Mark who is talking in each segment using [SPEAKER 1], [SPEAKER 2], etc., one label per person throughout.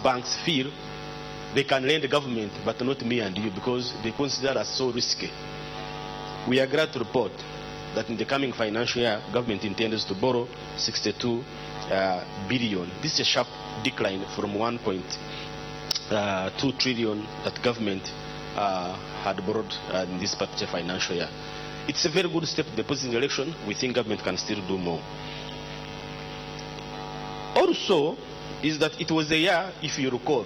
[SPEAKER 1] banks feel they can lend the government, but not me and you, because they consider us so risky. We are glad to report that in the coming financial year, government intends to borrow 62 billion. This is a sharp decline from 1.2 trillion that government had borrowed in this particular financial year. It's a very good step to the president's election. We think government can still do more. Also, is that it was a year, if you recall,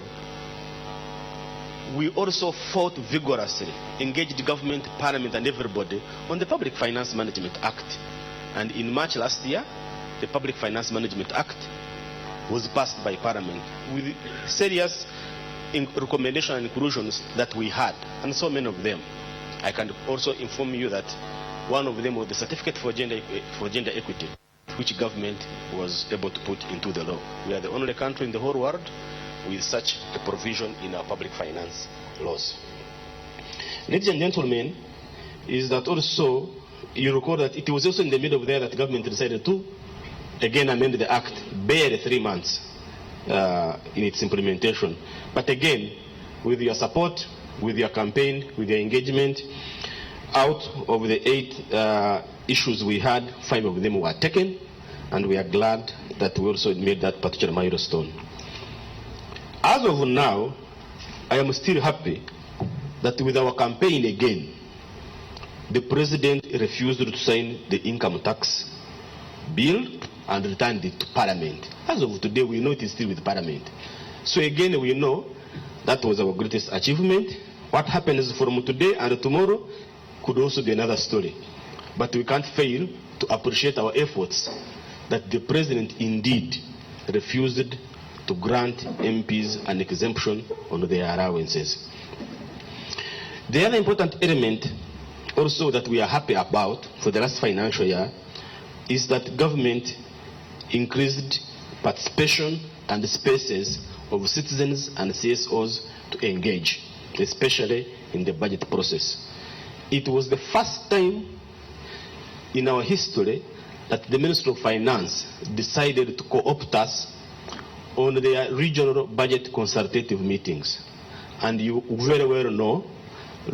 [SPEAKER 1] we also fought vigorously, engaged government, parliament, and everybody on the Public Finance Management Act. And in March last year, the Public Finance Management Act was passed by parliament with serious recommendations and inclusions that we had, and so many of them. I can also inform you that one of them was the certificate for gender equity, which government was able to put into the law. We are the only country in the whole world with such a provision in our public finance laws. Ladies and gentlemen, is that also, you recall that it was also in the middle of there that the government decided to again amend the act, barely 3 months in its implementation. But again, with your support, with your campaign, with your engagement, out of the 8 issues we had, 5 of them were taken, and we are glad that we also made that particular milestone. As of now, I am still happy that with our campaign again, the president refused to sign the income tax bill and returned it to parliament. As of today, we know it is still with parliament. So again, we know that was our greatest achievement. What happens from today and tomorrow could also be another story. But we can't fail to appreciate our efforts that the president indeed refused to grant MPs an exemption on their allowances. The other important element also that we are happy about for the last financial year is that government increased participation and spaces of citizens and CSOs to engage, especially in the budget process. It was the first time in our history that the Ministry of Finance decided to co-opt us on their regional budget consultative meetings. And you very well know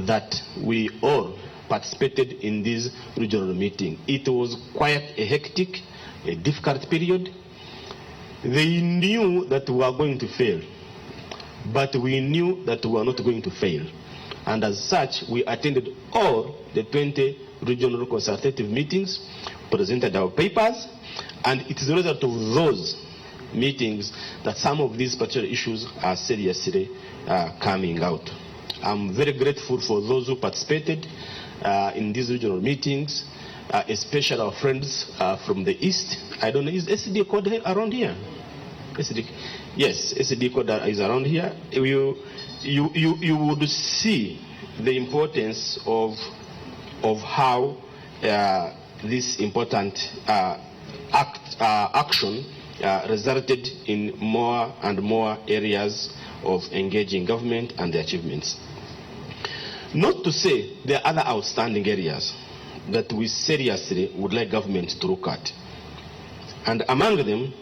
[SPEAKER 1] that we all participated in this regional meeting. It was quite a hectic, a difficult period. They knew that we were going to fail, but we knew that we were not going to fail. And as such, we attended all the 20 regional consultative meetings, presented our papers, and it is a result of those meetings that some of these particular issues are seriously coming out. I'm very grateful for those who participated in these regional meetings, especially our friends from the East. I don't know, is SD code around here? SD, yes, SD code is around here. You would see the importance of how this important action resulted in more and more areas of engaging government and the achievements. Not to say there are other outstanding areas that we seriously would like government to look at. And among them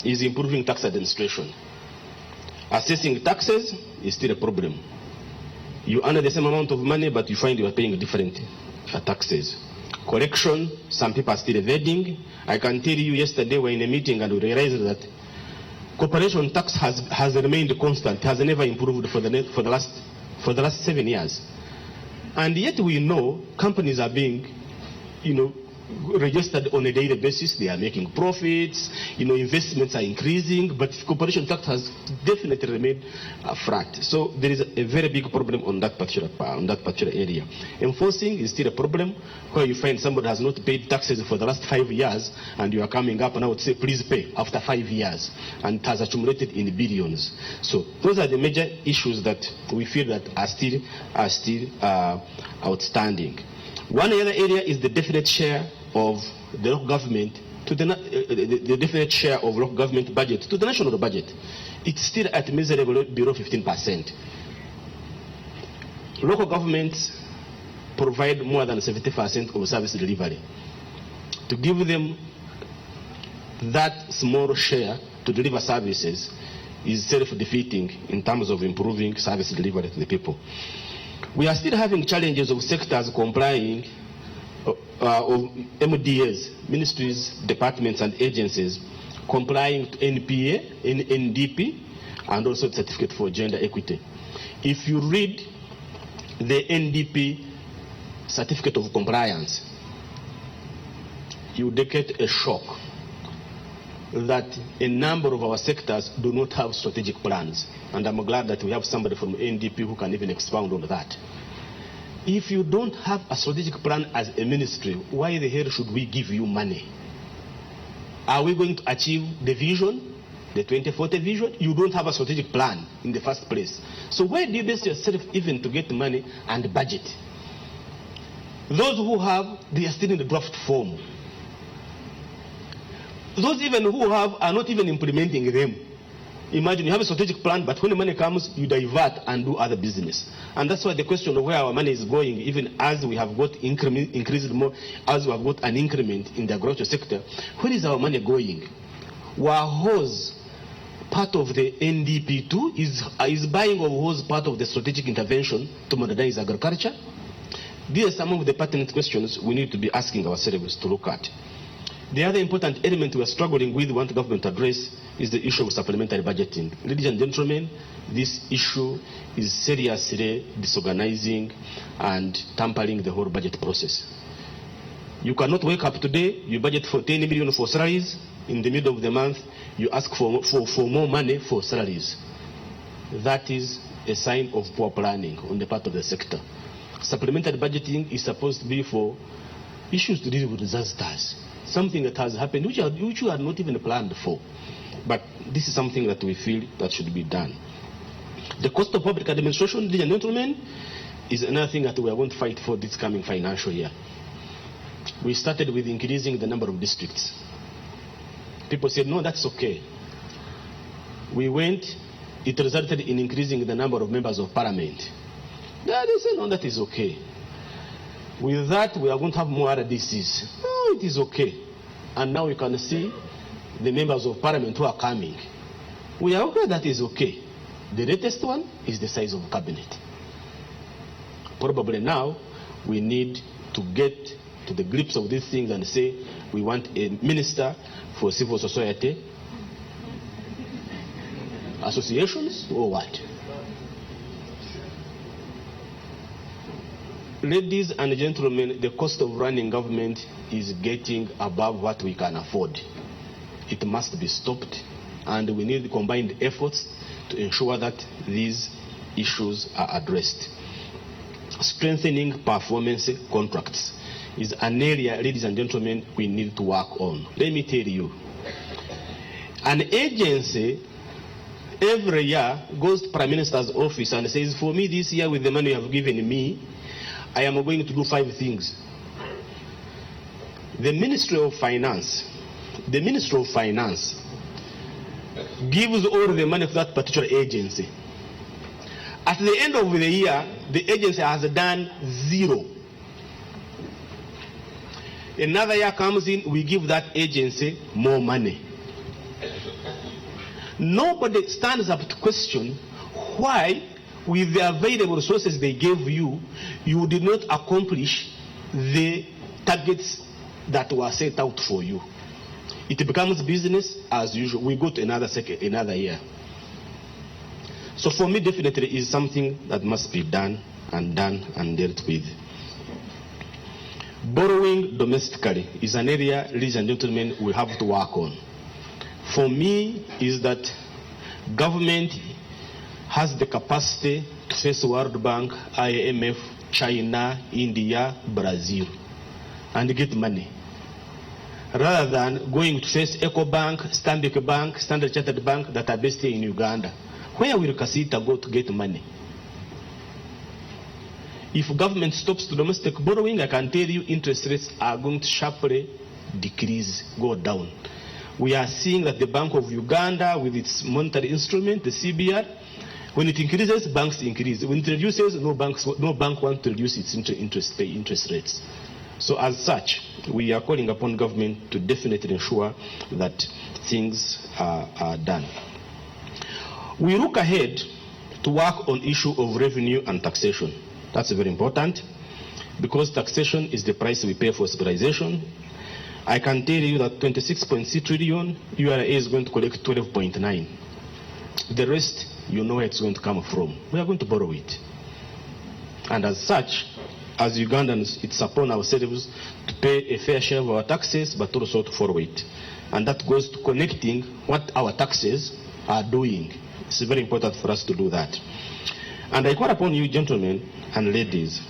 [SPEAKER 1] is improving tax administration. Assessing taxes is still a problem. You earn the same amount of money, but you find you are paying different taxes. Correction, some people are still evading. I can tell you yesterday we were in a meeting and we realized that corporation tax has remained constant, has never improved for the last 7 years. And yet we know companies are being, registered on a daily basis. They are making profits, investments are increasing, but corporation tax has definitely remained flat. So there is a very big problem on that particular area. Enforcing is still a problem, where you find somebody has not paid taxes for the last 5 years, and you are coming up and I would say, please pay after 5 years, and it has accumulated in billions. So those are the major issues that we feel that are still outstanding. One other area is the definite share of the local government to the definite share of local government budget to the national budget. It's still at miserable below 15%. Local governments provide more than 70% of service delivery. To give them that small share to deliver services is self-defeating in terms of improving service delivery to the people. We are still having challenges of sectors complying, of MDAs, ministries, departments and agencies complying to NPA, NDP, and also the Certificate for Gender Equity. If you read the NDP Certificate of Compliance, you get a shock that a number of our sectors do not have strategic plans. And I'm glad that we have somebody from NDP who can even expound on that. If you don't have a strategic plan as a ministry, why the hell should we give you money? Are we going to achieve the vision, the 2040 vision? You don't have a strategic plan in the first place. So where do you base yourself even to get money and budget? Those who have, they are still in the draft form. Those even who have are not even implementing them. Imagine you have a strategic plan, but when the money comes, you divert and do other business. And that's why the question of where our money is going, even as we have got increased more, as we have got an increment in the agricultural sector, where is our money going? Wahos, part of the NDP too, is buying of Wahos part of the strategic intervention to modernize agriculture? These are some of the pertinent questions we need to be asking ourselves to look at. The other important element we are struggling with, want government to address, is the issue of supplementary budgeting. Ladies and gentlemen, this issue is seriously disorganizing and tampering the whole budget process. You cannot wake up today, you budget for 10 million for salaries, in the middle of the month, you ask for more money for salaries. That is a sign of poor planning on the part of the sector. Supplementary budgeting is supposed to be for issues to deal with disasters. Something that has happened, which you had not even planned for. But this is something that we feel that should be done. The cost of public administration, ladies and gentlemen, is another thing that we are going to fight for this coming financial year. We started with increasing the number of districts. People said, no, that's okay. We went, it resulted in increasing the number of members of parliament. They said, no, that is okay. With that, we are going to have more RDCs. No, it is okay. And now we can see the members of parliament who are coming. We are okay, that is okay. The latest one is the size of cabinet. Probably now, we need to get to the grips of these things and say, we want a minister for civil society, associations, or what? Ladies and gentlemen, the cost of running government is getting above what we can afford. It must be stopped, and we need combined efforts to ensure that these issues are addressed. Strengthening performance contracts is an area, ladies and gentlemen, we need to work on. Let me tell you, an agency every year goes to Prime Minister's office and says, for me this year with the money you have given me, I am going to do 5 things. The Ministry of Finance gives all the money to that particular agency. At the end of the year, the agency has done 0. Another year comes in, we give that agency more money. Nobody stands up to question why, with the available resources they gave you, you did not accomplish the targets that were set out for you. It becomes business as usual. We go to another year. So for me, definitely is something that must be done and dealt with. Borrowing domestically is an area, ladies and gentlemen, we have to work on. For me, is that government has the capacity to face World Bank, IMF, China, India, Brazil, and get money, rather than going to face EcoBank, Stanbic Bank, Standard Chartered Bank that are based in Uganda. Where will Kasita go to get money? If government stops to domestic borrowing, I can tell you interest rates are going to sharply decrease, go down. We are seeing that the Bank of Uganda, with its monetary instrument, the CBR, when it increases, banks increase. When it reduces, no bank wants to reduce its interest rates. So as such, we are calling upon government to definitely ensure that things are done. We look ahead to work on issue of revenue and taxation. That's very important because taxation is the price we pay for civilization. I can tell you that 26.6 trillion, URA is going to collect 12.9. The rest, you know where it's going to come from. We are going to borrow it. And as such, as Ugandans, it's upon ourselves to pay a fair share of our taxes, but also to follow it. And that goes to connecting what our taxes are doing. It's very important for us to do that. And I call upon you, gentlemen and ladies,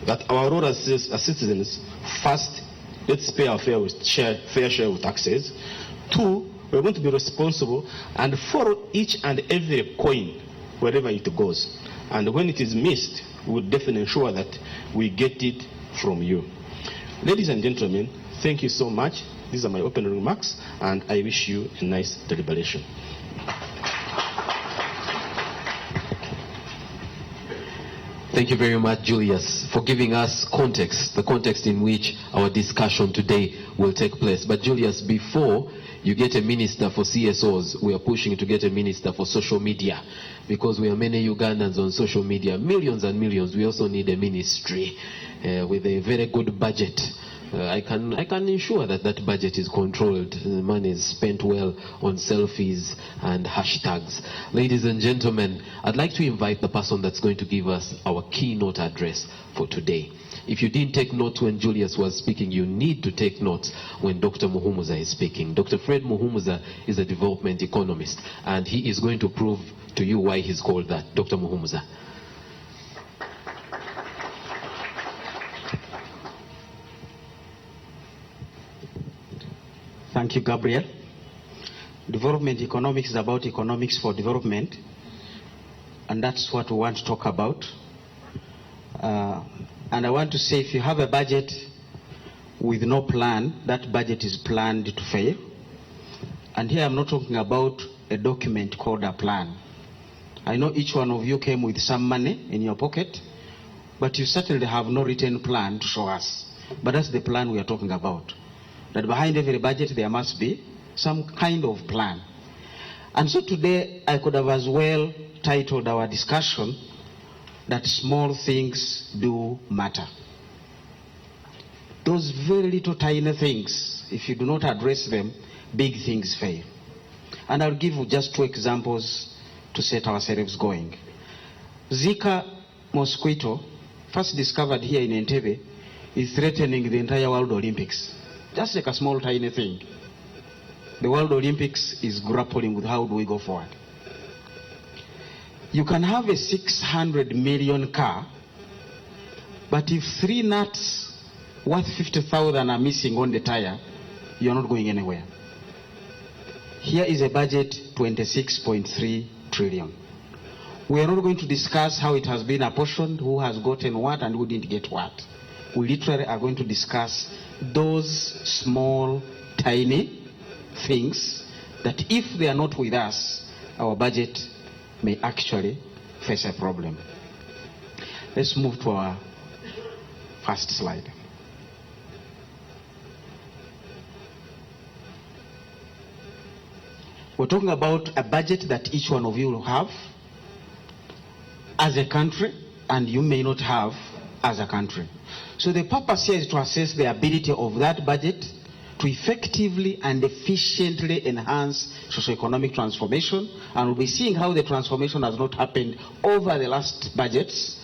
[SPEAKER 1] that our role as citizens, first, let's pay our fair share of taxes. Two, we're going to be responsible and follow each and every coin wherever it goes. And when it is missed, we will definitely ensure that we get it from you. Ladies and gentlemen, thank you so much. These are my opening remarks, and I wish you a nice deliberation.
[SPEAKER 2] Thank you very much, Julius, for giving us context, the context in which our discussion today will take place. But Julius, before you get a minister for CSOs, we are pushing to get a minister for social media, because we are many Ugandans on social media, millions and millions. We also need a ministry with a very good budget. I can ensure that that budget is controlled. The money is spent well on selfies and hashtags. Ladies and gentlemen, I'd like to invite the person that's going to give us our keynote address for today. If you didn't take notes when Julius was speaking, you need to take notes when Dr. Muhumuza is speaking. Dr. Fred Muhumuza is a development economist, and he is going to prove to you why he's called that. Dr. Muhumuza.
[SPEAKER 3] Thank you, Gabriel. Development economics is about economics for development, and that's what we want to talk about. And I want to say, if you have a budget with no plan, that budget is planned to fail. And here I'm not talking about a document called a plan. I know each one of you came with some money in your pocket, but you certainly have no written plan to show us. But that's the plan we are talking about. That behind every budget there must be some kind of plan. And so today I could have as well titled our discussion that small things do matter. Those very little tiny things, if you do not address them, big things fail. And I'll give you just two examples to set ourselves going. Zika mosquito, first discovered here in Entebbe, is threatening the entire World Olympics. Just like a small tiny thing. The World Olympics is grappling with how do we go forward. You can have a 600 million car, but if 3 nuts worth 50,000 are missing on the tire, you're not going anywhere. Here is a budget 26.3 trillion. We are not going to discuss how it has been apportioned, who has gotten what and who didn't get what. We literally are going to discuss those small, tiny things that if they are not with us, our budget may actually face a problem. Let's move to our first slide. We're talking about a budget that each one of you will have as a country, and you may not have as a country. So the purpose here is to assess the ability of that budget to effectively and efficiently enhance socio-economic transformation, and we'll be seeing how the transformation has not happened over the last budgets,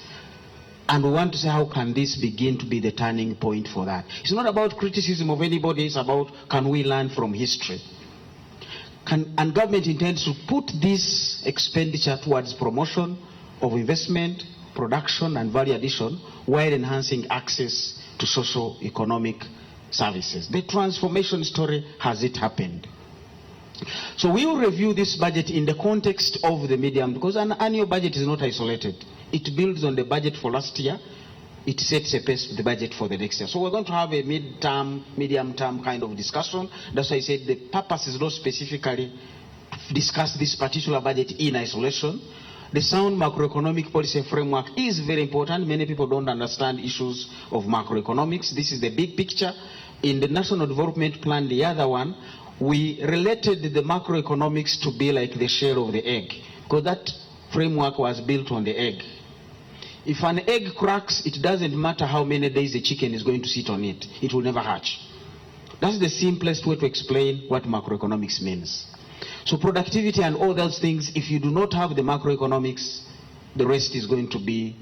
[SPEAKER 3] and we want to say how can this begin to be the turning point for that. It's not about criticism of anybody, it's about can we learn from history. And government intends to put this expenditure towards promotion of investment, production and value addition while enhancing access to socio-economic services. The transformation story, has it happened? So we will review this budget in the context of the medium, because an annual budget is not isolated. It builds on the budget for last year. It sets a pace for the budget for the next year. So we're going to have a mid-term, medium-term kind of discussion. That's why I said the purpose is not specifically to discuss this particular budget in isolation. The sound macroeconomic policy framework is very important. Many people don't understand issues of macroeconomics. This is the big picture. In the National Development Plan, the other one, we related the macroeconomics to be like the shell of the egg. because that framework was built on the egg. If an egg cracks, it doesn't matter how many days the chicken is going to sit on it. It will never hatch. That's the simplest way to explain what macroeconomics means. So productivity and all those things, if you do not have the macroeconomics, the rest is going to be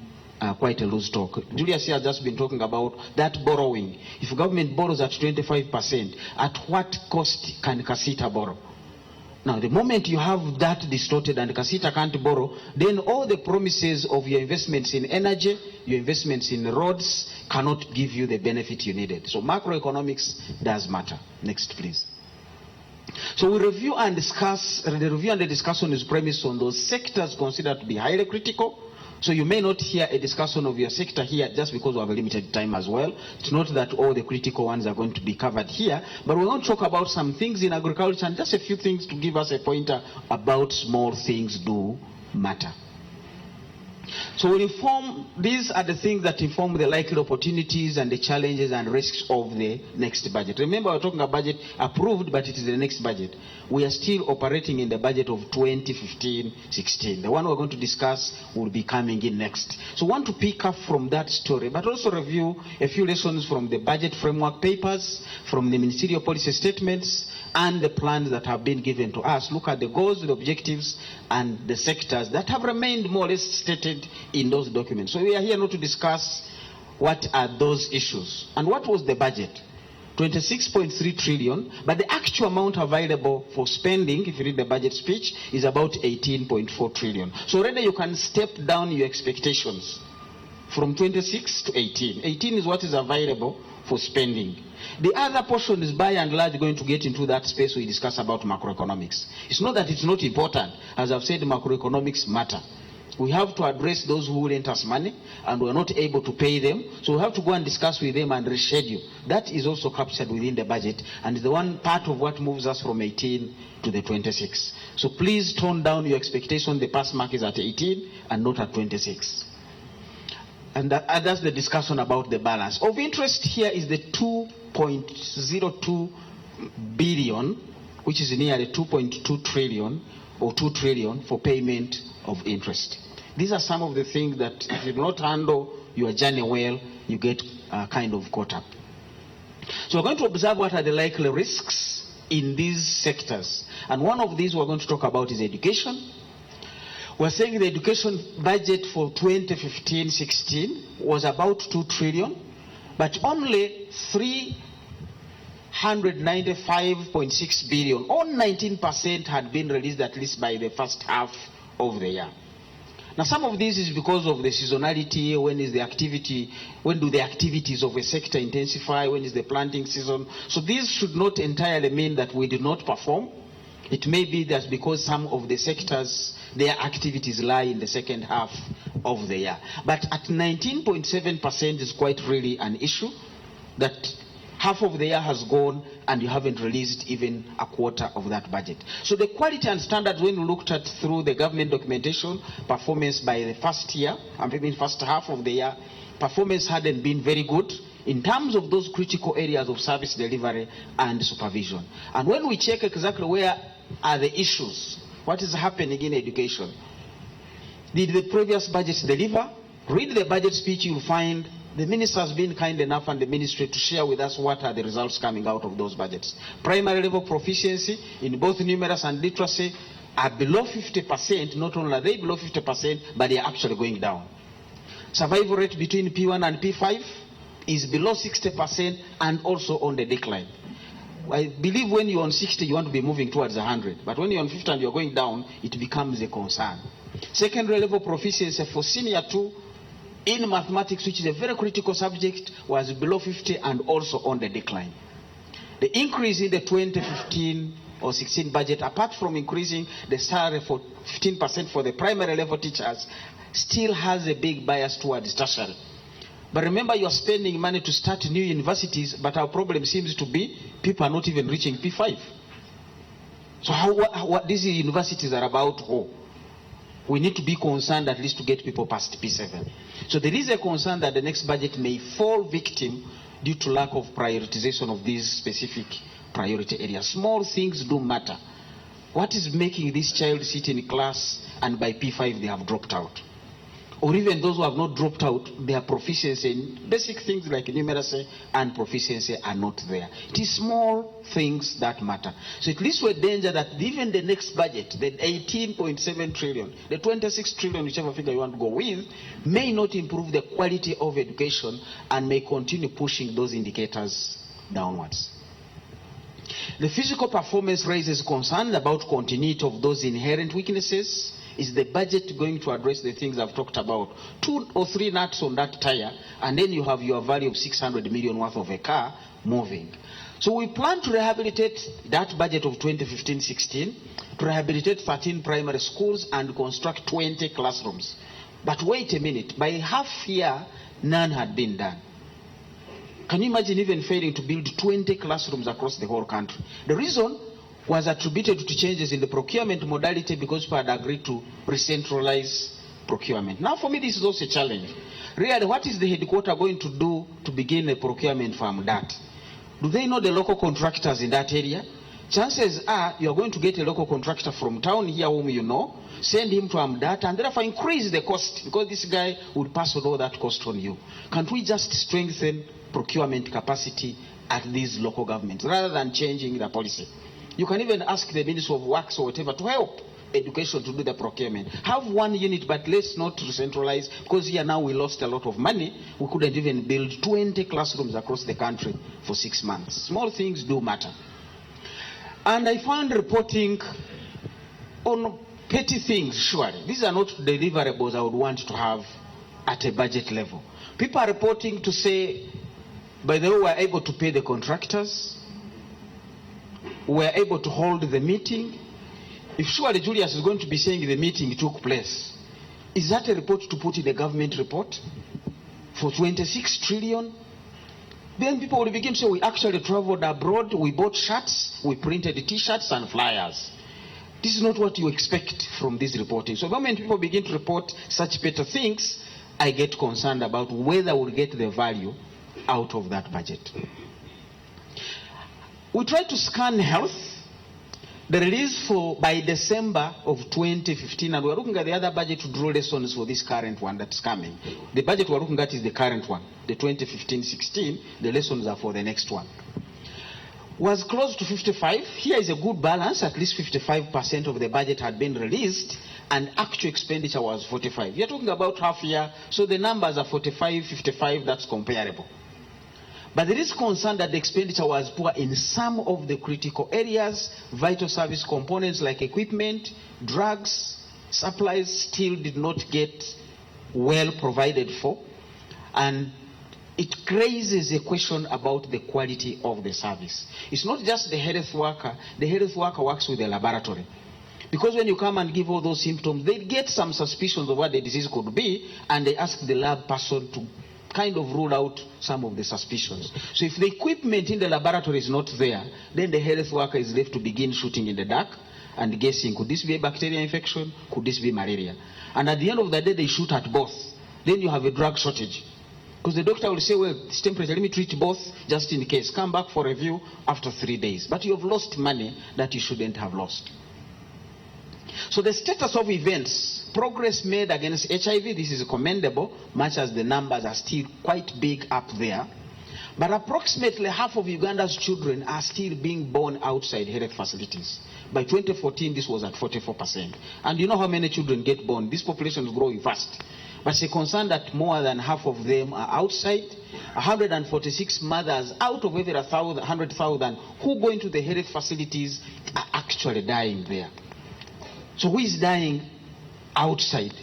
[SPEAKER 3] quite a loose talk. Julius here has just been talking about that borrowing. If government borrows at 25%, at what cost can Casita borrow? Now, the moment you have that distorted and Casita can't borrow, then all the promises of your investments in energy, your investments in roads, cannot give you the benefit you needed. So macroeconomics does matter. Next, please. So we review and discuss, the review and the discussion is premised on those sectors considered to be highly critical. So you may not hear a discussion of your sector here just because we have a limited time as well. It's not that all the critical ones are going to be covered here, but we want to talk about some things in agriculture and just a few things to give us a pointer about small things do matter. So we'll inform, these are the things that inform the likely opportunities and the challenges and risks of the next budget. Remember, we're talking about budget approved, but it is the next budget. We are still operating in the budget of 2015-16. The one we're going to discuss will be coming in next. So we want to pick up from that story, but also review a few lessons from the budget framework papers, from the ministerial policy statements, and the plans that have been given to us. Look at the goals, the objectives, and the sectors that have remained more or less stated in those documents. So we are here not to discuss what are those issues. And what was the budget? 26.3 trillion, but the actual amount available for spending, if you read the budget speech, is about 18.4 trillion. So already you can step down your expectations from 26 to 18. 18 is what is available for spending. The other portion is by and large going to get into that space we discuss about macroeconomics. It's not that it's not important. As I've said, macroeconomics matter. We have to address those who lent us money and we're not able to pay them. So we have to go and discuss with them and reschedule. That is also captured within the budget and is the one part of what moves us from 18 to the 26. So please tone down your expectation. The pass mark is at 18 and not at 26. And that's the discussion about the balance. Of interest here is the 2.02 billion, which is nearly 2.2 trillion or 2 trillion for payment of interest. These are some of the things that if you do not handle your journey well, you get kind of caught up. So we're going to observe what are the likely risks in these sectors. And one of these we're going to talk about is education. We're saying the education budget for 2015-16 was about 2 trillion, but only 395.6 billion, or 19% had been released at least by the first half of the year. Now some of this is because of the seasonality. When is the activity, when do the activities of a sector intensify, when is the planting season? So this should not entirely mean that we did not perform. It may be that because some of the sectors, their activities lie in the second half of the year. But at 19.7% is quite really an issue, that half of the year has gone and you haven't released even a quarter of that budget. So the quality and standards, when we looked at through the government documentation, performance by the first half of the year, performance hadn't been very good in terms of those critical areas of service delivery and supervision. And when we check exactly where are the issues, what is happening in education, did the previous budget deliver? Read the budget speech, you'll find the minister has been kind enough and the ministry to share with us what are the results coming out of those budgets. Primary level proficiency in both numeracy and literacy are below 50%. Not only are they below 50%, but they are actually going down. Survival rate between P1 and P5 is below 60% and also on the decline. I believe when you're on 60, you want to be moving towards 100. But when you're on 50 and you're going down, it becomes a concern. Secondary level proficiency for senior 2 in mathematics, which is a very critical subject, was below 50 and also on the decline. The increase in the 2015 or 16 budget, apart from increasing the salary for 15% for the primary level teachers, still has a big bias towards tertiary. But remember, you are spending money to start new universities, but our problem seems to be people are not even reaching P5. So what these universities are about, we need to be concerned at least to get people past P7. So there is a concern that the next budget may fall victim due to lack of prioritization of these specific priority areas. Small things do matter. What is making this child sit in class and by P5 they have dropped out. Or even those who have not dropped out, their proficiency in basic things like numeracy and proficiency are not there. It is small things that matter. So at least we're danger that even the next budget, the 18.7 trillion, the 26 trillion, whichever figure you want to go with, may not improve the quality of education and may continue pushing those indicators downwards. The physical performance raises concern about continuity of those inherent weaknesses. Is the budget going to address the things I've talked about? 2 or 3 nuts on that tire, and then you have your value of 600 million worth of a car moving. So we plan to rehabilitate that budget of 2015-16, to rehabilitate 13 primary schools and construct 20 classrooms. But wait a minute, by half year, none had been done. Can you imagine even failing to build 20 classrooms across the whole country? The reason was attributed to changes in the procurement modality because people had agreed to re-centralize procurement. Now for me this is also a challenge. Really, what is the headquarter going to do to begin a procurement from that? Do they know the local contractors in that area? Chances are you are going to get a local contractor from town here whom you know, send him to Amdata and therefore increase the cost because this guy would pass on all that cost on you. Can't we just strengthen procurement capacity at these local governments rather than changing the policy? You can even ask the Ministry of Works or whatever to help education to do the procurement. Have one unit, but let's not centralize, because here now we lost a lot of money. We couldn't even build 20 classrooms across the country for 6 months. Small things do matter. And I found reporting on petty things, surely. These are not deliverables I would want to have at a budget level. People are reporting to say, by the way, we are able to pay the contractors. Were able to hold the meeting. If surely Julius is going to be saying the meeting took place, is that a report to put in the government report for 26 trillion? Then people will begin to say we actually traveled abroad, we bought shirts, we printed t-shirts and flyers. This is not what you expect from this reporting. So the moment people begin to report such better things, I get concerned about whether we'll get the value out of that budget. We try to scan health. The release for by December of 2015, and we're looking at the other budget to draw lessons for this current one that's coming. The budget we're looking at is the current one, the 2015-16. The lessons are for the next one. Was close to 55. Here is a good balance. At least 55% of the budget had been released, and actual expenditure was 45. You're talking about half year, so the numbers are 45, 55. That's comparable. But there is concern that the expenditure was poor in some of the critical areas. Vital service components like equipment, drugs, supplies still did not get well provided for. And it raises a question about the quality of the service. It's not just the health worker. The health worker works with the laboratory. Because when you come and give all those symptoms, they get some suspicions of what the disease could be, and they ask the lab person to kind of rule out some of the suspicions. So if the equipment in the laboratory is not there, then the health worker is left to begin shooting in the dark and guessing, could this be a bacterial infection? Could this be malaria? And at the end of the day, they shoot at both. Then you have a drug shortage. Because the doctor will say, well, this temperature, let me treat both just in case. Come back for review after 3 days. But you have lost money that you shouldn't have lost. So the status of events, progress made against HIV, this is commendable, much as the numbers are still quite big up there. But approximately half of Uganda's children are still being born outside health facilities. By 2014, this was at 44%. And you know how many children get born? This population is growing fast. But it's a concern that more than half of them are outside. 146 mothers out of every 100,000 who go into the health facilities are actually dying there. So who is dying outside?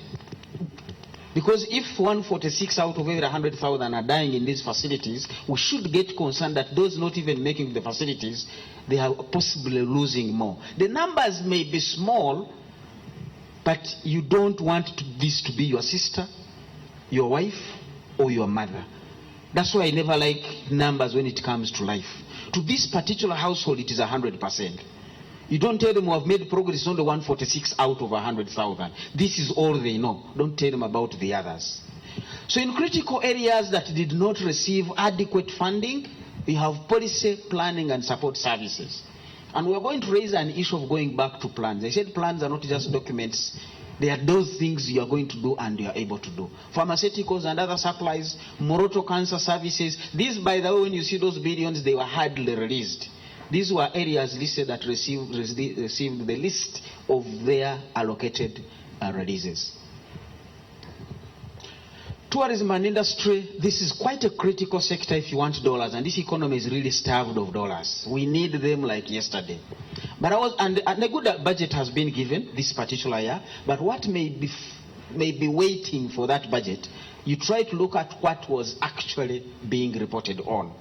[SPEAKER 3] Because if 146 out of every 100,000 are dying in these facilities, we should get concerned that those not even making the facilities, they are possibly losing more. The numbers may be small, but you don't want this to be your sister, your wife, or your mother. That's why I never like numbers when it comes to life. To this particular household, it is 100%. You don't tell them we have made progress, it's only 146 out of 100,000. This is all they know. Don't tell them about the others. So in critical areas that did not receive adequate funding, we have policy, planning, and support services. And we're going to raise an issue of going back to plans. I said plans are not just documents There are those things you are going to do and you are able to do. Pharmaceuticals and other supplies, mortal cancer services. These, by the way, when you see those billions, they were hardly released. These were areas listed that received the list of their allocated releases. Tourism and industry, this is quite a critical sector if you want dollars, and this economy is really starved of dollars. We need them like yesterday. But and a good budget has been given this particular year, but what may be waiting for that budget, you try to look at what was actually being reported on.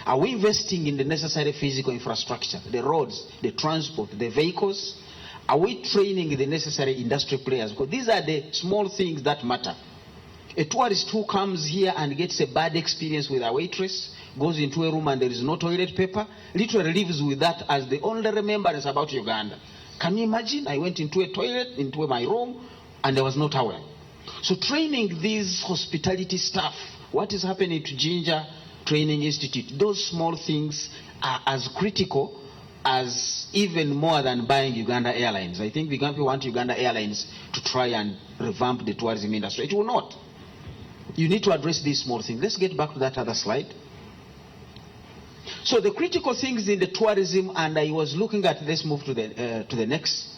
[SPEAKER 3] Are we investing in the necessary physical infrastructure, the roads, the transport, the vehicles? Are we training the necessary industry players? Because these are the small things that matter. A tourist who comes here and gets a bad experience with a waitress, goes into a room and there is no toilet paper, literally lives with that as the only remembrance about Uganda. Can you imagine? I went into a toilet, into my room, and there was no towel. So training these hospitality staff, what is happening to Ginger Training Institute, those small things are as critical as even more than buying Uganda Airlines. I think we want Uganda Airlines to try and revamp the tourism industry. It will not. You need to address these small things. Let's get back to that other slide. So the critical things in the tourism, and I was looking at, let's move to the next.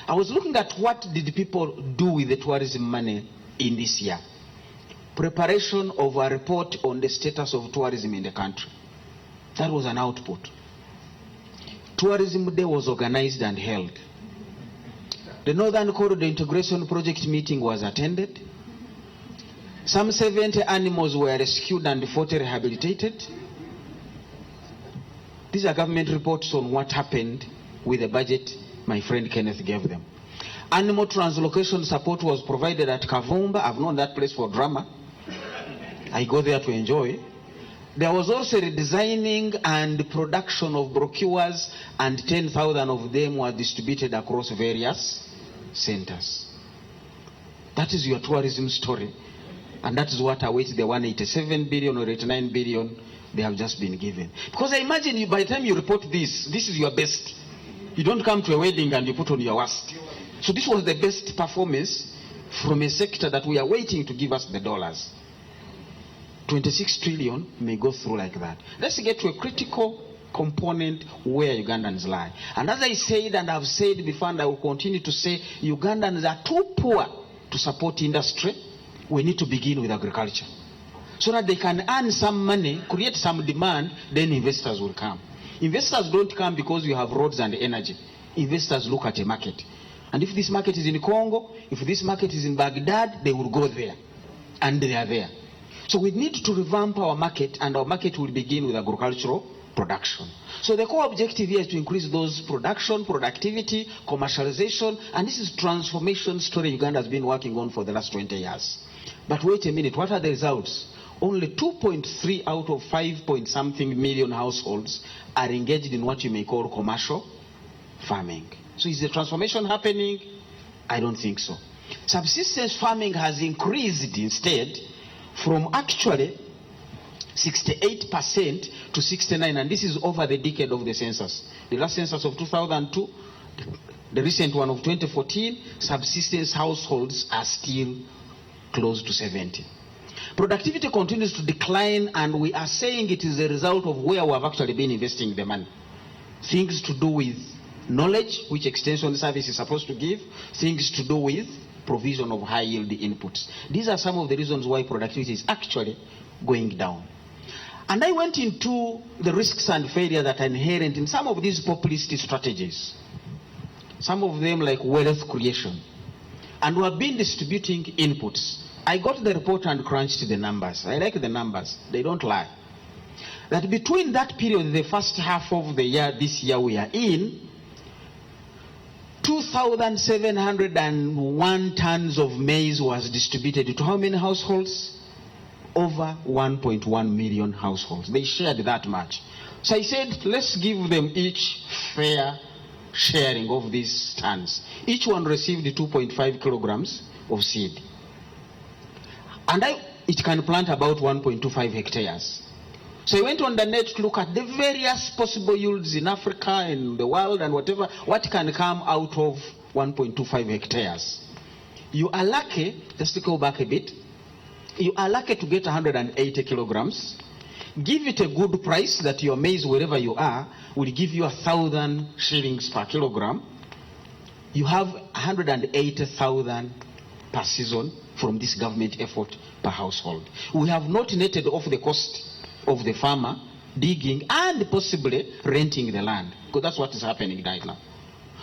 [SPEAKER 3] I was looking at what did people do with the tourism money in this year. Preparation of a report on the status of tourism in the country. That was an output. Tourism Day was organized and held. The Northern Corridor Integration Project meeting was attended. Some 70 animals were rescued and 40 rehabilitated. These are government reports on what happened with the budget my friend Kenneth gave them. Animal translocation support was provided at Kavumba. I've known that place for drama. I go there to enjoy. There was also redesigning and production of brochures, and 10,000 of them were distributed across various centers. That is your tourism story. And that is what awaits the 187 billion or 89 billion they have just been given. Because I imagine you, by the time you report this is your best. You don't come to a wedding and you put on your worst. So this was the best performance from a sector that we are waiting to give us the dollars. 26 trillion may go through like that. Let's get to a critical component where Ugandans lie. And as I said, and I've said before, and I will continue to say, Ugandans are too poor to support industry. We need to begin with agriculture, so that they can earn some money, create some demand, then investors will come. Investors don't come because you have roads and energy. Investors look at a market. And if this market is in Congo, if this market is in Baghdad, they will go there. And they are there. So we need to revamp our market, and our market will begin with agricultural production. So the core objective here is to increase those production, productivity, commercialization, and this is transformation story Uganda has been working on for the last 20 years. But wait a minute, what are the results? Only 2.3 out of 5-point-something million households are engaged in what you may call commercial farming. So is the transformation happening? I don't think so. Subsistence farming has increased instead from actually 68% to 69%, and this is over the decade of the census. The last census of 2002, the recent one of 2014, subsistence households are still close to 70. Productivity continues to decline, and we are saying it is a result of where we have actually been investing the money. Things to do with knowledge, which extension service is supposed to give, things to do with provision of high yield inputs. These are some of the reasons why productivity is actually going down. And I went into the risks and failures that are inherent in some of these populist strategies. Some of them like wealth creation. And we have been distributing inputs. I got the report and crunched the numbers. I like the numbers. They don't lie. That between that period, the first half of the year, this year we are in, 2,701 tons of maize was distributed to how many households? Over 1.1 million households. They shared that much. So I said, let's give them each fair sharing of these tons. Each one received 2.5 kilograms of seed. And it can plant about 1.25 hectares. So I went on the net to look at the various possible yields in Africa, in the world, and whatever, what can come out of 1.25 hectares. You are lucky, just to go back a bit, you are lucky to get 180 kilograms. Give it a good price that your maize, wherever you are, will give you 1,000 shillings per kilogram. You have 180,000 per season from this government effort per household. We have not netted off the cost of the farmer digging and possibly renting the land, because that's what is happening right now.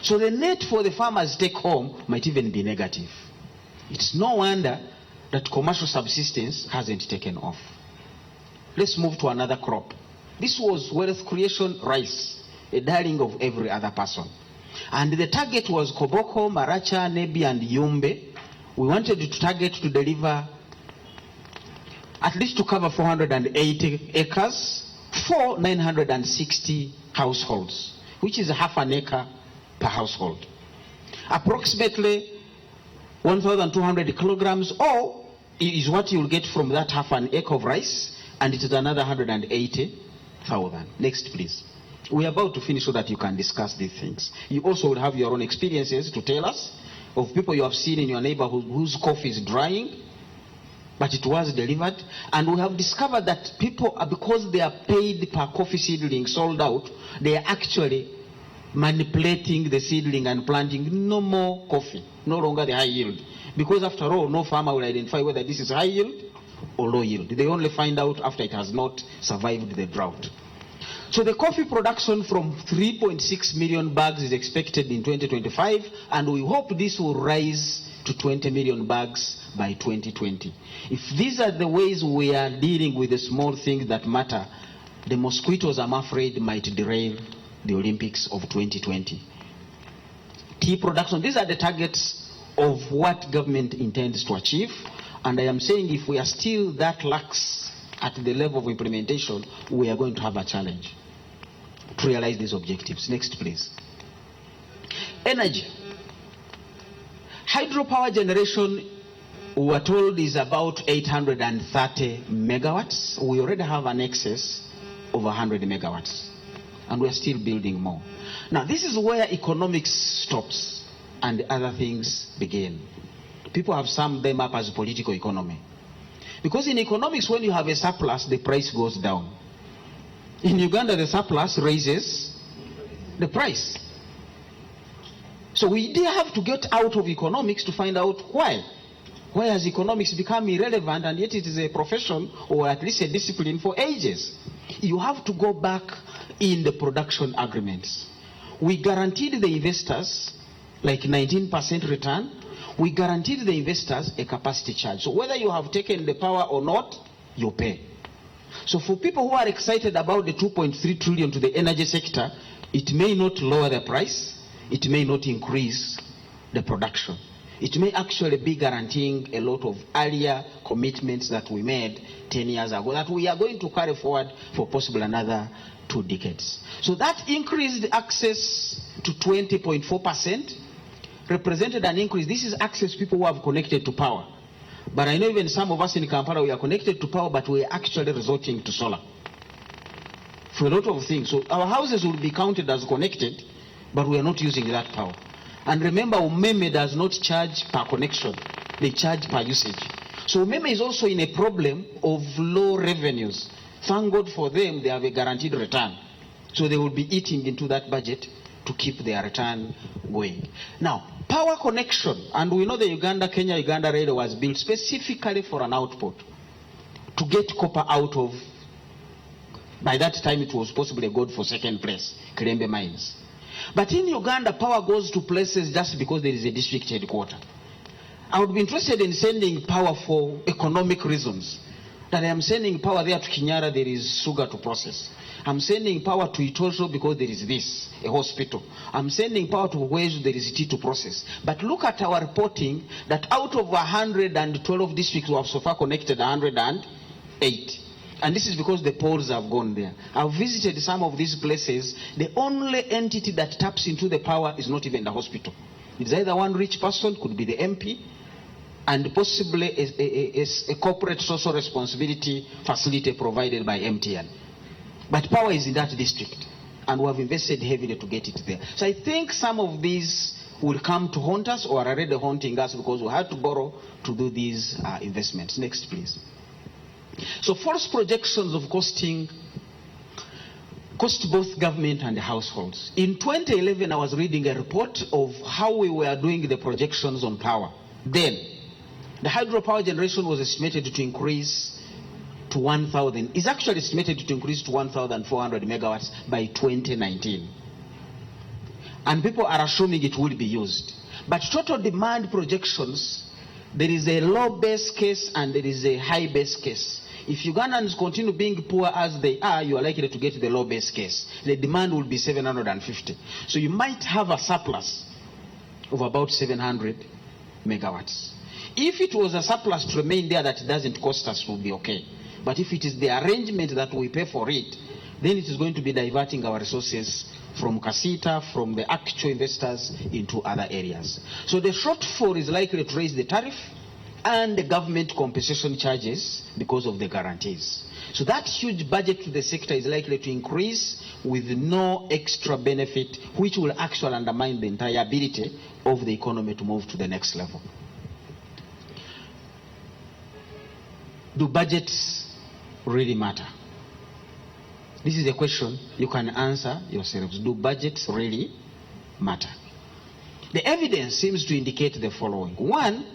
[SPEAKER 3] So the net for the farmers take home might even be negative. It's no wonder that commercial subsistence hasn't taken off. Let's move to another crop. This was wealth creation rice, a darling of every other person. And the target was Koboko, Maracha, Nebi, and Yumbe. We wanted to target to deliver at least to cover 480 acres for 960 households, which is half an acre per household. Approximately 1,200 kilograms or is what you'll get from that half an acre of rice, and it is another 180,000. Next, please. We are about to finish so that you can discuss these things. You also will have your own experiences to tell us of people you have seen in your neighborhood whose coffee is drying, but it was delivered. And we have discovered that people, because they are paid per coffee seedling sold out, they are actually manipulating the seedling and planting no more coffee, no longer the high yield. Because after all, no farmer will identify whether this is high yield or low yield. They only find out after it has not survived the drought. So the coffee production from 3.6 million bags is expected in 2025, and we hope this will rise to 20 million bags by 2020. If these are the ways we are dealing with the small things that matter, the mosquitoes, I'm afraid, might derail the Olympics of 2020. Tea production, these are the targets of what government intends to achieve, and I am saying if we are still that lax at the level of implementation, we are going to have a challenge to realize these objectives. Next, please. Energy. Hydropower generation, we were told, is about 830 megawatts. We already have an excess of 100 megawatts, and we are still building more. Now, this is where economics stops and other things begin. People have summed them up as political economy. Because in economics, when you have a surplus, the price goes down. In Uganda, the surplus raises the price. So we did have to get out of economics to find out why. Why has economics become irrelevant, and yet it is a profession or at least a discipline for ages? You have to go back in the production agreements. We guaranteed the investors like 19% return. We guaranteed the investors a capacity charge. So whether you have taken the power or not, you pay. So for people who are excited about the 2.3 trillion to the energy sector, it may not lower the price, it may not increase the production. It may actually be guaranteeing a lot of earlier commitments that we made 10 years ago that we are going to carry forward for possibly another 2 decades. So that increased access to 20.4% represented an increase. This is access people who have connected to power. But I know even some of us in Kampala, we are connected to power, but we are actually resorting to solar for a lot of things. So our houses will be counted as connected, but we are not using that power. And remember, Umeme does not charge per connection. They charge per usage. So Umeme is also in a problem of low revenues. Thank God for them, they have a guaranteed return. So they will be eating into that budget to keep their return going. Now, power connection, and we know the Kenya-Uganda railway was built specifically for an output to get copper out of, by that time it was possibly a gold for second place, Kirembe mines. But in Uganda, power goes to places just because there is a district headquarters. I would be interested in sending power for economic reasons. That I am sending power there to Kinyara, there is sugar to process. I'm sending power to Itosho because there is this, a hospital. I'm sending power to Whezu, there is tea to process. But look at our reporting that out of 112 districts, we have so far connected 108. And this is because the poles have gone there. I've visited some of these places. The only entity that taps into the power is not even the hospital. It's either one rich person, could be the MP, and possibly a corporate social responsibility facility provided by MTN. But power is in that district, and we have invested heavily to get it there. So I think some of these will come to haunt us or are already haunting us because we had to borrow to do these investments. Next, please. So false projections of cost both government and households. In 2011, I was reading a report of how we were doing the projections on power. Then, the hydropower generation was estimated to increase to 1,000. It's actually estimated to increase to 1,400 megawatts by 2019. And people are assuming it will be used. But total demand projections, there is a low base case and there is a high base case. If Ugandans continue being poor as they are, you are likely to get the low base case. The demand will be 750. So you might have a surplus of about 700 megawatts. If it was a surplus to remain there that doesn't cost us, will be okay. But if it is the arrangement that we pay for it, then it is going to be diverting our resources from Casita, from the actual investors into other areas. So the shortfall is likely to raise the tariff and the government compensation charges because of the guarantees. So that huge budget to the sector is likely to increase with no extra benefit, which will actually undermine the entire ability of the economy to move to the next level. Do budgets really matter? This is a question you can answer yourselves. Do budgets really matter? The evidence seems to indicate the following. One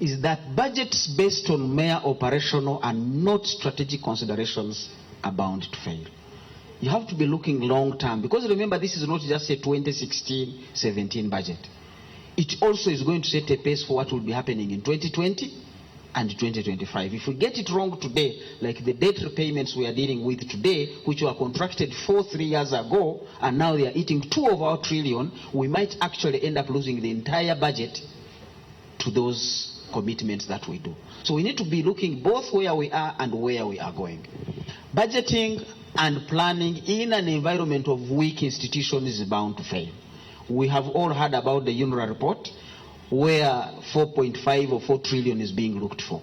[SPEAKER 3] is that budgets based on mere operational and not strategic considerations are bound to fail. You have to be looking long term, because remember, this is not just a 2016-17 budget. It also is going to set a pace for what will be happening in 2020 and 2025. If we get it wrong today, like the debt repayments we are dealing with today, which were contracted 3 years ago, and now they are eating 2 of our trillion, we might actually end up losing the entire budget to those commitments that we do. So we need to be looking both where we are and where we are going. Budgeting and planning in an environment of weak institutions is bound to fail. We have all heard about the UNRWA report, where 4.5 or 4 trillion is being looked for.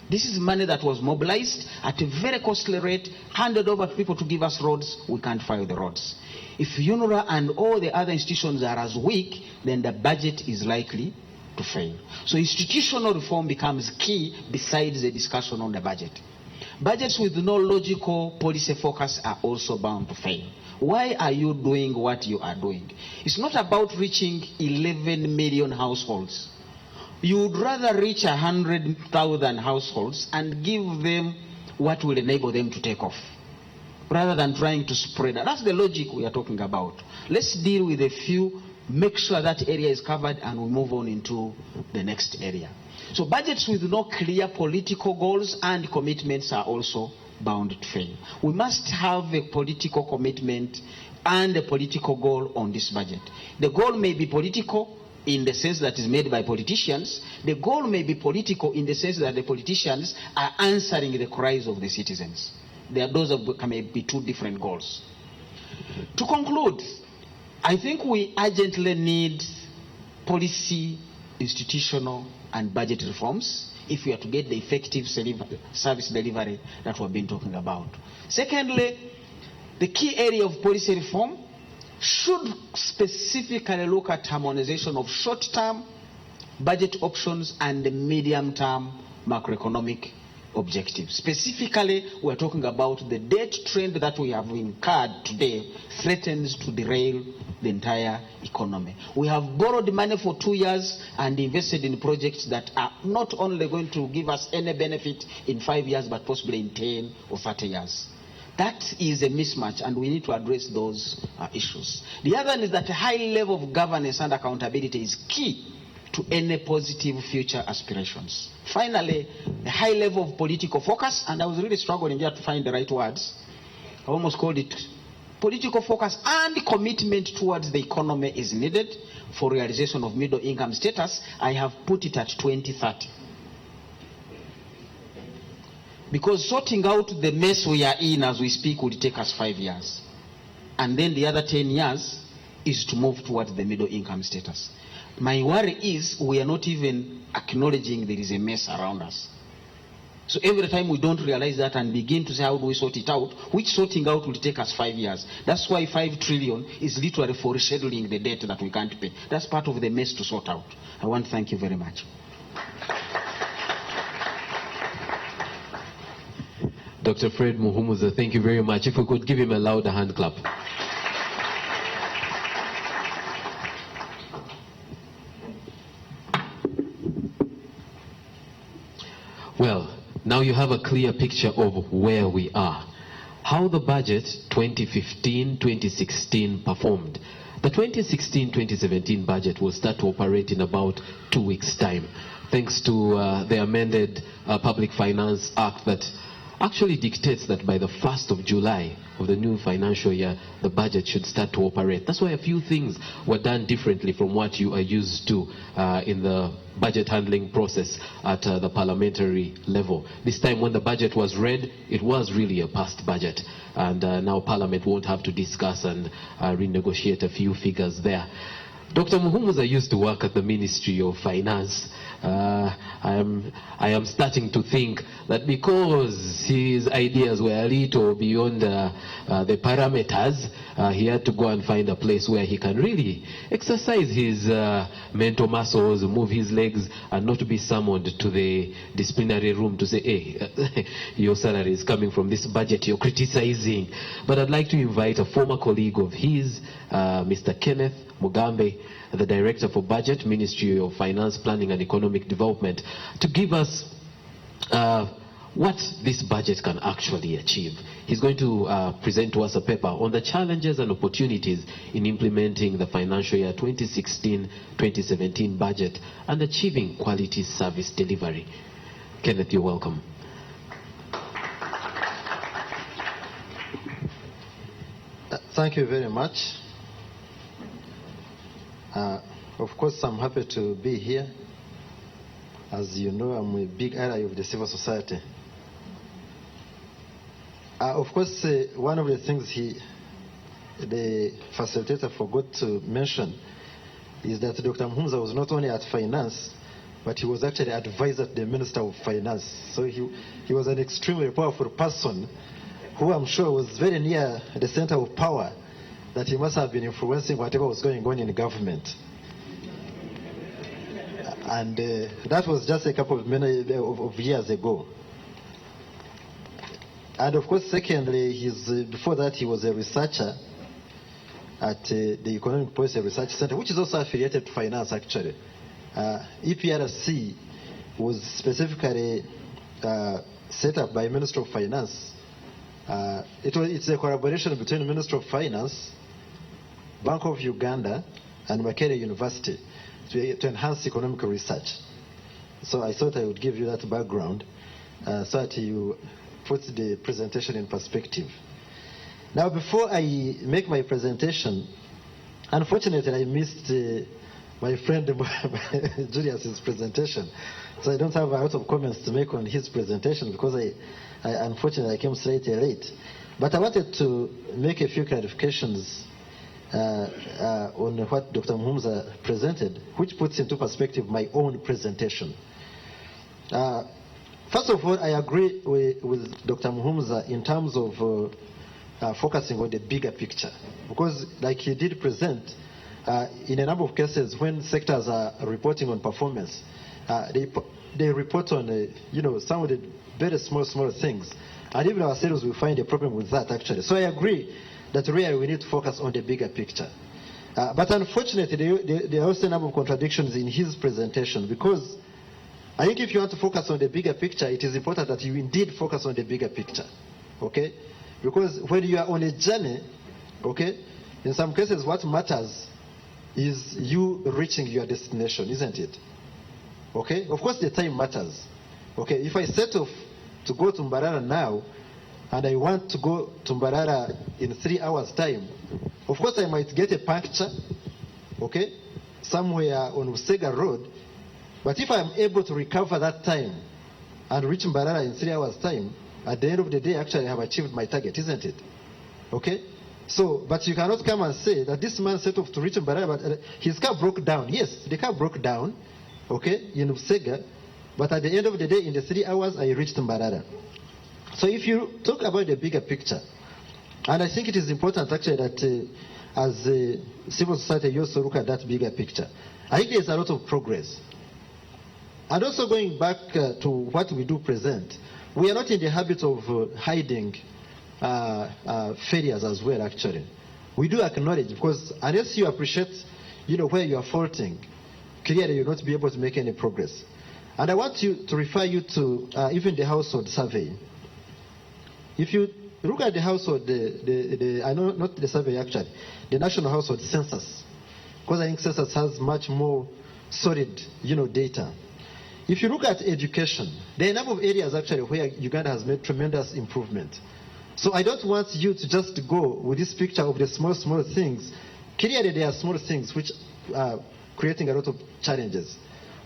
[SPEAKER 3] This is money that was mobilized at a very costly rate, handed over to people to give us roads. We can't file the roads. If UNRWA and all the other institutions are as weak, then the budget is likely to fail. So institutional reform becomes key besides the discussion on the budget. Budgets with no logical policy focus are also bound to fail. Why are you doing what you are doing? It's not about reaching 11 million households. You would rather reach 100,000 households and give them what will enable them to take off, rather than trying to spread. That's the logic we are talking about. Let's deal with a few, make sure that area is covered, and we move on into the next area. So budgets with no clear political goals and commitments are also bound to fail. We must have a political commitment and a political goal on this budget. The goal may be political in the sense that is made by politicians. The goal may be political in the sense that the politicians are answering the cries of the citizens. Those may be 2 different goals. To conclude, I think we urgently need policy, institutional, and budget reforms if we are to get the effective service delivery that we've been talking about. Secondly, the key area of policy reform should specifically look at harmonization of short-term budget options and the medium-term macroeconomic objectives. Specifically, we're talking about the debt trend that we have incurred today threatens to derail the entire economy. We have borrowed money for 2 years and invested in projects that are not only going to give us any benefit in 5 years, but possibly in 10 or 30 years. That is a mismatch, and we need to address those issues. The other is that a high level of governance and accountability is key to any positive future aspirations. Finally, a high level of political focus, and I was really struggling here to find the right words. I almost called it political focus and commitment towards the economy is needed for realization of middle income status. I have put it at 2030. Because sorting out the mess we are in as we speak would take us 5 years. And then the other 10 years is to move towards the middle income status. My worry is we are not even acknowledging there is a mess around us. So every time we don't realize that and begin to say, how do we sort it out? Which sorting out will take us 5 years. That's why 5 trillion is literally for rescheduling the debt that we can't pay. That's part of the mess to sort out. I want to thank you very much.
[SPEAKER 2] Dr. Fred Muhumuza, thank you very much. If we could give him a louder hand clap. Well, now you have a clear picture of where we are. How the budget 2015-2016 performed. The 2016-2017 budget will start to operate in about 2 weeks' time, thanks to the amended Public Finance Act that actually dictates that by the 1st of July of the new financial year, the budget should start to operate. That's why a few things were done differently from what you are used to in the budget handling process at the parliamentary level. This time when the budget was read, it was really a passed budget. And now Parliament won't have to discuss and renegotiate a few figures there. Dr. Muhumuza used to work at the Ministry of Finance. I am starting to think that because his ideas were a little beyond the parameters, he had to go and find a place where he can really exercise his mental muscles, move his legs, and not be summoned to the disciplinary room to say, hey, your salary is coming from this budget you're criticizing. But I'd like to invite a former colleague of his, Mr. Kenneth Mugambe, the Director for Budget, Ministry of Finance, Planning and Economic Development, to give us what this budget can actually achieve. He's going to present to us a paper on the challenges and opportunities in implementing the financial year 2016-2017 budget and achieving quality service delivery. Kenneth, you're welcome.
[SPEAKER 4] Thank you very much. Of course, I'm happy to be here. As you know, I'm a big ally of the civil society. Of course, one of the things the facilitator forgot to mention is that Dr. Muhumuza was not only at finance, but he was actually advisor to the Minister of Finance. So he was an extremely powerful person who I'm sure was very near the center of power, that he must have been influencing whatever was going on in the government. And that was just a couple of years ago. And of course, secondly, before that, he was a researcher at the Economic Policy Research Center, which is also affiliated to finance, actually. EPRC was specifically set up by Minister of Finance. It's a collaboration between the Minister of Finance, Bank of Uganda, and Makerere University to enhance economic research. So I thought I would give you that background so that you put the presentation in perspective. Now, before I make my presentation, unfortunately, I missed my friend Julius's presentation. So I don't have a lot of comments to make on his presentation because unfortunately I came slightly late. But I wanted to make a few clarifications on what Dr. Muhumuza presented, which puts into perspective my own presentation. First of all, I agree with Dr. Muhumuza in terms of focusing on the bigger picture, because like he did present, in a number of cases when sectors are reporting on performance, they report on some of the very small things, and even ourselves will find a problem with that, actually. So I agree that really we need to focus on the bigger picture. But unfortunately, there are also a number of contradictions in his presentation, because I think if you want to focus on the bigger picture, it is important that you indeed focus on the bigger picture, okay? Because when you are on a journey, okay, in some cases what matters is you reaching your destination, isn't it? Okay? Of course the time matters. Okay, if I set off to go to Mbarara now, and I want to go to Mbarara in 3 hours' time, of course I might get a puncture, okay, somewhere on Usega Road. But if I'm able to recover that time and reach Mbarara in 3 hours' time, at the end of the day, actually I have achieved my target, isn't it? Okay? So, but you cannot come and say that this man set off to reach Mbarara, but his car broke down. Yes, the car broke down, okay, in Usega, But at the end of the day, in the 3 hours, I reached Mbarara. So if you talk about the bigger picture, and I think it is important actually that as a civil society, you also look at that bigger picture. I think there's a lot of progress. And also going back to what we do present, we are not in the habit of hiding failures as well, actually. We do acknowledge, because unless you appreciate, where you are faulting, clearly you'll not be able to make any progress. And I want to refer you to even the household survey. If you look at the household, I know not the survey actually, the National Household Census, because I think census has much more solid, data. If you look at education, there are a number of areas actually where Uganda has made tremendous improvement. So I don't want you to just go with this picture of the small things. Clearly there are small things which are creating a lot of challenges.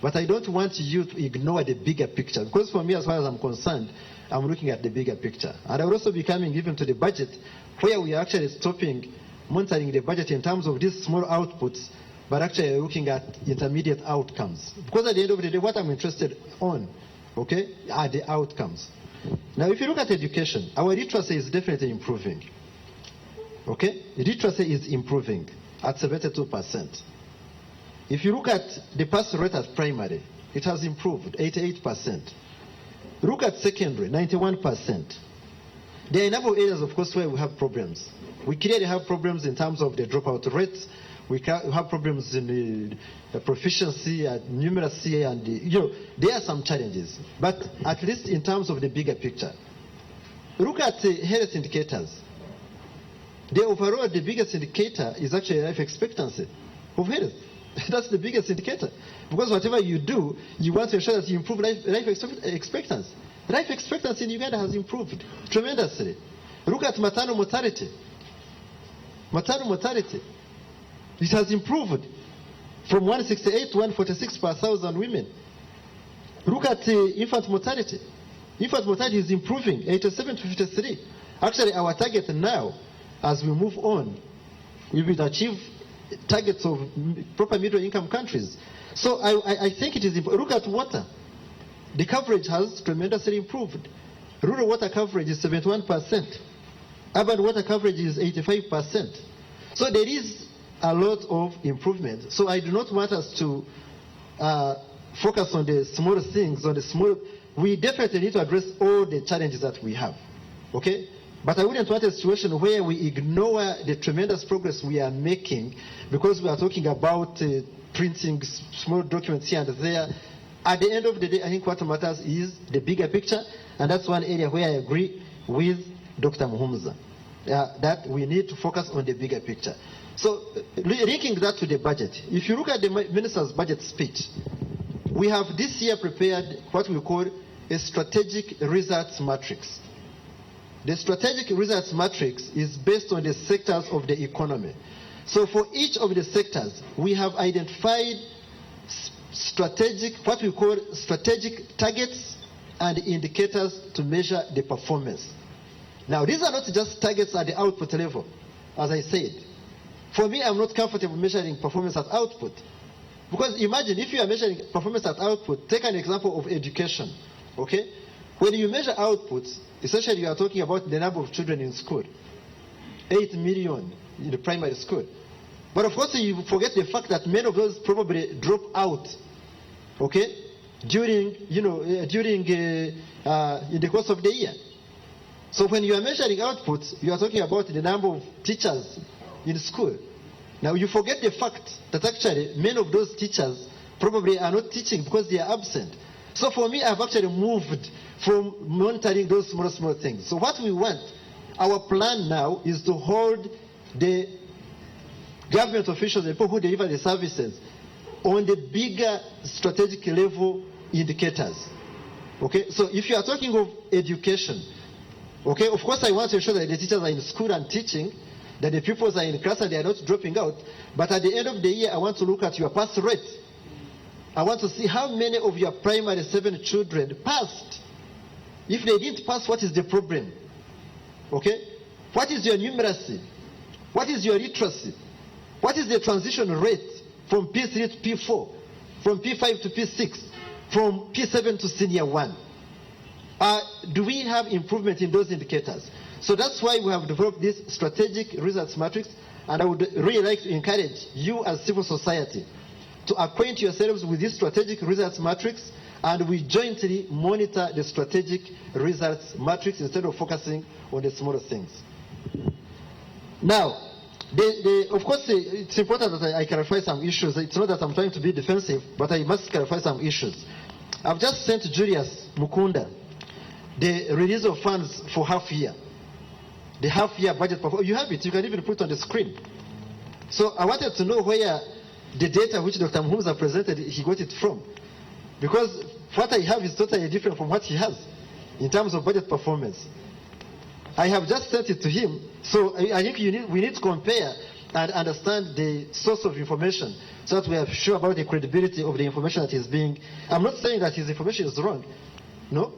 [SPEAKER 4] But I don't want you to ignore the bigger picture, because for me, as far as I'm concerned, I'm looking at the bigger picture. And I will also be coming even to the budget, where we are actually stopping monitoring the budget in terms of these small outputs, but actually looking at intermediate outcomes. Because at the end of the day, what I'm interested on, okay, are the outcomes. Now, if you look at education, our literacy is definitely improving. Okay? Literacy is improving at 72%. If you look at the pass rate at primary, it has improved, 88%. Look at secondary, 91%. There are a number of areas, of course, where we have problems. We clearly have problems in terms of the dropout rates. We have problems in the proficiency, numeracy, and there are some challenges. But at least in terms of the bigger picture, look at the health indicators. The biggest indicator is actually life expectancy of health. That's the biggest indicator. Because whatever you do, you want to ensure that you improve life expectancy. Life expectancy in Uganda has improved tremendously. Look at maternal mortality. Maternal mortality. It has improved from 168 to 146 per 1,000 women. Look at infant mortality. Infant mortality is improving, 87 to 53. Actually, our target now, as we move on, we will achieve targets of proper middle income countries. So I think it is important. Look at water. The coverage has tremendously improved. Rural water coverage is 71%. Urban water coverage is 85%. So there is a lot of improvement. So I do not want us to focus on the small things, we definitely need to address all the challenges that we have. Okay? But I wouldn't want a situation where we ignore the tremendous progress we are making because we are talking about printing small documents here and there. At the end of the day, I think what matters is the bigger picture, and that's one area where I agree with Dr. Muhumuza, that we need to focus on the bigger picture. So linking that to the budget, if you look at the minister's budget speech, we have this year prepared what we call a strategic results matrix. The strategic results matrix is based on the sectors of the economy. So for each of the sectors, we have identified what we call strategic targets and indicators to measure the performance. Now, these are not just targets at the output level, as I said. For me, I'm not comfortable measuring performance at output. Because imagine if you are measuring performance at output, take an example of education. Okay? When you measure outputs, essentially you are talking about the number of children in school. 8 million in the primary school. But of course you forget the fact that many of those probably drop out, okay, during in the course of the year. So when you are measuring outputs, you are talking about the number of teachers in school. Now you forget the fact that actually many of those teachers probably are not teaching because they are absent. So for me, I've actually moved from monitoring those small things. So what we want, our plan now is to hold the government officials, the people who deliver the services, on the bigger strategic level indicators. Okay, so if you are talking of education, okay, of course I want to ensure that the teachers are in school and teaching, that the pupils are in class and they are not dropping out. But at the end of the year, I want to look at your pass rate. I want to see how many of your primary 7 children passed. If they didn't pass, what is the problem? Okay? What is your numeracy? What is your literacy? What is the transition rate from P3 to P4? From P5 to P6? from P7 to senior 1. Do we have improvement in those indicators? So that's why we have developed this strategic results matrix, and I would really like to encourage you as civil society to acquaint yourselves with this strategic results matrix, and we jointly monitor the strategic results matrix instead of focusing on the smaller things. Now, of course, it's important that I clarify some issues. It's not that I'm trying to be defensive, but I must clarify some issues. I've just sent Julius Mukunda the release of funds for half year. The half-year budget performance. You have it. You can even put it on the screen. So I wanted to know where the data which Dr. Muhumuza presented, he got it from. Because what I have is totally different from what he has in terms of budget performance. I have just sent it to him. So I think we need to compare and understand the source of information so that we are sure about the credibility of the information that is being... I'm not saying that his information is wrong. No.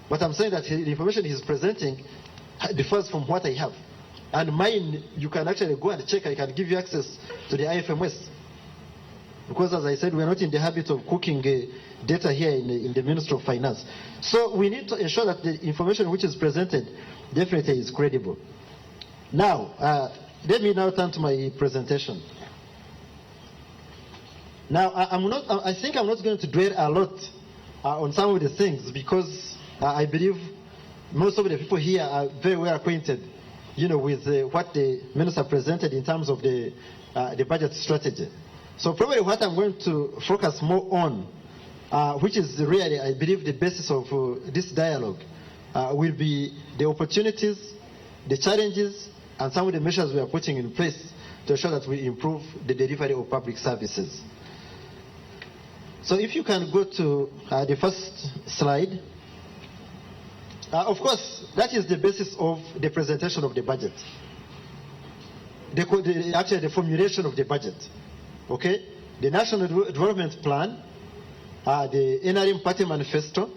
[SPEAKER 4] But I'm saying that the information he's presenting differs from what I have. And mine, you can actually go and check. I can give you access to the IFMS. Because as I said, we're not in the habit of cooking data here in the Ministry of Finance. So we need to ensure that the information which is presented definitely is credible. Now, let me now turn to my presentation. Now, I think I'm not going to dwell a lot on some of the things because I believe most of the people here are very well acquainted, with what the minister presented in terms of the budget strategy. So probably what I'm going to focus more on, which is really, I believe, the basis of this dialogue, will be the opportunities, the challenges, and some of the measures we are putting in place to ensure that we improve the delivery of public services. So if you can go to the first slide. Of course, that is the basis of the presentation of the budget. Actually, the formulation of the budget. Okay? The National Development Plan, the NRM Party Manifesto.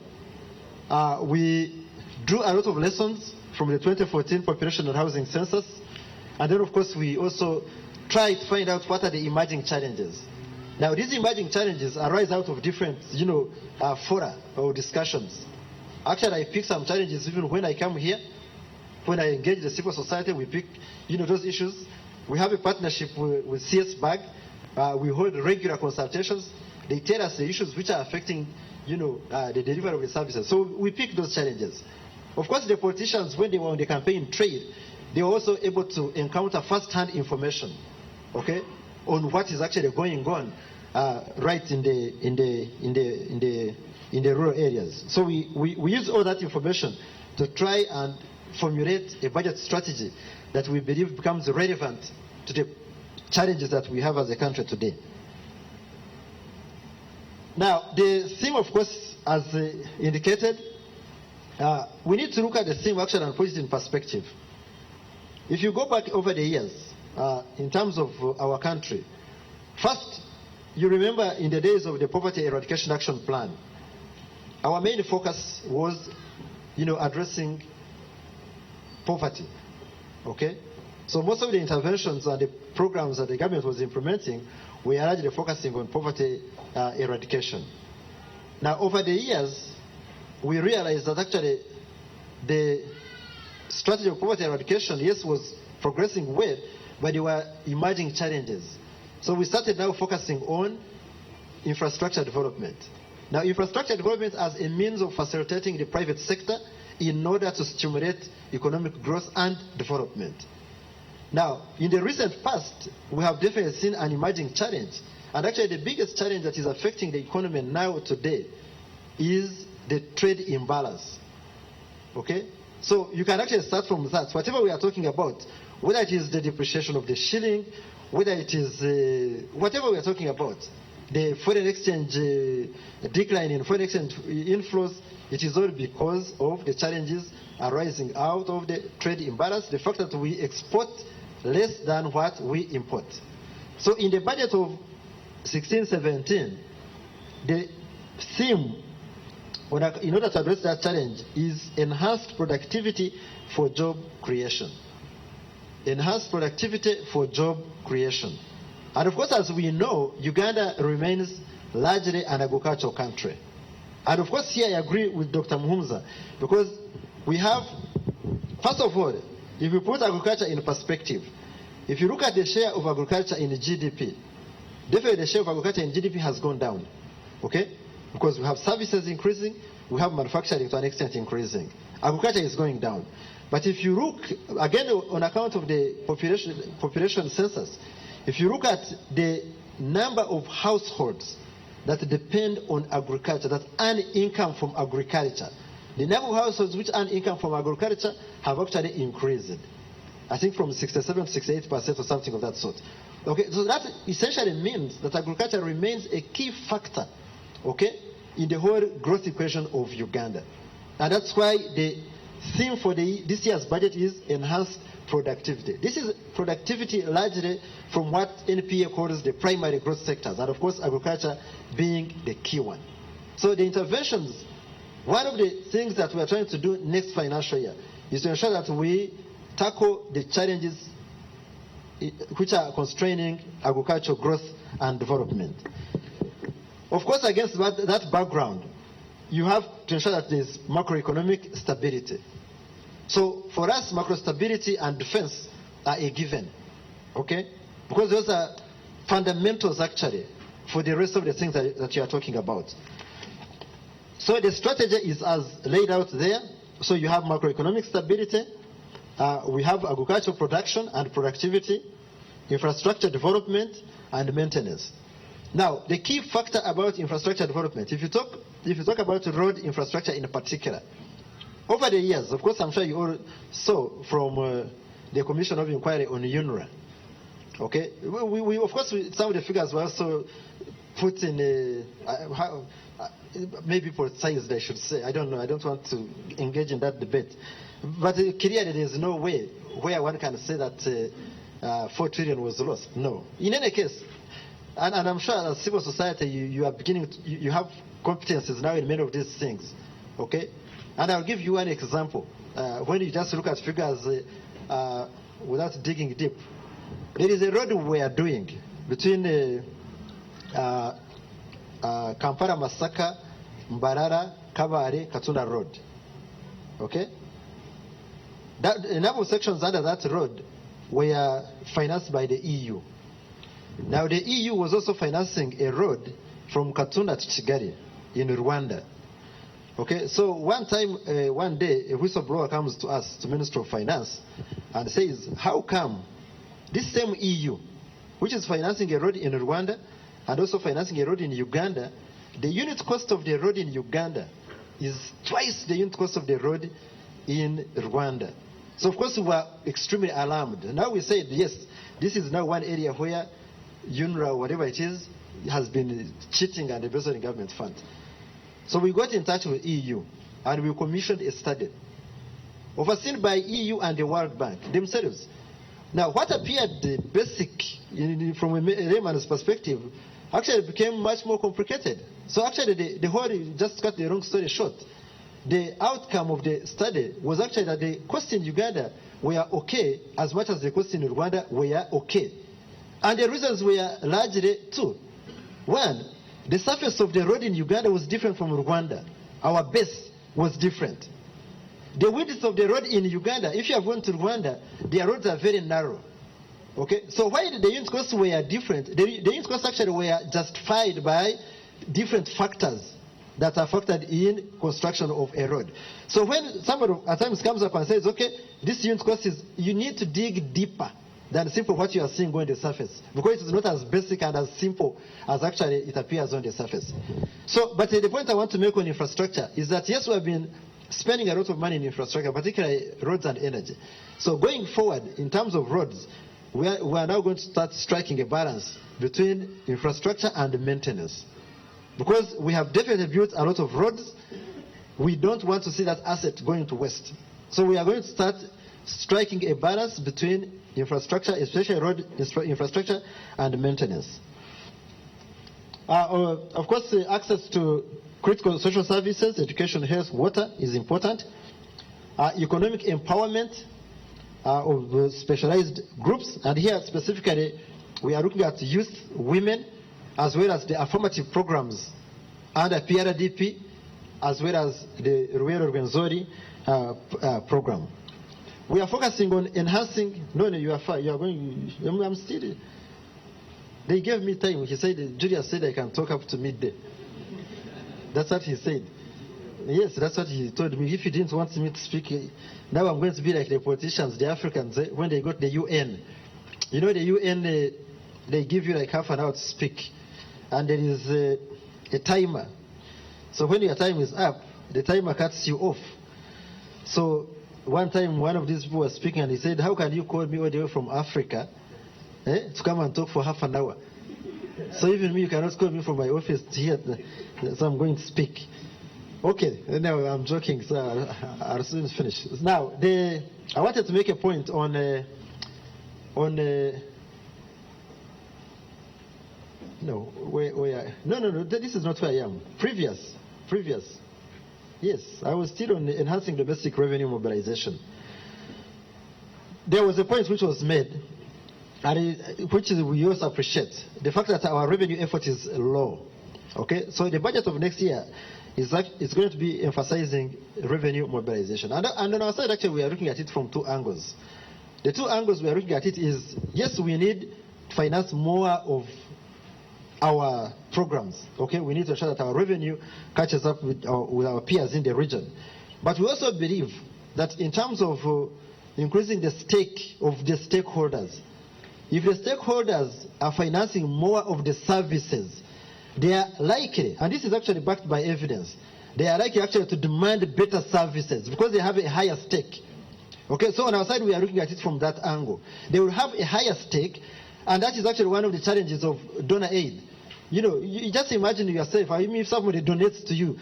[SPEAKER 4] We drew a lot of lessons from the 2014 Population and Housing Census. And then, of course, we also try to find out what are the emerging challenges. Now, these emerging challenges arise out of different, fora or discussions. Actually, I pick some challenges even when I come here. When I engage the civil society, we pick, those issues. We have a partnership with Csbag. We hold regular consultations. They tell us the issues which are affecting, the delivery of the services. So we pick those challenges. Of course, the politicians, when they were on the campaign trail, they were also able to encounter first-hand information, okay, on what is actually going on right in the rural areas. So we use all that information to try and formulate a budget strategy that we believe becomes relevant to the challenges that we have as a country today. Now, the theme, of course, as indicated, we need to look at the theme actually and put it in perspective. If you go back over the years, in terms of our country, first, you remember in the days of the Poverty Eradication Action Plan, our main focus was, addressing poverty, okay? So most of the interventions and the programs that the government was implementing were largely focusing on poverty eradication. Now, over the years, we realized that actually the strategy of poverty eradication, yes, was progressing well, but there were emerging challenges. So we started now focusing on infrastructure development. Now, infrastructure development as a means of facilitating the private sector in order to stimulate economic growth and development. Now, in the recent past, we have definitely seen an emerging challenge. And actually, the biggest challenge that is affecting the economy now today is the trade imbalance. Okay? So you can actually start from that. Whatever we are talking about, whether it is the depreciation of the shilling, whether it is whatever we are talking about, the foreign exchange decline in foreign exchange inflows, it is all because of the challenges arising out of the trade imbalance, the fact that we export less than what we import. So in the budget of 16-17, the theme in order to address that challenge is enhanced productivity for job creation. Enhanced productivity for job creation. And of course, as we know, Uganda remains largely an agricultural country. And of course, here I agree with Dr. Muhumza, because we have, first of all, if you put agriculture in perspective, if you look at the share of agriculture in GDP, definitely the share of agriculture in GDP has gone down, okay? Because we have services increasing, we have manufacturing to an extent increasing. Agriculture is going down. But if you look, again, on account of the population census, if you look at the number of households that depend on agriculture, that earn income from agriculture, the number of households which earn income from agriculture have actually increased. I think from 67 to 68% or something of that sort. Okay, so that essentially means that agriculture remains a key factor, okay, in the whole growth equation of Uganda. And that's why the theme for this year's budget is enhanced productivity. This is productivity largely from what NPA calls the primary growth sectors, and of course agriculture being the key one. So the interventions, one of the things that we are trying to do next financial year is to ensure that we tackle the challenges which are constraining agricultural growth and development. Of course, against that background, you have to ensure that there is macroeconomic stability. So for us, macro stability and defense are a given, okay? Because those are fundamentals actually for the rest of the things that you are talking about. So the strategy is as laid out there. So you have macroeconomic stability, we have agricultural production and productivity, infrastructure development and maintenance. Now, the key factor about infrastructure development, if you talk about road infrastructure in particular, over the years, of course, I'm sure you all saw from the Commission of Inquiry on UNRWA. Okay, we of course, some of the figures were also put in maybe politicized, I should say. I don't know. I don't want to engage in that debate. But clearly, there's no way where one can say that 4 trillion was lost. No. In any case, and I'm sure as civil society, you are beginning to, you have competences now in many of these things. Okay? And I'll give you an example. When you just look at figures without digging deep, there is a road we are doing between Kampala, Masaka, Mbarara, Kabare, Katunda Road. Okay? A number of sections under that road were financed by the EU. Now, the EU was also financing a road from Katunda to Kigali in Rwanda. Okay, so one time, one day, a whistleblower comes to us, to Ministry of Finance, and says, how come this same EU, which is financing a road in Rwanda and also financing a road in Uganda, the unit cost of the road in Uganda is twice the unit cost of the road in Rwanda? So, of course, we were extremely alarmed. Now we said, yes, this is now one area where UNRWA, whatever it is, has been cheating and embezzling government funds. So we got in touch with EU and we commissioned a study overseen by EU and the World Bank themselves. Now, what appeared basic from a layman's perspective actually became much more complicated. So actually, the whole, just cut the long story short, the outcome of the study was actually that the costs in Uganda were okay as much as the costs in Rwanda were okay. And the reasons were largely two. One, the surface of the road in Uganda was different from Rwanda. Our base was different. The width of the road in Uganda, if you have gone to Rwanda, their roads are very narrow. Okay? So why the unit costs were different? The unit costs actually were justified by different factors that are factored in construction of a road. So when somebody at times comes up and says, okay, this unit cost is, you need to dig deeper than simple what you are seeing going on the surface, because it is not as basic and as simple as actually it appears on the surface. So, but the point I want to make on infrastructure is that yes, we have been spending a lot of money in infrastructure, particularly roads and energy. So going forward, in terms of roads, we are now going to start striking a balance between infrastructure and maintenance. Because we have definitely built a lot of roads, we don't want to see that asset going to waste. So we are going to start striking a balance between infrastructure, especially road infrastructure, and maintenance. Of course, access to critical social services, education, health, water is important. Economic empowerment of specialized groups, and here specifically we are looking at youth, women, as well as the affirmative programs under PRDP as well as the Ruero Rwenzori program. We are focusing on enhancing. No, you are fine. You are going. I'm still. They gave me time. He said, Julius said I can talk up to midday. That's what he said. Yes, that's what he told me. If he didn't want me to speak, now I'm going to be like the politicians, the Africans, when they got the UN. You know, the UN, they give you like half an hour to speak. And there is a timer. So when your time is up, the timer cuts you off. So one time, one of these people was speaking and he said, how can you call me all the way from Africa to come and talk for half an hour? So even me, you cannot call me from my office here. So I'm going to speak. Okay, now I'm joking, so I'll soon finish. Now, I wanted to make a point on no, this is not where I am. Previous. Yes, I was still on enhancing domestic revenue mobilization. There was a point which was made, which we also appreciate, the fact that our revenue effort is low. Okay, so the budget of next year is going to be emphasizing revenue mobilization. And on our side, actually, we are looking at it from two angles. The two angles we are looking at it is, yes, we need to finance more of our programs. Okay, we need to ensure that our revenue catches up with our peers in the region. But we also believe that in terms of increasing the stake of the stakeholders, if the stakeholders are financing more of the services, they are likely, and this is actually backed by evidence, they are likely actually to demand better services because they have a higher stake. Okay, so on our side, we are looking at it from that angle. They will have a higher stake, and that is actually one of the challenges of donor aid. You know, you just imagine yourself, I mean, if somebody donates to you,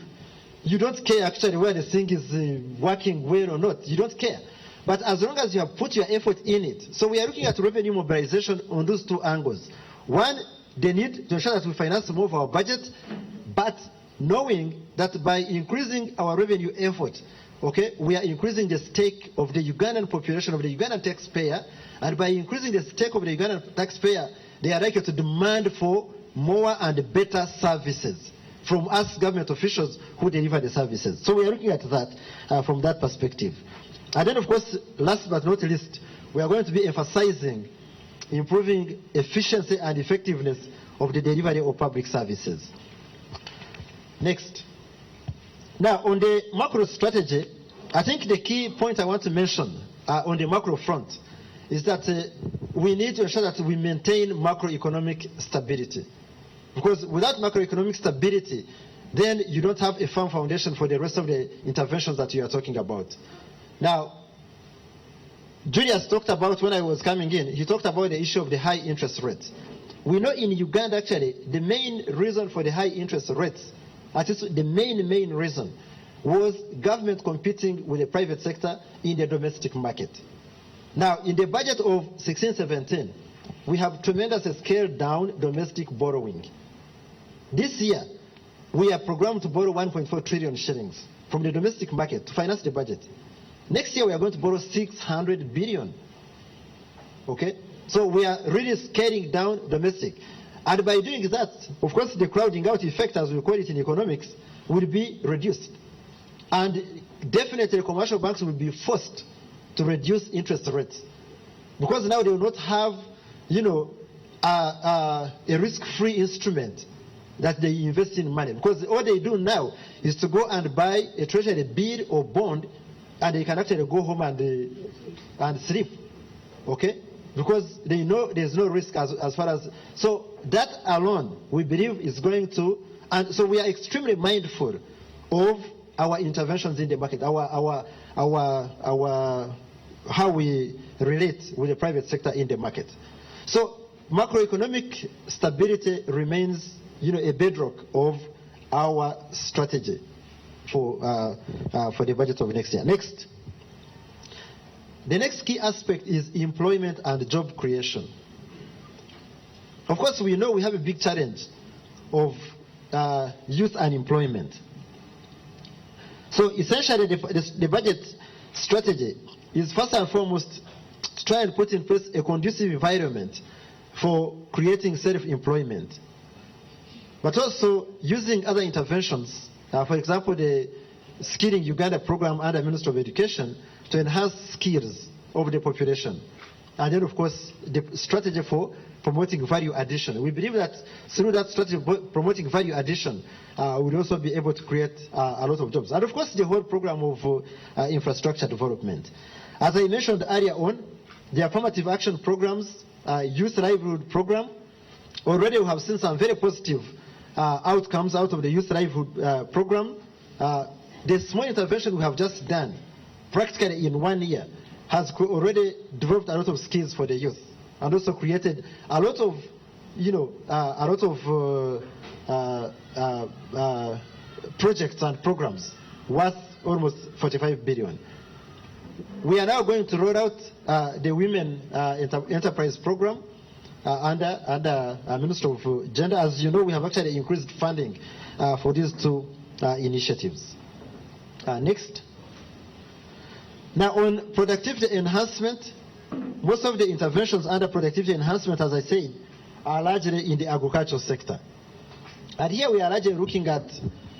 [SPEAKER 4] you don't care actually whether the thing is working well or not. You don't care. But as long as you have put your effort in it. So we are looking at revenue mobilization on those two angles. One, the need to ensure that we finance more of our budget, but knowing that by increasing our revenue effort, okay, we are increasing the stake of the Ugandan population, of the Ugandan taxpayer, and by increasing the stake of the Ugandan taxpayer, they are likely to demand for more and better services from us government officials who deliver the services. So we are looking at that from that perspective. And then, of course, last but not least, we are going to be emphasizing improving efficiency and effectiveness of the delivery of public services. Next. Now, on the macro strategy, I think the key point I want to mention on the macro front is that we need to ensure that we maintain macroeconomic stability. Because without macroeconomic stability, then you don't have a firm foundation for the rest of the interventions that you are talking about. Now, Julius talked about, when I was coming in, he talked about the issue of the high interest rates. We know in Uganda, actually, the main reason for the high interest rates, at least the main reason, was government competing with the private sector in the domestic market. Now, in the budget of 16-17, we have tremendously scaled down domestic borrowing. This year, we are programmed to borrow 1.4 trillion shillings from the domestic market to finance the budget. Next year, we are going to borrow 600 billion. Okay? So we are really scaling down domestic. And by doing that, of course, the crowding out effect, as we call it in economics, will be reduced. And definitely, commercial banks will be forced to reduce interest rates. Because now they will not have, a risk-free instrument that they invest in money. Because all they do now is to go and buy a treasury bill or bond, and they can actually go home and sleep. Okay? Because they know there's no risk as far as... So that alone, we believe, is going to... And so we are extremely mindful of our interventions in the market, how we relate with the private sector in the market. So macroeconomic stability remains, a bedrock of our strategy for the budget of next year. Next. The next key aspect is employment and job creation. Of course, we know we have a big challenge of youth unemployment. So essentially, the budget strategy is first and foremost to try and put in place a conducive environment for creating self-employment, but also using other interventions For example, the Skilling Uganda program under Ministry of Education to enhance skills of the population. And then, of course, the strategy for promoting value addition. We believe that through that strategy of promoting value addition, we'll also be able to create a lot of jobs. And, of course, the whole program of infrastructure development. As I mentioned earlier on, the affirmative action programs, youth livelihood program, already we have seen some very positive outcomes out of the youth livelihood program. The small intervention we have just done, practically in 1 year, has already developed a lot of skills for the youth, and also created a lot of, projects and programs worth almost 45 billion. We are now going to roll out the Women Enterprise Program under Ministry of Gender. As you know, we have actually increased funding for these two initiatives. Next. Now, on productivity enhancement, most of the interventions under productivity enhancement, as I said, are largely in the agricultural sector. And here we are largely looking at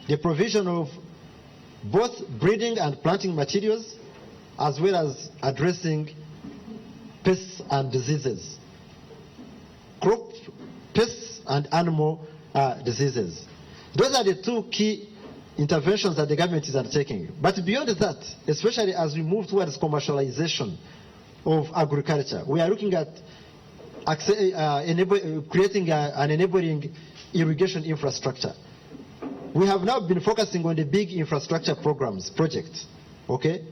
[SPEAKER 4] the provision of both breeding and planting materials, as well as addressing pests and diseases, crop pests and animal diseases. Those are the two key interventions that the government is undertaking. But beyond that, especially as we move towards commercialization of agriculture, we are looking at creating an enabling irrigation infrastructure. We have now been focusing on the big infrastructure projects. Okay,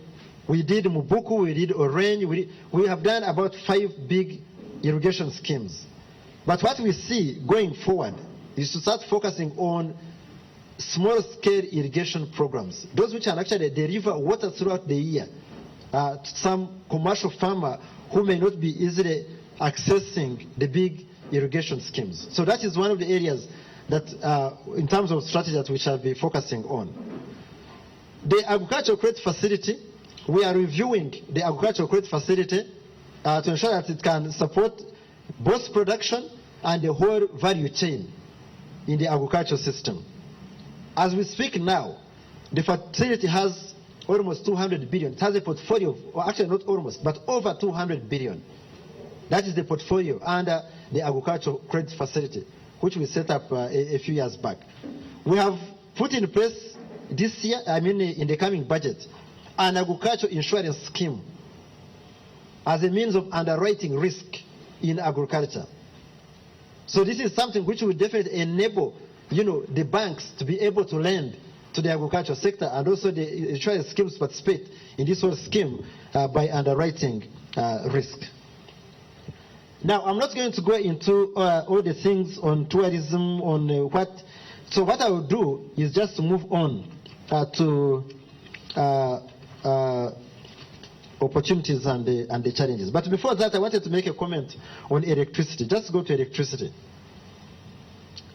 [SPEAKER 4] we did Mubuku, we did Orange, we have done about 5 big irrigation schemes. But what we see going forward is to start focusing on small-scale irrigation programs, those which are actually deliver water throughout the year to some commercial farmer who may not be easily accessing the big irrigation schemes. So that is one of the areas that, in terms of strategy, that we shall be focusing on. The agricultural credit facility, we are reviewing the agricultural credit facility to ensure that it can support both production and the whole value chain in the agricultural system. As we speak now, the facility has almost 200 billion. It has a portfolio, or actually not almost, but over 200 billion. That is the portfolio under the agricultural credit facility, which we set up a few years back. We have put in place this year, in the coming budget, an agricultural insurance scheme as a means of underwriting risk in agriculture. So this is something which will definitely enable the banks to be able to lend to the agricultural sector, and also the insurance schemes participate in this whole scheme by underwriting risk. Now, I'm not going to go into all the things on tourism, on what. So what I will do is just to move on to opportunities and the challenges. But before that, I wanted to make a comment on electricity. Just go to electricity.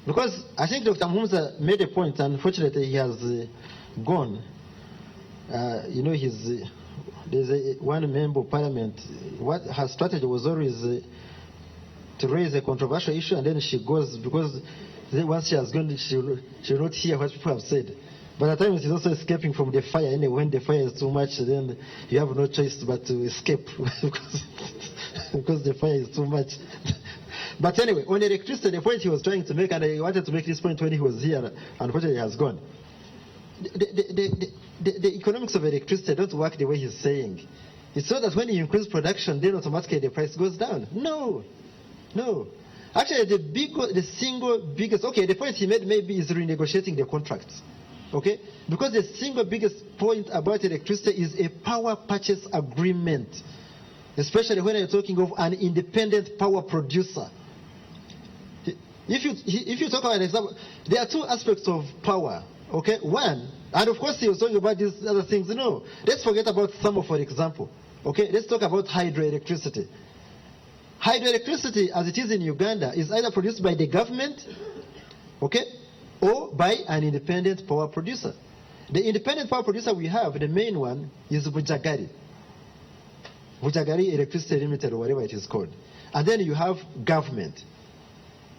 [SPEAKER 4] Because I think Dr. Mhumza made a point, and unfortunately he has gone. There's one member of parliament. What her strategy was always to raise a controversial issue, and then she goes, because once she has gone, she will not hear what people have said. But at times she's also escaping from the fire. Anyway, when the fire is too much, then you have no choice but to escape because the fire is too much. But anyway, on electricity, the point he was trying to make, and I wanted to make this point when he was here, unfortunately he has gone. The economics of electricity don't work the way he's saying. It's not that when you increase production, then automatically the price goes down. No. Actually, the single biggest, the point he made maybe is renegotiating the contracts. Okay? Because the single biggest point about electricity is a power purchase agreement, especially when you're talking of an independent power producer. If you talk about an example, there are two aspects of power. Okay? One, and of course he was talking about these other things. No, let's forget about thermal, for example. Okay? Let's talk about hydroelectricity. Hydroelectricity, as it is in Uganda, is either produced by the government, or by an independent power producer. The independent power producer we have, the main one, is Bujagari Electricity Limited, or whatever it is called. And then you have government.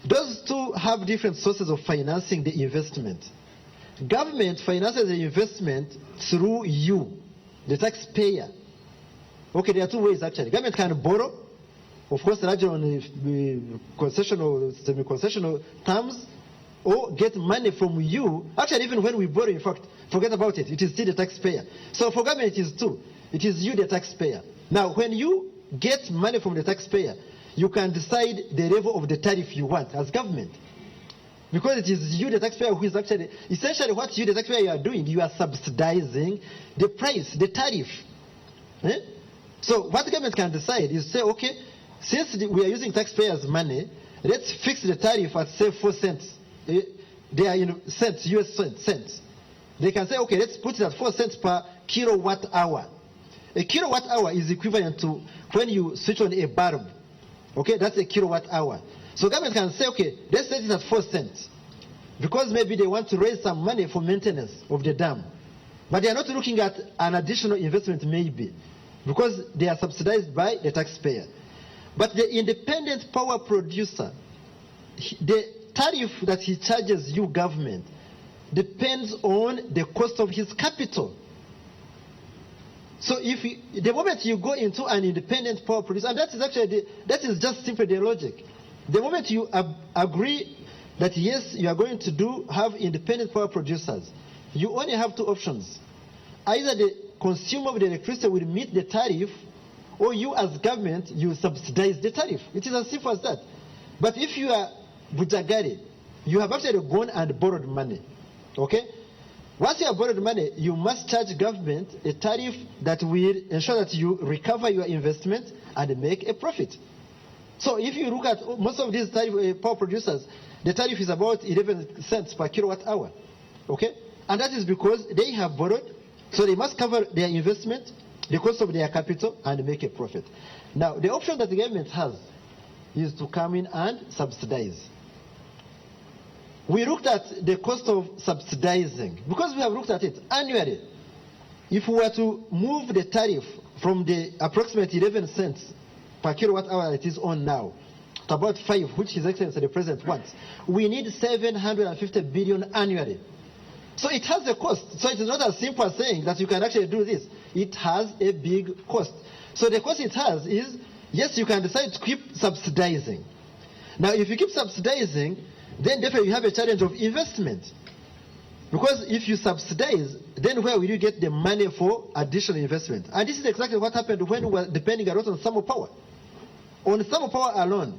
[SPEAKER 4] Those two have different sources of financing the investment. Government finances the investment through you, the taxpayer. Okay, there are two ways actually. Government can borrow, of course, largely on the concessional, semi-concessional terms, or get money from you. Actually, even when we borrow, in fact, forget about it. It is still the taxpayer. So for government, it is two. It is you, the taxpayer. Now, when you get money from the taxpayer, you can decide the level of the tariff you want as government. Because it is you, the taxpayer, who is actually, essentially what you, the taxpayer, you are doing, you are subsidizing the price, the tariff. Eh? So what the government can decide is say, okay, since we are using taxpayers' money, let's fix the tariff at, say, 4 cents. They are in cents, US cents. They can say, okay, let's put it at 4 cents per kilowatt hour. A kilowatt hour is equivalent to when you switch on a bulb. Okay, that's a kilowatt hour. So government can say, okay, let's set it at 4 cents. Because maybe they want to raise some money for maintenance of the dam. But they are not looking at an additional investment maybe. Because they are subsidized by the taxpayer. But the independent power producer, the tariff that he charges you, government, depends on the cost of his capital. So the moment you go into an independent power producer, and that is actually, that is just simply the logic. The moment you agree that yes, you are going to have independent power producers, you only have two options. Either the consumer of the electricity will meet the tariff, or you as government, you subsidize the tariff. It is as simple as that. But if you are Bujagari, you have actually gone and borrowed money. Okay? Once you have borrowed money, you must charge government a tariff that will ensure that you recover your investment and make a profit. So if you look at most of these power producers, the tariff is about 11 cents per kilowatt hour. Okay? And that is because they have borrowed, so they must cover their investment, the cost of their capital, and make a profit. Now, the option that the government has is to come in and subsidize. We looked at the cost of subsidizing. Because we have looked at it annually, if we were to move the tariff from the approximate 11 cents per kilowatt hour it is on now to about 5, which His Excellency the President wants, we need 750 billion annually. So it has a cost. So it is not as simple as saying that you can actually do this. It has a big cost. So the cost it has is, yes, you can decide to keep subsidizing. Now, if you keep subsidizing, then definitely you have a challenge of investment. Because if you subsidize, then where will you get the money for additional investment? And this is exactly what happened when we were depending a lot on thermal power. On thermal power alone,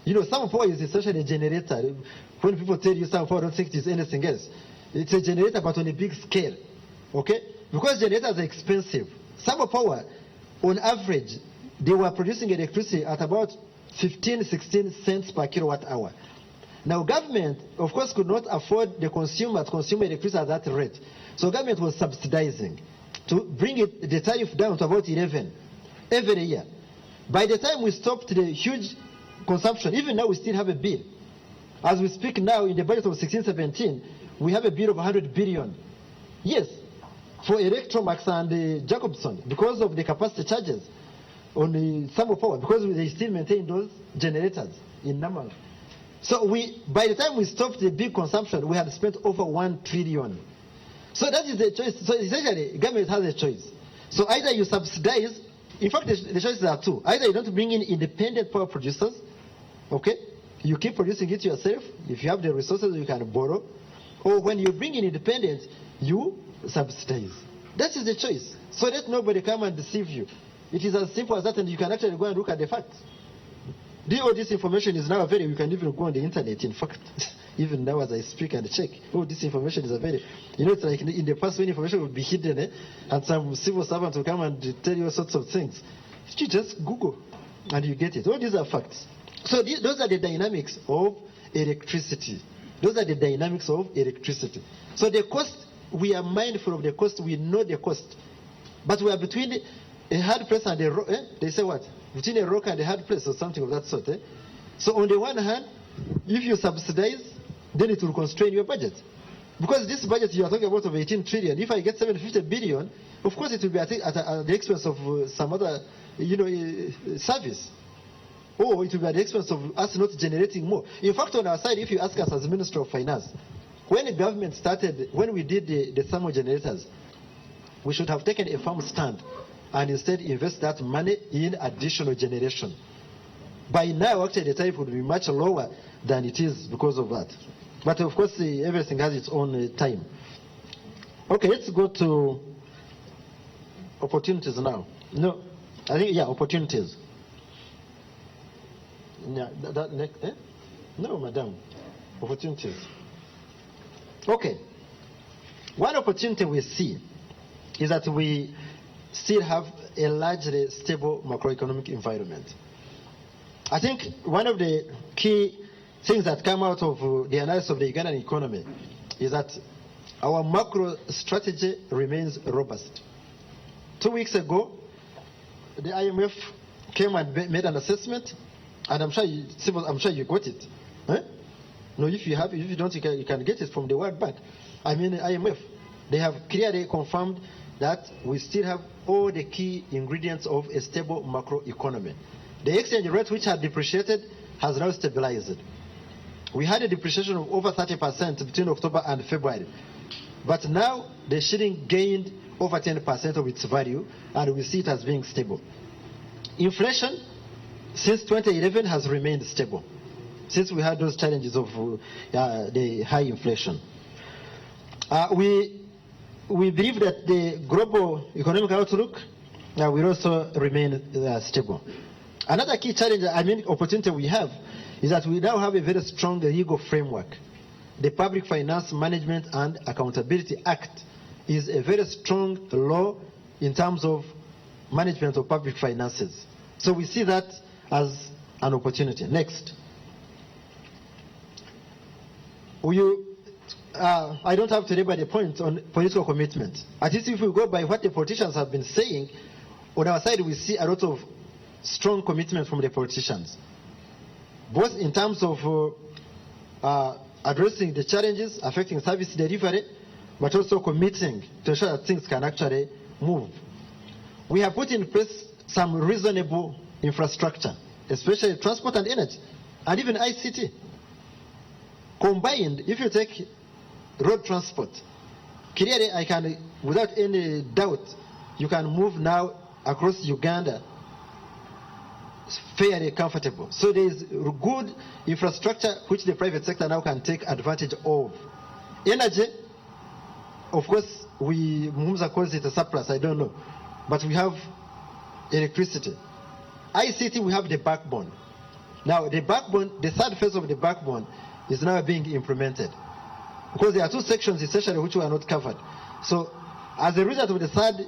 [SPEAKER 4] thermal power is essentially a generator. When people tell you thermal power, don't think it is anything else. It's a generator, but on a big scale. Okay? Because generators are expensive. Thermal power, on average, they were producing electricity at about 15, 16 cents per kilowatt hour. Now, government, of course, could not afford the consumer to consume electricity at that rate. So government was subsidizing to bring the tariff down to about 11 every year. By the time we stopped the huge consumption, even now we still have a bill. As we speak now, in the budget of 16-17, we have a bill of 100 billion. Yes, for Electromax and Jacobson, because of the capacity charges on the thermal power, because they still maintain those generators in Namal. So by the time we stopped the big consumption, we had spent over 1 trillion. So that is the choice. So essentially, government has a choice. So either you subsidize, in fact, the choices are two. Either you don't bring in independent power producers, okay? You keep producing it yourself. If you have the resources, you can borrow. Or when you bring in independent, you subsidize. That is the choice. So let nobody come and deceive you. It is as simple as that, and you can actually go and look at the facts. All this information is now available. You can even go on the internet, in fact. Even now as I speak and check, this information is available. It's like in the past when information would be hidden, and some civil servant will come and tell you all sorts of things. You just Google and you get it. All these are facts. So those are the dynamics of electricity. Those are the dynamics of electricity. So the cost, we are mindful of the cost. We know the cost. But we are between a hard place and a rock. They say what? Between a rock and a hard place or something of that sort. So on the one hand, if you subsidize, then it will constrain your budget. Because this budget you are talking about of 18 trillion, if I get 750 billion, of course it will be at the expense of some other service. Or it will be at the expense of us not generating more. In fact, on our side, if you ask us as Minister of Finance, when the government started, when we did the thermal generators, we should have taken a firm stand and instead invest that money in additional generation. By now, actually, the tariff would be much lower than it is because of that. But of course, everything has its own time. Okay, let's go to opportunities now. No, I think, yeah, opportunities. Yeah, No, madam. Opportunities. Okay. One opportunity we see is that we still have a largely stable macroeconomic environment. I think one of the key things that come out of the analysis of the Ugandan economy is that our macro strategy remains robust. 2 weeks ago, the IMF came and made an assessment, and I'm sure you got it. Huh? No, if you don't, you can get it from the World Bank. I mean, the IMF. They have clearly confirmed that we still have all the key ingredients of a stable macro economy. The exchange rate, which had depreciated, has now stabilized. We had a depreciation of over 30% between October and February. But now the shilling gained over 10% of its value, and we see it as being stable. Inflation, since 2011, has remained stable, since we had those challenges of the high inflation. We believe that the global economic outlook will also remain stable. Another key challenge, opportunity we have, is that we now have a very strong legal framework. The Public Finance Management and Accountability Act is a very strong law in terms of management of public finances. So we see that as an opportunity. Next. I don't have to labor the point on political commitment. At least if we go by what the politicians have been saying, on our side we see a lot of strong commitment from the politicians, both in terms of addressing the challenges affecting service delivery, but also committing to ensure that things can actually move. We have put in place some reasonable infrastructure, especially transport and energy, and even ICT. Combined, if you take road transport, clearly without any doubt, you can move now across Uganda fairly comfortable. So there is good infrastructure which the private sector now can take advantage of. Energy, of course, Mumza calls it a surplus, I don't know. But we have electricity. ICT, we have the backbone. Now, the third phase of the backbone is now being implemented. Because there are two sections essentially which were not covered. So, as a result of the third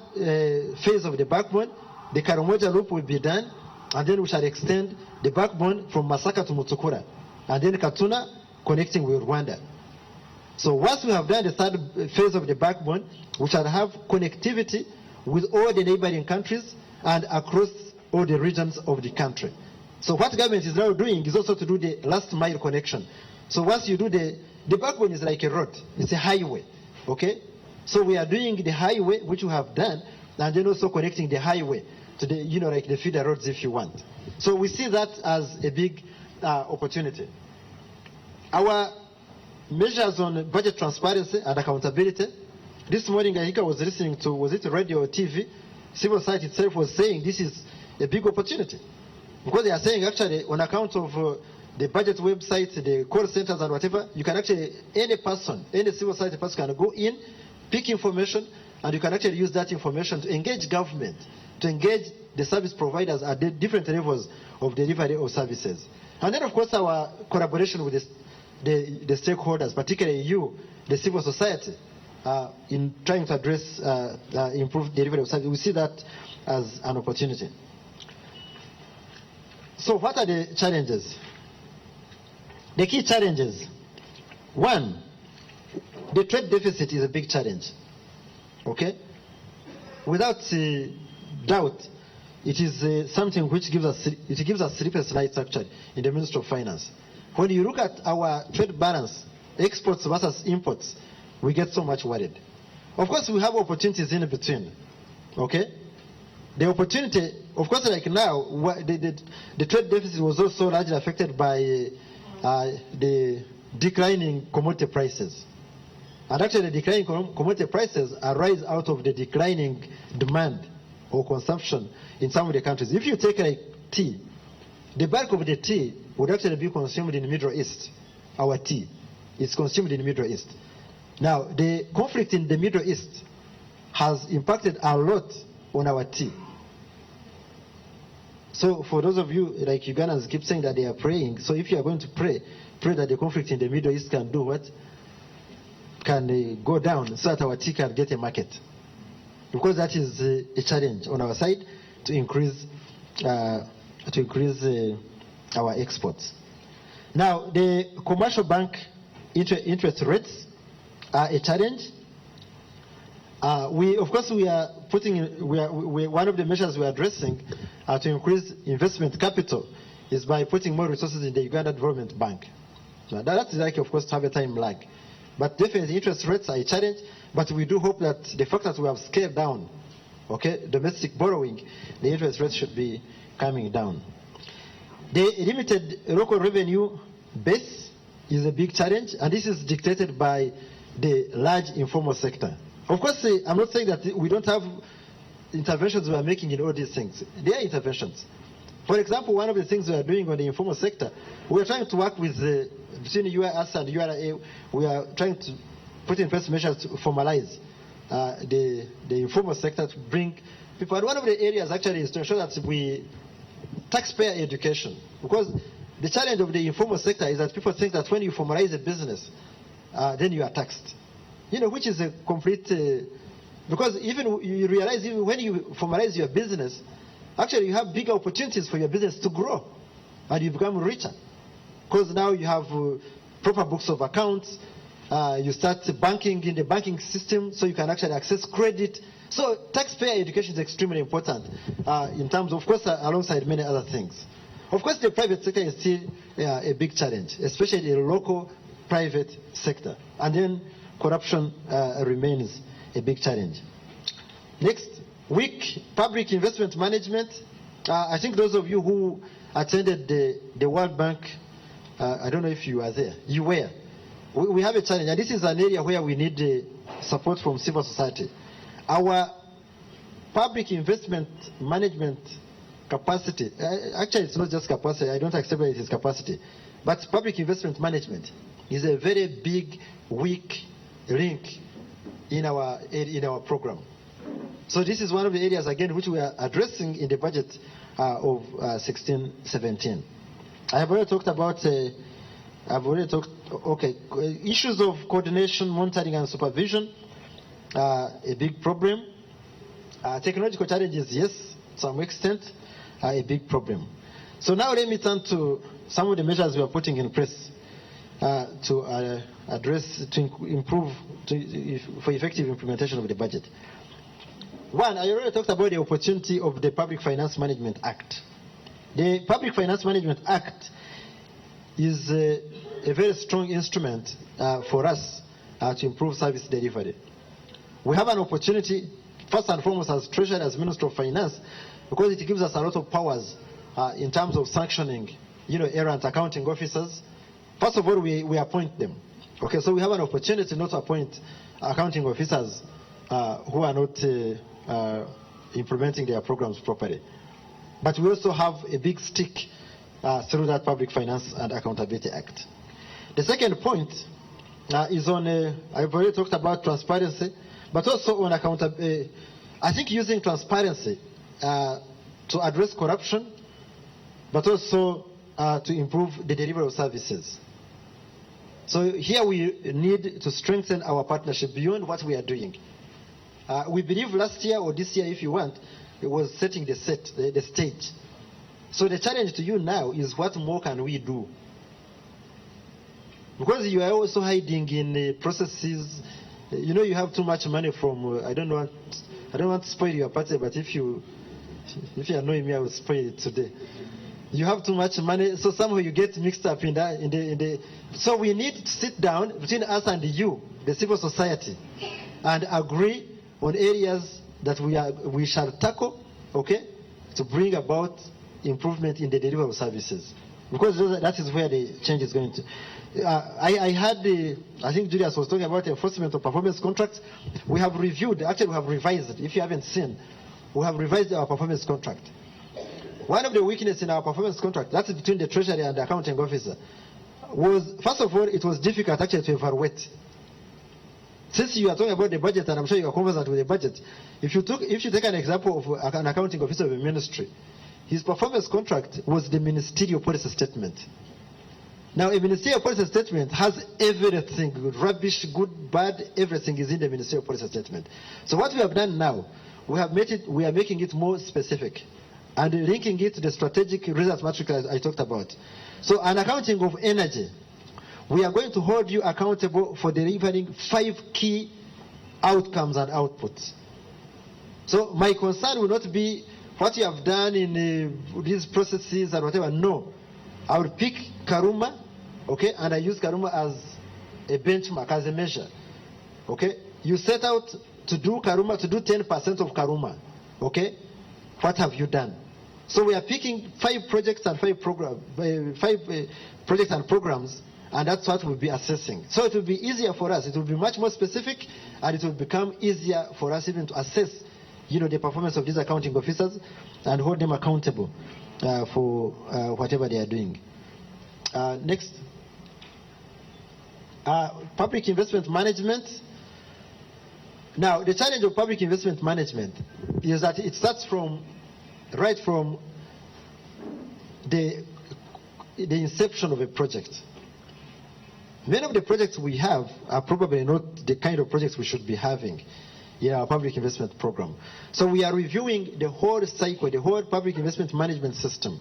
[SPEAKER 4] phase of the backbone, the Karamoja loop will be done, and then we shall extend the backbone from Masaka to Mutukura, and then Katuna connecting with Rwanda. So once we have done the third phase of the backbone, we shall have connectivity with all the neighboring countries and across all the regions of the country. So what government is now doing is also to do the last mile connection. So once you do the backbone is like a road, it's a highway, okay? So we are doing the highway, which we have done, and then also connecting the highway to the, like the feeder roads if you want. So we see that as a big opportunity. Our measures on budget transparency and accountability. This morning, I think I was listening to, was it radio or TV? Civil society itself was saying this is a big opportunity. Because they are saying actually on account of the budget websites, the call centers and whatever, you can actually, any civil society person can go in, pick information, and you can actually use that information to engage government, to engage the service providers at the different levels of delivery of services. And then, of course, our collaboration with the stakeholders, particularly you, the civil society, in trying to address, improve delivery of services. We see that as an opportunity. So what are the challenges? The key challenges. One, the trade deficit is a big challenge. Okay? Without doubt, it is something which gives us sleepless nights actually in the Ministry of Finance. When you look at our trade balance, exports versus imports, we get so much worried. Of course, we have opportunities in between. Okay? The opportunity, of course, like now, the trade deficit was also largely affected by the declining commodity prices. And actually, declining commodity prices arise out of the declining demand or consumption in some of the countries. If you take like tea, the bulk of the tea would actually be consumed in the Middle East. Our tea is consumed in the Middle East. Now, the conflict in the Middle East has impacted a lot on our tea. So for those of you, like Ugandans keep saying that they are praying, so if you are going to pray that the conflict in the Middle East can do what? Can go down so that our tea can get a market. Because that is a challenge on our side to increase our exports. Now, the commercial bank interest rates are a challenge. Of course, we are one of the measures we are addressing to increase investment capital is by putting more resources in the Uganda Development Bank. Now, that is like, of course, to have a time lag. But definitely interest rates are a challenge, but we do hope that the fact that we have scaled down, domestic borrowing, the interest rates should be coming down. The limited local revenue base is a big challenge, and this is dictated by the large informal sector. Of course, I'm not saying that we don't have interventions we are making in all these things. There are interventions. For example, one of the things we are doing on the informal sector, we are trying to work with between us and URA. We are trying to put in place measures to formalize the informal sector to bring people. And one of the areas actually is to ensure that we taxpayer education, because the challenge of the informal sector is that people think that when you formalize a business, then you are taxed. Which is a complete, because even you realize even when you formalize your business, actually you have bigger opportunities for your business to grow and you become richer. Because now you have proper books of accounts, you start banking in the banking system so you can actually access credit. So taxpayer education is extremely important in terms of course, alongside many other things. Of course, the private sector is still a big challenge, especially the local private sector. And then corruption remains a big challenge. Next, weak public investment management. I think those of you who attended the World Bank, I don't know if you were there. You were. We have a challenge, and this is an area where we need support from civil society. Our public investment management capacity, actually it's not just capacity, I don't accept that it is capacity, but public investment management is a very big, weak link in our program. So this is one of the areas, again, which we are addressing in the budget of 16-17. I have already talked about, issues of coordination, monitoring, and supervision, a big problem. Technological challenges, yes, to some extent, a big problem. So now let me turn to some of the measures we are putting in place to address, to improve, for effective implementation of the budget. One, I already talked about the opportunity of the Public Finance Management Act. The Public Finance Management Act is a very strong instrument for us to improve service delivery. We have an opportunity, first and foremost, as Treasurer, as Minister of Finance, because it gives us a lot of powers in terms of sanctioning, errant accounting officers. First of all, we appoint them. Okay, so we have an opportunity not to appoint accounting officers who are not implementing their programs properly. But we also have a big stick through that Public Finance and Accountability Act. The second point is on, I've already talked about transparency, but also on accountability. I think using transparency to address corruption, but also to improve the delivery of services. So here we need to strengthen our partnership beyond what we are doing. We believe last year or this year, if you want, it was setting the stage. So the challenge to you now is what more can we do? Because you are also hiding in processes. You have too much money from, I don't want to spoil your party, but if you annoy me, I will spoil it today. You have too much money, so somehow you get mixed up in the. So we need to sit down between us and you, the civil society, and agree on areas that we shall tackle, okay, to bring about improvement in the delivery of services. because that is where the change is going to. I think Julius was talking about enforcement of performance contracts. We have reviewed, actually we have revised it. If you haven't seen, we have revised our performance contract. One of the weaknesses in our performance contract, that's between the treasury and the accounting officer, was, first of all, it was difficult actually to evaluate. Since you are talking about the budget, and I'm sure you are conversant with the budget, if you take an example of an accounting officer of a ministry, his performance contract was the ministerial policy statement. Now, a ministerial policy statement has everything, rubbish, good, bad, everything is in the ministerial policy statement. So what we have done now, we are making it more specific and linking it to the strategic results matrix I talked about. So an accounting of energy, we are going to hold you accountable for delivering 5 key outcomes and outputs. So my concern will not be what you have done in these processes and whatever. No. I will pick Karuma, okay, and I use Karuma as a benchmark, as a measure. Okay? You set out to do Karuma, to do 10% of Karuma. Okay? What have you done? So we are picking 5 projects and 5 projects and programs, and that's what we'll be assessing. So it will be easier for us. It will be much more specific, and it will become easier for us even to assess, the performance of these accounting officers and hold them accountable for whatever they are doing. Next. Public investment management. Now, the challenge of public investment management is that it starts right from the inception of a project. Many of the projects we have are probably not the kind of projects we should be having in our public investment program. So we are reviewing the whole cycle, the whole public investment management system,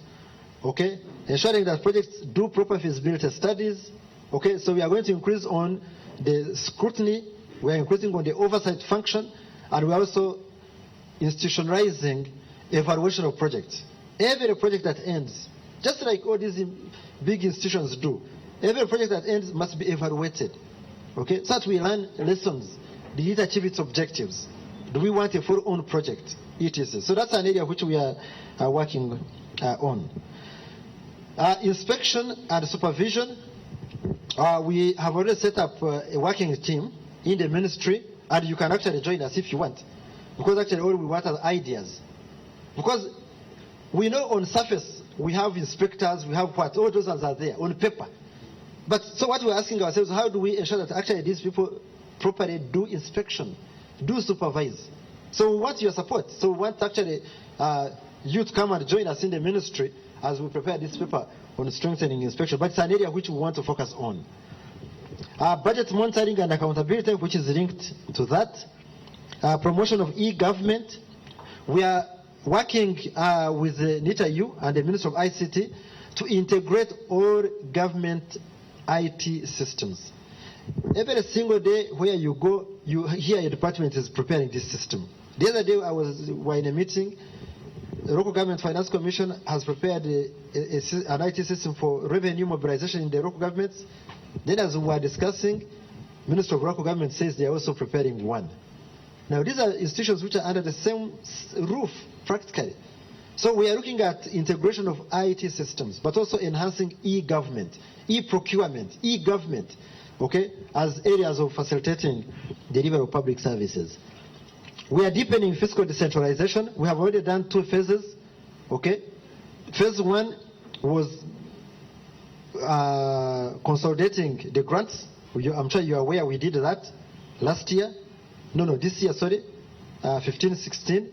[SPEAKER 4] okay? Ensuring that projects do proper feasibility studies, okay? So we are going to increase on the scrutiny, we are increasing on the oversight function, and we are also institutionalizing evaluation of projects. Every project that ends, just like all these big institutions do, every project that ends must be evaluated, okay? So that we learn lessons. Did it achieve its objectives? Do we want a full-on project? etc. So that's an area which we are working on. Inspection and supervision. We have already set up a working team in the ministry, and you can actually join us if you want, because actually all we want are ideas. Because we know on surface we have inspectors, we have what, all those are there on paper. But so what we're asking ourselves, how do we ensure that actually these people properly do inspection, do supervise? So we want your support. So we want actually you to come and join us in the ministry as we prepare this paper on strengthening inspection. But it's an area which we want to focus on. Budget monitoring and accountability, which is linked to that. Promotion of e-government. We are working with NITA-U and the Ministry of ICT to integrate all government IT systems. Every single day where you go, you hear your department is preparing this system. The other day we were in a meeting. The Local Government Finance Commission has prepared an IT system for revenue mobilization in the local governments. Then as we were discussing, Minister of Local Government says they are also preparing one. Now these are institutions which are under the same roof practically. So we are looking at integration of IT systems, but also enhancing e-government, e-procurement, e-government, okay, as areas of facilitating delivery of public services. We are deepening fiscal decentralization. We have already done 2 phases, okay. Phase 1 was consolidating the grants. I'm sure you are aware we did that last year. This year, sorry, 15-16.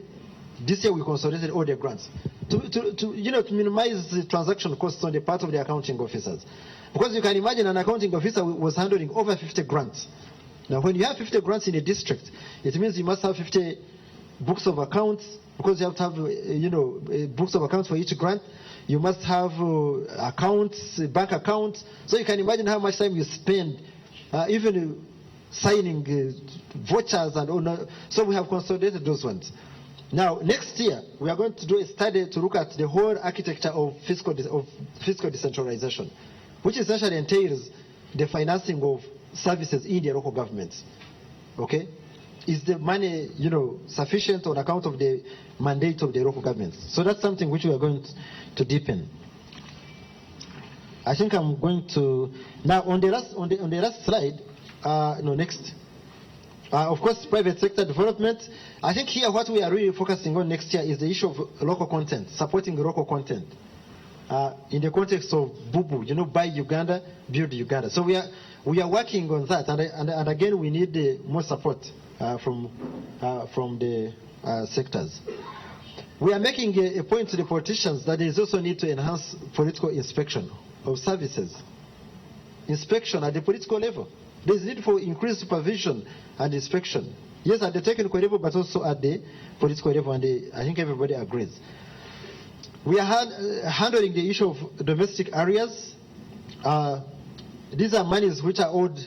[SPEAKER 4] This year we consolidated all the grants to minimize the transaction costs on the part of the accounting officers. Because you can imagine an accounting officer was handling over 50 grants. Now when you have 50 grants in a district, it means you must have 50 books of accounts, because you have to have books of accounts for each grant. You must have accounts, bank accounts. So you can imagine how much time you spend even signing vouchers and all. So we have consolidated those ones. Now, next year, we are going to do a study to look at the whole architecture of fiscal decentralization, which essentially entails the financing of services in the local governments. Okay? Is the money, sufficient on account of the mandate of the local governments? So that's something which we are going to deepen. I think I'm going to now on the last slide. Next. Of course, private sector development. I think here what we are really focusing on next year is the issue of local content, supporting local content. In the context of BUBU, buy Uganda, build Uganda. So we are working on that, and again we need more support from the sectors. We are making a point to the politicians that there is also need to enhance political inspection of services. Inspection at the political level. There is need for increased supervision and inspection. Yes, at the technical level, but also at the political level, and I think everybody agrees. We are handling the issue of domestic areas. These are monies which are owed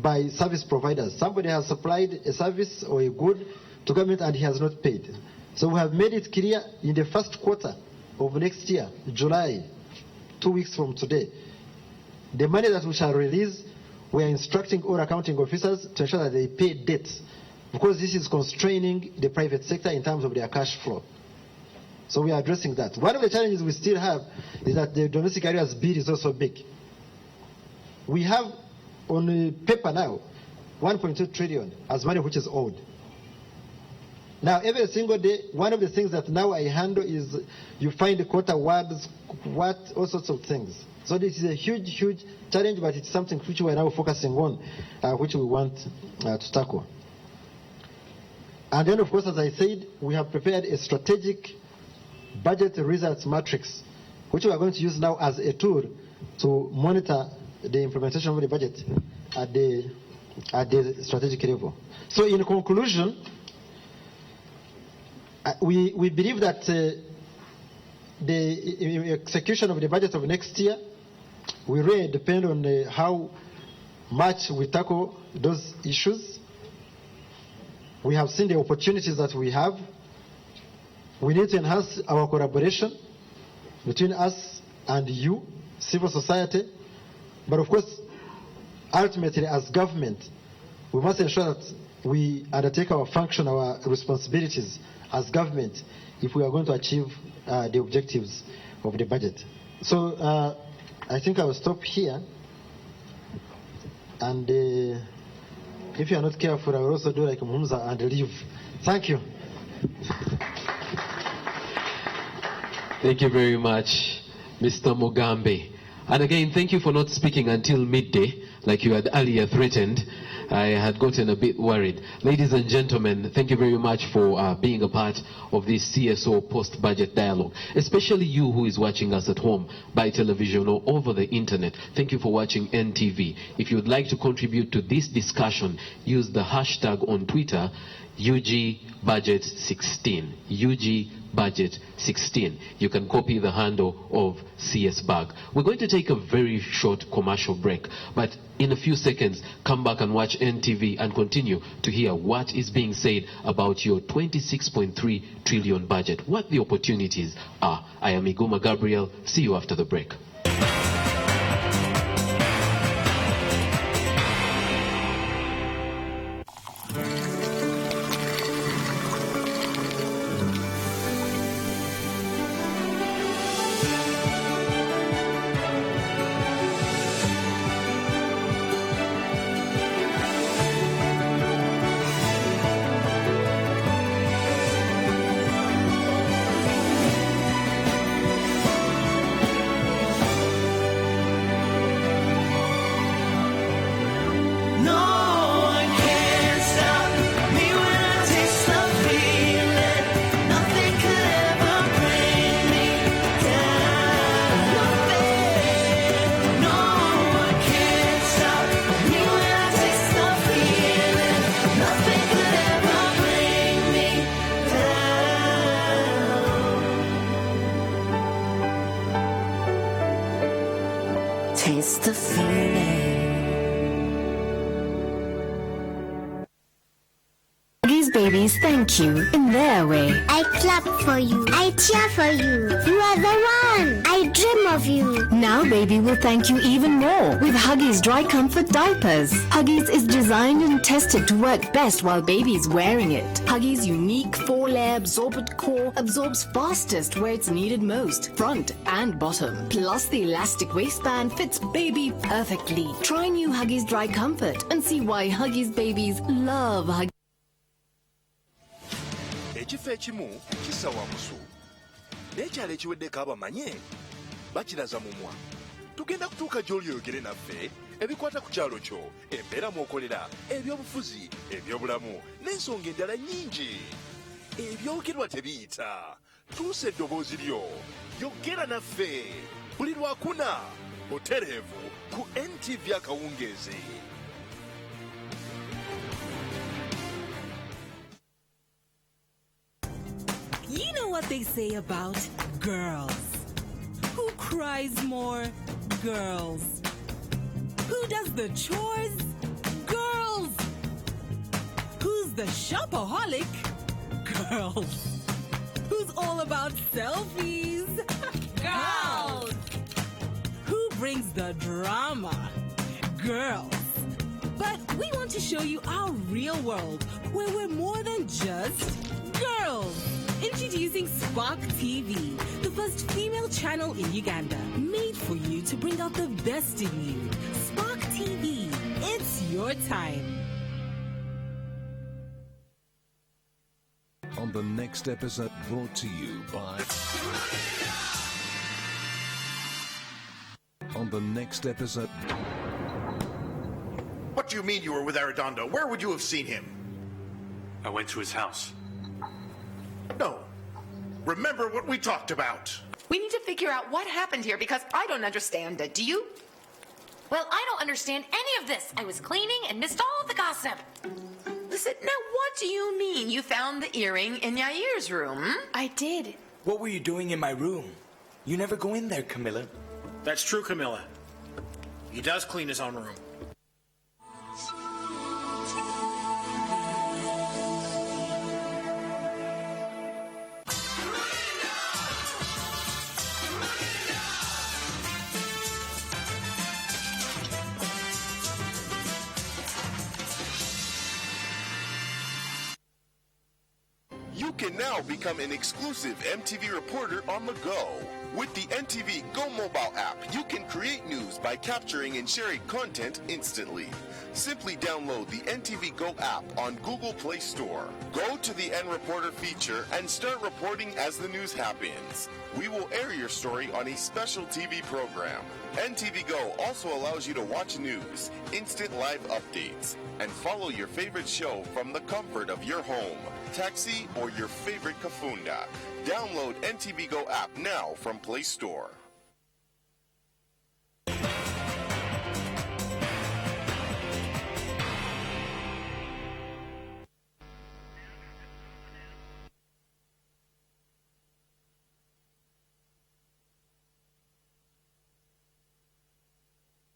[SPEAKER 4] by service providers. Somebody has supplied a service or a good to government and he has not paid. So we have made it clear in the first quarter of next year, July, 2 weeks from today, the money that we shall release, we are instructing all accounting officers to ensure that they pay debts, because this is constraining the private sector in terms of their cash flow. So we are addressing that. One of the challenges we still have is that the domestic areas bill is also big. We have on paper now 1.2 trillion as money which is owed. Now every single day, one of the things that now I handle is you find quota words, all sorts of things. So this is a huge, huge challenge, but it's something which we are now focusing on, which we want to tackle. And then, of course, as I said, we have prepared a strategic budget results matrix, which we are going to use now as a tool to monitor the implementation of the budget at the strategic level. So in conclusion, we believe that the execution of the budget of next year will really depend on how much we tackle those issues. We have seen the opportunities that we have. We need to enhance our collaboration between us and you, civil society. But of course, ultimately as government, we must ensure that we undertake our function, our responsibilities as government if we are going to achieve the objectives of the budget. So I think I will stop here. And if you are not careful, I will also do like Mumza and leave. Thank you.
[SPEAKER 2] Thank you very much, Mr. Mugambe. And again, thank you for not speaking until midday, like you had earlier threatened. I had gotten a bit worried. Ladies and gentlemen, thank you very much for being a part of this CSO post-budget dialogue, especially you who is watching us at home by television or over the internet. Thank you for watching NTV. If you would like to contribute to this discussion, use the hashtag on Twitter, UGBudget16. UGBudget16. You can copy the handle of Csbag. We're going to take a very short commercial break, but in a few seconds, come back and watch NTV and continue to hear what is being said about your 26.3 trillion budget, what the opportunities are. I am Iguma Gabriel. See you after the break.
[SPEAKER 5] Taste the feeling. Huggies babies thank you in their way.
[SPEAKER 6] I clap for you. I cheer for you. You are the one. I dream of you.
[SPEAKER 5] Now baby will thank you even more with Huggies Dry Comfort Diapers. Huggies is designed and tested to work best while baby is wearing it. Huggies' unique 4-layer absorbent core absorbs fastest where it's needed most, front and bottom. Plus the elastic waistband fits baby perfectly. Try new Huggies Dry Comfort and see why Huggies babies love Huggies.
[SPEAKER 7] Ekifo ekimu kissa wamusu n'ekyalo ekiweddeko abamanye bakiraza mumwa. Tugenda kutuuka gy'oli oyogere naffe ebikwata ku kyalo kyo, embeera mw'okolera, ebyobufuzi, ebyobulamu n'ensonga endala nnyingi. Ebyogerwa tebiyita. Tuusa eddoboozi lyo, yogera naffe buli lwakuna butereevu ku NTV akawungeezi.
[SPEAKER 8] You know what they say about girls. Who cries more? Girls. Who does the chores? Girls. Who's the shopaholic? Girls. Who's all about selfies? Girls. Who brings the drama? Girls. But we want to show you our real world where we're more than just girls. Introducing Csbag TV, the first female channel in Uganda, made for you to bring out the best in you. Csbag TV, it's your time.
[SPEAKER 9] On the next episode, brought to you by... On the next episode...
[SPEAKER 10] What do you mean you were with Arredondo? Where would you have seen him?
[SPEAKER 11] I went to his house.
[SPEAKER 10] No. Remember what we talked about.
[SPEAKER 12] We need to figure out what happened here because I don't understand it. Do you?
[SPEAKER 13] Well, I don't understand any of this. I was cleaning and missed all the gossip.
[SPEAKER 12] Listen, now what do you mean you found the earring in Yair's room?
[SPEAKER 13] I did.
[SPEAKER 14] What were you doing in my room? You never go in there, Camilla.
[SPEAKER 11] That's true, Camilla. He does clean his own room.
[SPEAKER 7] You can now become an exclusive MTV reporter on the go. With the NTV Go mobile app, you can create news by capturing and sharing content instantly. Simply download the NTV Go app on Google Play Store. Go to the N Reporter feature and start reporting as the news happens. We will air your story on a special TV program. NTV Go also allows you to watch news, instant live updates, and follow your favorite show from the comfort of your home, taxi, or your favorite kafunda. Download NTV Go app now from Play Store.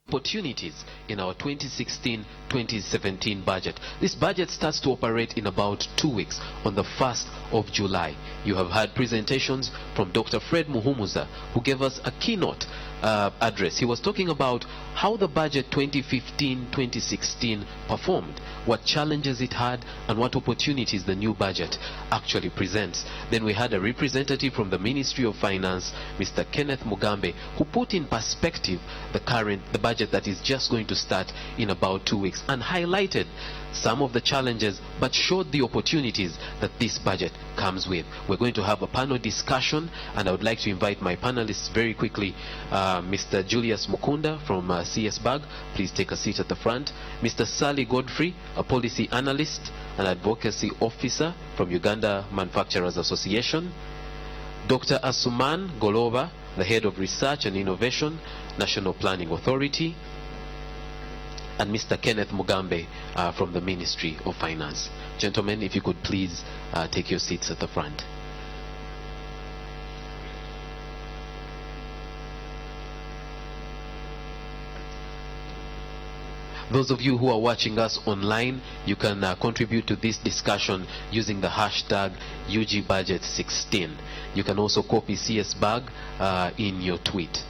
[SPEAKER 2] Opportunities in our 2016-2017 budget. This budget starts to operate in about 2 weeks on the 1st of July. You have had presentations from Dr. Fred Muhumuza, who gave us a keynote address. He was talking about how the budget 2015-2016 performed, what challenges it had, and what opportunities the new budget actually presents. Then we had a representative from the Ministry of Finance, Mr. Kenneth Mugambe, who put in perspective the budget that is just going to start in about 2 weeks and highlighted some of the challenges but showed the opportunities that this budget comes with. We're going to have a panel discussion, and I would like to invite my panelists very quickly. Mr. Julius Mukunda from Csbag, please take a seat at the front. Mr. Sally Godfrey, a policy analyst and advocacy officer from Uganda Manufacturers Association. Dr. Asuman Golova, the head of research and innovation, National Planning Authority. And Mr. Kenneth Mugambe from the Ministry of Finance. Gentlemen, if you could please take your seats at the front. Those of you who are watching us online, you can contribute to this discussion using the hashtag UGBudget16. You can also copy Csbag in your tweet.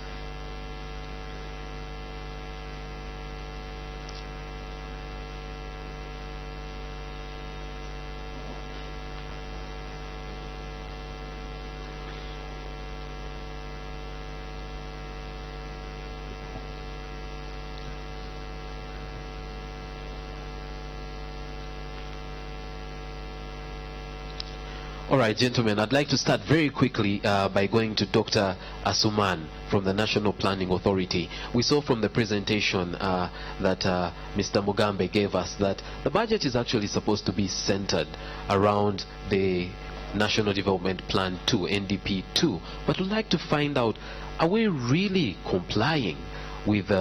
[SPEAKER 2] All right, gentlemen, I'd like to start very quickly by going to Dr. Asuman from the National Planning Authority. We saw from the presentation that Mr. Mugambe gave us that the budget is actually supposed to be centered around the National Development Plan 2, NDP 2. But we'd like to find out, are we really complying with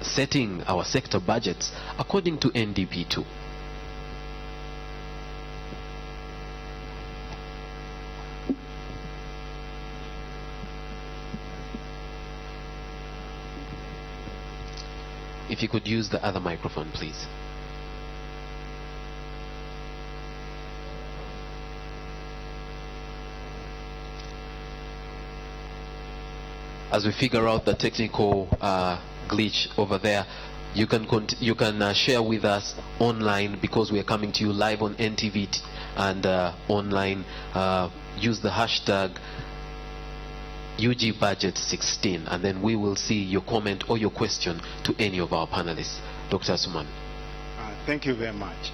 [SPEAKER 2] setting our sector budgets according to NDP 2? If you could use the other microphone, please. As we figure out the technical glitch over there, you can share with us online, because we are coming to you live on NTV and online. Use the hashtag UGBudget16, and then we will see your comment or your question to any of our panelists. Dr. Asuman.
[SPEAKER 15] Thank you very much.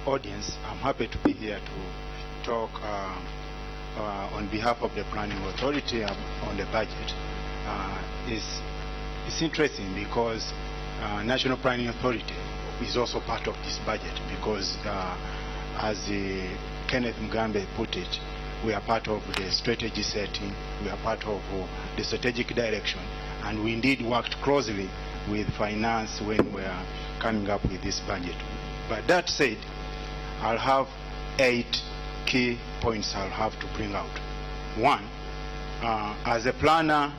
[SPEAKER 15] Audience, I'm happy to be here to talk on behalf of the Planning Authority on the budget. It's interesting because National Planning Authority is also part of this budget, because as Kenneth Mugambe put it, we are part of the strategy setting, we are part of the strategic direction, and we indeed worked closely with finance when we are coming up with this budget. But that said, I'll have 8 key points I'll have to bring out. One, as a planner,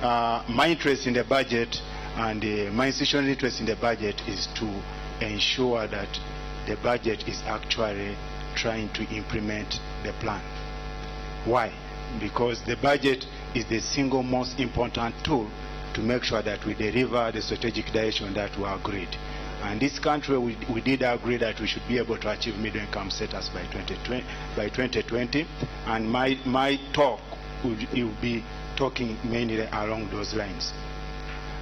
[SPEAKER 15] my interest in the budget and my institutional interest in the budget is to ensure that the budget is actually trying to implement the plan. Why? Because the budget is the single most important tool to make sure that we deliver the strategic direction that we agreed. And this country, we did agree that we should be able to achieve middle income status by 2020. And my talk will be talking mainly along those lines.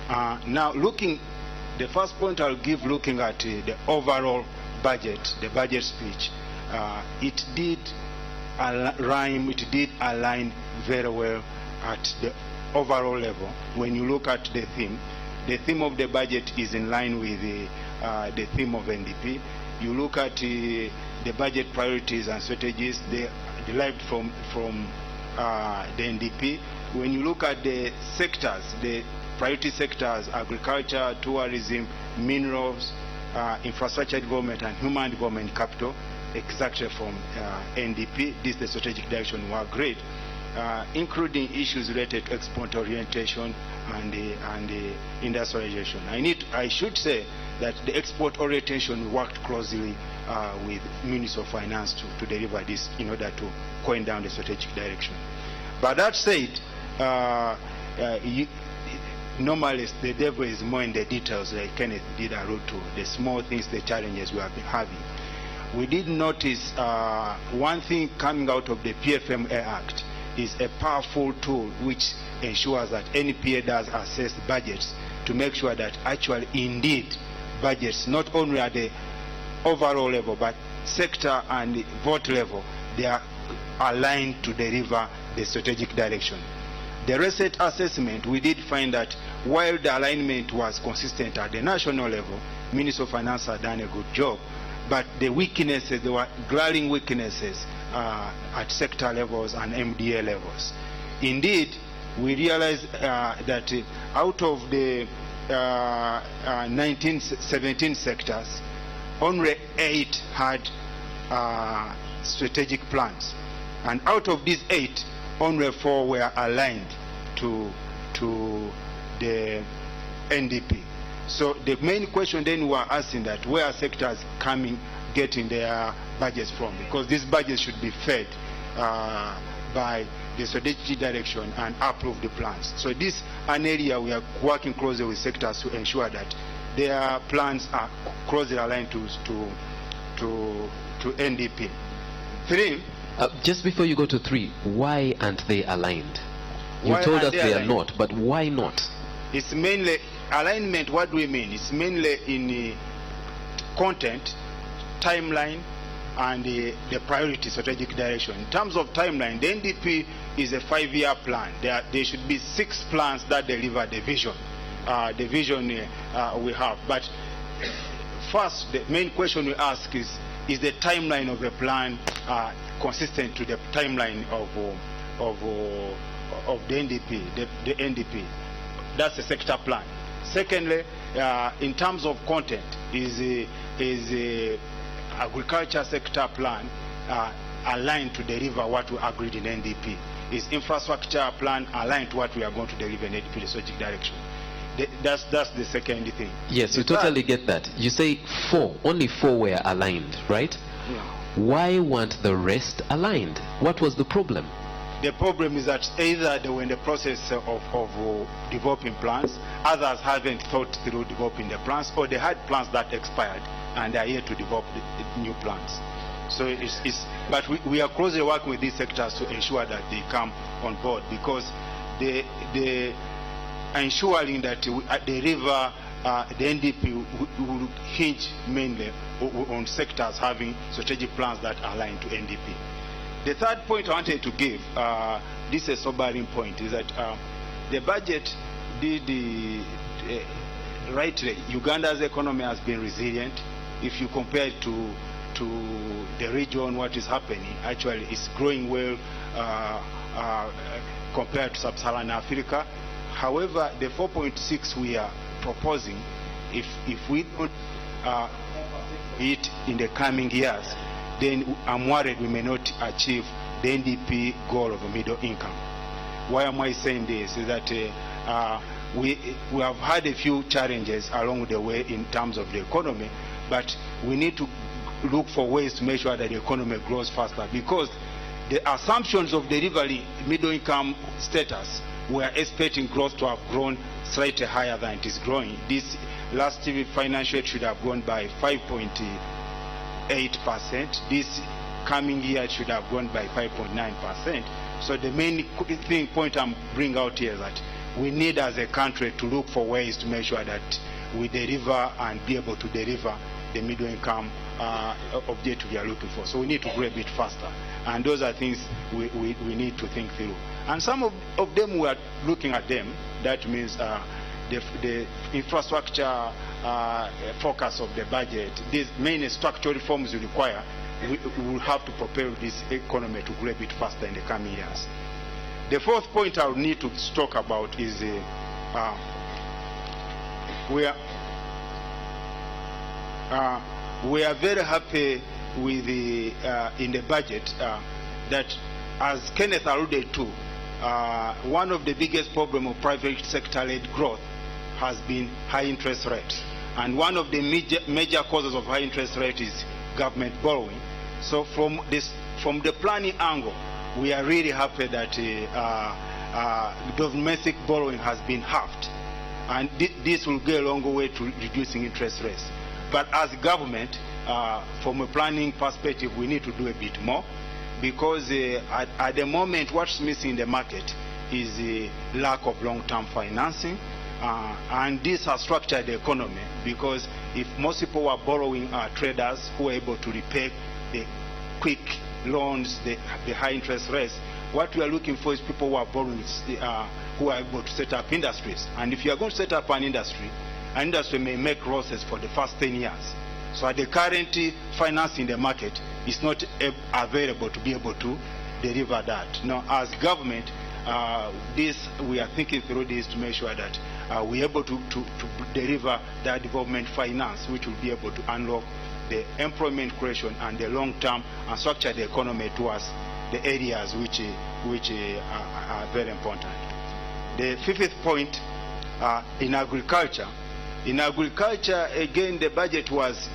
[SPEAKER 15] Now, the first point I'll give, looking at the overall budget, the budget speech, it did align very well at the overall level. When you look at the theme of the budget is in line with the theme of NDP. You look at the budget priorities and strategies, they derived from the NDP. When you look at the sectors, the priority sectors, agriculture, tourism, minerals, infrastructure development, and human development capital, exactly from NDP. This is the strategic direction we agreed, including issues related to export orientation and industrialization. I should say that the export orientation worked closely with Ministry of Finance to deliver this in order to coin down the strategic direction. But that said, normally the devil is more in the details, like Kenneth did allude to, the small things, the challenges we have been having. We did notice one thing coming out of the PFMA Act is a powerful tool which ensures that NPA does assess budgets to make sure that actually indeed budgets, not only at the overall level but sector and vote level, they are aligned to deliver the strategic direction. The recent assessment, we did find that while the alignment was consistent at the national level, Ministry of Finance had done a good job, but the weaknesses, there were glaring weaknesses at sector levels and MDA levels. Indeed, we realized that out of the 17 sectors, only 8 had strategic plans. And out of these 8, only 4 were aligned to the NDP. So the main question then we are asking that where are sectors getting their budgets from? Because these budgets should be fed by the strategic direction and approve the plans. So this is an area we are working closely with sectors to ensure that their plans are closely aligned to NDP. 3.
[SPEAKER 2] Just before you go to 3, why aren't they aligned? You
[SPEAKER 15] Why
[SPEAKER 2] told
[SPEAKER 15] aren't
[SPEAKER 2] us
[SPEAKER 15] they
[SPEAKER 2] they are
[SPEAKER 15] aligned?
[SPEAKER 2] not, but why not?
[SPEAKER 15] It's mainly alignment. What do we mean? It's mainly in content, timeline, and the priority strategic direction. In terms of timeline, the NDP is a 5-year plan. There should be 6 plans that deliver the vision. We have. But first, the main question we ask is the timeline of the plan consistent to the timeline of the NDP, the NDP. That's the sector plan. Secondly, in terms of content, is agriculture sector plan aligned to deliver what we agreed in NDP? Is infrastructure plan aligned to what we are going to deliver in NDP, the strategic direction? That's the second thing.
[SPEAKER 2] Yes, we totally get that. You say 4, only 4 were aligned, right?
[SPEAKER 15] Yeah.
[SPEAKER 2] Why weren't the rest aligned? What was the problem?
[SPEAKER 15] The problem is that either they were in the process of developing plans, others haven't thought through developing the plans, or they had plans that expired and they are here to develop the new plans. So but we are closely working with these sectors to ensure that they come on board, because the ensuring that the river, the NDP will hinge mainly on sectors having strategic plans that align to NDP. The third point I wanted to give, this is a sobering point, is that the budget did rightly. Uganda's economy has been resilient. If you compare it to the region, what is happening, actually it's growing well compared to sub-Saharan Africa. However, the 4.6 we are proposing, if we don't it in the coming years, then I'm worried we may not achieve the NDP goal of a middle income. Why am I saying this? Is that we have had a few challenges along the way in terms of the economy, but we need to look for ways to make sure that the economy grows faster, because the assumptions of delivering middle income status, we are expecting growth to have grown slightly higher than it is growing. This last financial year should have grown by 5.8%. This coming year it should have grown by 5.9%. So the main point I'm bringing out here is that we need as a country to look for ways to make sure that we deliver and be able to deliver the middle income objective we are looking for. So we need to grow a bit faster. And those are things we need to think through. And some of them we are looking at them. That means the infrastructure focus of the budget. These main structural reforms we require, we will have to propel this economy to grow a bit faster in the coming years. The fourth point I will need to talk about is we are very happy with in the budget that, as Kenneth alluded to, one of the biggest problems of private sector-led growth has been high interest rates. And one of the major causes of high interest rate is government borrowing. So from the planning angle, we are really happy that domestic borrowing has been halved. And this will go a long way to reducing interest rates. But as government, from a planning perspective, we need to do a bit more, because at the moment what's missing in the market is a lack of long-term financing, and this has structured the economy, because if most people are borrowing traders who are able to repay the quick loans, the high interest rates, what we are looking for is people who are borrowing, who are able to set up industries. And if you are going to set up an industry may make losses for the first 10 years. So at the current financing in the market, it's not available to be able to deliver that. Now, as government, we are thinking through this to make sure that we're able to deliver that development finance, which will be able to unlock the employment creation and the long-term and structure the economy towards the areas which are very important. The fifth point, in agriculture, In agriculture, again, the budget was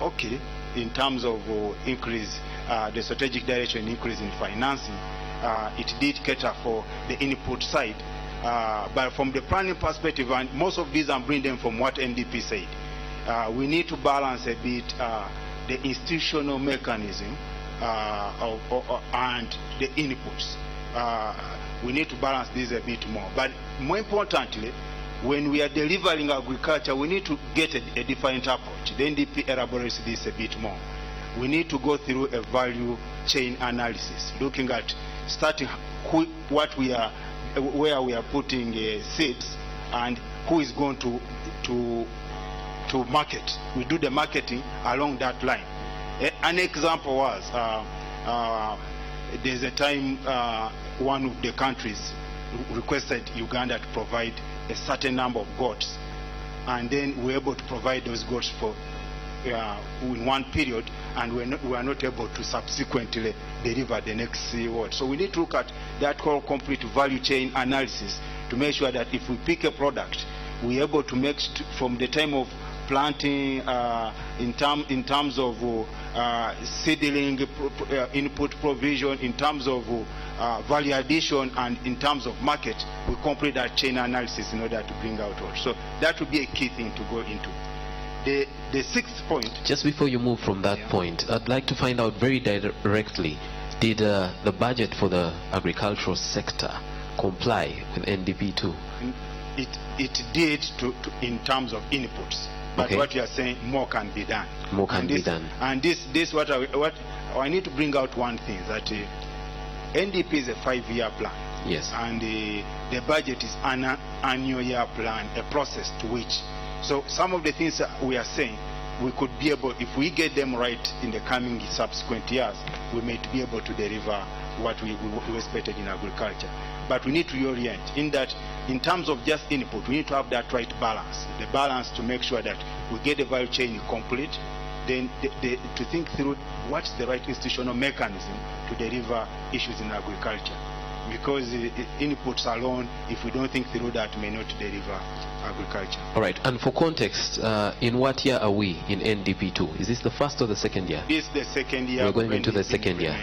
[SPEAKER 15] okay in terms of increase, the strategic direction increase in financing. It did cater for the input side. But from the planning perspective, and most of these I'm bringing them from what NDP said, we need to balance a bit the institutional mechanism and the inputs. We need to balance this a bit more. But more importantly, when we are delivering agriculture, we need to get a different approach. The NDP elaborates this a bit more. We need to go through a value chain analysis, looking at starting where we are putting seeds and who is going to market. We do the marketing along that line. An example was there's a time one of the countries requested Uganda to provide a certain number of goats, and then we were able to provide those goats for in one period, and we are not able to subsequently deliver the next word. So we need to look at that whole complete value chain analysis to make sure that if we pick a product, we are able to make from the time of planting in terms of seedling input provision, in terms of value addition, and in terms of market, we complete that chain analysis in order to bring out what. So that would be a key thing to go into. The sixth point.
[SPEAKER 2] Just before you move from that point, I'd like to find out very directly, did the budget for the agricultural sector comply with NDP too?
[SPEAKER 15] It did in terms of inputs. But okay, what you are saying, more can be done.
[SPEAKER 2] More can be done.
[SPEAKER 15] And this what I need to bring out one thing, that NDP is a 5-year plan.
[SPEAKER 2] Yes.
[SPEAKER 15] And the budget is an annual year plan, a process to which. So some of the things that we are saying, we could be able, if we get them right in the coming subsequent years, we may be able to deliver what we expected in agriculture. But we need to reorient in that, in terms of just input, we need to have that right balance. The balance to make sure that we get the value chain complete, then to think through what's the right institutional mechanism to deliver issues in agriculture. Because inputs alone, if we don't think through that, may not deliver agriculture.
[SPEAKER 2] All right. And for context, in what year are we in NDP2? Is this the first or the second year?
[SPEAKER 15] This is the second year.
[SPEAKER 2] We're going into the second year.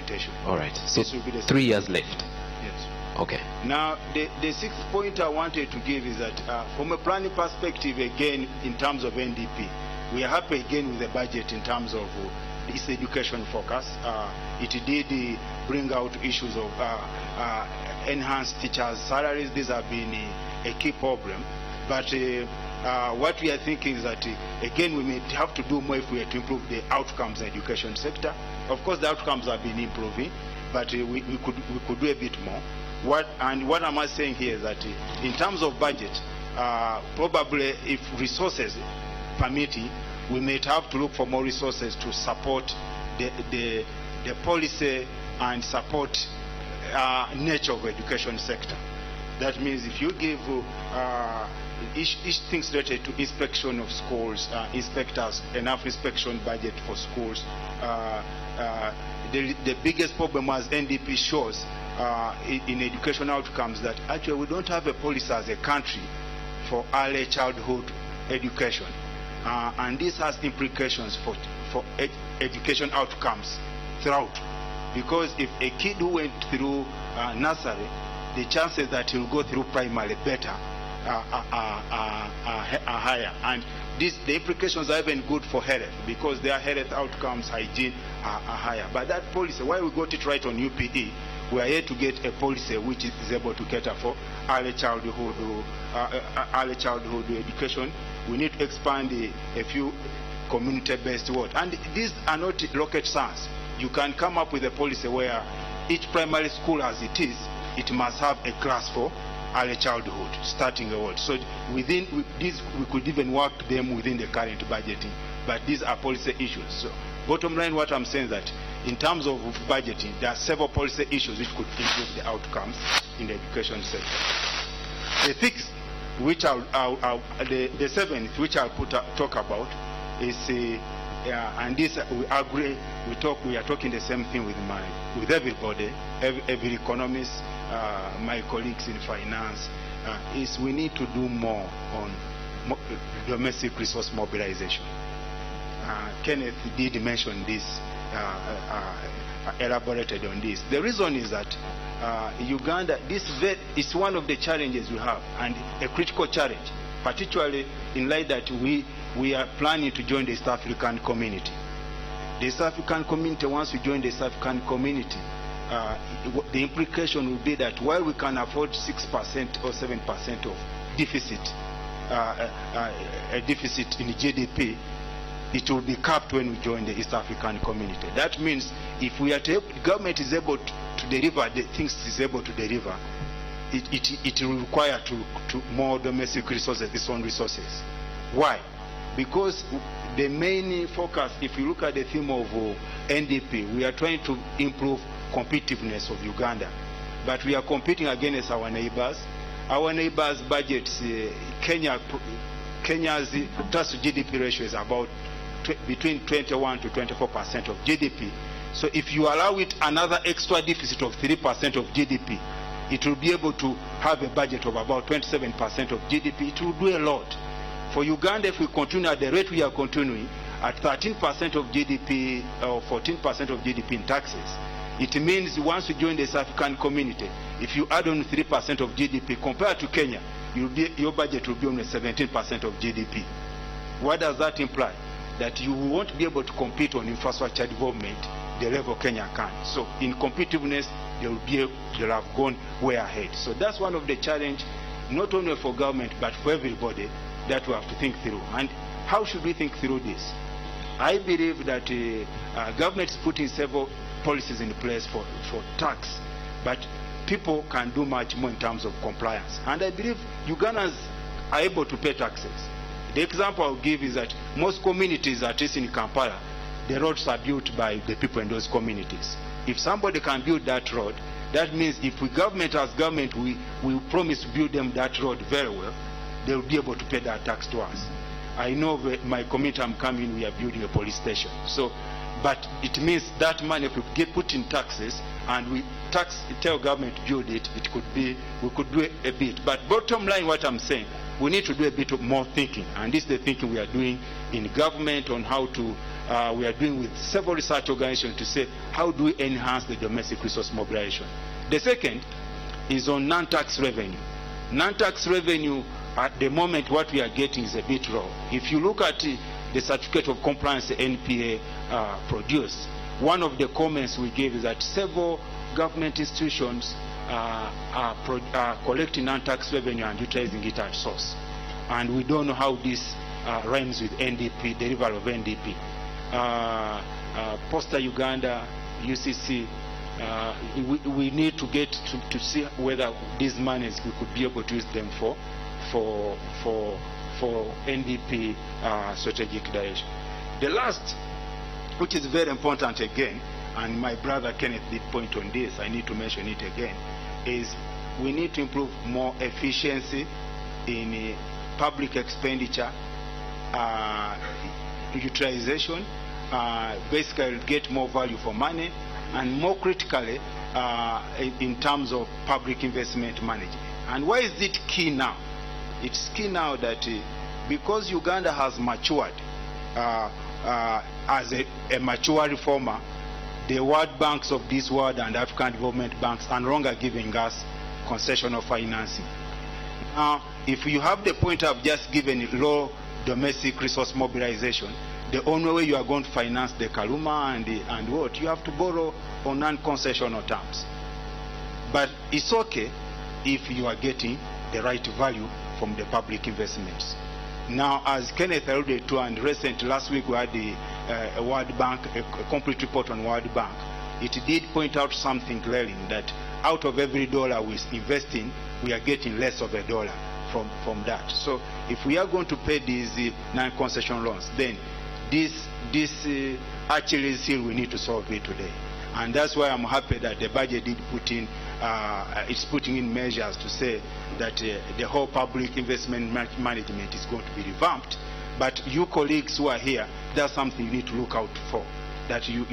[SPEAKER 2] All right. So 3 years left.
[SPEAKER 15] Yes.
[SPEAKER 2] Okay.
[SPEAKER 15] Now, the sixth point I wanted to give is that from a planning perspective, again, in terms of NDP, we are happy again with the budget in terms of this education focus. It did bring out issues of enhanced teachers' salaries. These have been a key problem. But what we are thinking is that, again, we may have to do more if we are to improve the outcomes in the education sector. Of course, the outcomes have been improving, but we could do a bit more. What am I saying here is that in terms of budget, probably if resources permitting, we may have to look for more resources to support the policy and support nature of the education sector. That means if you give each thing related to inspection of schools, inspectors, enough inspection budget for schools, the biggest problem as NDP shows in education outcomes that actually we don't have a policy as a country for early childhood education. And this has implications for education outcomes throughout. Because if a kid who went through nursery, the chances that he'll go through primary better are higher. And the implications are even good for health, because their health outcomes, hygiene are higher. But that policy, while we got it right on UPE, we are yet to get a policy which is able to cater for early childhood education. We need to expand a few community-based work. And these are not rocket science. You can come up with a policy where each primary school as it is, it must have a class for early childhood, starting a world. So within this, we could even work them within the current budgeting. But these are policy issues. So bottom line, what I'm saying is that in terms of budgeting, there are several policy issues which could improve the outcomes in the education sector. The sixth, which the seventh, which I'll talk about, is and this we agree. We are talking the same thing with everybody, every economist, my colleagues in finance. Is we need to do more on domestic resource mobilization. Kenneth did mention this, elaborated on this. The reason is that Uganda, is one of the challenges we have, and a critical challenge, particularly in light that we are planning to join the East African community. The East African community, once we join the East African community, the implication will be that while we can afford 6% or 7% of deficit, a deficit in GDP, it will be capped when we join the East African community. That means if we are the government is able to deliver the things it is able to deliver, it will require to more domestic resources, its own resources. Why? Because the main focus, if you look at the theme of NDP, we are trying to improve competitiveness of Uganda, but we are competing against our neighbors. Our neighbors' budgets, Kenya's tax to GDP ratio is about between 21 to 24% of GDP. So if you allow it another extra deficit of 3% of GDP, it will be able to have a budget of about 27% of GDP. It will do a lot. For Uganda, if we continue at the rate we are continuing, at 13% of GDP or 14% of GDP in taxes, it means once you join the South African community, if you add on 3% of GDP compared to Kenya, your budget will be only 17% of GDP. What does that imply? That you won't be able to compete on infrastructure development the level Kenya can. So in competitiveness, they'll have gone way ahead. So that's one of the challenges, not only for government, but for everybody, that we have to think through. And how should we think through this? I believe that government is putting several policies in place for tax, but people can do much more in terms of compliance. And I believe Ugandans are able to pay taxes. The example I'll give is that most communities, at least in Kampala, the roads are built by the people in those communities. If somebody can build that road, that means if we government as government, we promise to build them that road very well, they will be able to pay that tax to us. I know my community I'm coming, we are building a police station. So, but it means that money, if we get put in taxes and we tell government to build it, we could do a bit. But bottom line, what I'm saying, we need to do a bit of more thinking, and this is the thinking we are doing in government on how to, we are doing with several research organizations to say, how do we enhance the domestic resource mobilization? The second is on non-tax revenue. Non-tax revenue, at the moment, what we are getting is a bit low. If you look at the certificate of compliance the NPA produced, one of the comments we gave is that several government institutions are collecting non-tax revenue and utilizing it at source. And we don't know how this rhymes with NDP, the rival of NDP. Posta Uganda, UCC, we need to get to see whether these monies we could be able to use them for NDP strategic direction. The last, which is very important again, and my brother Kenneth did point on this, I need to mention it again, is we need to improve more efficiency in public expenditure, utilization, basically get more value for money, and more critically in terms of public investment management. And why is it key now? It's key now that because Uganda has matured as a mature reformer, the world banks of this world and African development banks are no longer giving us concessional financing. Now, if you have the point of just giving low domestic resource mobilization, the only way you are going to finance the Kaluma and what, you have to borrow on non-concessional terms. But it's okay if you are getting the right value from the public investments. Now, as Kenneth alluded to, and last week we had the World Bank, a complete report on World Bank. It did point out something clearly, that out of every dollar we invest in, we are getting less of a dollar from that. So if we are going to pay these non-concession loans, then this actually still we need to solve it today. And that's why I'm happy that the budget did put in, it's putting in measures to say that the whole public investment management is going to be revamped. But you colleagues who are here, that's something you need to look out for. That you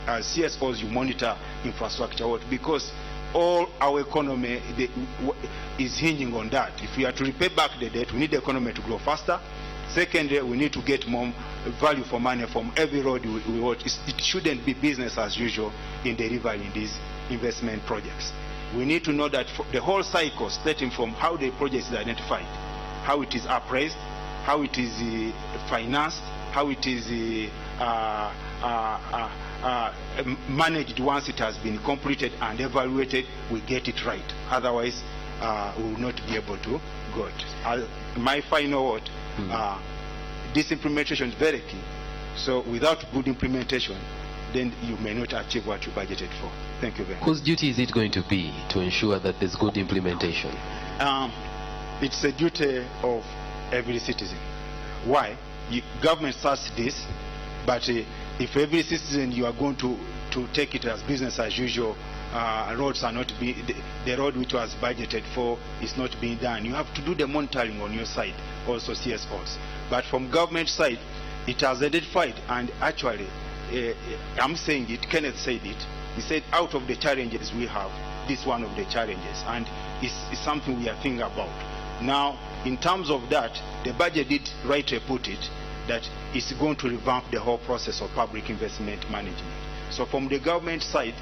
[SPEAKER 15] as CSOs, you monitor infrastructure work, because all our economy is hinging on that. If we are to repay back the debt, we need the economy to grow faster. Secondly, we need to get more value for money from every road we want. It shouldn't be business as usual in delivering these investment projects. We need to know that the whole cycle, starting from how the project is identified, how it is appraised, how it is financed, how it is managed once it has been completed and evaluated, we get it right. Otherwise, we will not be able to go it. My final word, this implementation is very key. So without good implementation, then you may not achieve what you budgeted for. Thank you very much.
[SPEAKER 2] Whose duty is it going to be to ensure that there's good implementation?
[SPEAKER 15] It's a duty of every citizen. Why? Government starts this, but if every citizen you are going to take it as business as usual, roads are not being, the road which was budgeted for is not being done. You have to do the monitoring on your side, also CSOs. But from government side, it has identified, and actually, I'm saying it, Kenneth said it, he said out of the challenges we have, this one of the challenges, and it's something we are thinking about. Now, in terms of that, the budget did rightly put it, that it's going to revamp the whole process of public investment management. So from the government side,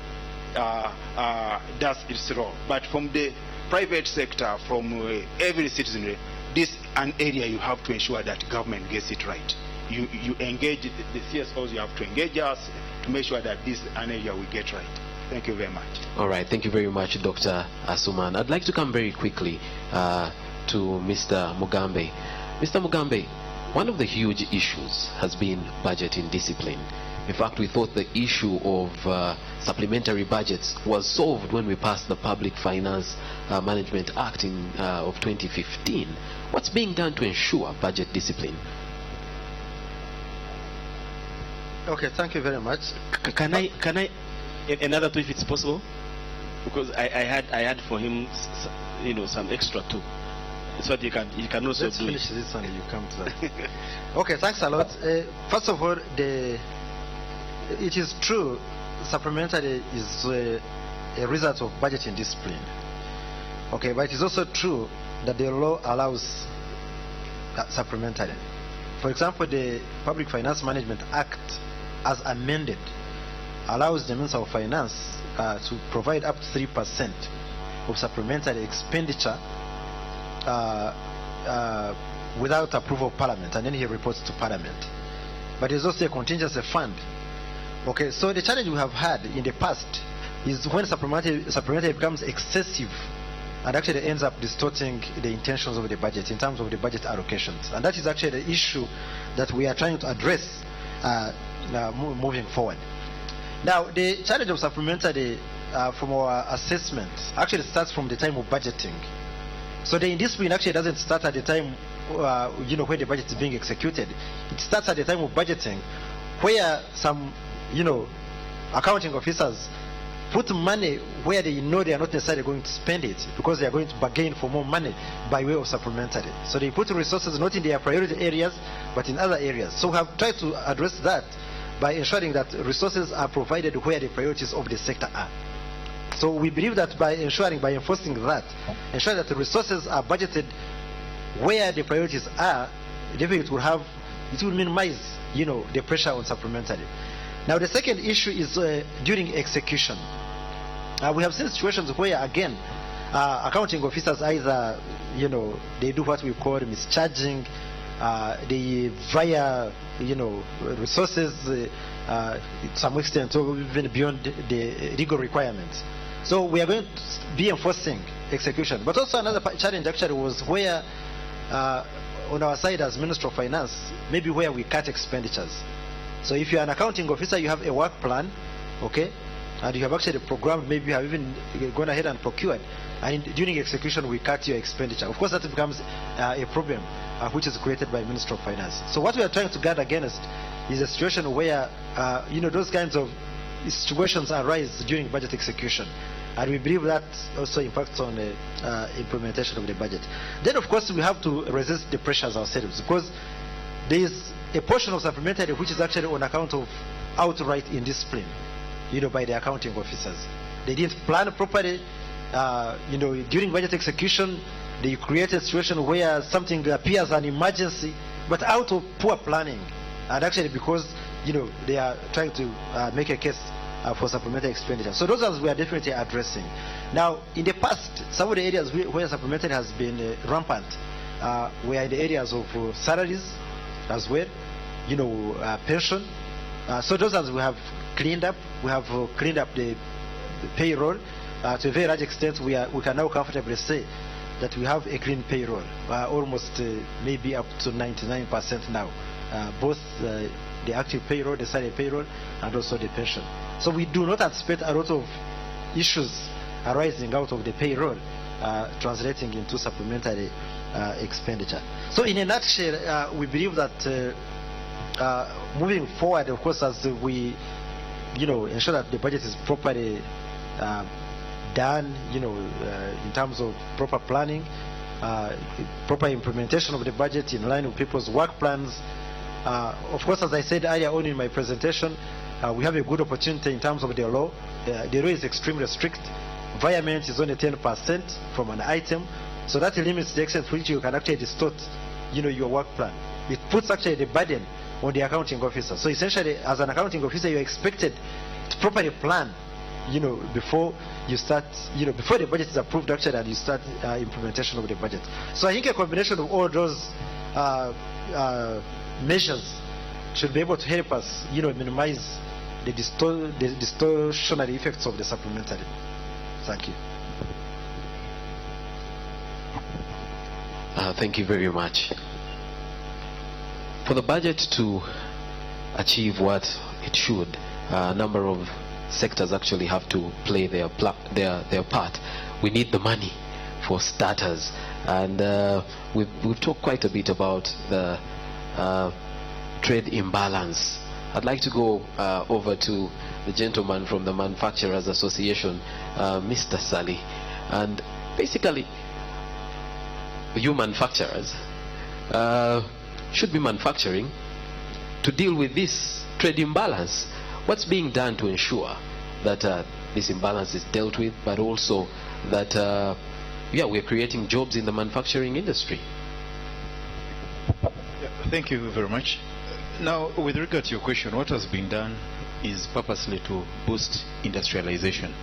[SPEAKER 15] that's its role. But from the private sector, from every citizenry, this is an area you have to ensure that government gets it right. You engage the CSOs, you have to engage us to make sure that this is an area we get right. Thank you very much.
[SPEAKER 2] All right, thank you very much, Dr. Asuman. I'd like to come very quickly to Mr. Mugambe. Mr. Mugambe, one of the huge issues has been budgeting discipline. In fact, we thought the issue of supplementary budgets was solved when we passed the Public Finance Management Act of 2015. What's being done to ensure budget discipline?
[SPEAKER 4] Okay, thank you very much.
[SPEAKER 1] Can I another two if it's possible? Because I had for him, some extra two. So that you can also
[SPEAKER 4] Let's
[SPEAKER 1] do
[SPEAKER 4] finish this one and you come to that. Okay, thanks a lot. First of all, it is true supplementary is a result of budgeting discipline. Okay, but it is also true that the law allows supplementary. For example, the Public Finance Management Act, as amended, allows the Minister of Finance to provide up to 3% of supplementary expenditure without approval of Parliament, and then he reports to Parliament. But there's also a contingency fund. Okay, so the challenge we have had in the past is when supplementary becomes excessive and actually ends up distorting the intentions of the budget in terms of the budget allocations. And that is actually the issue that we are trying to address moving forward. Now, the challenge of supplementary from our assessment actually starts from the time of budgeting. So the indiscipline actually doesn't start at the time when the budget is being executed. It starts at the time of budgeting, where some accounting officers put money where they know they are not necessarily going to spend it because they are going to bargain for more money by way of supplementary. So they put resources not in their priority areas but in other areas. So we have tried to address that by ensuring that resources are provided where the priorities of the sector are. So we believe that by enforcing that, ensure that the resources are budgeted where the priorities are, it will minimize the pressure on supplementary. Now the second issue is during execution. We have seen situations where again accounting officers either they do what we call mischarging, they via resources to some extent or even beyond the legal requirements. So we are going to be enforcing execution. But also another challenge actually was where on our side as Minister of Finance, maybe where we cut expenditures. So if you're an accounting officer, you have a work plan, okay, and you have actually programmed, maybe you have even gone ahead and procured, and during execution we cut your expenditure. Of course that becomes a problem which is created by Minister of Finance. So what we are trying to guard against is a situation where those kinds of situations arise during budget execution, and we believe that also impacts on the implementation of the budget. Then of course we have to resist the pressures ourselves, because there is a portion of supplementary which is actually on account of outright indiscipline by the accounting officers. They didn't plan properly, during budget execution, they create a situation where something appears an emergency, but out of poor planning, and actually because they are trying to make a case for supplementary expenditure. So those are we are definitely addressing. Now, in the past, some of the areas where supplementary has been rampant were in the areas of salaries as well, pension. So those as we have cleaned up. We have cleaned up the payroll to a very large extent. We can now comfortably say that we have a clean payroll, almost maybe up to 99% now, both the active payroll, the salary payroll, and also the pension. So we do not anticipate a lot of issues arising out of the payroll translating into supplementary expenditure. So in a nutshell, we believe that moving forward, of course, as we ensure that the budget is properly done, in terms of proper planning, proper implementation of the budget in line with people's work plans. Of course, as I said earlier on in my presentation, we have a good opportunity in terms of the law. The law is extremely strict. Environment is only 10% from an item, so that limits the extent to which you can actually distort, your work plan. It puts actually the burden on the accounting officer. So essentially, as an accounting officer, you're expected to properly plan, before you start, before the budget is approved actually, and you start implementation of the budget. So I think a combination of all those measures should be able to help us, minimize the distortionary effects of the supplementary. Thank you.
[SPEAKER 2] Thank you very much. For the budget to achieve what it should, a number of sectors actually have to play their part. We need the money for starters, and we've talked quite a bit about the trade imbalance. I'd like to go over to the gentleman from the Manufacturers Association, Mr. Sally, and basically you manufacturers should be manufacturing to deal with this trade imbalance. What's being done to ensure that this imbalance is dealt with, but also that we're creating jobs in the manufacturing industry?
[SPEAKER 16] Thank you very much. Now, with regard to your question, what has been done is purposely to boost industrialization.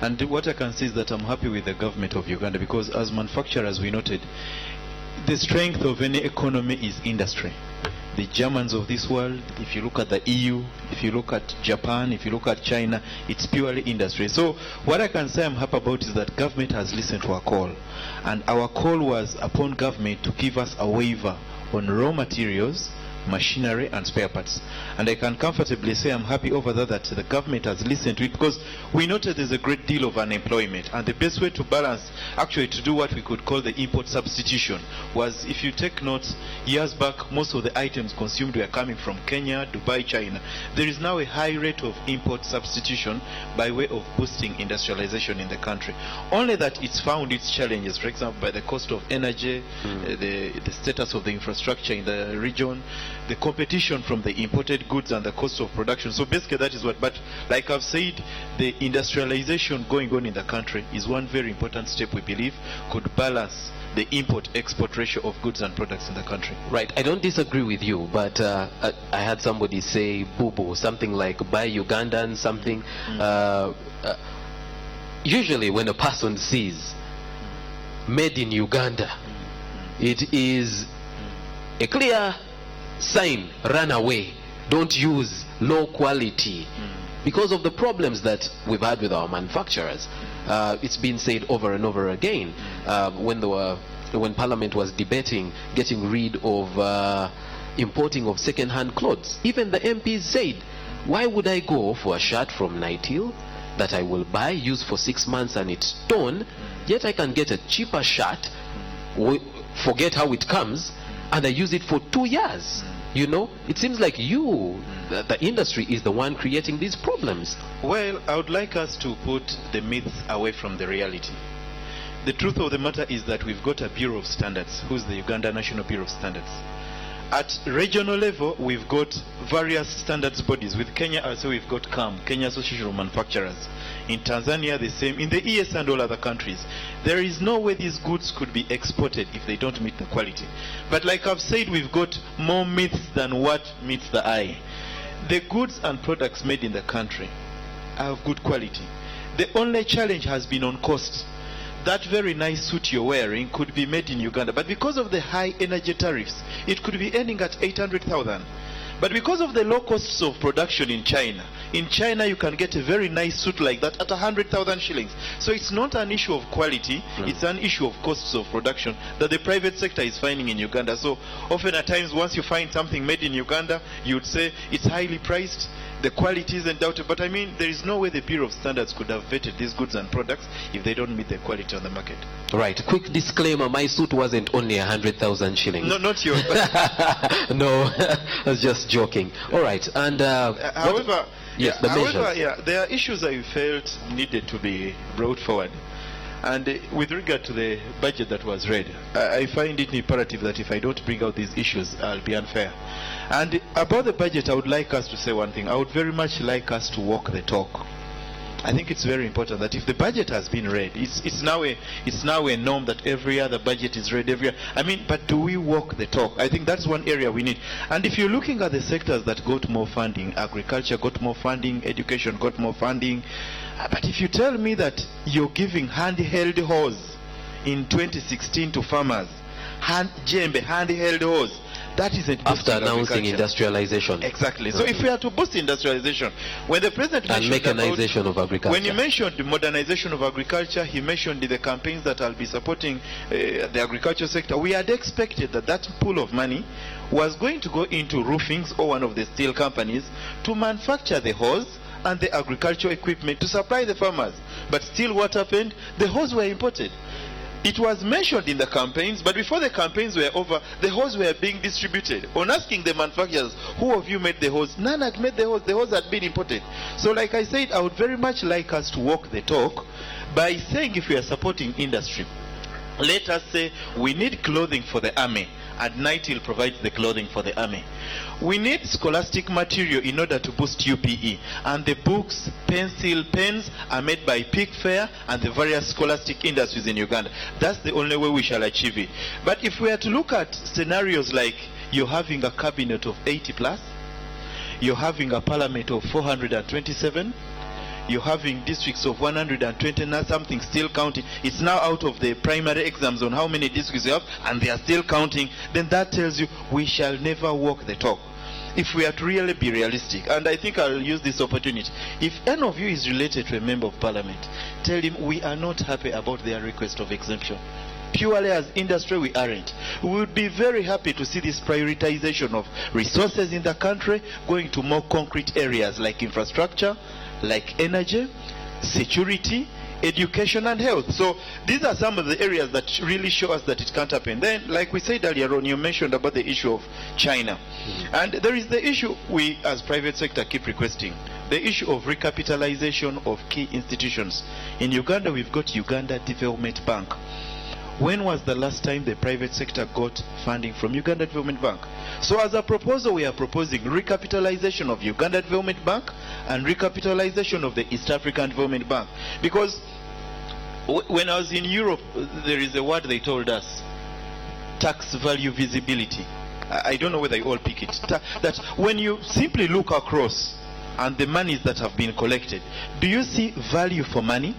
[SPEAKER 16] And what I can say is that I'm happy with the government of Uganda, because as manufacturers, we noted the strength of any economy is industry. The Germans of this world, if you look at the EU, if you look at Japan, if you look at China, it's purely industry. So what I can say I'm happy about is that government has listened to our call. And our call was upon government to give us a waiver on raw materials, machinery and spare parts. And I can comfortably say I'm happy over that the government has listened to it, because we noted there's a great deal of unemployment, and the best way to balance, actually to do what we could call the import substitution, was, if you take note, years back most of the items consumed were coming from Kenya, Dubai, China. There is now a high rate of import substitution by way of boosting industrialization in the country. Only that it's found its challenges, for example, by the cost of energy, the status of the infrastructure in the region, the competition from the imported goods and the cost of production. So basically that is what, but like I've said, the industrialization going on in the country is one very important step we believe could balance the import-export ratio of goods and products in the country.
[SPEAKER 2] Right, I don't disagree with you, but I had somebody say boo-boo, something like buy Ugandan, something. Usually when a person sees made in Uganda, it is a clear sign, run away, don't use low quality, because of the problems that we've had with our manufacturers. It's been said over and over again when Parliament was debating getting rid of importing of second-hand clothes. Even the MPs said, why would I go for a shirt from Nightil that I will buy, use for 6 months and it's torn, yet I can get a cheaper shirt, forget how it comes, and I use it for 2 years. It seems like the industry is the one creating these problems.
[SPEAKER 16] Well, I would like us to put the myths away from the reality. The truth of the matter is that we've got a Bureau of Standards, who's the Uganda National Bureau of Standards. At regional level, we've got various standards bodies. With Kenya, also we've got CAM, Kenya Association of Manufacturers. In Tanzania, the same. In the ES and all other countries, there is no way these goods could be exported if they don't meet the quality. But like I've said, we've got more myths than what meets the eye. The goods and products made in the country are of good quality. The only challenge has been on cost. That very nice suit you're wearing could be made in Uganda, but because of the high energy tariffs, it could be ending at 800,000. But because of the low costs of production in China you can get a very nice suit like that at 100,000 shillings. So it's not an issue of quality, it's an issue of costs of production that the private sector is finding in Uganda. So often at times, once you find something made in Uganda, you would say it's highly priced, the quality isn't doubted. But I mean, there is no way the Bureau of Standards could have vetted these goods and products if they don't meet the quality on the market.
[SPEAKER 2] Right. Quick disclaimer, my suit wasn't only 100,000 shillings.
[SPEAKER 16] No, not yours.
[SPEAKER 2] No, I was just joking. All right. And
[SPEAKER 16] however,
[SPEAKER 2] yes, the measures.
[SPEAKER 16] There are issues I felt needed to be brought forward. And with regard to the budget that was read, I find it imperative that if I don't bring out these issues, I'll be unfair. And about the budget, I would like us to say one thing. I would very much like us to walk the talk. I think it's very important that if the budget has been read, it's now a norm that every other budget is read every year. I mean, but do we walk the talk? I think that's one area we need. And if you're looking at the sectors that got more funding, agriculture got more funding, education got more funding, but if you tell me that you're giving handheld hose in 2016 to farmers, handheld hose, that isn't
[SPEAKER 2] after announcing industrialization.
[SPEAKER 16] Exactly. So if we are to boost industrialization, when the president
[SPEAKER 2] and mechanization of agriculture,
[SPEAKER 16] when he mentioned the modernization of agriculture, he mentioned the campaigns that will be supporting the agriculture sector. We had expected that pool of money was going to go into roofings or one of the steel companies to manufacture the hose and the agricultural equipment to supply the farmers. But still, what happened? The hose were imported. It was mentioned in the campaigns, but before the campaigns were over, the hose were being distributed. On asking the manufacturers, who of you made the hose? None had made the hose had been imported. So like I said, I would very much like us to walk the talk by saying if we are supporting industry, let us say we need clothing for the army. At night he'll provide the clothing for the army. We need scholastic material in order to boost UPE. And the books, pencil, pens are made by Pickfair and the various scholastic industries in Uganda. That's the only way we shall achieve it. But if we are to look at scenarios like you're having a cabinet of 80 plus, you're having a parliament of 427, you're having districts of 120, now something still counting. It's now out of the primary exams on how many districts you have, and they are still counting. Then that tells you we shall never walk the talk. If we are to really be realistic, and I think I'll use this opportunity, if any of you is related to a member of parliament, tell him we are not happy about their request of exemption. Purely as industry, we aren't. We would be very happy to see this prioritization of resources in the country going to more concrete areas like infrastructure, like energy, security, education and health. So these are some of the areas that really show us that it can't happen. Then, like we said earlier on, you mentioned about the issue of China. And there is the issue we as private sector keep requesting, the issue of recapitalization of key institutions. In Uganda, we've got Uganda Development Bank. When was the last time the private sector got funding from Uganda Development Bank? So as a proposal, we are proposing recapitalization of Uganda Development Bank and recapitalization of the East African Development Bank. Because when I was in Europe, there is a word they told us, tax value visibility. I don't know whether you all pick it. That when you simply look across and the monies that have been collected, do you see value for money?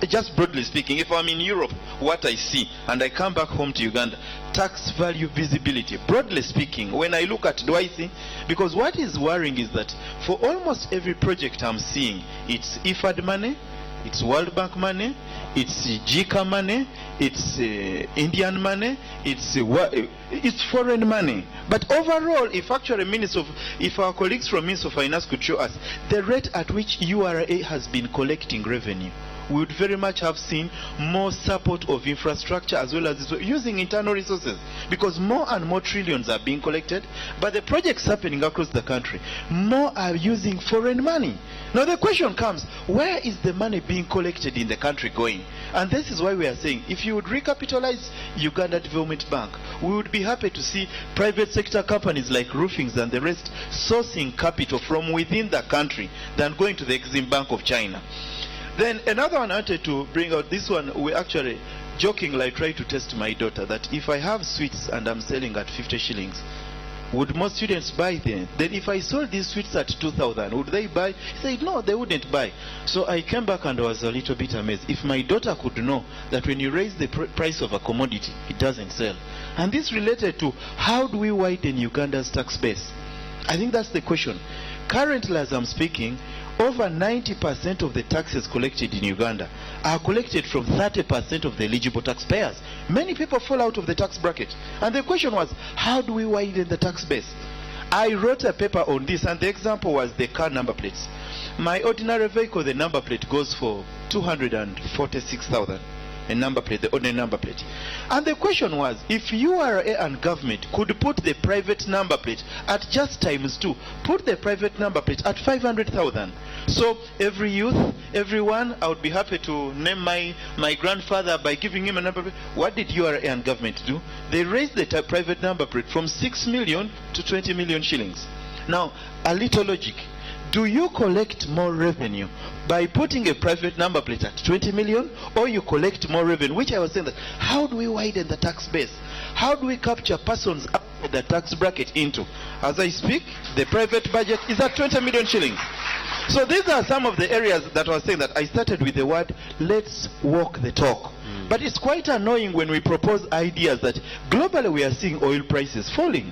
[SPEAKER 16] Just broadly speaking, if I'm in Europe, what I see, and I come back home to Uganda, tax value visibility. Broadly speaking, when I look at, do I see? Because what is worrying is that for almost every project I'm seeing, it's IFAD money, it's World Bank money, it's JICA money, it's Indian money, it's foreign money. But overall, if our colleagues from Ministry of Finance could show us the rate at which URA has been collecting revenue, we would very much have seen more support of infrastructure as well as using internal resources, because more and more trillions are being collected, but the projects happening across the country, more are using foreign money. Now the question comes, where is the money being collected in the country going? And this is why we are saying, if you would recapitalize Uganda Development Bank, we would be happy to see private sector companies like roofings and the rest sourcing capital from within the country than going to the Exim Bank of China. Then another one I wanted to bring out, this one we actually jokingly try to test my daughter that if I have sweets and I'm selling at 50 shillings, would most students buy them? Then if I sold these sweets at 2,000, would they buy? He said, no, they wouldn't buy. So I came back and I was a little bit amazed. If my daughter could know that when you raise the price of a commodity, it doesn't sell. And this related to how do we widen Uganda's tax base? I think that's the question. Currently, as I'm speaking, over 90% of the taxes collected in Uganda are collected from 30% of the eligible taxpayers. Many people fall out of the tax bracket. And the question was, how do we widen the tax base? I wrote a paper on this, and the example was the car number plates. My ordinary vehicle, the number plate goes for 246,000. A number plate, the ordinary number plate. And the question was, if URA and government could put the private number plate at just ×2, put the private number plate at 500,000. So every youth, everyone, I would be happy to name my grandfather by giving him a number plate. What did URA and government do? They raised the private number plate from 6 million to 20 million shillings. Now, a little logic. Do you collect more revenue by putting a private number plate at 20 million, or you collect more revenue? Which I was saying that, how do we widen the tax base? How do we capture persons up the tax bracket into? As I speak, the private budget is at 20 million shillings. So these are some of the areas that I was saying that I started with the word, let's walk the talk. But it's quite annoying when we propose ideas that globally we are seeing oil prices falling.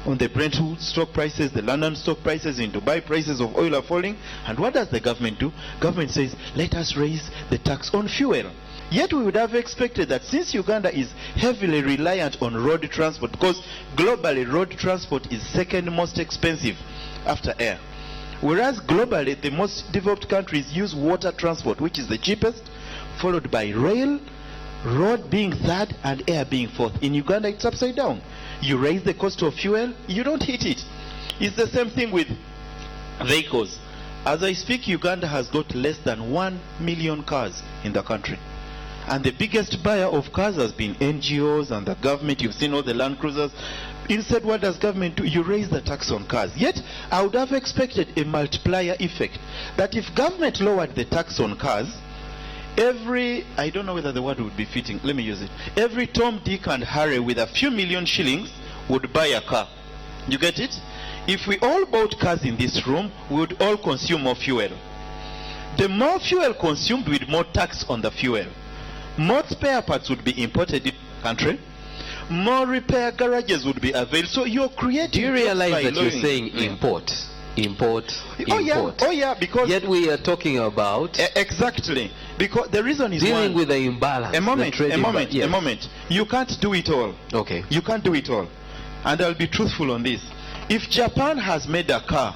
[SPEAKER 16] On the Brentwood stock prices, the London stock prices, in Dubai prices of oil are falling. And what does the government do? Government says, let us raise the tax on fuel. Yet we would have expected that since Uganda is heavily reliant on road transport, because globally road transport is second most expensive after air. Whereas globally the most developed countries use water transport, which is the cheapest, followed by rail, road being third, and air being fourth. In Uganda it's upside down. You raise the cost of fuel, you don't hit it. It's the same thing with vehicles. As I speak, Uganda has got less than 1 million cars in the country. And the biggest buyer of cars has been NGOs and the government. You've seen all the Land Cruisers. Instead, what does government do? You raise the tax on cars. Yet, I would have expected a multiplier effect. That if government lowered the tax on cars, I don't know whether the word would be fitting, let me use it. Every Tom, Dick and Harry with a few million shillings would buy a car. You get it? If we all bought cars in this room, we would all consume more fuel. The more fuel consumed with more tax on the fuel, more spare parts would be imported in the country, more repair garages would be available. So you're creating...
[SPEAKER 2] Do you realize that you're saying import? Import.
[SPEAKER 16] Oh yeah, because
[SPEAKER 2] yet we are talking about
[SPEAKER 16] exactly, because the reason is
[SPEAKER 2] dealing with the imbalance.
[SPEAKER 16] A moment. You can't do it all.
[SPEAKER 2] Okay.
[SPEAKER 16] You can't do it all, and I'll be truthful on this. If Japan has made a car,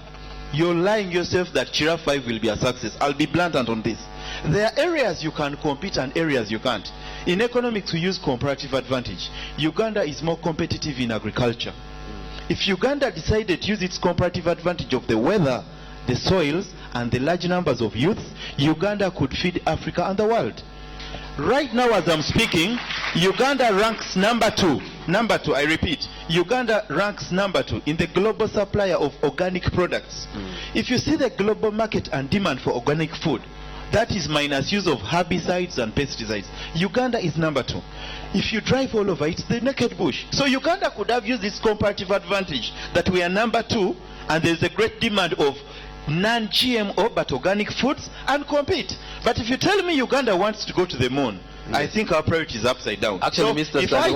[SPEAKER 16] you're lying yourself that Giraffe 5 will be a success. I'll be blunt on this. There are areas you can compete and areas you can't. In economics, we use comparative advantage. Uganda is more competitive in agriculture. If Uganda decided to use its comparative advantage of the weather, the soils, and the large numbers of youth, Uganda could feed Africa and the world. Right now, as I'm speaking, Uganda ranks number 2. Number 2, I repeat. Uganda ranks number 2 in the global supplier of organic products. If you see the global market and demand for organic food, that is minus use of herbicides and pesticides. Uganda is number 2. If you drive all over, it's the naked bush. So Uganda could have used this comparative advantage that we are number 2 and there's a great demand of non-GMO but organic foods and compete. But if you tell me Uganda wants to go to the moon, I think our priority is upside down.
[SPEAKER 2] Actually,
[SPEAKER 16] so
[SPEAKER 2] Mr.
[SPEAKER 16] if I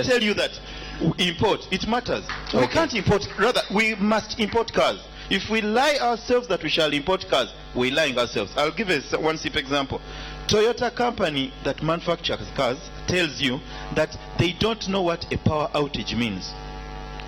[SPEAKER 16] tell you that we import, it matters. Okay. We can't import, rather we must import cars. If we lie ourselves that we shall import cars, we're lying ourselves. I'll give one simple example. Toyota company that manufactures cars tells you that they don't know what a power outage means.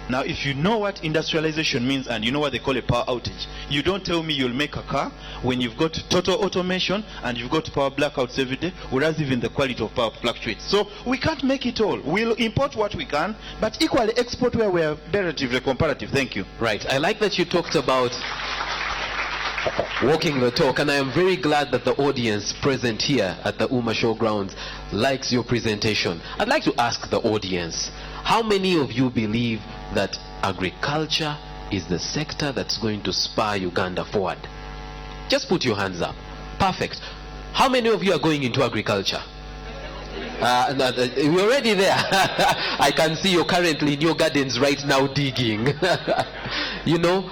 [SPEAKER 16] Now, if you know what industrialization means and you know what they call a power outage, you don't tell me you'll make a car when you've got total automation and you've got power blackouts every day, whereas even the quality of power fluctuates. So we can't make it all. We'll import what we can, but equally export where we are relatively comparative. Thank you.
[SPEAKER 2] Right. I like that you talked about walking the talk, and I am very glad that the audience present here at the Uma Showgrounds likes your presentation. I'd like to ask the audience, how many of you believe that agriculture is the sector that's going to spur Uganda forward? Just put your hands up. Perfect. How many of you are going into agriculture? We're already there. I can see you're currently in your gardens right now digging. You know,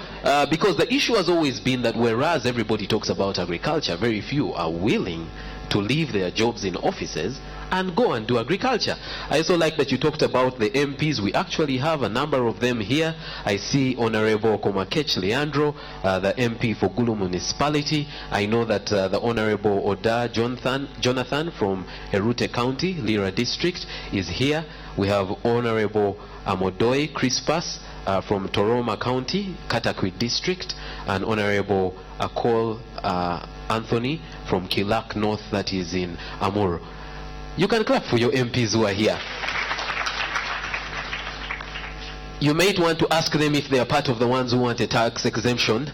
[SPEAKER 2] because the issue has always been that whereas everybody talks about agriculture, very few are willing to leave their jobs in offices and go and do agriculture. I also like that you talked about the MPs. We actually have a number of them here. I see Honorable Komakech Leandro, the MP for Gulu Municipality. I know that the Honorable Oda Jonathan from Erute County, Lira District, is here. We have Honorable Amodoi Crispus from Toroma County, Katakwi District, and Honorable Akol Anthony from Kilak North, that is in Amur. You can clap for your MPs who are here. You might want to ask them if they are part of the ones who want a tax exemption,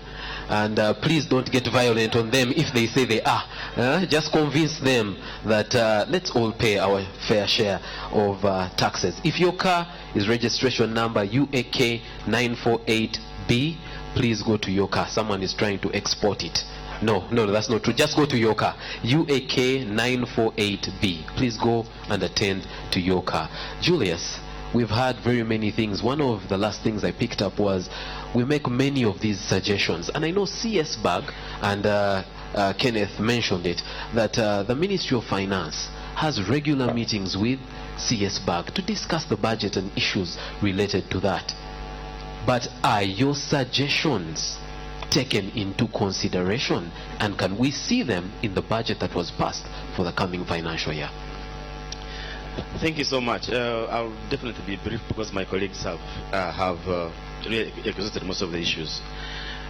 [SPEAKER 2] and please don't get violent on them if they say they are. Just convince them that let's all pay our fair share of taxes. If your car is registration number UAK 948B, please go to your car. Someone is trying to export it. No, that's not true. Just go to your car. UAK 948B. Please go and attend to your car. Julius, we've had very many things. One of the last things I picked up was we make many of these suggestions. And I know Csbag and Kenneth mentioned it, that the Ministry of Finance has regular meetings with Csbag to discuss the budget and issues related to that. But are your suggestions taken into consideration, and can we see them in the budget that was passed for the coming financial year?
[SPEAKER 1] Thank you so much. I'll definitely be brief because my colleagues have really exhausted most of the issues.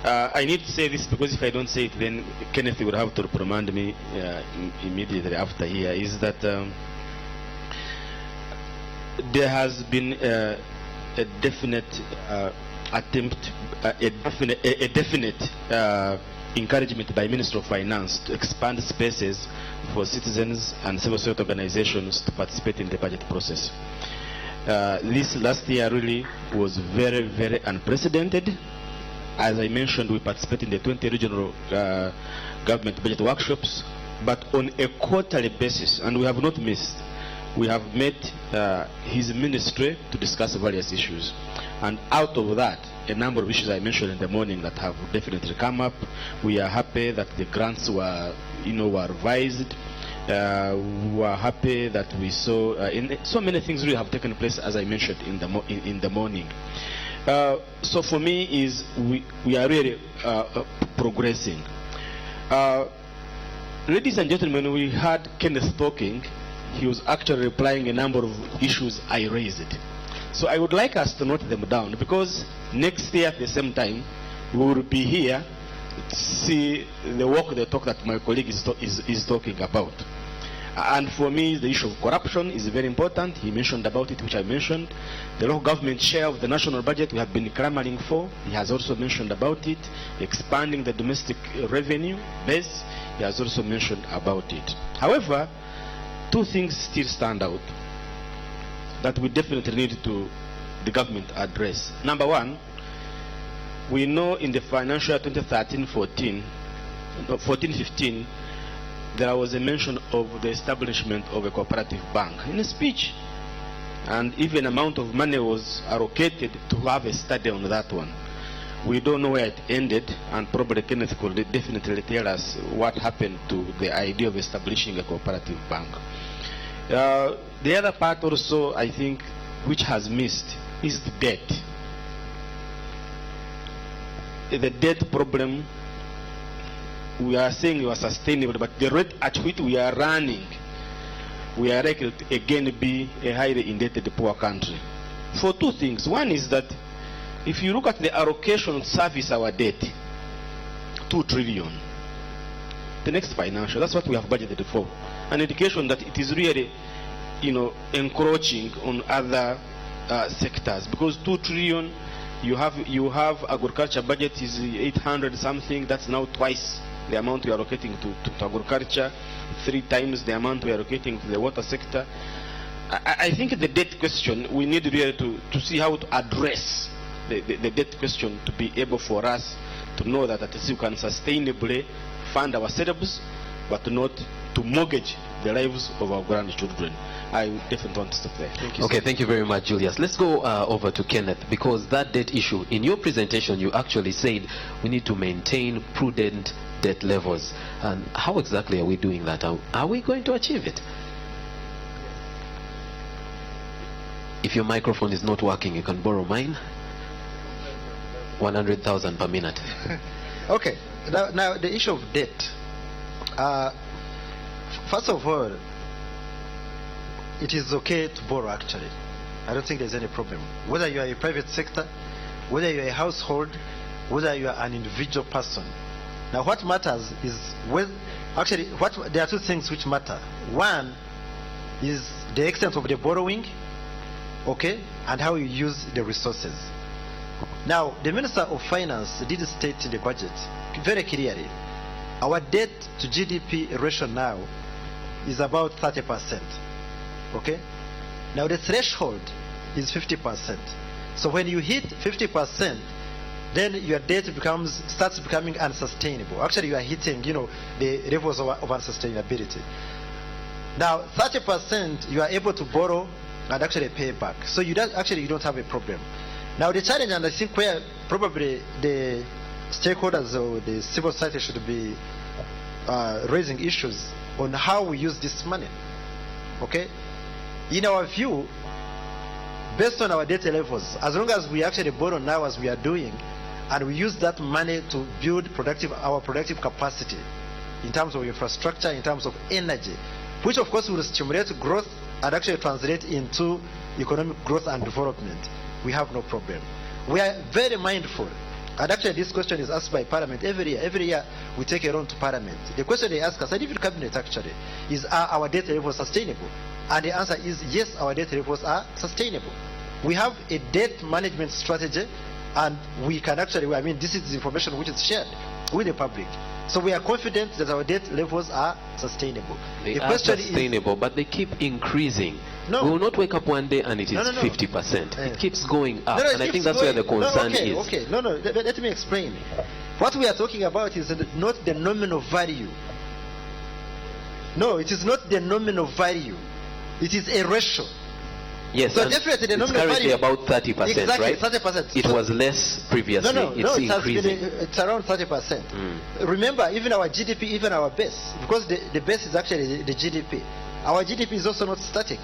[SPEAKER 1] I need to say this because if I don't say it, then Kenneth would have to reprimand me immediately after here. Is that there has been a definite attempt, a definite encouragement by Minister of Finance to expand spaces for citizens and civil society organizations to participate in the budget process. This last year really was very, very unprecedented. As I mentioned, we participated in the 20 regional government budget workshops, but on a quarterly basis, and we have not missed. We have met his ministry to discuss various issues. And out of that, a number of issues I mentioned in the morning that have definitely come up. We are happy that the grants were revised. We are happy that we saw so many things really have taken place, as I mentioned in the morning. So for me, is we are really progressing. Ladies and gentlemen, we had Kenneth talking. He was actually replying a number of issues I raised. So I would like us to note them down, because next year at the same time we will be here to see the work, the talk that my colleague is talking about. And for me, the issue of corruption is very important. He mentioned about it, which I mentioned. The local government share of the national budget we have been clamoring for. He has also mentioned about it. Expanding the domestic revenue base, he has also mentioned about it. However, two things still stand out that we definitely need to the government address. Number one, we know in the financial year 2013-15, there was a mention of the establishment of a cooperative bank in a speech, and even amount of money was allocated to have a study on that one. We don't know where it ended, and probably Kenneth could definitely tell us what happened to the idea of establishing a cooperative bank. The other part also, I think, which has missed is the debt. The debt problem, we are saying we are sustainable, but the rate at which we are running, we are likely to again be a highly indebted poor country. For two things. One is that if you look at the allocation to service our debt, 2 trillion. The next financial, that's what we have budgeted for. An indication that it is really, encroaching on other sectors, because 2 trillion You have agriculture budget is 800 something. That's now twice the amount we are allocating to agriculture, 3 times the amount we are allocating to the water sector. I think the debt question, we need really to see how to address the debt question to be able for us to know that at least you can sustainably fund our setups, but not to mortgage the lives of our grandchildren. I definitely want to stop there. Thank you.
[SPEAKER 2] Okay, thank you very much, Julius. Let's go over to Kenneth, because that debt issue, in your presentation, you actually said we need to maintain prudent debt levels. And how exactly are we doing that? Are we going to achieve it? If your microphone is not working, you can borrow mine. 100,000 per minute.
[SPEAKER 4] Okay, now the issue of debt. First of all, it is okay to borrow actually. I don't think there's any problem. Whether you are a private sector, whether you are a household, whether you are an individual person. Now what matters is, there are 2 things which matter. One is the extent of the borrowing, okay, and how you use the resources. Now, the Minister of Finance did state in the budget very clearly, our debt to GDP ratio now is about 30%. Okay? Now, the threshold is 50%. So when you hit 50%, then your debt starts becoming unsustainable. Actually, you are hitting, the levels of unsustainability. Now, 30% you are able to borrow and actually pay back. So you don't have a problem. Now the challenge, and I think where probably the stakeholders or the civil society should be raising issues on how we use this money. Okay? In our view, based on our debt levels, as long as we actually borrow now as we are doing, and we use that money to build our productive capacity in terms of infrastructure, in terms of energy, which of course will stimulate growth and actually translate into economic growth and development, we have no problem. We are very mindful, and actually this question is asked by Parliament every year. Every year we take a loan to Parliament. The question they ask us, and even Cabinet actually, is are our debt levels sustainable? And the answer is yes, our debt levels are sustainable. We have a debt management strategy, and we can actually, this is the information which is shared with the public. So we are confident that our debt levels are sustainable.
[SPEAKER 2] They are sustainable, but they keep increasing.
[SPEAKER 4] No.
[SPEAKER 2] We will not wake up one day and it is 50%. It keeps going up, and I think that's where the concern is.
[SPEAKER 4] Okay, let me explain. What we are talking about is not the nominal value. No, it is not the nominal value. It is a ratio.
[SPEAKER 2] Yes,
[SPEAKER 4] so definitely the nominal
[SPEAKER 2] currently
[SPEAKER 4] value,
[SPEAKER 2] about 30%,
[SPEAKER 4] exactly,
[SPEAKER 2] right?
[SPEAKER 4] 30%.
[SPEAKER 2] It was less previously. It's increasing.
[SPEAKER 4] It's around 30%. Remember, even our GDP, even our base, because the base is actually the GDP. Our GDP is also not static.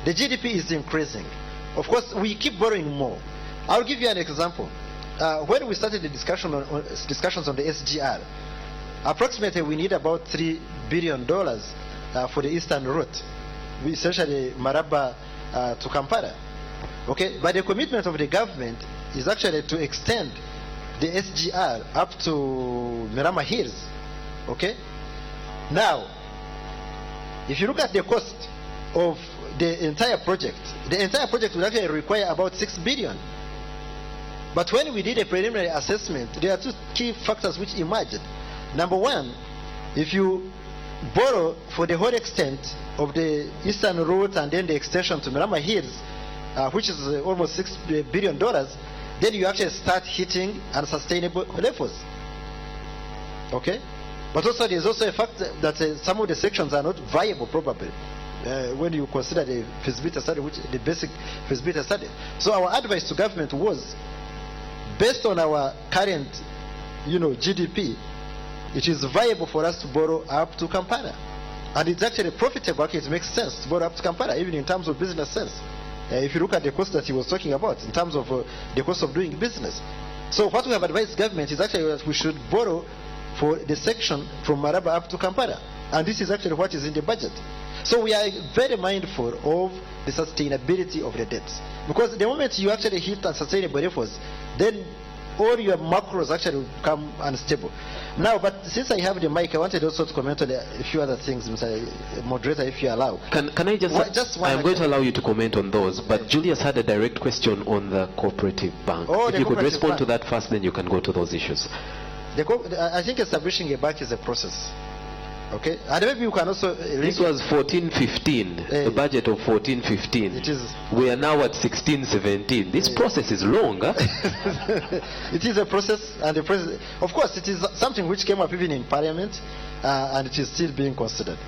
[SPEAKER 4] The GDP is increasing. Of course, we keep borrowing more. I'll give you an example. When we started the discussions on the SGR, approximately we need about $3 billion for the eastern route, essentially Maraba to Kampala. Okay, but the commitment of the government is actually to extend the SGR up to Mirama Hills. Okay, now if you look at the cost of the entire project will actually require about 6 billion. But when we did a preliminary assessment, there are 2 key factors which emerged. Number one, if you borrow for the whole extent of the eastern route and then the extension to Mirama Hills, which is almost $6 billion, then you actually start hitting unsustainable levels. Okay? But also there's also a fact that some of the sections are not viable probably when you consider the feasibility study, the basic feasibility study. So our advice to government was, based on our current GDP, it is viable for us to borrow up to Kampala. And it's actually profitable. Okay, it makes sense to borrow up to Kampala, even in terms of business sense. If you look at the cost that he was talking about, in terms of the cost of doing business. So what we have advised government is actually that we should borrow for the section from Maraba up to Kampala. And this is actually what is in the budget. So we are very mindful of the sustainability of the debts. Because the moment you actually hit unsustainable levels, then all your macros actually will become unstable. Now, but since I have the mic, I wanted also to comment on a few other things, Mr. Moderator, if you allow.
[SPEAKER 2] Can I just I'm going to allow you to comment on those, but Julius had a direct question on the cooperative bank. If you could respond to that first, then you can go to those issues.
[SPEAKER 4] I think establishing a bank is a process. Okay, and maybe you can also.
[SPEAKER 2] This was 14-15, the budget of 14-15.
[SPEAKER 4] It is.
[SPEAKER 2] We are now at 16-17. This process is long. Huh?
[SPEAKER 4] It is a process, and the process, of course, it is something which came up even in Parliament, and it is still being considered.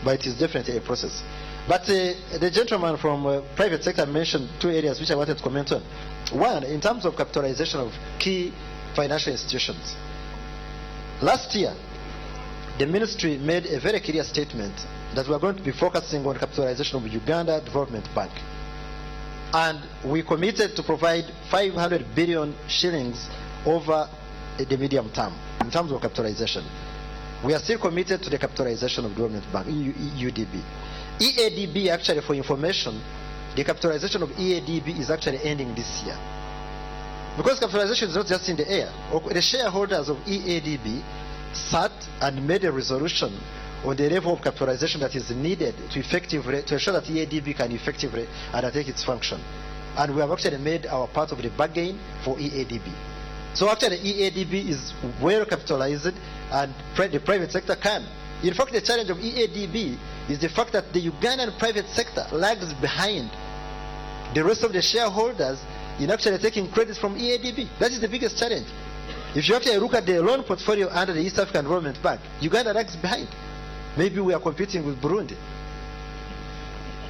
[SPEAKER 4] But it is definitely a process. But the gentleman from private sector mentioned two areas which I wanted to comment on. One, in terms of capitalization of key financial institutions. Last year, the ministry made a very clear statement that we are going to be focusing on capitalization of Uganda Development Bank. And we committed to provide 500 billion shillings over the medium term in terms of capitalization. We are still committed to the capitalization of Development Bank, UDB. EADB, actually, for information, the capitalization of EADB is actually ending this year. Because capitalization is not just in the air. The shareholders of EADB sat and made a resolution on the level of capitalization that is needed to ensure that EADB can effectively undertake its function. And we have actually made our part of the bargain for EADB. So actually EADB is well capitalized, and the private sector can. In fact, the challenge of EADB is the fact that the Ugandan private sector lags behind the rest of the shareholders in actually taking credit from EADB. That is the biggest challenge. If you actually look at the loan portfolio under the East African Development Bank, Uganda lags behind. Maybe we are competing with Burundi.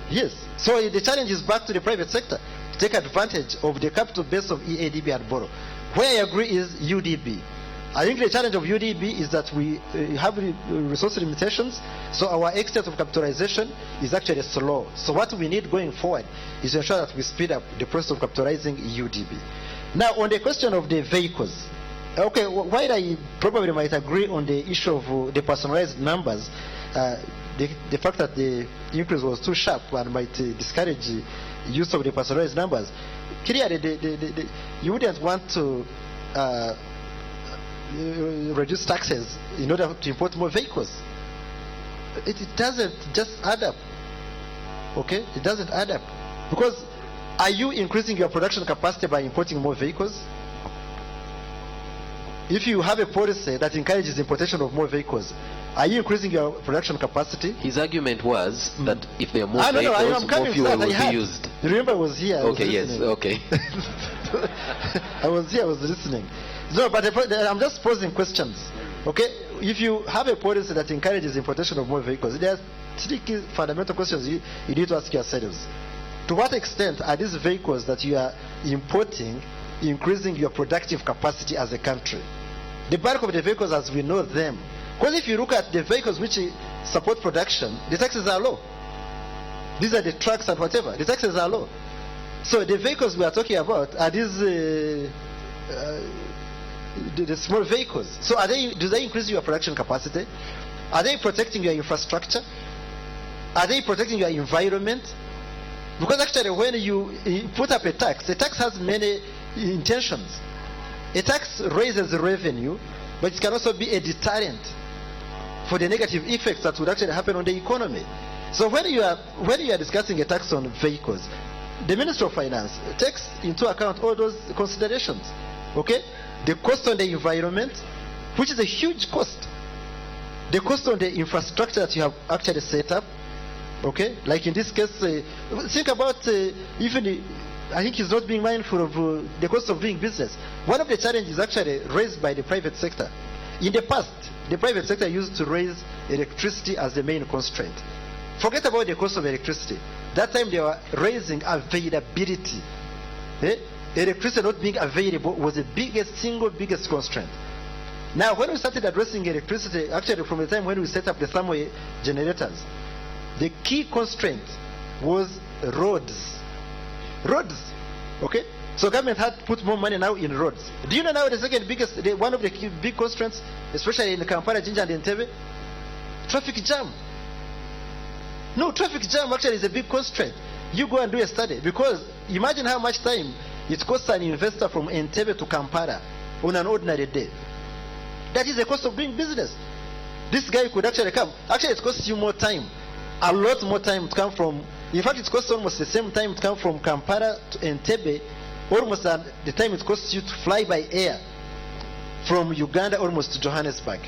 [SPEAKER 4] Yes. So the challenge is back to the private sector to take advantage of the capital base of EADB and borrow. Where I agree is UDB. I think the challenge of UDB is that we have resource limitations, so our extent of capitalization is actually slow. So what we need going forward is to ensure that we speed up the process of capitalizing UDB. Now, on the question of the vehicles, okay, while I probably might agree on the issue of the personalized numbers, the fact that the increase was too sharp and might discourage use of the personalized numbers, clearly you wouldn't want to reduce taxes in order to import more vehicles. It doesn't just add up. Okay, it doesn't add up. Because are you increasing your production capacity by importing more vehicles? If you have a policy that encourages importation of more vehicles, are you increasing your production capacity?
[SPEAKER 2] His argument was that if there are more vehicles, more fuel will be used.
[SPEAKER 4] Remember, I was here.
[SPEAKER 2] Okay, yes, okay.
[SPEAKER 4] I was here, I was listening. No, but I'm just posing questions. Okay, if you have a policy that encourages importation of more vehicles, there are three key fundamental questions you need to ask yourselves. To what extent are these vehicles that you are importing increasing your productive capacity as a country? The bulk of the vehicles as we know them, because if you look at the vehicles which support production, the taxes are low. These are the trucks and whatever, the taxes are low. So the vehicles we are talking about are these the small vehicles. So do they increase your production capacity? Are they protecting your infrastructure? Are they protecting your environment? Because actually when you put up a tax, the tax has many intentions. A tax raises revenue, but it can also be a deterrent for the negative effects that would actually happen on the economy. So when you are discussing a tax on vehicles, the Minister of Finance takes into account all those considerations. Okay? The cost on the environment, which is a huge cost. The cost on the infrastructure that you have actually set up. Okay? Like in this case, think about even I think he's not being mindful of the cost of doing business. One of the challenges actually raised by the private sector. In the past, the private sector used to raise electricity as the main constraint. Forget about the cost of electricity. That time they were raising availability. Electricity not being available was the single biggest constraint. Now, when we started addressing electricity, actually from the time when we set up the thermal generators, the key constraint was roads. Roads, okay? So government had to put more money now in roads. Do you know now the second biggest, one of the big constraints, especially in Kampala, Jinja and Entebbe? Traffic jam. No, traffic jam actually is a big constraint. You go and do a study, because imagine how much time it costs an investor from Entebbe to Kampala on an ordinary day. That is the cost of doing business. This guy could actually come. Actually, it costs you more time, a lot more time to come from. In fact, it costs almost the same time to come from Kampala to Entebbe, almost the time it costs you to fly by air from Uganda almost to Johannesburg.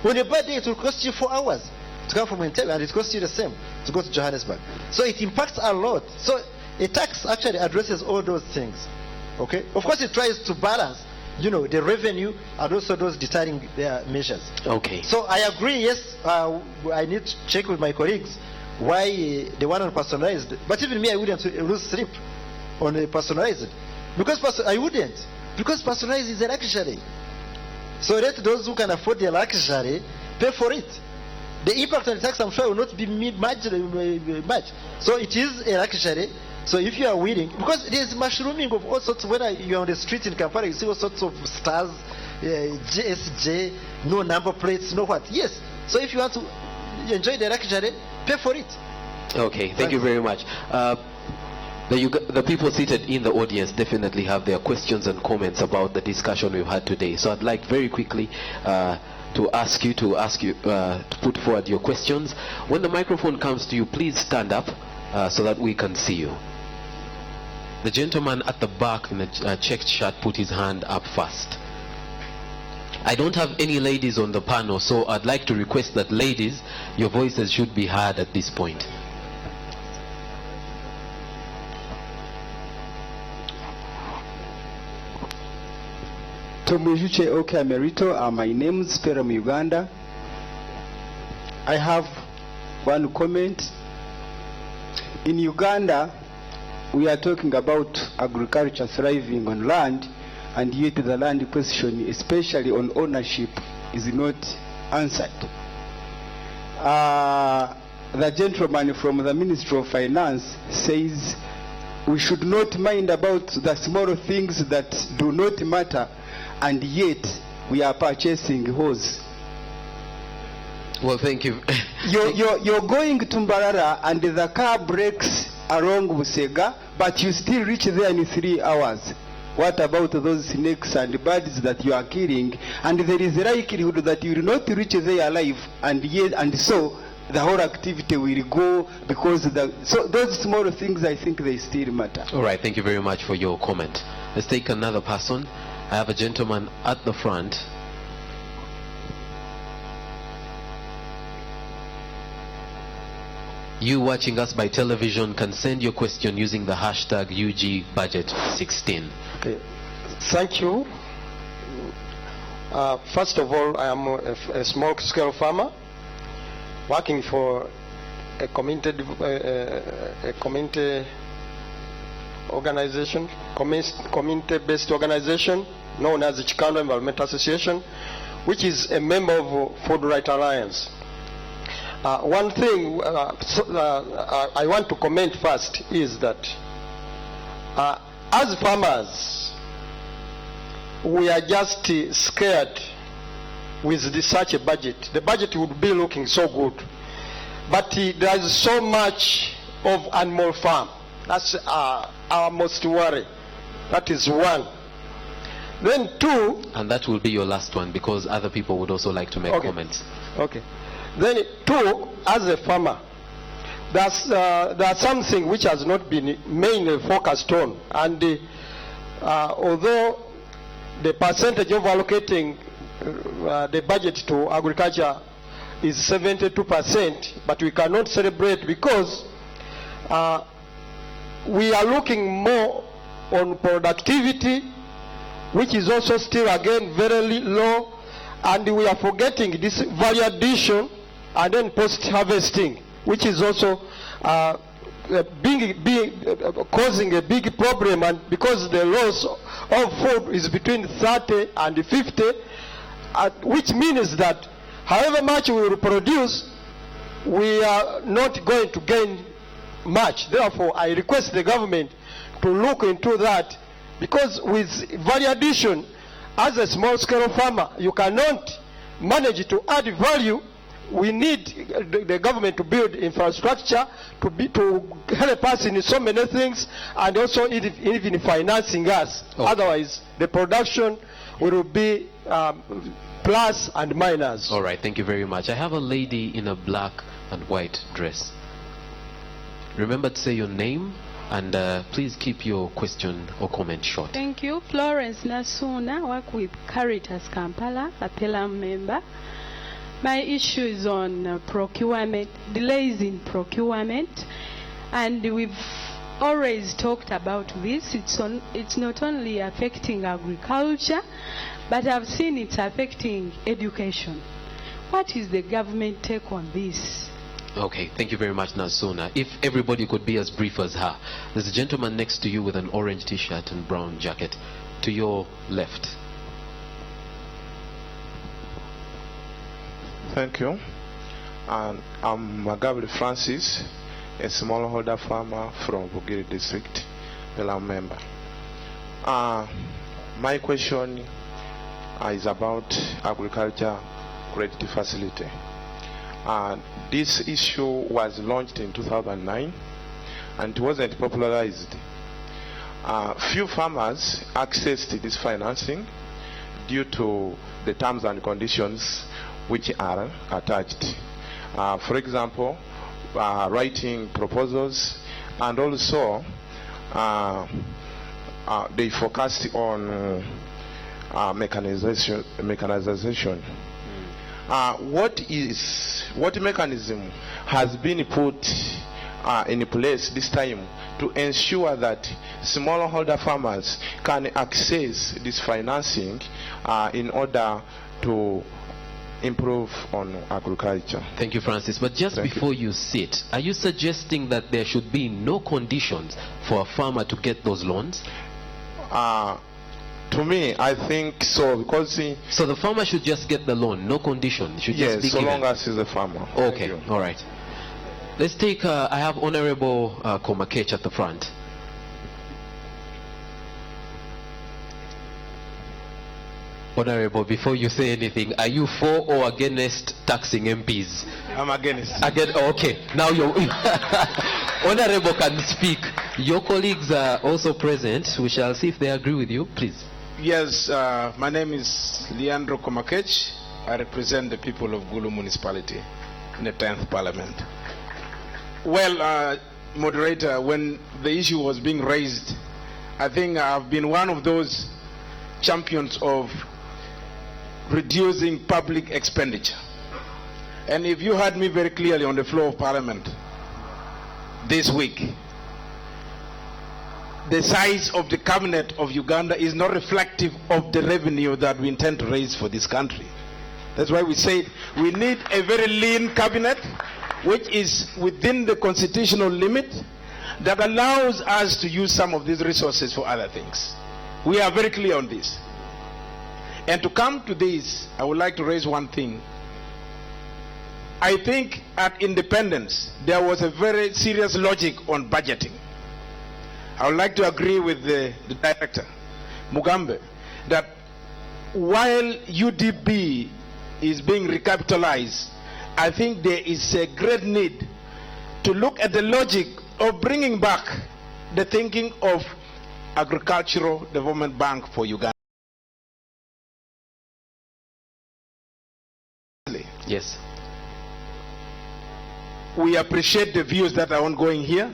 [SPEAKER 4] On a bad day, it will cost you 4 hours to come from Entebbe, and it costs you the same to go to Johannesburg. So it impacts a lot. So a tax actually addresses all those things. Okay? Of course, it tries to balance, the revenue and also those deterring measures.
[SPEAKER 2] Okay.
[SPEAKER 4] So I agree, yes, I need to check with my colleagues why the one on personalized. But even me, I wouldn't lose sleep on a personalized. Because I wouldn't. Because personalized is a luxury. So let those who can afford the luxury pay for it. The impact on the tax, I'm sure, will not be much. So it is a luxury. So if you are willing, because there is mushrooming of all sorts. When you're on the street in Kampala, you see all sorts of stars, JSJ, no number plates, no what. Yes. So if you want to enjoy the luxury, pay for it.
[SPEAKER 2] Okay, thank you very much. The people seated in the audience definitely have their questions and comments about the discussion we've had today. So I'd like very quickly to ask you to put forward your questions. When the microphone comes to you, please stand up so that we can see you. The gentleman at the back in the checked shirt put his hand up first. I don't have any ladies on the panel, so I'd like to request that ladies, your voices should be heard at this point.
[SPEAKER 17] Tomujuche Oke Emerito, my name is from Uganda. I have one comment. In Uganda, we are talking about agriculture thriving on land, and yet the land question, especially on ownership, is not answered. The gentleman from the Ministry of Finance says we should not mind about the small things that do not matter, and yet we are purchasing horse.
[SPEAKER 2] Well, thank you.
[SPEAKER 17] You're going to Mbarara and the car breaks along Busega, but you still reach there in 3 hours. What about those snakes and birds that you are killing? And there is a likelihood that you will not reach there alive, and so the whole activity will go because so those small things, I think they still matter.
[SPEAKER 2] All right, thank you very much for your comment. Let's take another person. I have a gentleman at the front. You watching us by television can send your question using the hashtag UGBudget16.
[SPEAKER 18] Okay. Thank you. First of all, I am a small-scale farmer working for a community organization, community-based organization known as the Chikando Environmental Association, which is a member of Food Right Alliance. One thing I want to comment first is that as farmers, we are just scared with such a budget. The budget would be looking so good, but there is so much of animal farm. That's our most worry. That is one. Then two.
[SPEAKER 2] And that will be your last one, because other people would also like to make comments.
[SPEAKER 18] Okay. Then two, as a farmer, there's something which has not been mainly focused on, and although the percentage of allocating the budget to agriculture is 72%, but we cannot celebrate because we are looking more on productivity, which is also still again very low, and we are forgetting this value addition and then post-harvesting, which is also causing a big problem, and because the loss of food is between 30 and 50, which means that however much we will produce, we are not going to gain much. Therefore, I request the government to look into that, because with value addition, as a small-scale farmer, you cannot manage to add value we need the government to build infrastructure to help us in so many things, and also even financing us. Okay. Otherwise, the production will be plus and minus.
[SPEAKER 2] All right, thank you very much. I have a lady in a black and white dress. Remember to say your name, and please keep your question or comment short.
[SPEAKER 19] Thank you. Florence Nasuna, work with Caritas Kampala, a Pelham member. My issue is on procurement, delays in procurement, and we've always talked about this. It's not only affecting agriculture, but I've seen it's affecting education. What is the government take on this?
[SPEAKER 2] Okay, thank you very much, Nasuna. If everybody could be as brief as her. There's a gentleman next to you with an orange t-shirt and brown jacket. To your left.
[SPEAKER 20] Thank you. And I'm Magabri Francis, a smallholder farmer from Bugiri District, Pelham member. My question is about agriculture credit facility. This issue was launched in 2009 and it wasn't popularized. Few farmers accessed this financing due to the terms and conditions which are attached. For example, writing proposals, and also they focused on mechanization. What mechanism has been put in place this time to ensure that smallholder farmers can access this financing in order to improve on agriculture?
[SPEAKER 2] Thank you, Francis. But just before you sit, are you suggesting that there should be no conditions for a farmer to get those loans?
[SPEAKER 20] To me, I think so, because
[SPEAKER 2] so the farmer should just get the loan, no condition. Should
[SPEAKER 20] yes,
[SPEAKER 2] just be
[SPEAKER 20] so
[SPEAKER 2] given.
[SPEAKER 20] long as he's a farmer.
[SPEAKER 2] Okay, all right. Let's take. I have Honorable Komakech at the front. Honorable, before you say anything, are you for or against taxing MPs?
[SPEAKER 20] I'm against.
[SPEAKER 2] Okay, now you're Honorable can speak. Your colleagues are also present. We shall see if they agree with you. Please.
[SPEAKER 21] Yes, my name is Leandro Komakech. I represent the people of Gulu municipality in the 10th parliament. Well, moderator, when the issue was being raised, I think I've been one of those champions of reducing public expenditure. And if you heard me very clearly on the floor of parliament this week, the size of the cabinet of Uganda is not reflective of the revenue that we intend to raise for this country. That's why we said we need a very lean cabinet which is within the constitutional limit that allows us to use some of these resources for other things. We are very clear on this. And to come to this, I would like to raise one thing. I think at independence, there was a very serious logic on budgeting. I would like to agree with the director, Mugambe, that while UDB is being recapitalized, I think there is a great need to look at the logic of bringing back the thinking of Agricultural Development Bank for Uganda.
[SPEAKER 2] Yes.
[SPEAKER 21] We appreciate the views that are ongoing here,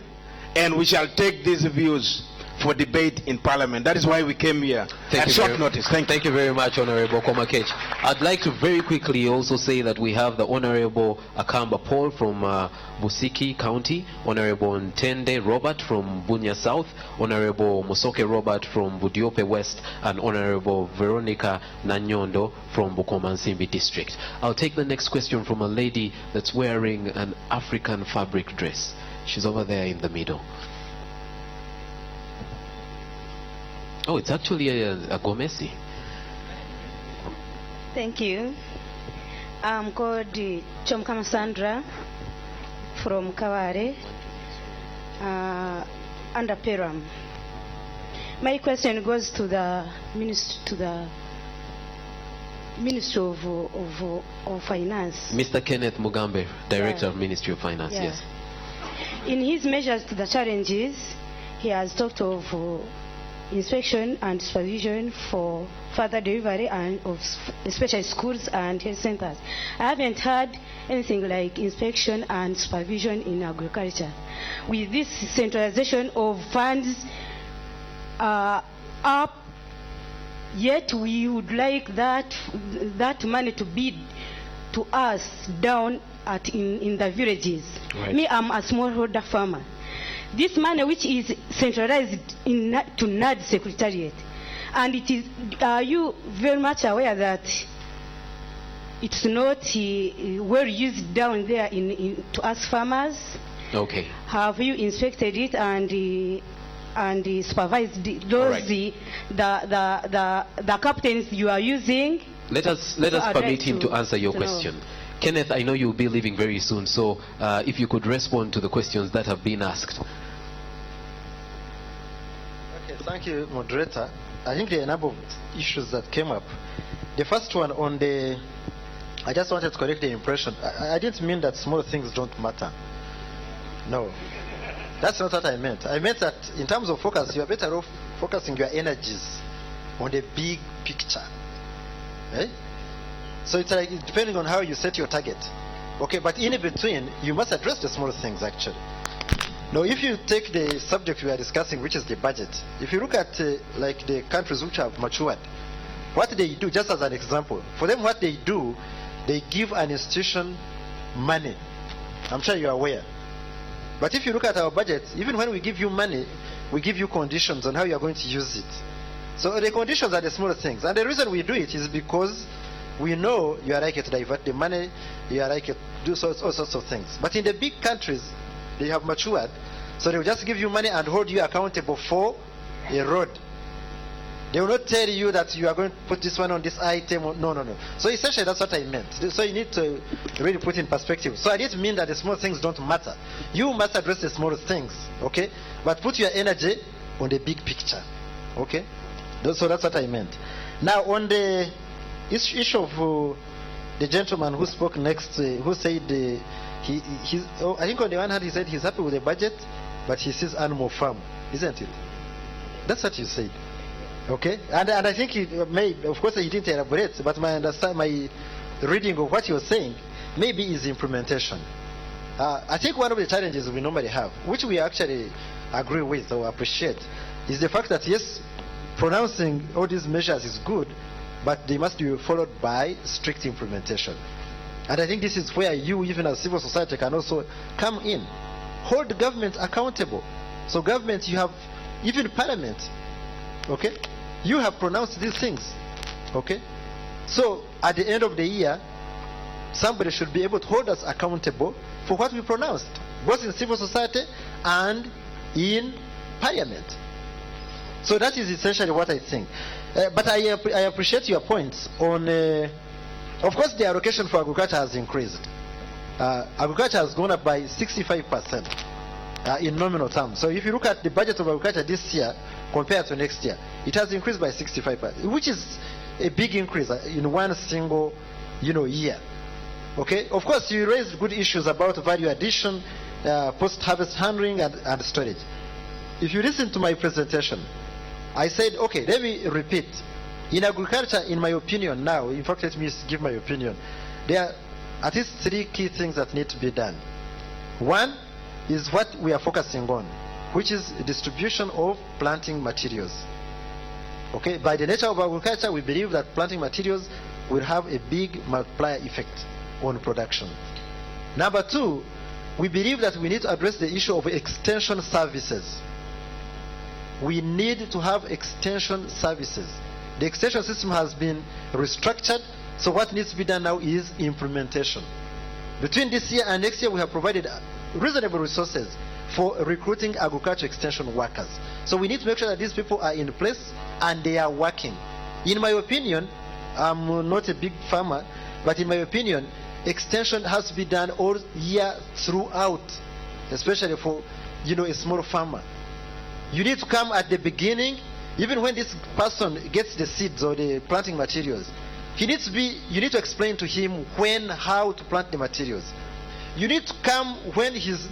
[SPEAKER 21] and we shall take these views for debate in Parliament. That is why we came here at short notice.
[SPEAKER 2] Thank you very much, Honorable Komakech. I'd like to very quickly also say that we have the Honorable Akamba Paul from Busiki County, Honorable Ntende Robert from Bunya South, Honorable Musoke Robert from Budiope West, and Honorable Veronica Nanyondo from Bukomansimbi District. I'll take the next question from a lady that's wearing an African fabric dress. She's over there in the middle. Oh, it's actually a Gomesi.
[SPEAKER 22] Thank you. I'm called Chomkama Sandra from Kaware, under Peram. My question goes to the Ministry of Finance.
[SPEAKER 2] Mr. Kenneth Mugambe, Director of Ministry of Finance,
[SPEAKER 22] Yeah.
[SPEAKER 2] yes.
[SPEAKER 22] In his measures to the challenges, he has talked of inspection and supervision for further delivery and of especially schools and health centers. I haven't heard anything like inspection and supervision in agriculture. With this centralization of funds up, yet we would like that money to be to us down in the villages.
[SPEAKER 2] Right.
[SPEAKER 22] Me, I'm a smallholder farmer. This money which is centralized to NAD Secretariat, and it is, are you very much aware that it's not well used down there to us farmers?
[SPEAKER 2] Okay.
[SPEAKER 22] Have you inspected it and supervised those
[SPEAKER 2] Right.
[SPEAKER 22] the captains you are using?
[SPEAKER 2] Let us
[SPEAKER 22] So I'd
[SPEAKER 2] permit
[SPEAKER 22] like
[SPEAKER 2] him to answer your
[SPEAKER 22] to know.
[SPEAKER 2] question. Kenneth, I know you'll be leaving very soon, so if you could respond to the questions that have been asked.
[SPEAKER 4] Okay, thank you, moderator. I think there are a number of issues that came up. The first one on the, I just wanted to correct the impression. I didn't mean that small things don't matter. No, that's not what I meant. I meant that in terms of focus, you are better off focusing your energies on the big picture. Eh? So it's like depending on how you set your target. Okay, but in between, you must address the small things actually. Now, if you take the subject we are discussing, which is the budget, if you look at like the countries which have matured, what they do, just as an example, for them what they do, they give an institution money. I'm sure you are aware. But if you look at our budget, even when we give you money, we give you conditions on how you are going to use it. So the conditions are the small things. And the reason we do it is because we know you are likely to divert the money, you are likely to do all sorts of things. But in the big countries, they have matured, so they will just give you money and hold you accountable for a road. They will not tell you that you are going to put this one on this item. No, no, no. So essentially, that's what I meant. So you need to really put in perspective. So I didn't mean that the small things don't matter. You must address the small things, okay? But put your energy on the big picture, okay? So that's what I meant. Now, on the issue of the gentleman who spoke next, who said I think on the one hand he said he's happy with the budget, but he sees animal farm, isn't it? That's what you said. Okay, and I think he may, of course he didn't elaborate, but my reading of what he was saying maybe is implementation. I think one of the challenges we normally have, which we actually agree with or appreciate, is the fact that yes, pronouncing all these measures is good, but they must be followed by strict implementation. And I think this is where you, even as civil society, can also come in. Hold government accountable. So government, you have, even parliament, okay? You have pronounced these things, okay? So at the end of the year, somebody should be able to hold us accountable for what we pronounced, both in civil society and in parliament. So that is essentially what I think. But I appreciate your points on, of course, the allocation for agriculture has increased. Agriculture has gone up by 65% in nominal terms. So if you look at the budget of agriculture this year compared to next year, it has increased by 65%, which is a big increase in one single, year. Okay. Of course, you raised good issues about value addition, post-harvest handling, and storage. If you listen to my presentation, I said, okay, let me repeat. In agriculture, in my opinion now, in fact, let me give my opinion. There are at least 3 key things that need to be done. One is what we are focusing on, which is distribution of planting materials. Okay, by the nature of agriculture, we believe that planting materials will have a big multiplier effect on production. Number 2, we believe that we need to address the issue of extension services. We need to have extension services. The extension system has been restructured, so what needs to be done now is implementation. Between this year and next year, we have provided reasonable resources for recruiting agriculture extension workers. So we need to make sure that these people are in place and they are working. In my opinion, I'm not a big farmer, but in my opinion, extension has to be done all year throughout, especially for a small farmer. You need to come at the beginning, even when this person gets the seeds or the planting materials. you need to explain to him when, how to plant the materials. You need to come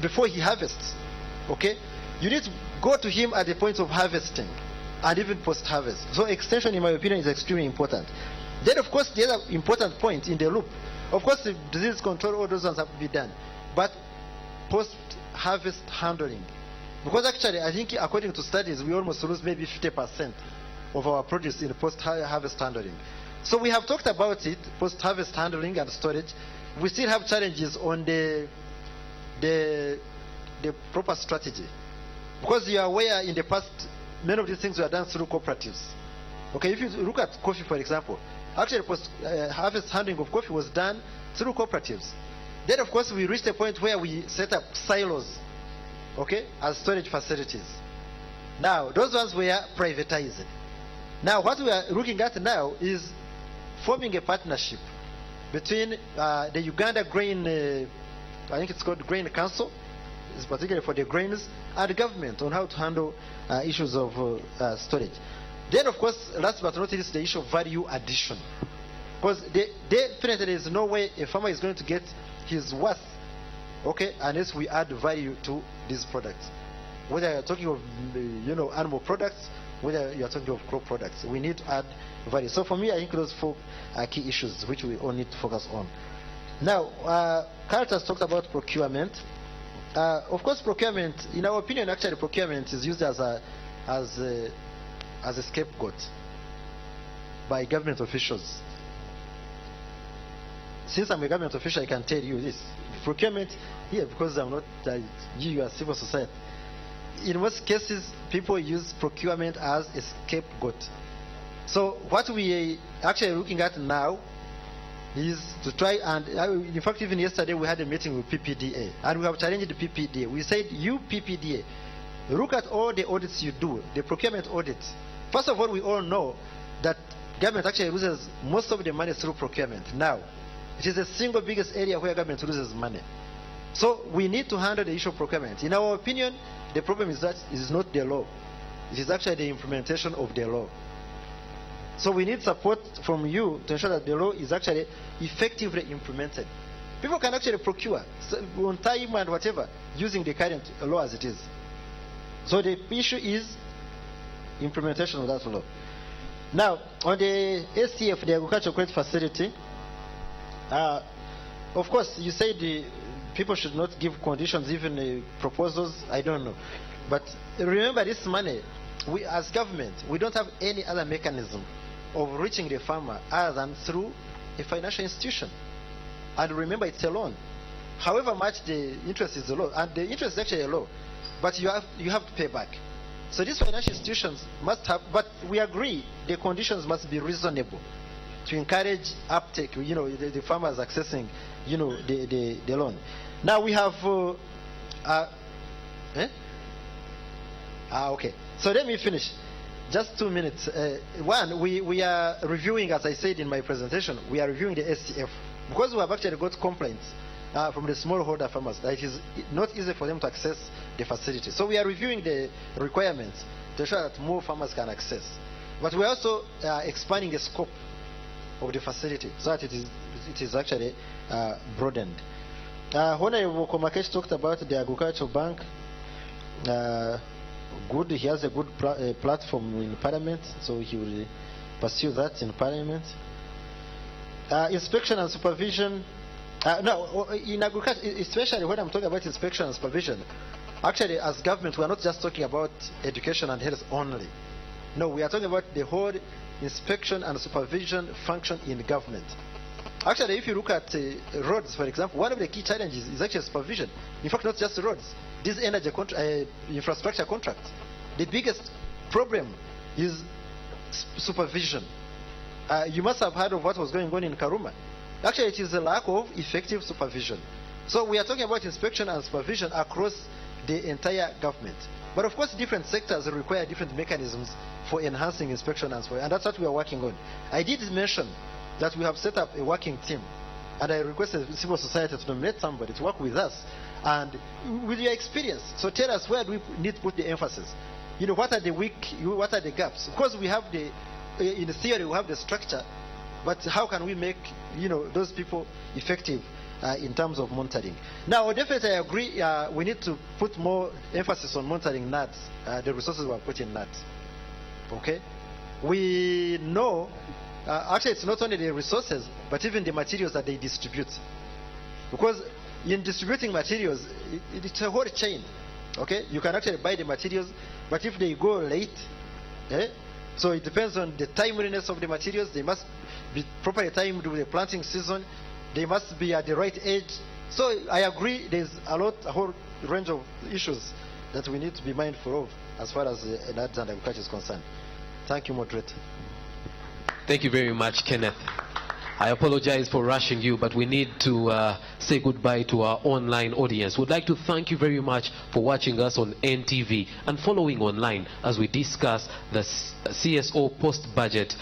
[SPEAKER 4] before he harvests. Okay? You need to go to him at the point of harvesting and even post-harvest. So extension, in my opinion, is extremely important. Then, of course, the other important point in the loop, of course, the disease control, all those ones have to be done. But post-harvest handling. Because actually, I think according to studies, we almost lose maybe 50% of our produce in post-harvest handling. So we have talked about it, post-harvest handling and storage. We still have challenges on the proper strategy. Because you are aware in the past, many of these things were done through cooperatives. Okay, if you look at coffee, for example, actually post-harvest handling of coffee was done through cooperatives. Then, of course, we reached a point where we set up silos, okay, as storage facilities. Now, those ones were privatized. Now, what we are looking at now is forming a partnership between the Uganda Grain, I think it's called Grain Council, it's particularly for the grains, and the government on how to handle issues of storage. Then, of course, last but not least, the issue of value addition. Because definitely there is no way a farmer is going to get his worth, okay, unless we add value to these products. Whether you're talking of, animal products, whether you're talking of crop products, we need to add value. So for me, I think those four are key issues which we all need to focus on. Now, Carl has talked about procurement. Of course, procurement, in our opinion, actually, procurement is used as a scapegoat by government officials. Since I'm a government official, I can tell you this. Procurement, because I'm not, you are civil society. In most cases, people use procurement as a scapegoat. So what we are actually looking at now is to try and, in fact, even yesterday we had a meeting with PPDA, and we have challenged the PPDA. We said, you PPDA, look at all the audits you do, the procurement audits. First of all, we all know that government actually loses most of the money through procurement. Now, it is the single biggest area where government loses money. So we need to handle the issue of procurement. In our opinion, the problem is that it is not the law. It is actually the implementation of the law. So we need support from you to ensure that the law is actually effectively implemented. People can actually procure on time and whatever using the current law as it is. So the issue is implementation of that law. Now, on the ACF, the Agricultural Credit Facility, of course, you said people should not give conditions, even proposals. I don't know. But remember, this money, we as government, we don't have any other mechanism of reaching the farmer other than through a financial institution. And remember, it's a loan. However much the interest is low, and the interest is actually low, but you have to pay back. So these financial institutions must have, but we agree the conditions must be reasonable to encourage uptake, the farmers accessing, the loan. Now we have, okay. So let me finish. Just 2 minutes. One, we are reviewing, as I said in my presentation, we are reviewing the SCF. Because we have actually got complaints from the smallholder farmers that it is not easy for them to access the facility. So we are reviewing the requirements to ensure that more farmers can access. But we are also expanding the scope of the facility so that it is actually broadened. Honorable Komakesh talked about the agricultural bank. Good, he has a good platform in Parliament, so he will pursue that in Parliament. Inspection and supervision. No, in agriculture, especially when I'm talking about inspection and supervision, actually, as government, we are not just talking about education and health only. No, we are talking about the whole inspection and supervision function in government. Actually, if you look at roads, for example, one of the key challenges is actually supervision. In fact, not just roads. This energy infrastructure contract. The biggest problem is supervision. You must have heard of what was going on in Karuma. Actually, it is a lack of effective supervision. So we are talking about inspection and supervision across the entire government. But of course, different sectors require different mechanisms for enhancing inspection and supervision, and that's what we are working on. I did mention that we have set up a working team, and I requested civil society to nominate somebody to work with us, and with your experience. So tell us, where do we need to put the emphasis? What are the weak, what are the gaps? Of course, we have in theory, we have the structure but how can we make those people effective in terms of monitoring? Now, definitely I agree. We need to put more emphasis on monitoring NADS, the resources we are putting in NADS. Okay, we know actually it's not only the resources, but even the materials that they distribute, because in distributing materials, it's a whole chain. Okay, you can actually buy the materials, but if they go late, so it depends on the timeliness of the materials. They must be properly timed with the planting season. They must be at the right age. So I agree, there's a whole range of issues that we need to be mindful of as far as NADS and agriculture is concerned. Thank you, moderator.
[SPEAKER 2] Thank you very much, Kenneth. I apologize for rushing you, but we need to say goodbye to our online audience. We'd like to thank you very much for watching us on NTV and following online as we discuss the CSO post-budget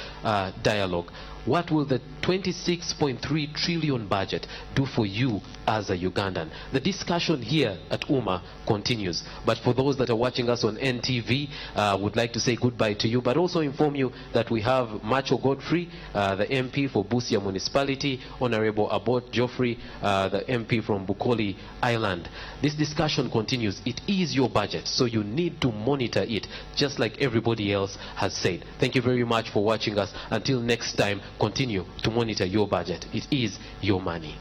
[SPEAKER 2] dialogue. What will the 26.3 trillion budget do for you as a Ugandan? The discussion here at UMA continues. But for those that are watching us on NTV, would like to say goodbye to you, but also inform you that we have Macho Godfrey, the MP for Busia Municipality, Honorable Abbott Geoffrey, the MP from Bukoli Island. This discussion continues. It is your budget, so you need to monitor it, just like everybody else has said. Thank you very much for watching us. Until next time, continue to monitor your budget. It is your money.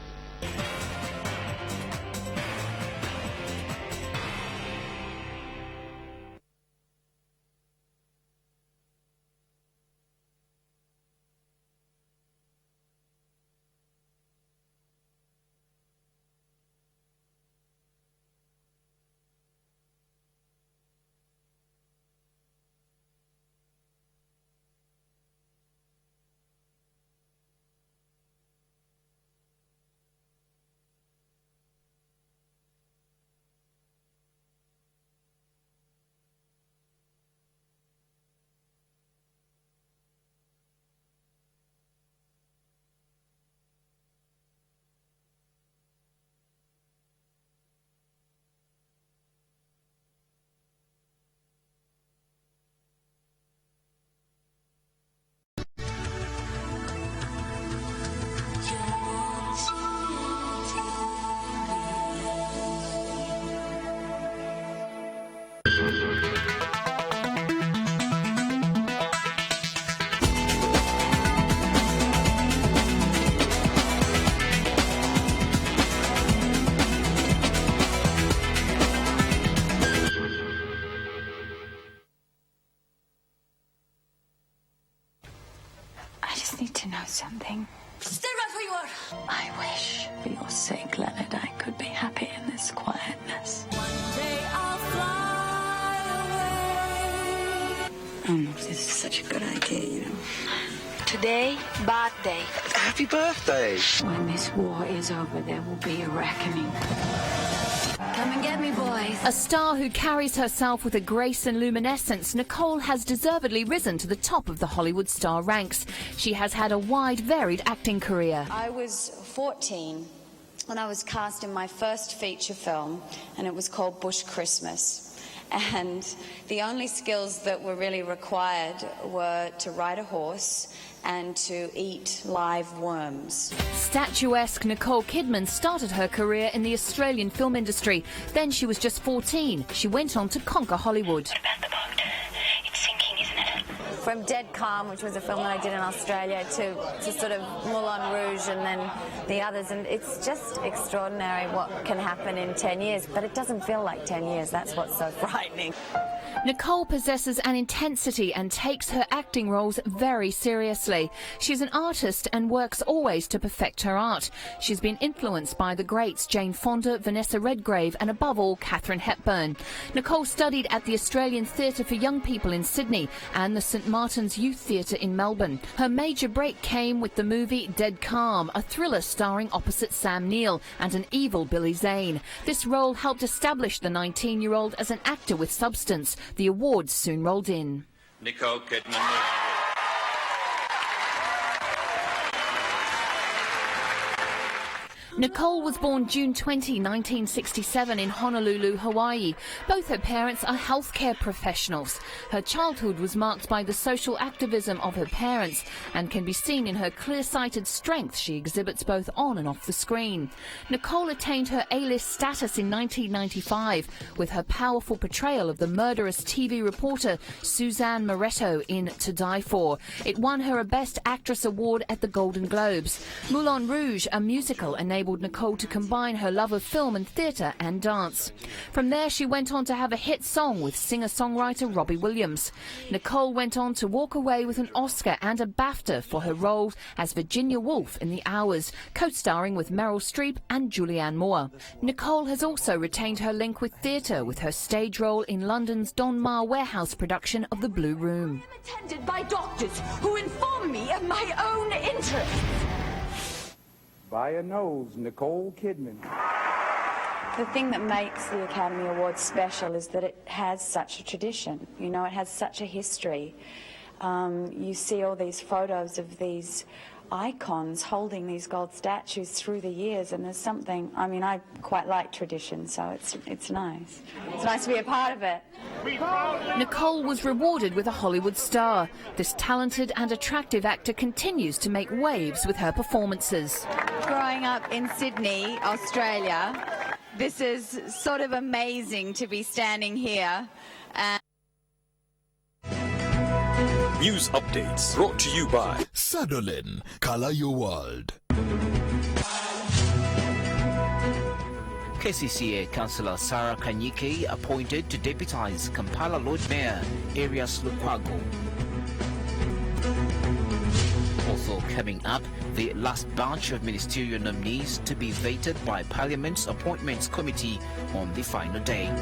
[SPEAKER 3] Something.
[SPEAKER 12] Stay right where you are.
[SPEAKER 3] I wish, for your sake, Leonard, I could be happy in this quietness.
[SPEAKER 12] One day I'll fly away.
[SPEAKER 3] I don't know if this is such a good idea, you know. Today, birthday.
[SPEAKER 14] Happy birthday.
[SPEAKER 3] When this war is over, there will be a reckoning.
[SPEAKER 12] Come and get me, boys.
[SPEAKER 6] A star who carries herself with a grace and luminescence, Nicole has deservedly risen to the top of the Hollywood star ranks. She has had a wide, varied acting career.
[SPEAKER 23] I was 14 when I was cast in my first feature film, and it was called Bush Christmas. And the only skills that were really required were to ride a horse and to eat live worms.
[SPEAKER 6] Statuesque Nicole Kidman started her career in the Australian film industry. Then she was just 14. She went on to conquer Hollywood.
[SPEAKER 23] From Dead Calm, which was a film that I did in Australia, to sort of Moulin Rouge and then the others. And it's just extraordinary what can happen in 10 years. But it doesn't feel like 10 years. That's what's so frightening.
[SPEAKER 6] Nicole possesses an intensity and takes her acting roles very seriously. She's an artist and works always to perfect her art. She's been influenced by the greats Jane Fonda, Vanessa Redgrave and above all Katharine Hepburn. Nicole studied at the Australian Theatre for Young People in Sydney and the St Martin's Youth Theatre in Melbourne. Her major break came with the movie Dead Calm, a thriller starring opposite Sam Neill and an evil Billy Zane. This role helped establish the 19-year-old as an actor with substance. The awards soon rolled in.
[SPEAKER 24] Nicole Kidman.
[SPEAKER 6] Nicole was born June 20, 1967 in Honolulu, Hawaii. Both her parents are healthcare professionals. Her childhood was marked by the social activism of her parents and can be seen in her clear-sighted strength she exhibits both on and off the screen. Nicole attained her A-list status in 1995 with her powerful portrayal of the murderous TV reporter Suzanne Moretto in To Die For. It won her a Best Actress award at the Golden Globes. Moulin Rouge, a musical, enabled Nicole to combine her love of film and theatre and dance. From there, she went on to have a hit song with singer-songwriter Robbie Williams. Nicole went on to walk away with an Oscar and a BAFTA for her role as Virginia Woolf in The Hours, co-starring with Meryl Streep and Julianne Moore. Nicole has also retained her link with theatre with her stage role in London's Don Mar Warehouse production of The Blue Room.
[SPEAKER 3] Attended by doctors who inform me of my own interests.
[SPEAKER 5] By a nose, Nicole Kidman.
[SPEAKER 23] The thing that makes the Academy Awards special is that it has such a tradition. You know, it has such a history. You see all these photos of these icons holding these gold statues through the years, and there's something, I mean, I quite like tradition, so it's nice. It's nice to be a part of it.
[SPEAKER 6] Nicole was rewarded with a Hollywood star. This talented and attractive actor continues to make waves with her performances.
[SPEAKER 8] Growing up in Sydney, Australia, this is sort of amazing to be standing here.
[SPEAKER 9] News updates brought to you by Sadolin, Color Your World.
[SPEAKER 24] KCCA Councillor Sarah Kanyike appointed to deputize Kampala Lord Mayor Arias Lukwago. Also coming up, the last batch of ministerial nominees to be voted by Parliament's Appointments Committee on the final day.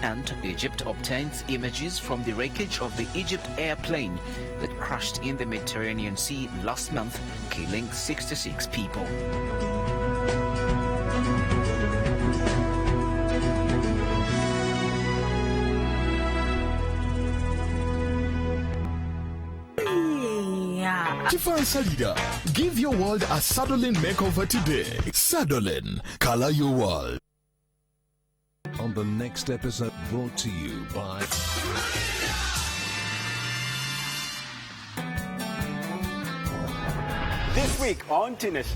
[SPEAKER 24] And Egypt obtains images from the wreckage of the Egypt airplane that crashed in the Mediterranean Sea last month, killing 66 people.
[SPEAKER 9] Tifan Salida, give your world a Sadolin makeover today. Sadolin, color your world.
[SPEAKER 25] On the next episode, brought to you by
[SPEAKER 26] This week on Tinish.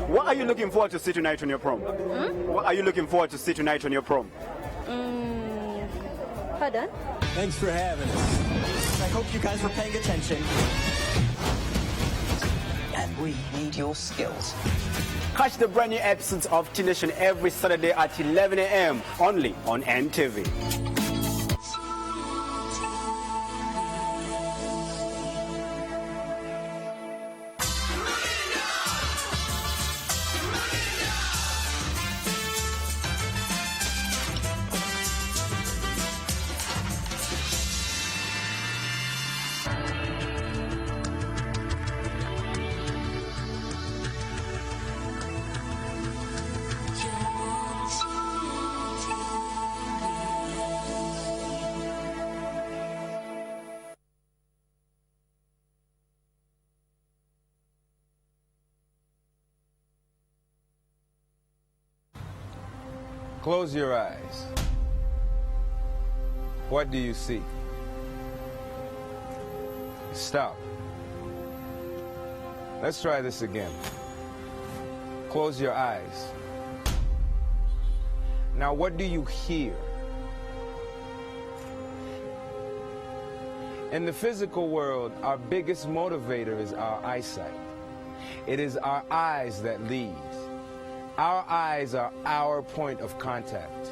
[SPEAKER 26] What are you looking forward to see tonight on your prom? What are you looking forward to see tonight on your prom?
[SPEAKER 27] Pardon?
[SPEAKER 26] Thanks for having us. I hope you guys were paying attention.
[SPEAKER 27] And we need your skills.
[SPEAKER 26] Catch the brand new episodes of Tinish every Saturday at 11 a.m. only on NTV.
[SPEAKER 28] Close your eyes. What do you see? Stop. Let's try this again. Close your eyes. Now, what do you hear? In the physical world, our biggest motivator is our eyesight. It is our eyes that lead. Our eyes are our point of contact.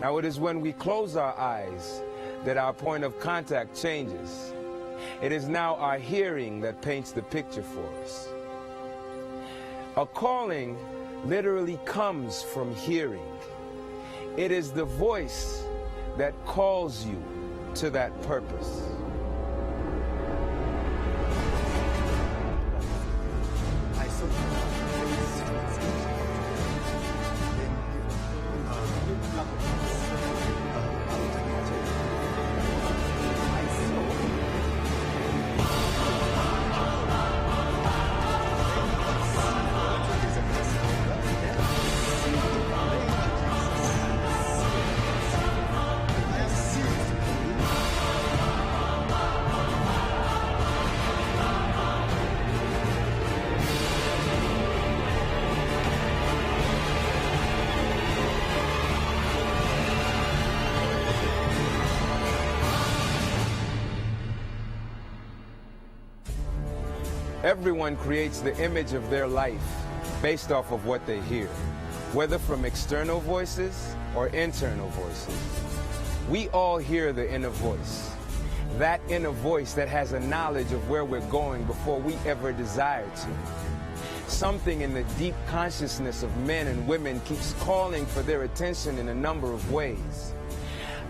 [SPEAKER 28] Now, it is when we close our eyes that our point of contact changes. It is now our hearing that paints the picture for us. A calling literally comes from hearing. It is the voice that calls you to that purpose. Everyone creates the image of their life based off of what they hear, whether from external voices or internal voices. We all hear the inner voice. That inner voice that has a knowledge of where we're going before we ever desire to. Something in the deep consciousness of men and women keeps calling for their attention in a number of ways.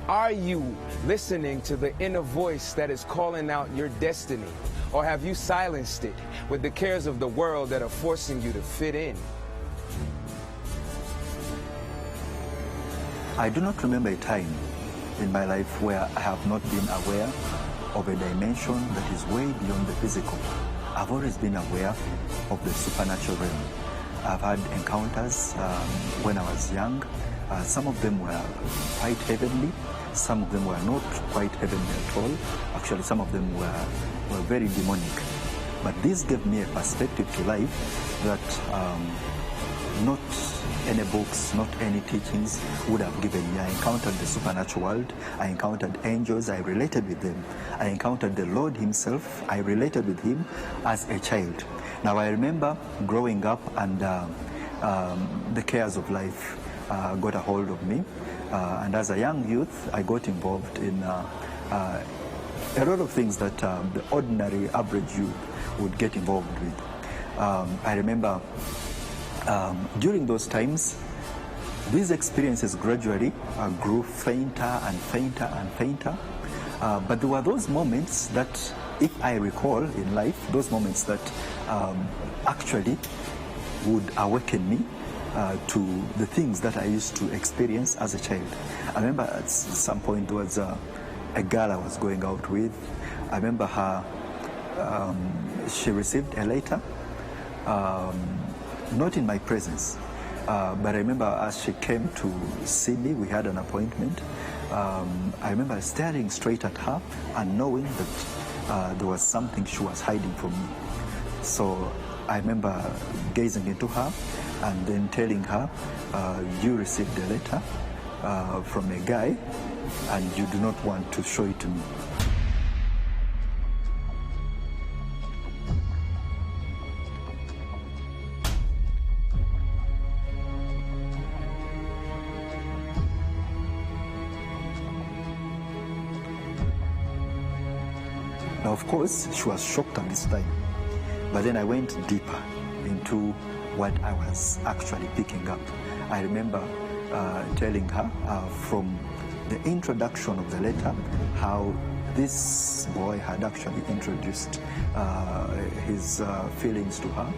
[SPEAKER 28] Are you listening to the inner voice that is calling out your destiny? Or have you silenced it with the cares of the world that are forcing you to fit in?
[SPEAKER 1] I do not remember a time in my life where I have not been aware of a dimension that is way beyond the physical. I've always been aware of the supernatural realm. I've had encounters when I was young. Some of them were quite heavenly. Some of them were not quite heavenly at all. Actually, some of them were very demonic. But this gave me a perspective to life that not any books, not any teachings would have given me. I encountered the supernatural world. I encountered angels. I related with them. I encountered the Lord himself. I related with him as a child. Now I remember growing up and the cares of life got a hold of me. And as a young youth, I got involved in a lot of things that the ordinary average youth would get involved with. I remember during those times, these experiences gradually grew fainter and fainter and fainter. But there were those moments that, if I recall in life, those moments that actually would awaken me to the things that I used to experience as a child. I remember at some point there was a girl I was going out with. I remember her, she received a letter, not in my presence, but I remember as she came to see me, we had an appointment. I remember staring straight at her and knowing that there was something she was hiding from me. So I remember gazing into her and then telling her, you received a letter from a guy and you do not want to show it to me. Now, of course, she was shocked at this time. But then I went deeper into what I was actually picking up. I remember telling her from the introduction of the letter how this boy had actually introduced his feelings to her,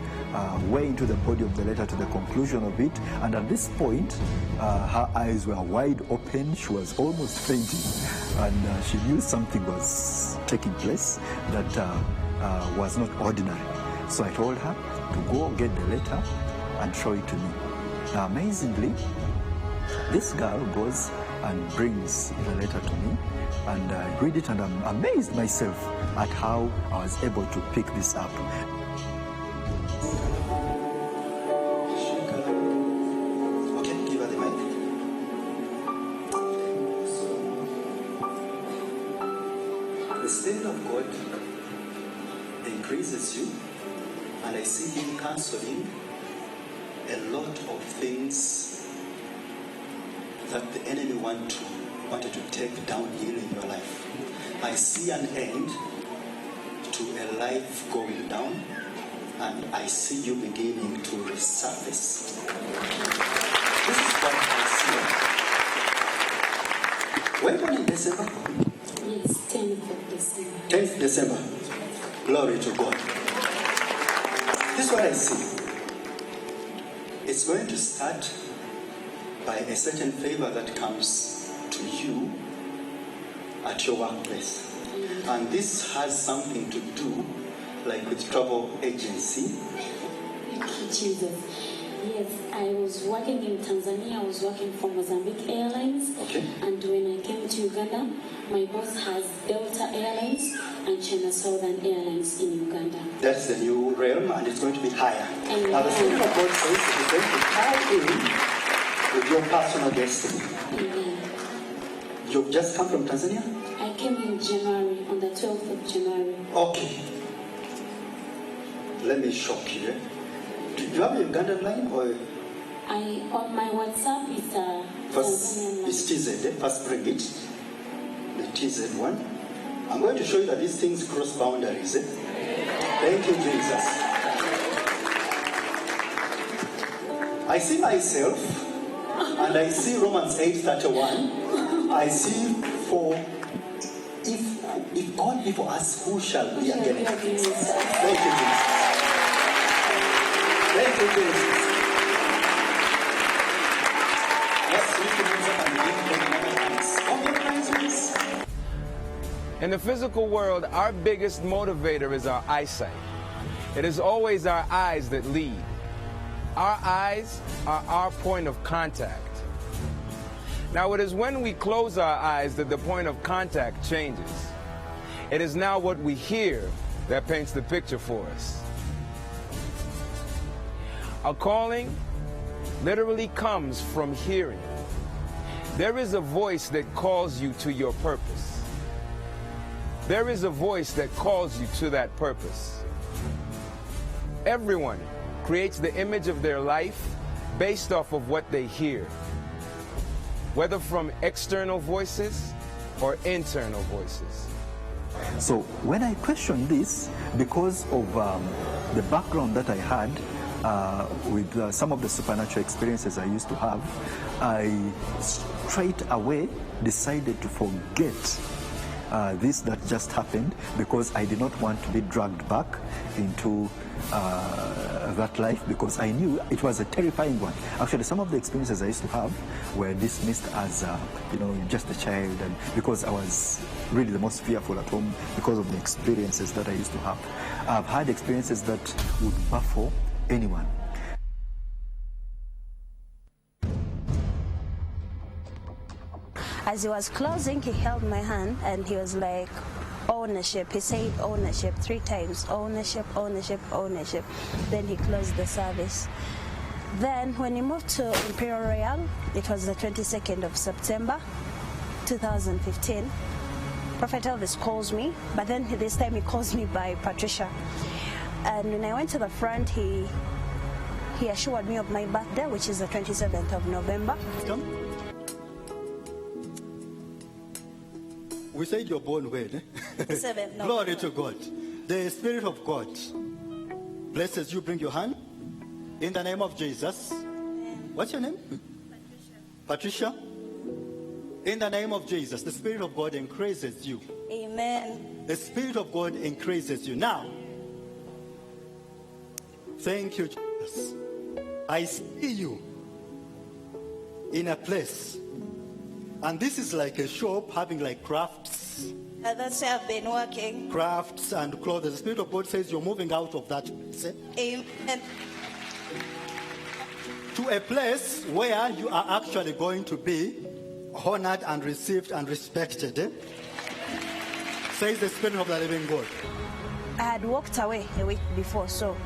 [SPEAKER 1] way into the body of the letter to the conclusion of it. And at this point, her eyes were wide open. She was almost fainting. And she knew something was taking place that was not ordinary. So I told her to go get the letter and show it to me. Now, amazingly, this girl goes and brings the letter to me, and I read it, and I'm amazed myself at how I was able to pick this up. Okay, give her the mic. The Spirit of God increases you, and I see him cancelling a lot of things that the enemy wanted to take downhill in your life. I see an end to a life going down, and I see you beginning to resurface. This is what I see. Were you born in December?
[SPEAKER 7] Yes, 10th of December.
[SPEAKER 1] 10th December. Glory to God. This is what I see. It's going to start by a certain favor that comes to you at your workplace. And this has something to do like with travel agency.
[SPEAKER 7] Thank you, Jesus. Yes, I was working in Tanzania. I was working for Mozambique Airlines.
[SPEAKER 1] Okay.
[SPEAKER 7] And when I came to Uganda, my boss has Delta Airlines and China Southern Airlines in Uganda.
[SPEAKER 1] That's the new realm, and it's going to be higher.
[SPEAKER 7] Amen.
[SPEAKER 1] Now the Spirit of God says it's going to tie in with your personal destiny.
[SPEAKER 7] Amen.
[SPEAKER 1] You've just come from Tanzania?
[SPEAKER 7] I came in January, on the 12th of January.
[SPEAKER 1] Okay. let me shock you. Do you have a Ugandan line or?
[SPEAKER 7] On my WhatsApp it's a Tanzanian line.
[SPEAKER 1] It's TZ. First bring it. The TZ one. I'm going to show you that these things cross boundaries. Thank you, Jesus. I see myself, and I see Romans 8:31. I see if God be for us, who shall be against us? Thank you, Jesus. Thank you, Jesus.
[SPEAKER 28] In the physical world, our biggest motivator is our eyesight. It is always our eyes that lead. Our eyes are our point of contact. Now, it is when we close our eyes that the point of contact changes. It is now what we hear that paints the picture for us. A calling literally comes from hearing. There is a voice that calls you to your purpose. There is a voice that calls you to that purpose. Everyone creates the image of their life based off of what they hear, whether from external voices or internal voices.
[SPEAKER 1] So when I questioned this, because of the background that I had with some of the supernatural experiences I used to have, I straight away decided to forget this that just happened, because I did not want to be dragged back into that life, because I knew it was a terrifying one. Actually, some of the experiences I used to have were dismissed as, just a child, and because I was really the most fearful at home because of the experiences that I used to have. I've had experiences that would baffle anyone.
[SPEAKER 22] As he was closing, he held my hand and he was like, ownership. He said ownership 3 times. Ownership, ownership, ownership. Then he closed the service. Then when he moved to Imperial Royal, it was the 22nd of September 2015. Prophet Elvis calls me, but then this time he calls me by Patricia. And when I went to the front, he assured me of my birthday, which is the 27th of November.
[SPEAKER 1] We said you're born when? Glory to God. The Spirit of God blesses you. Bring your hand. In the name of Jesus. What's your name? Patricia. In the name of Jesus, the Spirit of God increases you.
[SPEAKER 22] Amen.
[SPEAKER 1] The Spirit of God increases you. Now, thank you, Jesus. I see you in a place. And this is like a shop having like crafts.
[SPEAKER 22] That's where I've been working.
[SPEAKER 1] Crafts and clothes. The Spirit of God says you're moving out of that place.
[SPEAKER 22] Amen.
[SPEAKER 1] To a place where you are actually going to be honored and received and respected. Says the Spirit of the living God.
[SPEAKER 22] I had walked away a week before, so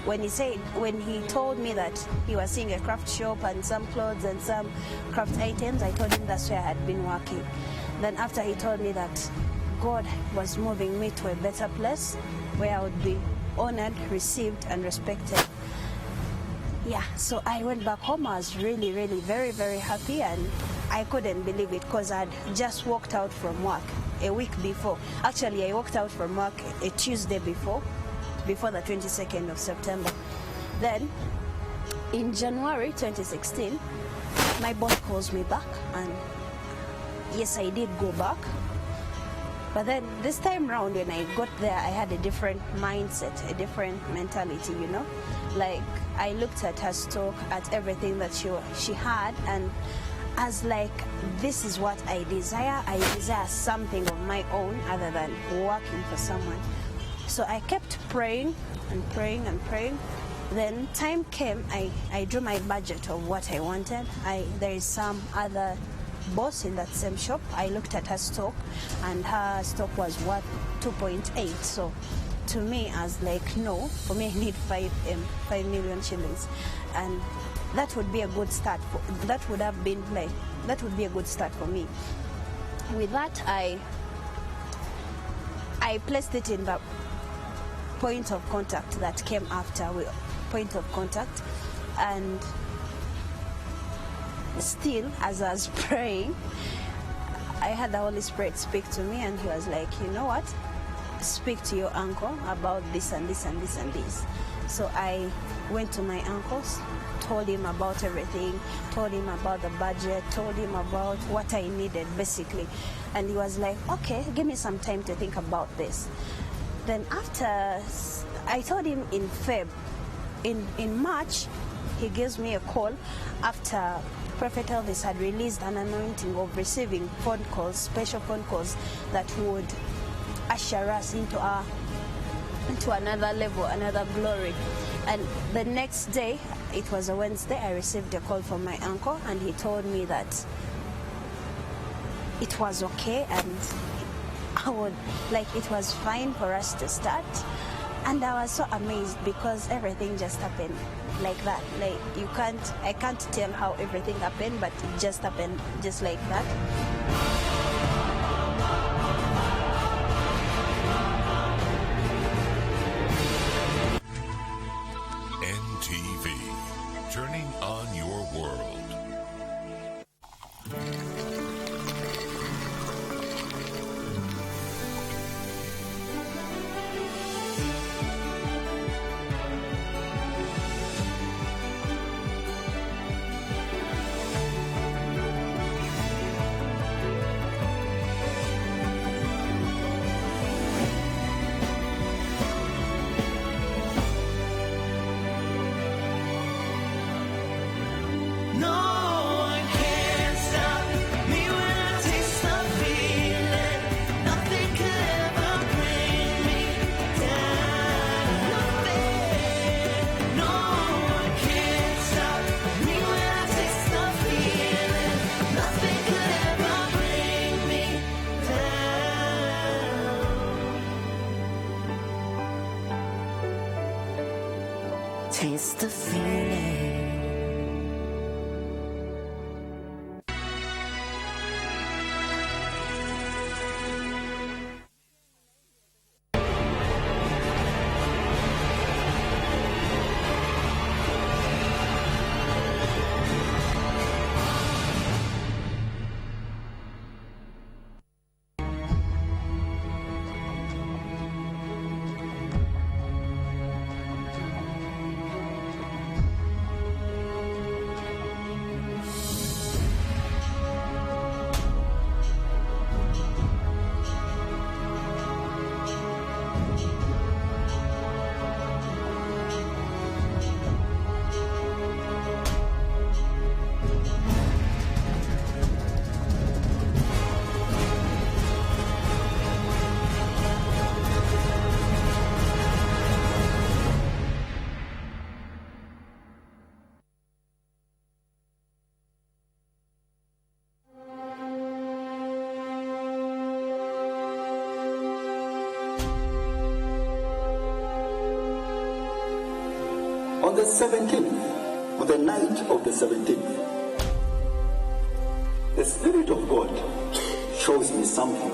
[SPEAKER 22] when he told me that he was seeing a craft shop and some clothes and some craft items, I told him that's where I had been working. Then after he told me that God was moving me to a better place where I would be honored, received, and respected. Yeah, so I went back home. I was really, really very, very happy, and I couldn't believe it because I'd just walked out from work a week before. Actually, I walked out from work a Tuesday before the 22nd of September. Then, in January 2016, my boss calls me back, and yes, I did go back. But then this time round, when I got there, I had a different mindset, a different mentality, you know? Like, I looked at her stock, at everything that she had, and as like, this is what I desire. I desire something of my own other than working for someone. So I kept praying and praying and praying. Then time came, I drew my budget of what I wanted. There is some other boss in that same shop. I looked at her stock, and her stock was worth 2.8. So to me, I was like, no, for me I need 5 million shillings. And that would be a good start. That would be a good start for me. With that, I placed it in the point of contact that came after, point of contact, and still, as I was praying, I had the Holy Spirit speak to me, and he was like, you know what? Speak to your uncle about this and this and this and this. So I went to my uncle's, told him about everything, told him about the budget, told him about what I needed, basically. And he was like, okay, give me some time to think about this. Then after, I told him in Feb, in March, he gives me a call after Prophet Elvis had released an anointing of receiving phone calls, special phone calls that would usher us into another level, another glory. And the next day, it was a Wednesday, I received a call from my uncle, and he told me that it was okay and it was fine for us to start. And I was so amazed because everything just happened like that. Like I can't tell how everything happened, but it just happened just like that.
[SPEAKER 25] NTV, turning on your world.
[SPEAKER 10] Taste the feeling.
[SPEAKER 11] On the 17th, on the night of the 17th, the Spirit of God shows me something.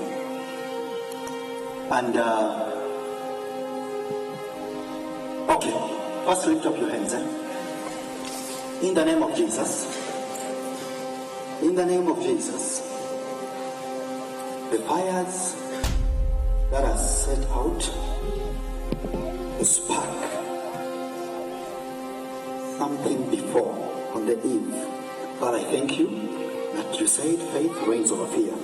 [SPEAKER 11] And, okay, first lift up your hands. In the name of Jesus. In the name of Jesus. The fires that are set out, the spark, something before on the eve. But I thank you that you said faith reigns over fear.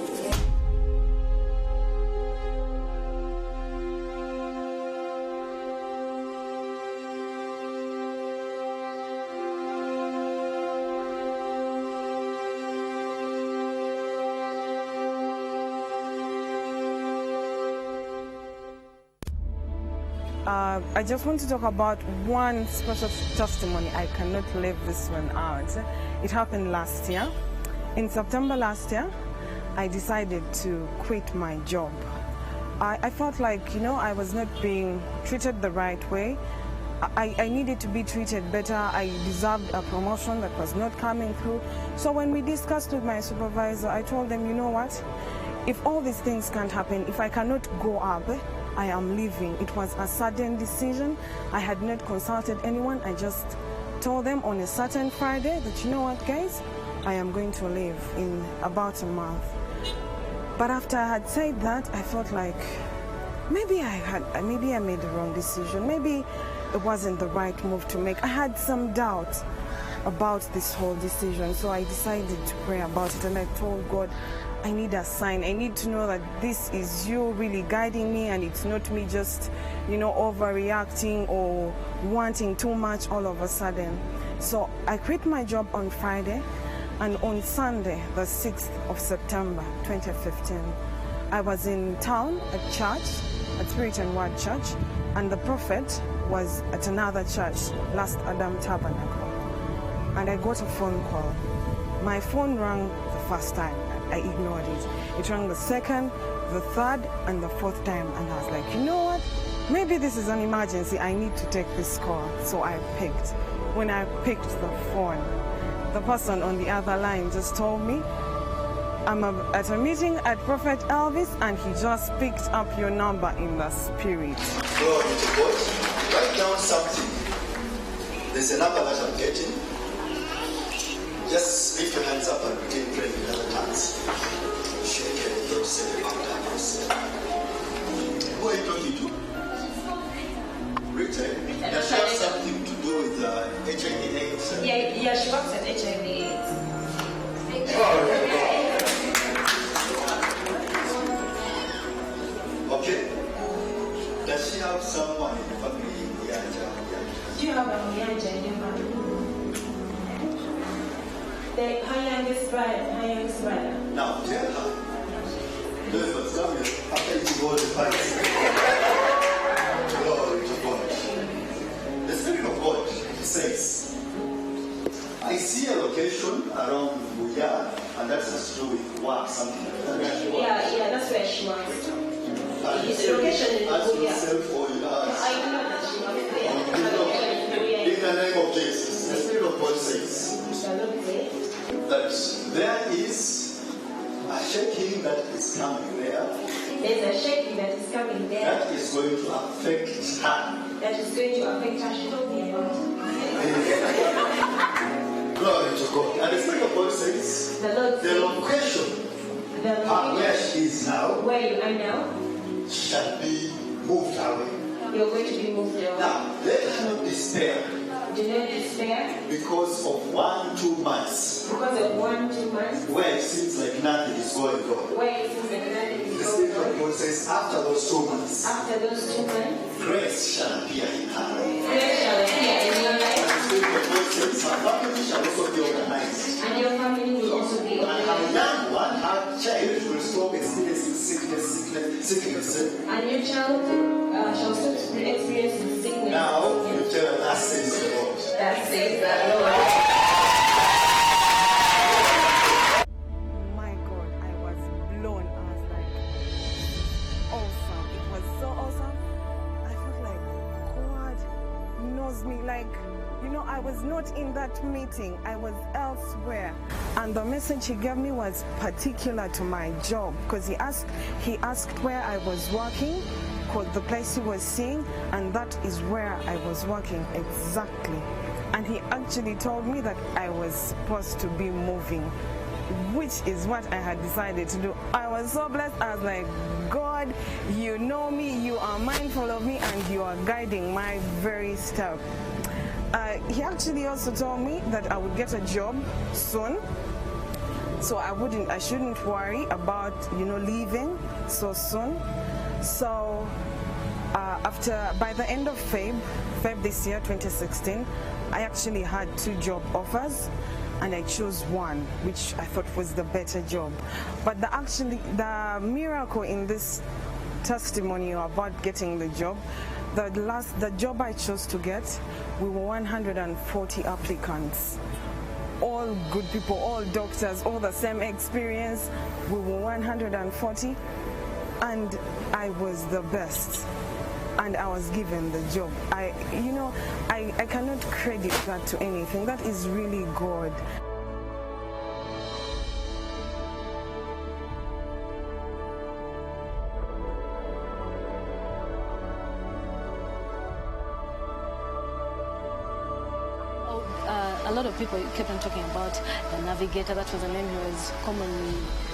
[SPEAKER 13] I just want to talk about one special testimony. I cannot leave this one out. It happened last year. In September last year, I decided to quit my job. I felt like, I was not being treated the right way. I needed to be treated better. I deserved a promotion that was not coming through. So when we discussed with my supervisor, I told them, you know what? If all these things can't happen, if I cannot go up, I am leaving. It was a sudden decision. I had not consulted anyone. I just told them on a certain Friday that, you know what, guys, I am going to leave in about a month. But after I had said that, I felt like maybe I made the wrong decision. Maybe it wasn't the right move to make. I had some doubt about this whole decision, so I decided to pray about it, and I told God, I need a sign. I need to know that this is you really guiding me, and it's not me just, overreacting or wanting too much all of a sudden. So I quit my job on Friday, and on Sunday, the 6th of September 2015, I was in town at church, at Spirit and Word Church, and the prophet was at another church, Last Adam Tabernacle. And I got a phone call. My phone rang the first time. I ignored it. It rang the second, the third, and the fourth time. And I was like, you know what? Maybe this is an emergency. I need to take this call. So I picked. When I picked the phone, the person on the other line just told me, I'm at a meeting at Prophet Elvis, and he just picked up your number in the spirit.
[SPEAKER 11] Glory to God. Write down something. There's a number that I'm getting. Just lift your hands up and begin praying in other tongues. Who are you talking to? Rita, does she have something to do with HIV/AIDS?
[SPEAKER 4] Yeah, she works at HIV/AIDS.
[SPEAKER 11] Okay. Does she have someone in the family in Yanja?
[SPEAKER 4] Do you have a Yanja in your family? Her youngest brother.
[SPEAKER 11] Now, tell her. After you all the fights. Glory to God. The Spirit of God says, I see a location around Buya, and that has to do with work, something like that.
[SPEAKER 4] Yeah, that's where she works.
[SPEAKER 11] The location in Buya. I know that she works there. In the name of Jesus, the Spirit of God says that there is a shaking that is coming there.
[SPEAKER 4] There's a shaking that is coming there.
[SPEAKER 11] That is going to affect her.
[SPEAKER 4] That is going to affect her. She told me about it.
[SPEAKER 11] Glory to God. And the Spirit of God says, the location where she is now,
[SPEAKER 4] where you are now,
[SPEAKER 11] shall be moved away.
[SPEAKER 4] You're going to be moved away.
[SPEAKER 11] Now, let her not despair.
[SPEAKER 4] Do not despair.
[SPEAKER 11] Because of 1-2 months.
[SPEAKER 4] Because of 1-2 months.
[SPEAKER 11] Where it seems like nothing is going on.
[SPEAKER 4] Where it seems like nothing is going on.
[SPEAKER 11] The Spirit of God says, after those 2 months.
[SPEAKER 4] After those 2 months.
[SPEAKER 11] Grace shall appear in her.
[SPEAKER 4] Grace shall appear in your life.
[SPEAKER 11] And the Spirit of God says, her family shall also be organized.
[SPEAKER 4] And your family will also be organized.
[SPEAKER 11] And her young one, her child will stop experiencing sickness.
[SPEAKER 4] And your child shall stop experiencing sickness.
[SPEAKER 11] Now, you tell her, that says the Lord.
[SPEAKER 4] That says the Lord.
[SPEAKER 13] My God, I was blown. I was like, awesome. It was so awesome. I felt like God knows me. Like, I was not in that meeting. I was elsewhere. And the message he gave me was particular to my job, because he asked where I was working, the place he was seeing, and that is where I was working exactly. And he actually told me that I was supposed to be moving, which is what I had decided to do. I was so blessed. I was like, God, you know me, you are mindful of me, and you are guiding my very step. He actually also told me that I would get a job soon, so I shouldn't worry about leaving so soon. So by the end of Feb this year, 2016, I actually had 2 job offers, and I chose one, which I thought was the better job. But the miracle in this testimony about getting the job, the job I chose to get, we were 140 applicants. All good people, all doctors, all the same experience. We were 140, and I was the best. And I was given the job. I cannot credit that to anything. That is really God.
[SPEAKER 22] a lot of people kept on talking about the navigator. That was a name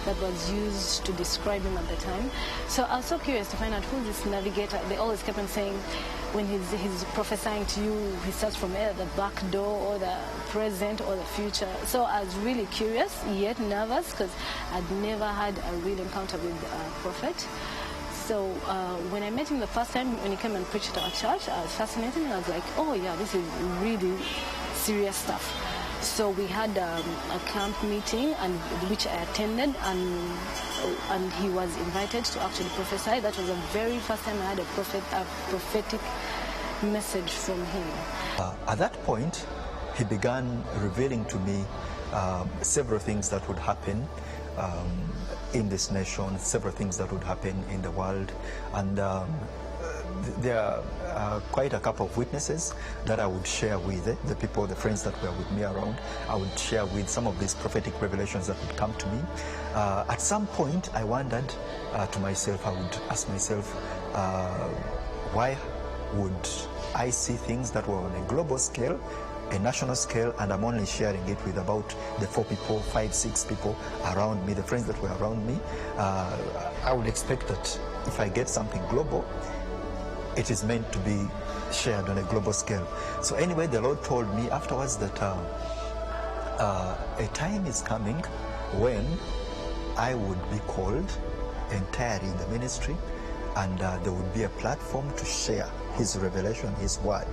[SPEAKER 22] that was used to describe him at the time. So I was so curious to find out who this navigator. They always kept on saying, when he's prophesying to you, he starts from either the back door or the present or the future. So I was really curious, yet nervous, because I'd never had a real encounter with a prophet. So when I met him the first time, when he came and preached at our church, I was fascinated, and I was like, oh yeah, this is really serious stuff. So we had a camp meeting, and which I attended, and he was invited to actually prophesy. That was the very first time I had a prophetic message from him.
[SPEAKER 1] At that point, he began revealing to me several things that would happen in this nation, several things that would happen in the world, and there are quite a couple of witnesses that I would share with the people, the friends that were with me around. I would share with some of these prophetic revelations that would come to me. At some point, I wondered to myself, I would ask myself, why would I see things that were on a global scale, a national scale, and I'm only sharing it with about the 4 people, 5, 6 people around me, the friends that were around me. I would expect that if I get something global, it is meant to be shared on a global scale. So anyway, the Lord told me afterwards that a time is coming when I would be called entirely in the ministry, and there would be a platform to share his revelation, his word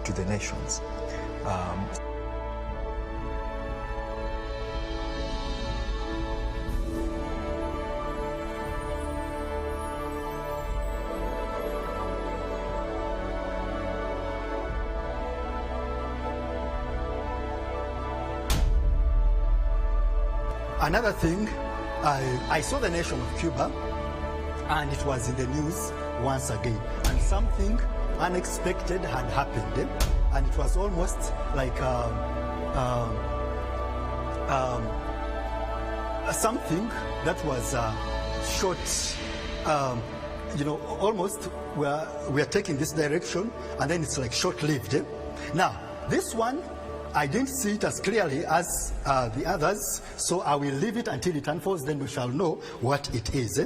[SPEAKER 1] to the nations.
[SPEAKER 2] Another thing, I saw the nation of Cuba, and it was in the news once again, and something unexpected had happened, and it was almost like something that was short, almost we're taking this direction, and then it's like short-lived. Now, this one, I didn't see it as clearly as the others, so I will leave it until it unfolds, then we shall know what it is.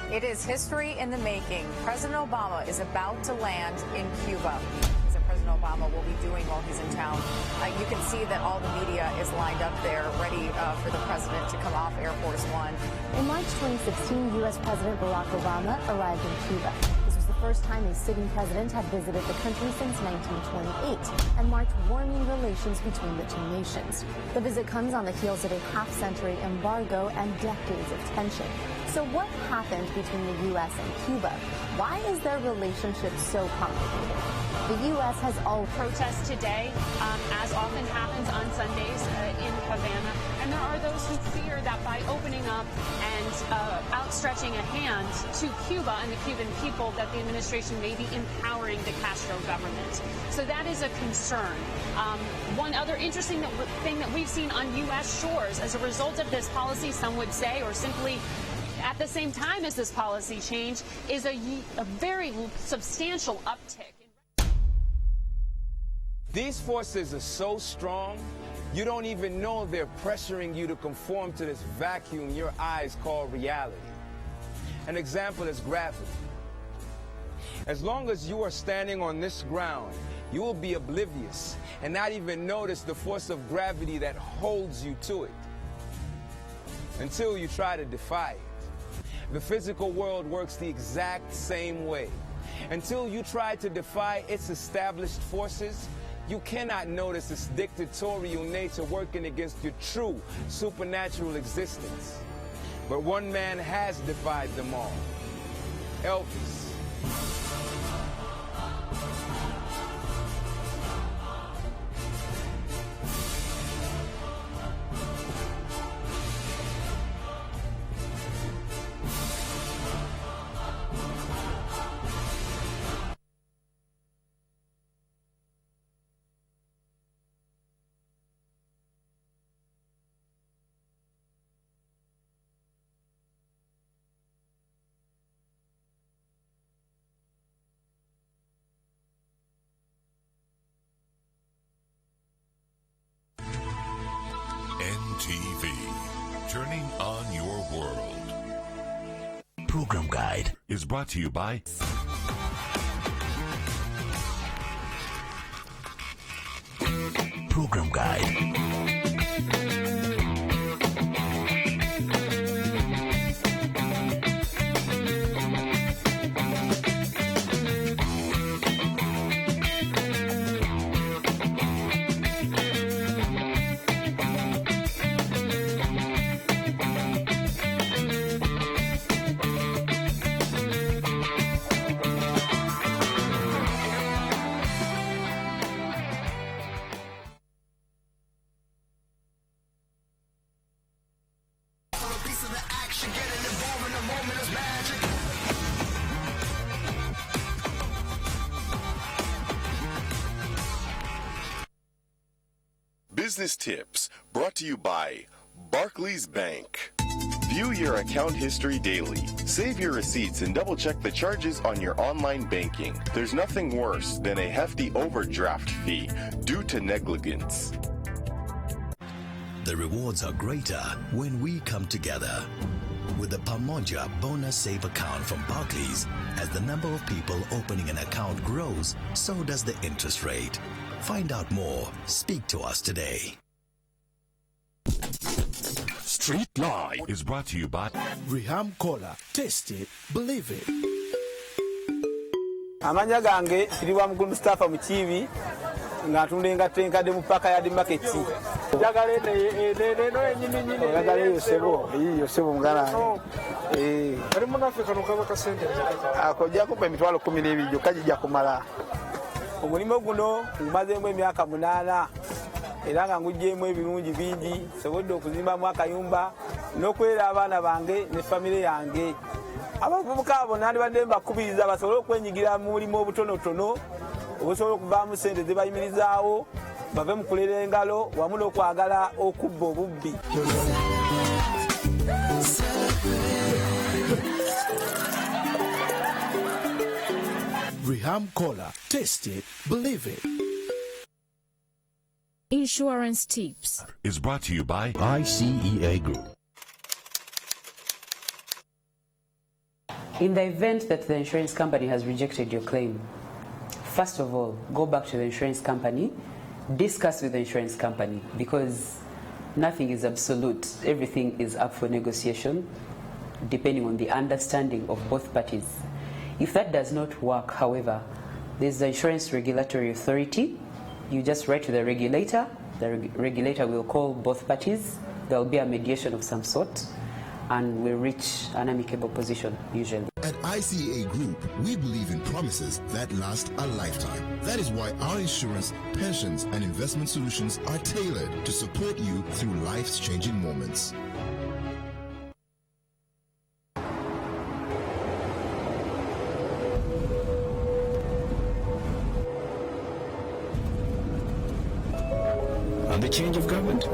[SPEAKER 15] It is history in the making. President Obama is about to land in Cuba. As President Obama will be doing while he's in town. You can see that all the media is lined up there, ready for the president to come off Air Force One.
[SPEAKER 16] In March 2016, U.S. President Barack Obama arrived in Cuba. First time a sitting president had visited the country since 1928 and marked warming relations between the two nations. The visit comes on the heels of a half-century embargo and decades of tension. So what happened between the U.S. and Cuba? Why is their relationship so complicated? The U.S. has all
[SPEAKER 17] protests today, as often happens on Sundays in Havana. And there are those who fear that by opening up and outstretching a hand to Cuba and the Cuban people, that the administration may be empowering the Castro government. So that is a concern. One other interesting thing that we've seen on U.S. shores as a result of this policy, some would say, or simply at the same time as this policy change, is a very substantial uptick.
[SPEAKER 28] These forces are so strong, you don't even know they're pressuring you to conform to this vacuum your eyes call reality. An example is gravity. As long as you are standing on this ground, you will be oblivious and not even notice the force of gravity that holds you to it until you try to defy it. The physical world works the exact same way. Until you try to defy its established forces, you cannot notice its dictatorial nature working against your true supernatural existence. But one man has defied them all. Elvis.
[SPEAKER 25] Turning on your world.
[SPEAKER 9] Program Guide
[SPEAKER 25] Is brought to you by
[SPEAKER 9] Program Guide.
[SPEAKER 3] Business tips brought to you by Barclays Bank. View your account history daily. Save your receipts and double check the charges on your online banking. There's nothing worse than a hefty overdraft fee due to negligence.
[SPEAKER 5] The rewards are greater when we come together. With the Pamoja Bonus Save account from Barclays, as the number of people opening an account grows, so does the interest rate. Find out more. Speak to us today.
[SPEAKER 9] Street Live
[SPEAKER 25] is brought to you by
[SPEAKER 9] Riham Cola. Taste it, believe it.
[SPEAKER 12] Amanya gange tiriwa mkulu Mustafa Muchivi nga tundenga tenkade mupaka ya market. Jagale nyinyi jagale yosebo mugala. Ari mu Africa nokaba kasente. Akojja ko emitwalo 12 kajja kumala. Omulimo guno ngumazemu emyaka 8 era nga ngujjemu ebirungi bingi sobodde okuzimbamu akayumba n'okwera abaana bange ne famire yange. Abavubuka abo nandibadde mbakubiriza basobole okwenyigira mu mulimu obutonotono obusobola okuvaamu ssente ze bayimirizaawo bave mu kulera engalo wamu n'okwagala okubba obubbi.
[SPEAKER 9] Riham Cola. Taste it, believe it.
[SPEAKER 14] Insurance tips
[SPEAKER 25] is brought to you by
[SPEAKER 9] ICEA Group.
[SPEAKER 18] In the event that the insurance company has rejected your claim, first of all, go back to the insurance company, discuss with the insurance company, because nothing is absolute. Everything is up for negotiation, depending on the understanding of both parties. If that does not work, however, there's the Insurance Regulatory Authority. You just write to the regulator. The regulator will call both parties. There will be a mediation of some sort, and we'll reach an amicable position, usually.
[SPEAKER 9] At ICEA Group, we believe in promises that last a lifetime. That is why our insurance, pensions, and investment solutions are tailored to support you through life's changing moments.
[SPEAKER 19] And the change of government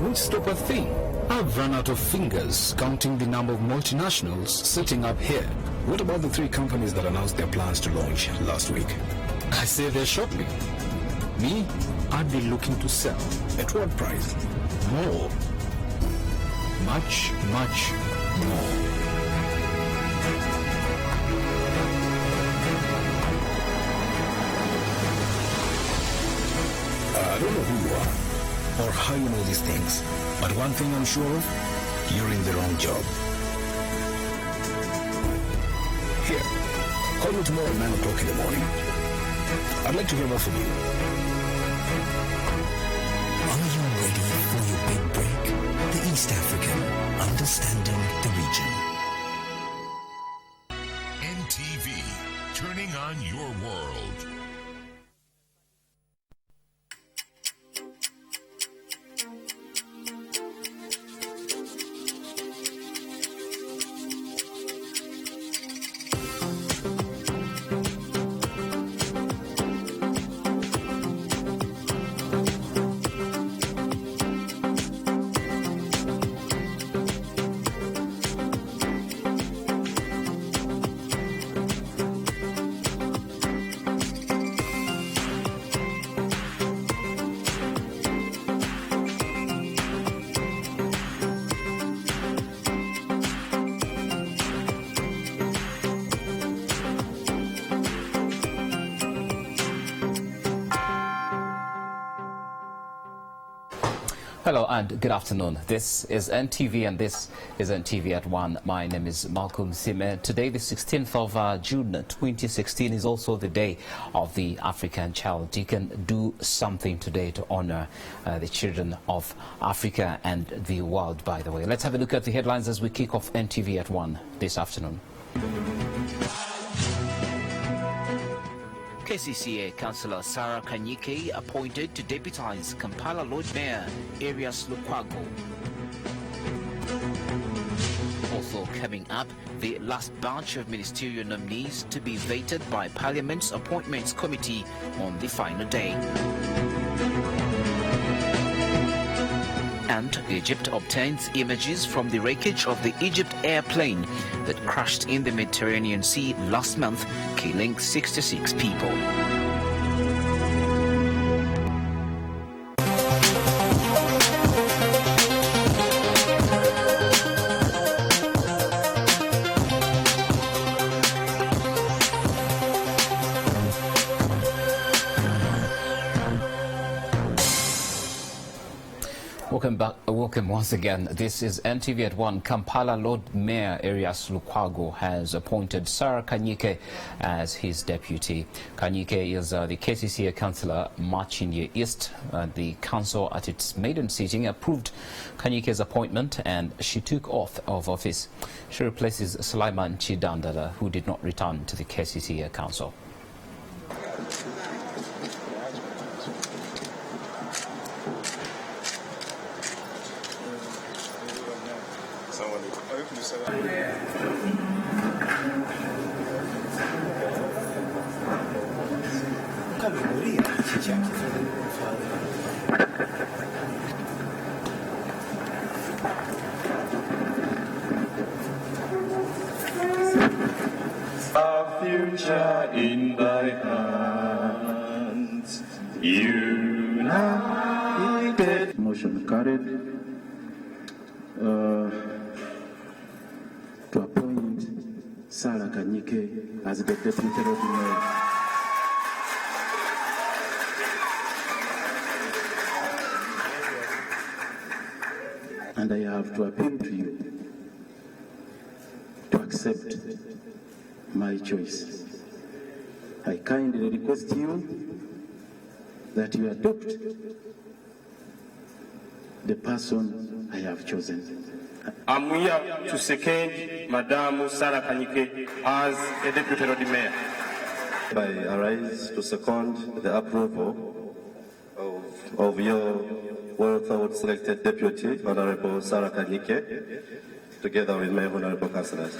[SPEAKER 19] won't stop a thing. I've run out of fingers counting the number of multinationals sitting up here. What about the 3 companies that announced their plans to launch last week? I say they're shopping. Me, I'd be looking to sell. At what price? More. Much, much more.
[SPEAKER 9] I don't know who you are or how you know these things, but one thing I'm sure of, you're in the wrong job. Here, call me tomorrow at 9 o'clock in the morning. I'd like to hear more from you.
[SPEAKER 5] Are you ready for your big break? The East African, understanding the region.
[SPEAKER 25] NTV, turning on your world.
[SPEAKER 6] Hello and good afternoon. This is NTV and this is NTV at 1. My name is Malcolm Sime. Today, the 16th of June 2016, is also the day of the African child. You can do something today to honor the children of Africa and the world, by the way. Let's have a look at the headlines as we kick off NTV at 1 this afternoon.
[SPEAKER 8] KCCA Councillor Sarah Kanyike appointed to deputize Kampala Lord Mayor Arias Lukwago. Also coming up, the last batch of ministerial nominees to be vetted by Parliament's Appointments Committee on the final day. And Egypt obtains images from the wreckage of the Egypt airplane that crashed in the Mediterranean Sea last month, killing 66 people.
[SPEAKER 6] Welcome once again. This is NTV at 1. Kampala Lord Mayor Arias Lukwago has appointed Sarah Kanyike as his deputy. Kanyike is the KCCA councillor Machinye East. The council at its maiden sitting approved Kanyike's appointment and she took oath of office. She replaces Sulaiman Chidandala, who did not return to the KCCA council.
[SPEAKER 20] Our future in thy hands, united. Motion carried. To appoint Sarah Kanyike as the deputy Lord Mayor. And I have to appeal to you to accept my choice. I kindly request you that you adopt the person I have chosen. I'm here to second Madame Sarah Kanyike as a deputy Lord Mayor. I arise to second the approval of your well-thought selected deputy, Honorable Sarah Kanyike, together with my honorable councillors.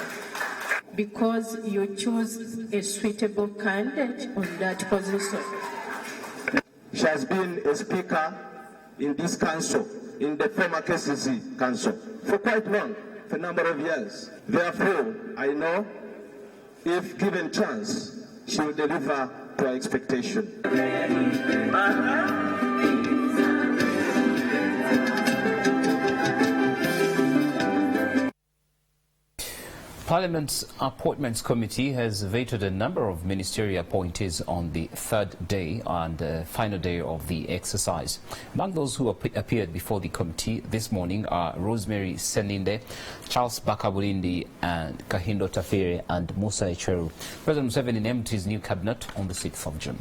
[SPEAKER 21] Because you chose a suitable candidate on that position.
[SPEAKER 20] She has been a speaker in this council, in the former KCC council, for quite long, for a number of years. Therefore, I know if given chance, she will deliver to our expectation.
[SPEAKER 6] Parliament's Appointments Committee has voted a number of ministerial appointees on the third day and final day of the exercise. Among those who appeared before the committee this morning are Rosemary Seninde, Charles Bakabulindi, and Kahindo Tafere and Musa Echeru. President Museveni named his new cabinet on the 6th of June.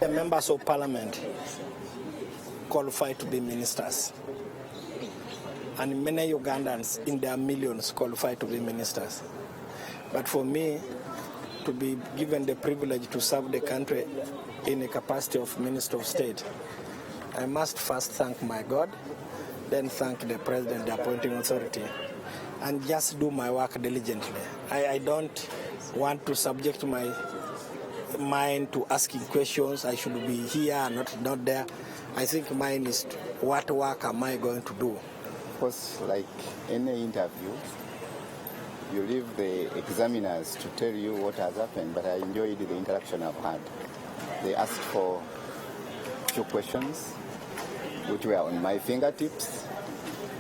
[SPEAKER 23] The members of Parliament qualified to be ministers. And many Ugandans in their millions qualify to be ministers. But for me, to be given the privilege to serve the country in the capacity of Minister of State, I must first thank my God, then thank the President, the appointing authority, and just do my work diligently. I don't want to subject my mind to asking questions. I should be here, not there. I think mine is what work am I going to do?
[SPEAKER 24] Of course, like any interview, you leave the examiners to tell you what has happened, but I enjoyed the interaction I've had. They asked for a few questions, which were on my fingertips.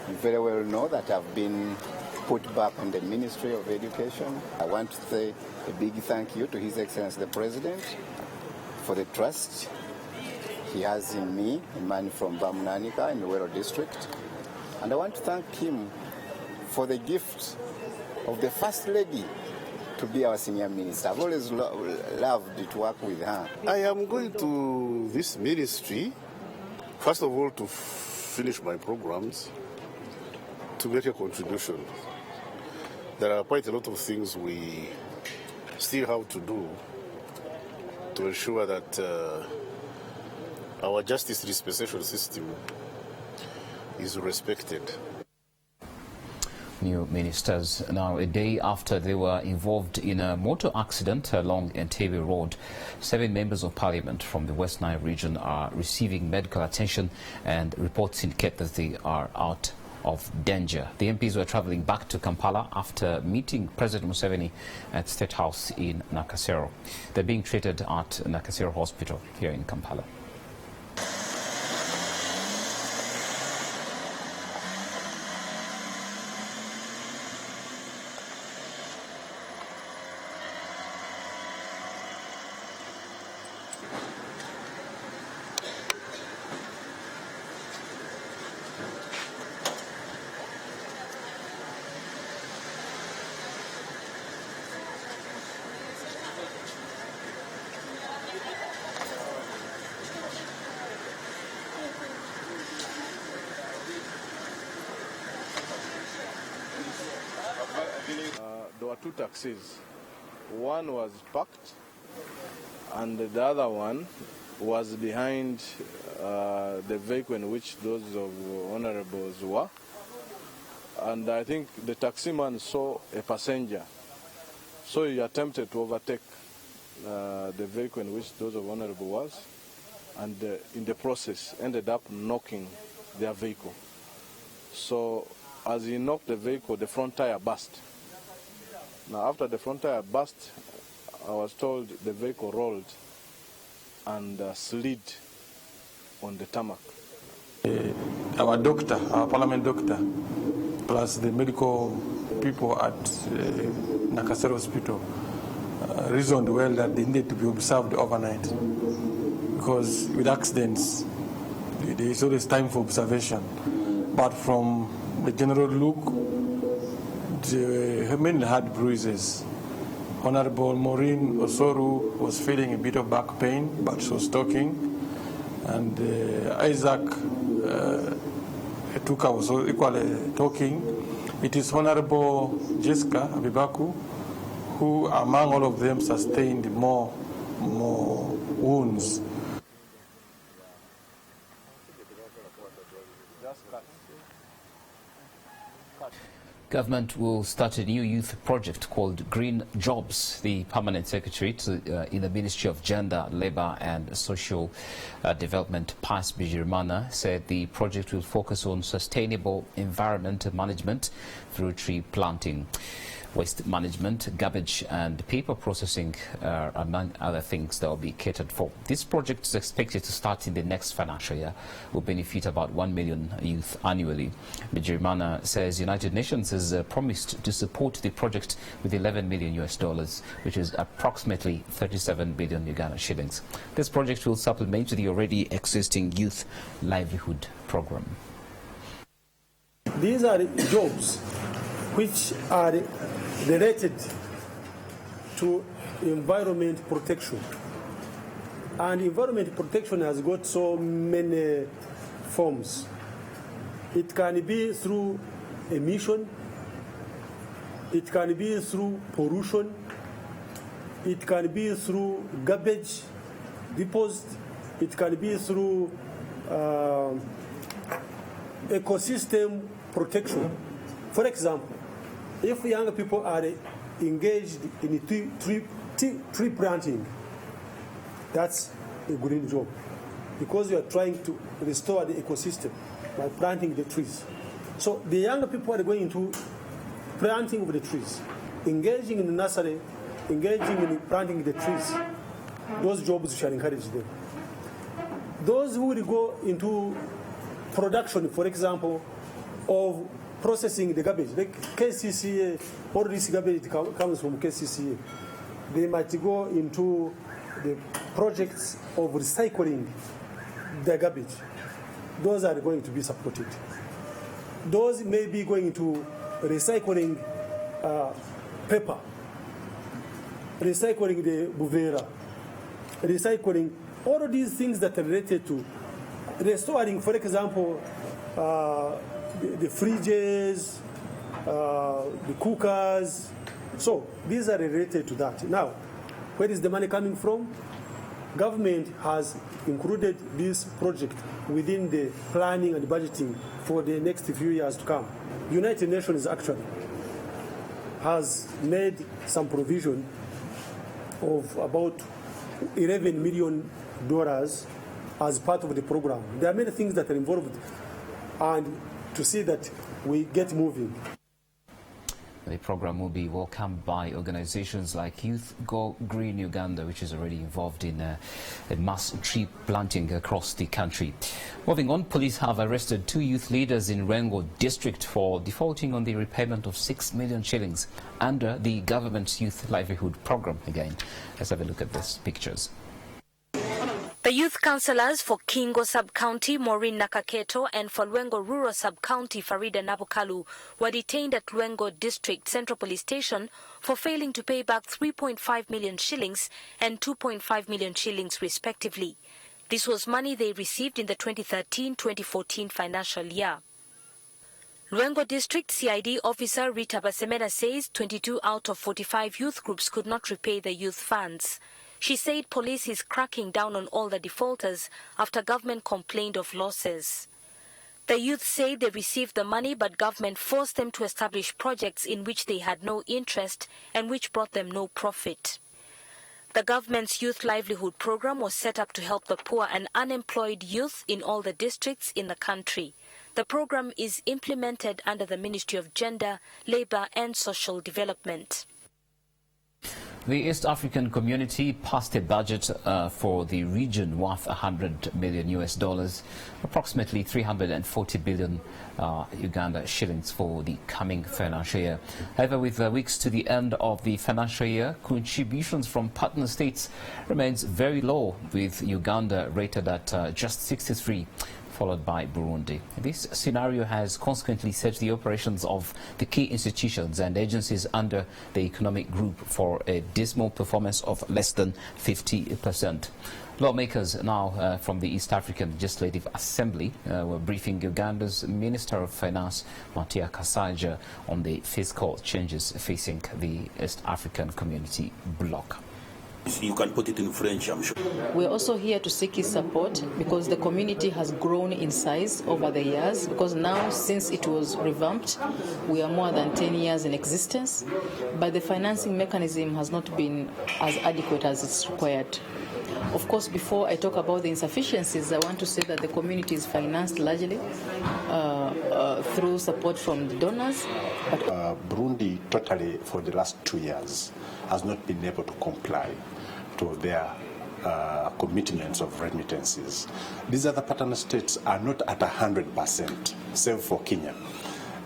[SPEAKER 24] You very well know that I've been put back on the Ministry of Education. I want to say a big thank you to His Excellency the President for the trust he has in me, a man from Bamunanika in the Wero district. And I want to thank him for the gift of the First Lady to be our senior minister. I've always loved to work with her.
[SPEAKER 4] I am going to this ministry, first of all, to finish my programs, to make a contribution. There are quite a lot of things we still have to do to ensure that our justice dispensation system is respected.
[SPEAKER 6] New ministers now a day after they were involved in a motor accident along Entebbe Road. 7 members of parliament from the West Nile region are receiving medical attention, and reports indicate that they are out of danger. The MPs were travelling back to Kampala after meeting President Museveni at State House in Nakasero. They're being treated at Nakasero Hospital here in Kampala.
[SPEAKER 28] There were 2 taxis. One was parked and the other one was behind the vehicle in which those of honorables were. And I think the taximan saw a passenger, so he attempted to overtake the vehicle in which those of honorable was, and in the process ended up knocking their vehicle. So as he knocked the vehicle, the front tire burst. Now after the front tire burst, I was told the vehicle rolled and slid on the tarmac.
[SPEAKER 7] Our doctor, our parliament doctor, plus the medical people at Nakasero Hospital reasoned well that they needed to be observed overnight, because with accidents there is always time for observation. But from the general look, they mainly had bruises. Honorable Maureen Osoru was feeling a bit of back pain, but she was talking. And Isaac Etuka was equally talking. It is Honorable Jessica Abibaku who, among all of them, sustained more wounds.
[SPEAKER 6] Government will start a new youth project called Green Jobs. The Permanent Secretary in the Ministry of Gender, Labour and Social Development, Pius Bigirimana, said the project will focus on sustainable environment management through tree planting, waste management, garbage and paper processing, among other things that will be catered for. This project is expected to start in the next financial year, will benefit about 1 million youth annually. Bigirimana says United Nations has promised to support the project with $11 million, which is approximately 37 billion Uganda shillings. This project will supplement the already existing youth livelihood program.
[SPEAKER 10] These are jobs which are related to environment protection. And environment protection has got so many forms. It can be through emission, it can be through pollution, it can be through garbage deposit, it can be through ecosystem protection. For example, if young people are engaged in tree planting, that's a green job, because you are trying to restore the ecosystem by planting the trees. So the young people are going into planting of the trees, engaging in the nursery, engaging in planting the trees. Those jobs shall encourage them. Those who will go into production, for example, of processing the garbage, like KCCA, all this garbage comes from KCCA. They might go into the projects of recycling the garbage. Those are going to be supported. Those may be going to recycling paper, recycling the buvera, recycling all of these things that are related to restoring, for example, the fridges, the cookers. So these are related to that. Now, where is the money coming from? Government has included this project within the planning and budgeting for the next few years to come. United Nations actually has made some provision of about $11 million as part of the program. There are many things that are involved, and to see that we get moving.
[SPEAKER 6] The program will be welcomed by organizations like Youth Go Green Uganda, which is already involved in mass tree planting across the country. Moving on, police have arrested 2 youth leaders in Rengo district for defaulting on the repayment of 6 million shillings under the government's youth livelihood program. Again, let's have a look at these pictures.
[SPEAKER 1] The youth councillors for Kingo Sub-County, Maureen Nakaketo, and for Lwengo Rural Sub-County, Farida Nabukalu, were detained at Lwengo District Central Police Station for failing to pay back 3.5 million shillings and 2.5 million shillings respectively. This was money they received in the 2013-2014 financial year. Lwengo District CID officer Rita Basemena says 22 out of 45 youth groups could not repay the youth funds. She said police is cracking down on all the defaulters after government complained of losses. The youth say they received the money, but government forced them to establish projects in which they had no interest and which brought them no profit. The government's youth livelihood program was set up to help the poor and unemployed youth in all the districts in the country. The program is implemented under the Ministry of Gender, Labour and Social Development.
[SPEAKER 6] The East African community passed a budget for the region worth $100 million, approximately 340 billion Uganda shillings for the coming financial year. However, with weeks to the end of the financial year, contributions from partner states remains very low, with Uganda rated at just 63. Followed by Burundi. This scenario has consequently set the operations of the key institutions and agencies under the economic group for a dismal performance of less than 50%. Lawmakers now from the East African Legislative Assembly were briefing Uganda's Minister of Finance, Matia Kasaija, on the fiscal changes facing the East African Community bloc.
[SPEAKER 2] You can put it in French, I'm sure.
[SPEAKER 11] We're also here to seek his support because the community has grown in size over the years, because now, since it was revamped, we are more than 10 years in existence, but the financing mechanism has not been as adequate as it's required. Of course, before I talk about the insufficiencies, I want to say that the community is financed largely through support from the donors.
[SPEAKER 13] But Burundi totally, for the last 2 years, has not been able to comply to their commitments of remittances. These other partner states are not at 100%, save for Kenya.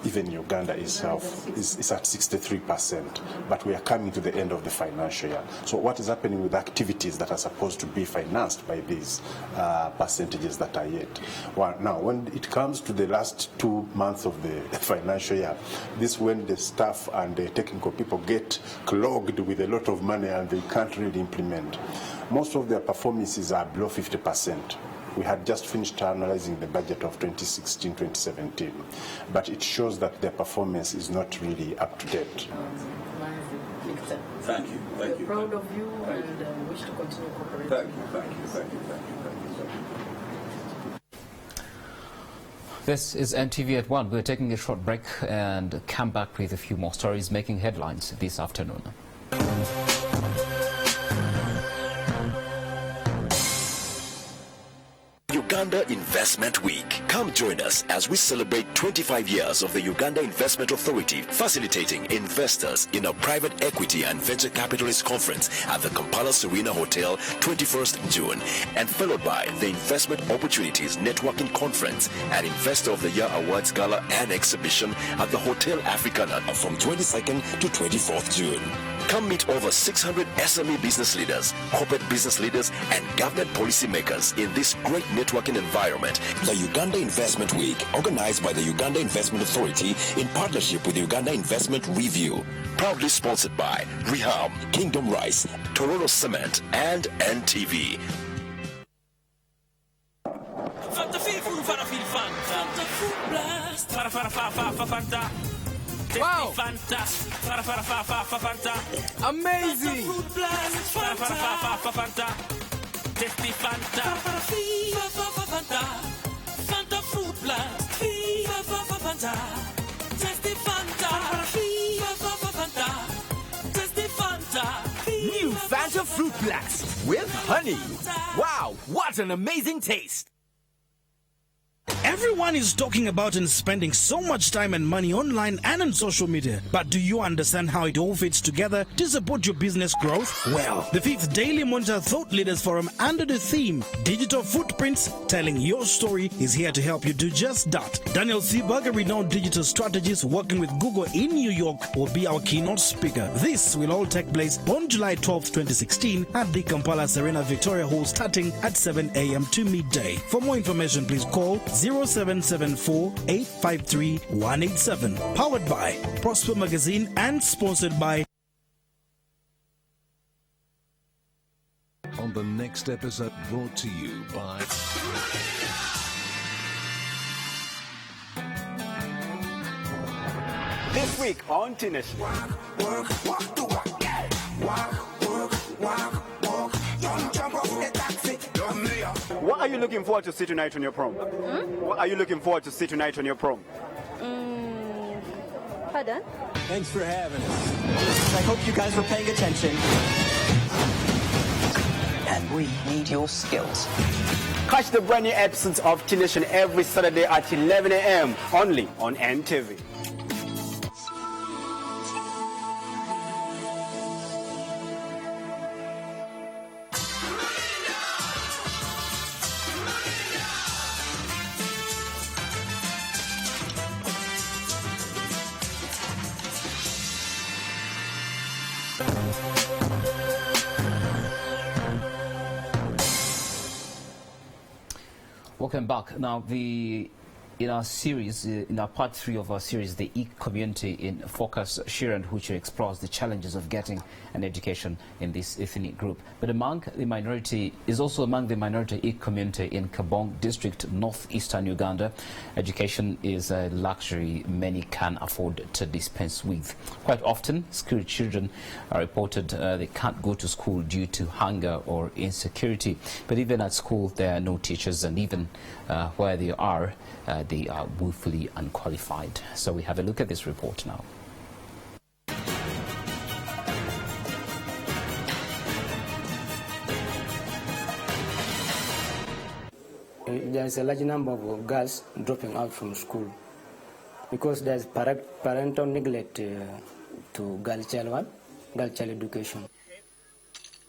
[SPEAKER 13] Even Uganda itself is at 63%, but we are coming to the end of the financial year. So what is happening with activities that are supposed to be financed by these percentages that are yet? Well, now, when it comes to the last 2 months of the financial year, this is when the staff and the technical people get clogged with a lot of money and they can't really implement. Most of their performances are below 50%. We had just finished analyzing the budget of 2016-2017, but it shows that their performance is not really up to date.
[SPEAKER 2] Thank you. Thank you.
[SPEAKER 11] We're proud of you and wish to continue cooperating.
[SPEAKER 2] Thank you. Thank you. Thank you. Thank you.
[SPEAKER 6] This is NTV at 1. We're taking a short break and come back with a few more stories making headlines this afternoon.
[SPEAKER 5] Uganda Investment Week. Come join us as we celebrate 25 years of the Uganda Investment Authority facilitating investors in a private equity and venture capitalist conference at the Kampala Serena Hotel 21st June, and followed by the Investment Opportunities Networking Conference and Investor of the Year Awards Gala and Exhibition at the Hotel Africana from 22nd to 24th June. Come meet over 600 SME business leaders, corporate business leaders, and government policymakers in this great networking environment. The Uganda Investment Week, organized by the Uganda Investment Authority in partnership with the Uganda Investment Review. Proudly sponsored by Reham, Kingdom Rice, Toronto Cement, and NTV.
[SPEAKER 3] Wow! Amazing! New Fanta Fruit Blast with honey. Wow, what an amazing taste!
[SPEAKER 12] Everyone is talking about and spending so much time and money online and on social media. But do you understand how it all fits together to support your business growth? Well, the 5th Daily Monitor Thought Leaders Forum under the theme Digital Footprints Telling Your Story is here to help you do just that. Daniel Csbag, a renowned digital strategist working with Google in New York, will be our keynote speaker. This will all take place on July 12, 2016 at the Kampala Serena Victoria Hall starting at 7 a.m. to midday. For more information, please call 0774-853-187. Powered by Prosper Magazine and sponsored by...
[SPEAKER 25] On the next episode, brought to you by...
[SPEAKER 15] This week on Teenage. What are you looking forward to see tonight on your prom? What are you looking forward to see tonight on your prom?
[SPEAKER 16] Pardon?
[SPEAKER 15] Thanks for having us. I hope you guys were paying attention.
[SPEAKER 17] And we need your skills.
[SPEAKER 15] Catch the brand new episodes of Teenage every Saturday at 11 a.m. only on NTV.
[SPEAKER 6] Welcome back. Now, in our series, in our part 3 of our series, the Ikk community in focus, Shiran Huche explores the challenges of getting an education in this ethnic group. But among the minority is also among the minority Ikk community in Kabong district, northeastern Uganda. Education is a luxury many can afford to dispense with. Quite often, school children are reported they can't go to school due to hunger or insecurity. But even at school, there are no teachers, and even where they are woefully unqualified. So we have a look at this report now.
[SPEAKER 22] There's a large number of girls dropping out from school because there's parental neglect to girl child education.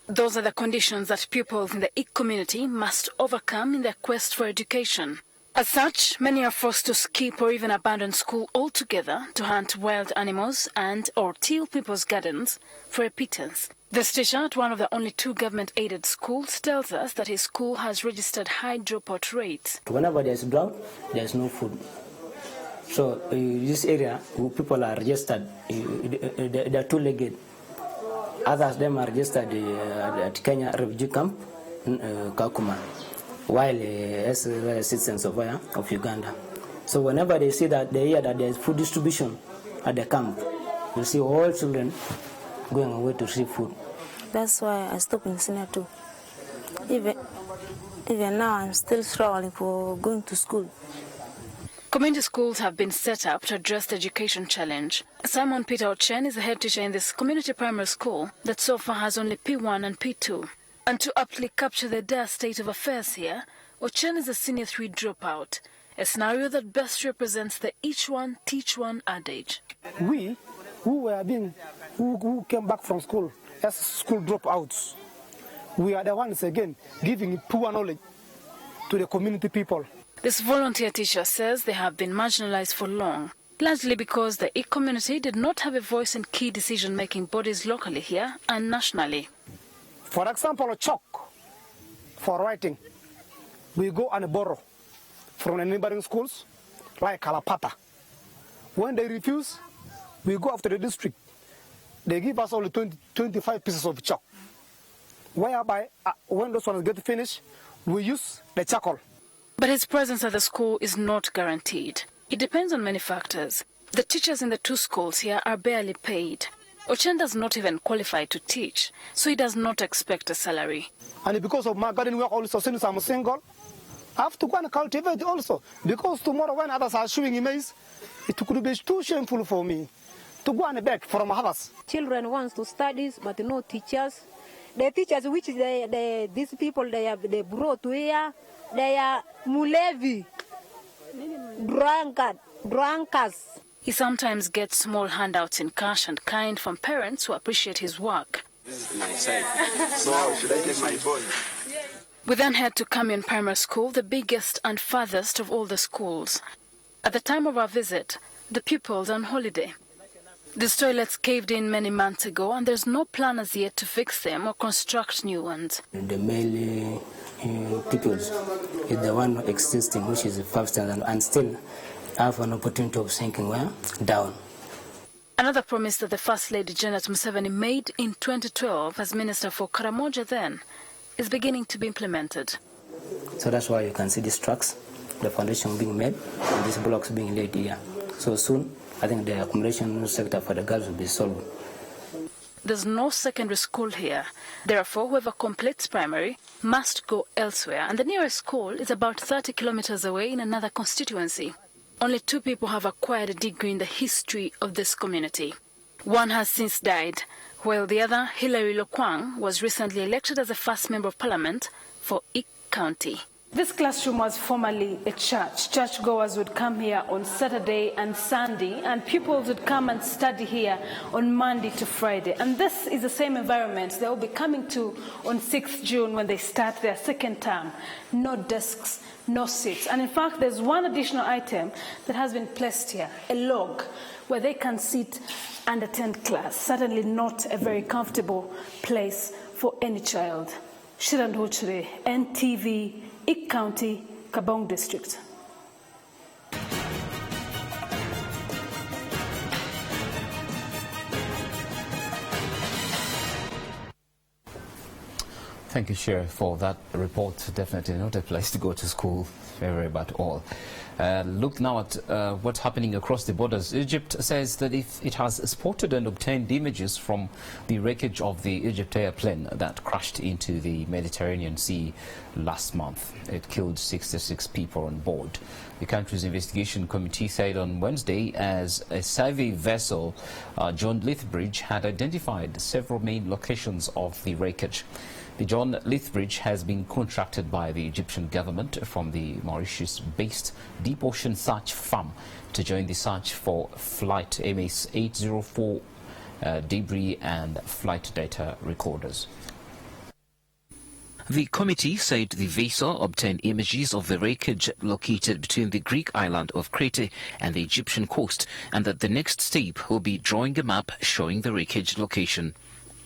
[SPEAKER 26] Those are the conditions that pupils in the Ikk community must overcome in their quest for education. As such, many are forced to skip or even abandon school altogether to hunt wild animals and or till people's gardens for a pittance. This teacher at one of the only 2 government-aided schools tells us that his school has registered high dropout rates.
[SPEAKER 22] Whenever there's drought, there's no food. So in this area, people are registered, they're 2-legged. Others of them are registered at Kenya refugee camp, Kakuma, while as citizens of Uganda. So whenever they see that, they hear that there's food distribution at the camp, you see all children going away to receive food.
[SPEAKER 16] That's why I stopped in senior 2. Even now, I'm still struggling for going to school.
[SPEAKER 26] Community schools have been set up to address the education challenge. Simon Peter Ochen is the head teacher in this community primary school that so far has only P1 and P2. And to aptly capture the dire state of affairs here, Ochen is a senior 3 dropout, a scenario that best represents the each one, teach one adage.
[SPEAKER 27] We who came back from school as school dropouts, we are the ones again giving poor knowledge to the community people.
[SPEAKER 26] This volunteer teacher says they have been marginalized for long. largely because the Ikk community did not have a voice in key decision-making bodies locally here and nationally.
[SPEAKER 27] For example, a chalk for writing, we go and borrow from the neighboring schools like Kalapata. When they refuse, we go after the district. They give us only 25 pieces of chalk, whereby when those ones get finished, we use the charcoal.
[SPEAKER 26] But his presence at the school is not guaranteed. It depends on many factors. The teachers in the two schools here are barely paid. Ochen does not even qualify to teach, so he does not expect a salary.
[SPEAKER 27] And because of my garden work also, since I'm single, I have to go and cultivate also. Because tomorrow when others are showing maize, it could be too shameful for me to go and beg from others.
[SPEAKER 8] Children want to study, but no teachers. The teachers which these people they brought here, they are mulevi, drunkards.
[SPEAKER 26] He sometimes gets small handouts in cash and kind from parents who appreciate his work.
[SPEAKER 2] This is my side. So should I take my boy?
[SPEAKER 26] We then head to Kamion Primary School, the biggest and farthest of all the schools. At the time of our visit, the pupils are on holiday. These toilets caved in many months ago, and there's no plan as yet to fix them or construct new ones.
[SPEAKER 22] The male pupils is the one existing, which is 5 standard, and still have an opportunity of sinking down.
[SPEAKER 26] Another promise that the First Lady Janet Museveni made in 2012 as Minister for Karamoja then is beginning to be implemented.
[SPEAKER 22] So that's why you can see these tracks, the foundation being made, and these blocks being laid here. So soon, I think the accommodation sector for the girls will be solved.
[SPEAKER 26] There's no secondary school here. Therefore, whoever completes primary must go elsewhere, and the nearest school is about 30 kilometers away in another constituency. Only 2 people have acquired a degree in the history of this community. One has since died, while the other, Hilary Lokwang, was recently elected as the first member of parliament for Ikk County. This classroom was formerly a church. Churchgoers would come here on Saturday and Sunday, and pupils would come and study here on Monday to Friday. And this is the same environment they will be coming to on 6th June when they start their second term. No desks, no seats. And in fact, there's one additional item that has been placed here, a log, where they can sit and attend class. Certainly not a very comfortable place for any child. Shiran Huchere, NTV, Ikk County, Kabong District.
[SPEAKER 6] Thank you, Sher, for that report. Definitely not a place to go to school, very bad at all. Look now at what's happening across the borders. Egypt says that if it has spotted and obtained images from the wreckage of the Egypt airplane that crashed into the Mediterranean Sea last month. It killed 66 people on board. The country's investigation committee said on Wednesday as a survey vessel, John Lethbridge, had identified several main locations of the wreckage. The John Lethbridge has been contracted by the Egyptian government from the Mauritius-based Deep Ocean Search Firm to join the search for flight MS-804 debris and flight data recorders. The committee said the vessel obtained images of the wreckage located between the Greek island of Crete and the Egyptian coast, and that the next step will be drawing a map showing the wreckage location.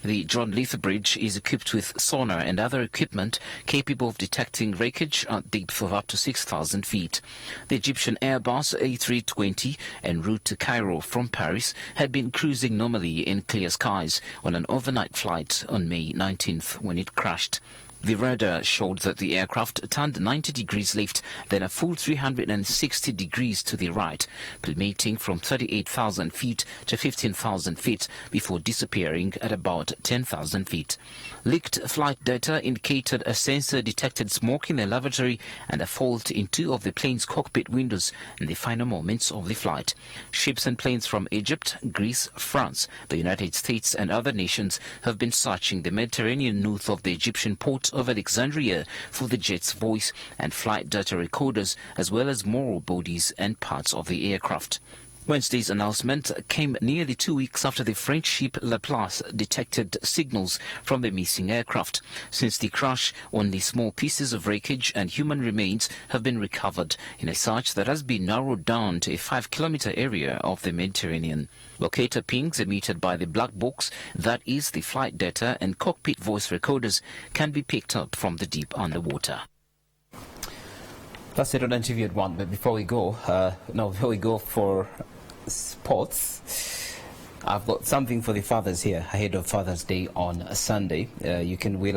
[SPEAKER 6] The John Lethbridge is equipped with sonar and other equipment capable of detecting wreckage at depth of up to 6,000 feet. The Egyptian Airbus A320 en route to Cairo from Paris had been cruising normally in clear skies on an overnight flight on May 19th when it crashed. The radar showed that the aircraft turned 90 degrees left, then a full 360 degrees to the right, plummeting from 38,000 feet to 15,000 feet before disappearing at about 10,000 feet. Leaked flight data indicated a sensor detected smoke in the lavatory and a fault in 2 of the plane's cockpit windows in the final moments of the flight. Ships and planes from Egypt, Greece, France, the United States and other nations have been searching the Mediterranean north of the Egyptian port of Alexandria for the jet's voice and flight data recorders, as well as moral bodies and parts of the aircraft. Wednesday's announcement came nearly 2 weeks after the French ship Laplace detected signals from the missing aircraft. Since the crash, only small pieces of wreckage and human remains have been recovered in a search that has been narrowed down to a 5-kilometer area of the Mediterranean. Locator pings emitted by the black box, that is the flight data and cockpit voice recorders, can be picked up from the deep underwater. That's it on NTV at 1. But before we go for sports, I've got something for the fathers here ahead of Father's Day on Sunday. You can win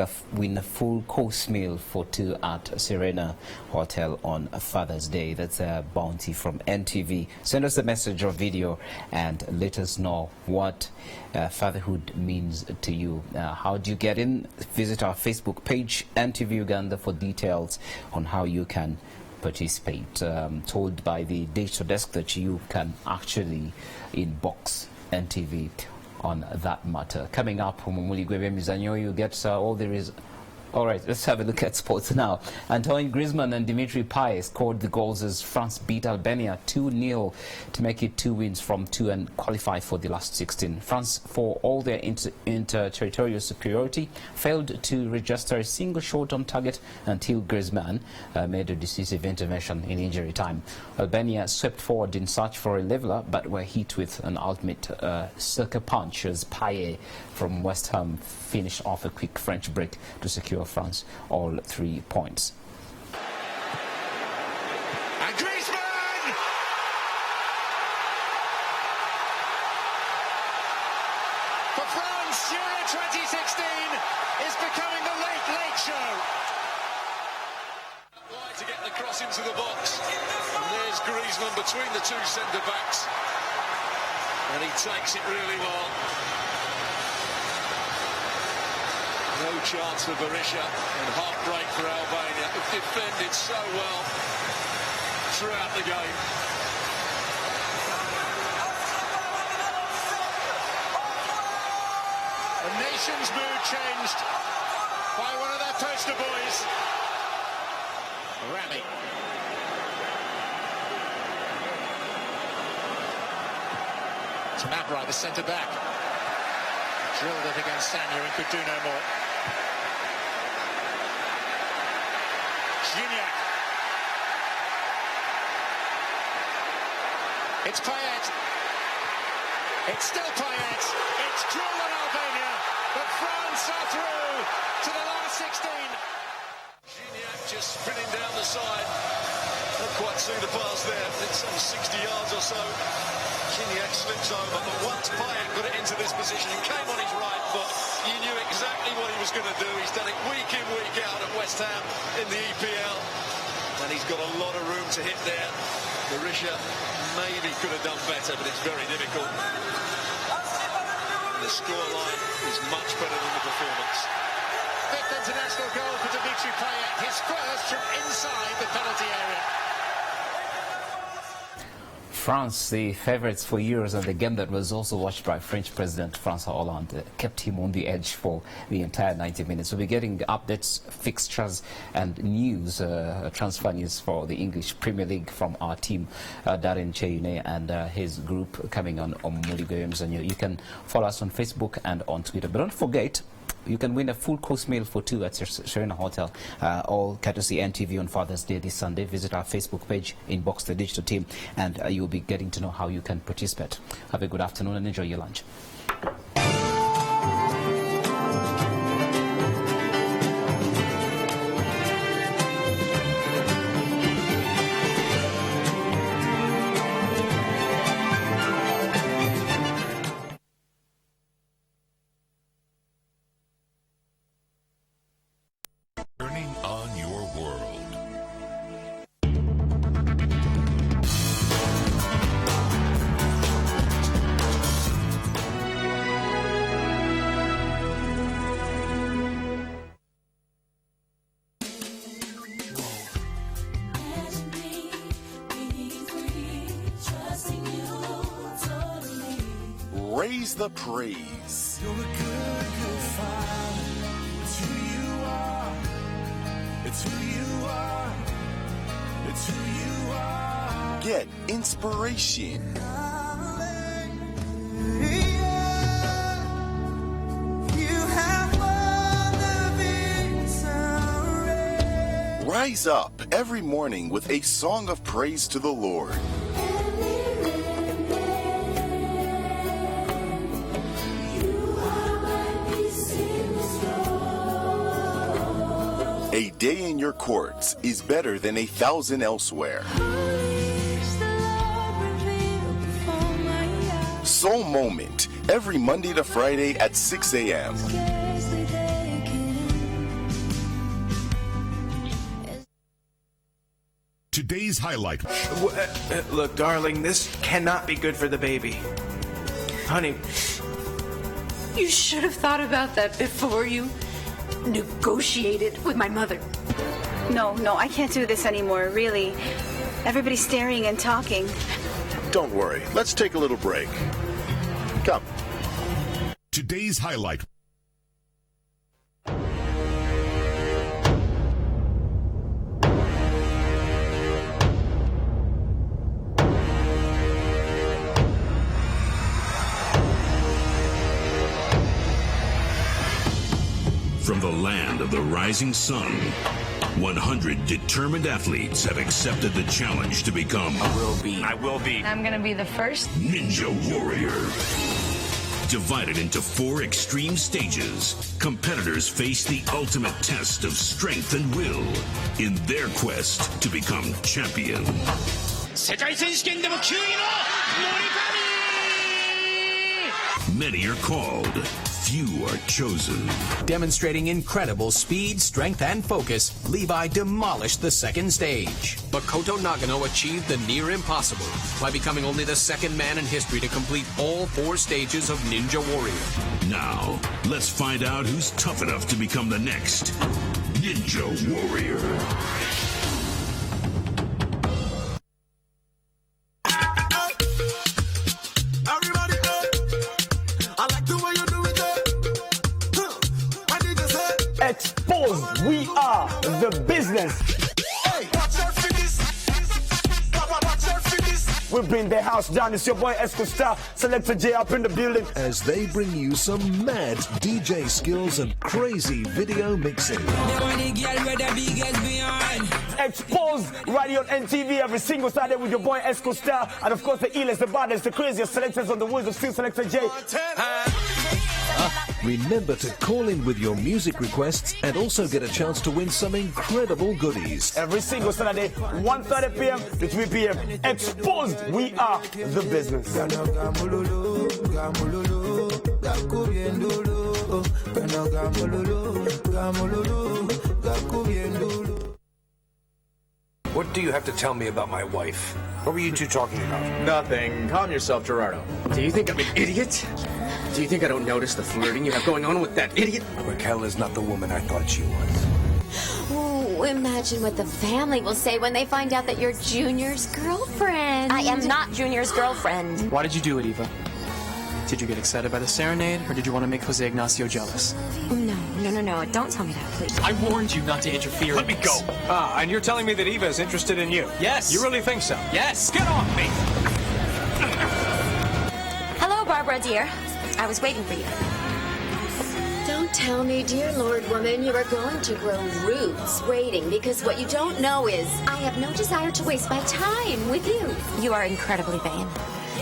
[SPEAKER 6] a full course meal for 2 at Serena Hotel on Father's Day. That's a bounty from NTV. Send us a message or video and let us know what fatherhood means to you. How do you get in? Visit our Facebook page, NTV Uganda, for details on how you can participate. Told by the digital desk that you can actually inbox NTV on that matter. Coming up, you get all there is. All right, let's have a look at sports now. Antoine Griezmann and Dimitri Payet scored the goals as France beat Albania 2-0 to make it 2 wins from 2 and qualify for the last 16. France, for all their inter-territorial superiority, failed to register a single shot on target until Griezmann made a decisive intervention in injury time. Albania swept forward in search for a leveler, but were hit with an ultimate sucker punch as Payet from West Ham finished off a quick French break to secure France all 3 points.
[SPEAKER 9] And Griezmann! For France, Euro 2016 is becoming the late show. Wide to get the cross into the box. And there's Griezmann between the 2 centre-backs. And he takes it really well. No chance for Berisha, and heartbreak for Albania, who've defended so well throughout the game. The nation's mood changed by one of their poster boys, Rami. To Mabrai, the centre-back. Drilled it against Sanya and could do no more. Gignac. It's Payet. It's still Payet. It's drilled on Albania, but France are through to the last 16. Gignac just spinning down the side. Don't quite see the pass there. It's some 60 yards or so. Gignac slips over, but once Payet got it into this position and came on his right foot, you knew exactly what he was going to do. He's done it week in, week out at West Ham in the EPL, and he's got a lot of room to hit there. Berisha maybe could have done better, but it's very difficult. The scoreline is much better than the performance. Fifth international goal for Dimitri Payet, his first from inside the penalty area.
[SPEAKER 6] France, the favourites for years, and the game that was also watched by French President François Hollande, kept him on the edge for the entire 90 minutes. We'll be getting updates, fixtures and news, transfer news for the English Premier League from our team, Darren Cheyune and his group coming on Muligoyemzanyo. You can follow us on Facebook and on Twitter. But don't forget, you can win a full course meal for 2 at Serena Hotel, all courtesy NTV on Father's Day this Sunday. Visit our Facebook page, inbox the digital team, and you'll be getting to know how you can participate. Have a good afternoon and enjoy your lunch.
[SPEAKER 14] Raise the praise.
[SPEAKER 18] You're a good, good father. It's who you are. It's who you are. It's who you are.
[SPEAKER 14] Get inspiration. Rise up every morning with a song of praise to the Lord. A day in your courts is better than 1,000 elsewhere. Soul Moment, every Monday to Friday at 6 a.m.
[SPEAKER 4] Today's highlight.
[SPEAKER 7] Look, darling, this cannot be good for the baby. Honey.
[SPEAKER 19] You should have thought about that before you negotiated with my mother.
[SPEAKER 20] No, I can't do this anymore, really. Everybody's staring and talking.
[SPEAKER 14] Don't worry, let's take a little break. Come.
[SPEAKER 4] Today's highlight.
[SPEAKER 21] From the land of the rising sun, 100 determined athletes have accepted the challenge to become
[SPEAKER 7] I will be.
[SPEAKER 20] I'm gonna be the first
[SPEAKER 21] Ninja Warrior. Divided into 4 extreme stages, competitors face the ultimate test of strength and will in their quest to become champion. Many are called, few are chosen.
[SPEAKER 23] Demonstrating incredible speed, strength, and focus, Levi demolished the second stage.
[SPEAKER 24] Makoto Nagano achieved the near impossible by becoming only the second man in history to complete all 4 stages of Ninja Warrior.
[SPEAKER 21] Now, let's find out who's tough enough to become the next Ninja Warrior.
[SPEAKER 15] Exposed, we are the business.
[SPEAKER 18] Hey, watch out for this. Watch out for this.
[SPEAKER 15] We bring the house down. It's your boy Esco Star, Selector J up in the building.
[SPEAKER 25] As they bring you some mad DJ skills and crazy video mixing.
[SPEAKER 15] Exposed right on NTV every single Saturday with your boy Esco Star. And of course the illest, the baddest, the craziest selectors on the wheels of Steel Selector J.
[SPEAKER 25] Remember to call in with your music requests and also get a chance to win some incredible goodies.
[SPEAKER 15] Every single Saturday, 1:30 p.m. to 3 p.m. Exposed, we are the business.
[SPEAKER 28] What do you have to tell me about my wife? What were you two talking about?
[SPEAKER 24] Nothing. Calm yourself, Gerardo. Do you think I'm an idiot? Do you think I don't notice the flirting you have going on with that idiot?
[SPEAKER 28] Raquel is not the woman I thought she was.
[SPEAKER 29] Ooh, imagine what the family will say when they find out that you're Junior's girlfriend.
[SPEAKER 1] I am not Junior's girlfriend.
[SPEAKER 30] Why did you do it, Eva? Did you get excited by the serenade, or did you want to make Jose Ignacio jealous?
[SPEAKER 29] No. Don't tell me that, please.
[SPEAKER 30] I warned you not to interfere.
[SPEAKER 28] Let me go. And you're telling me that Eva is interested in you?
[SPEAKER 30] Yes.
[SPEAKER 28] You really think so?
[SPEAKER 30] Yes. Get off me.
[SPEAKER 29] Hello, Barbara, dear. I was waiting for you. Don't tell me, dear Lord woman, you are going to grow roots waiting, because what you don't know is I have no desire to waste my time with you.
[SPEAKER 1] You are incredibly vain.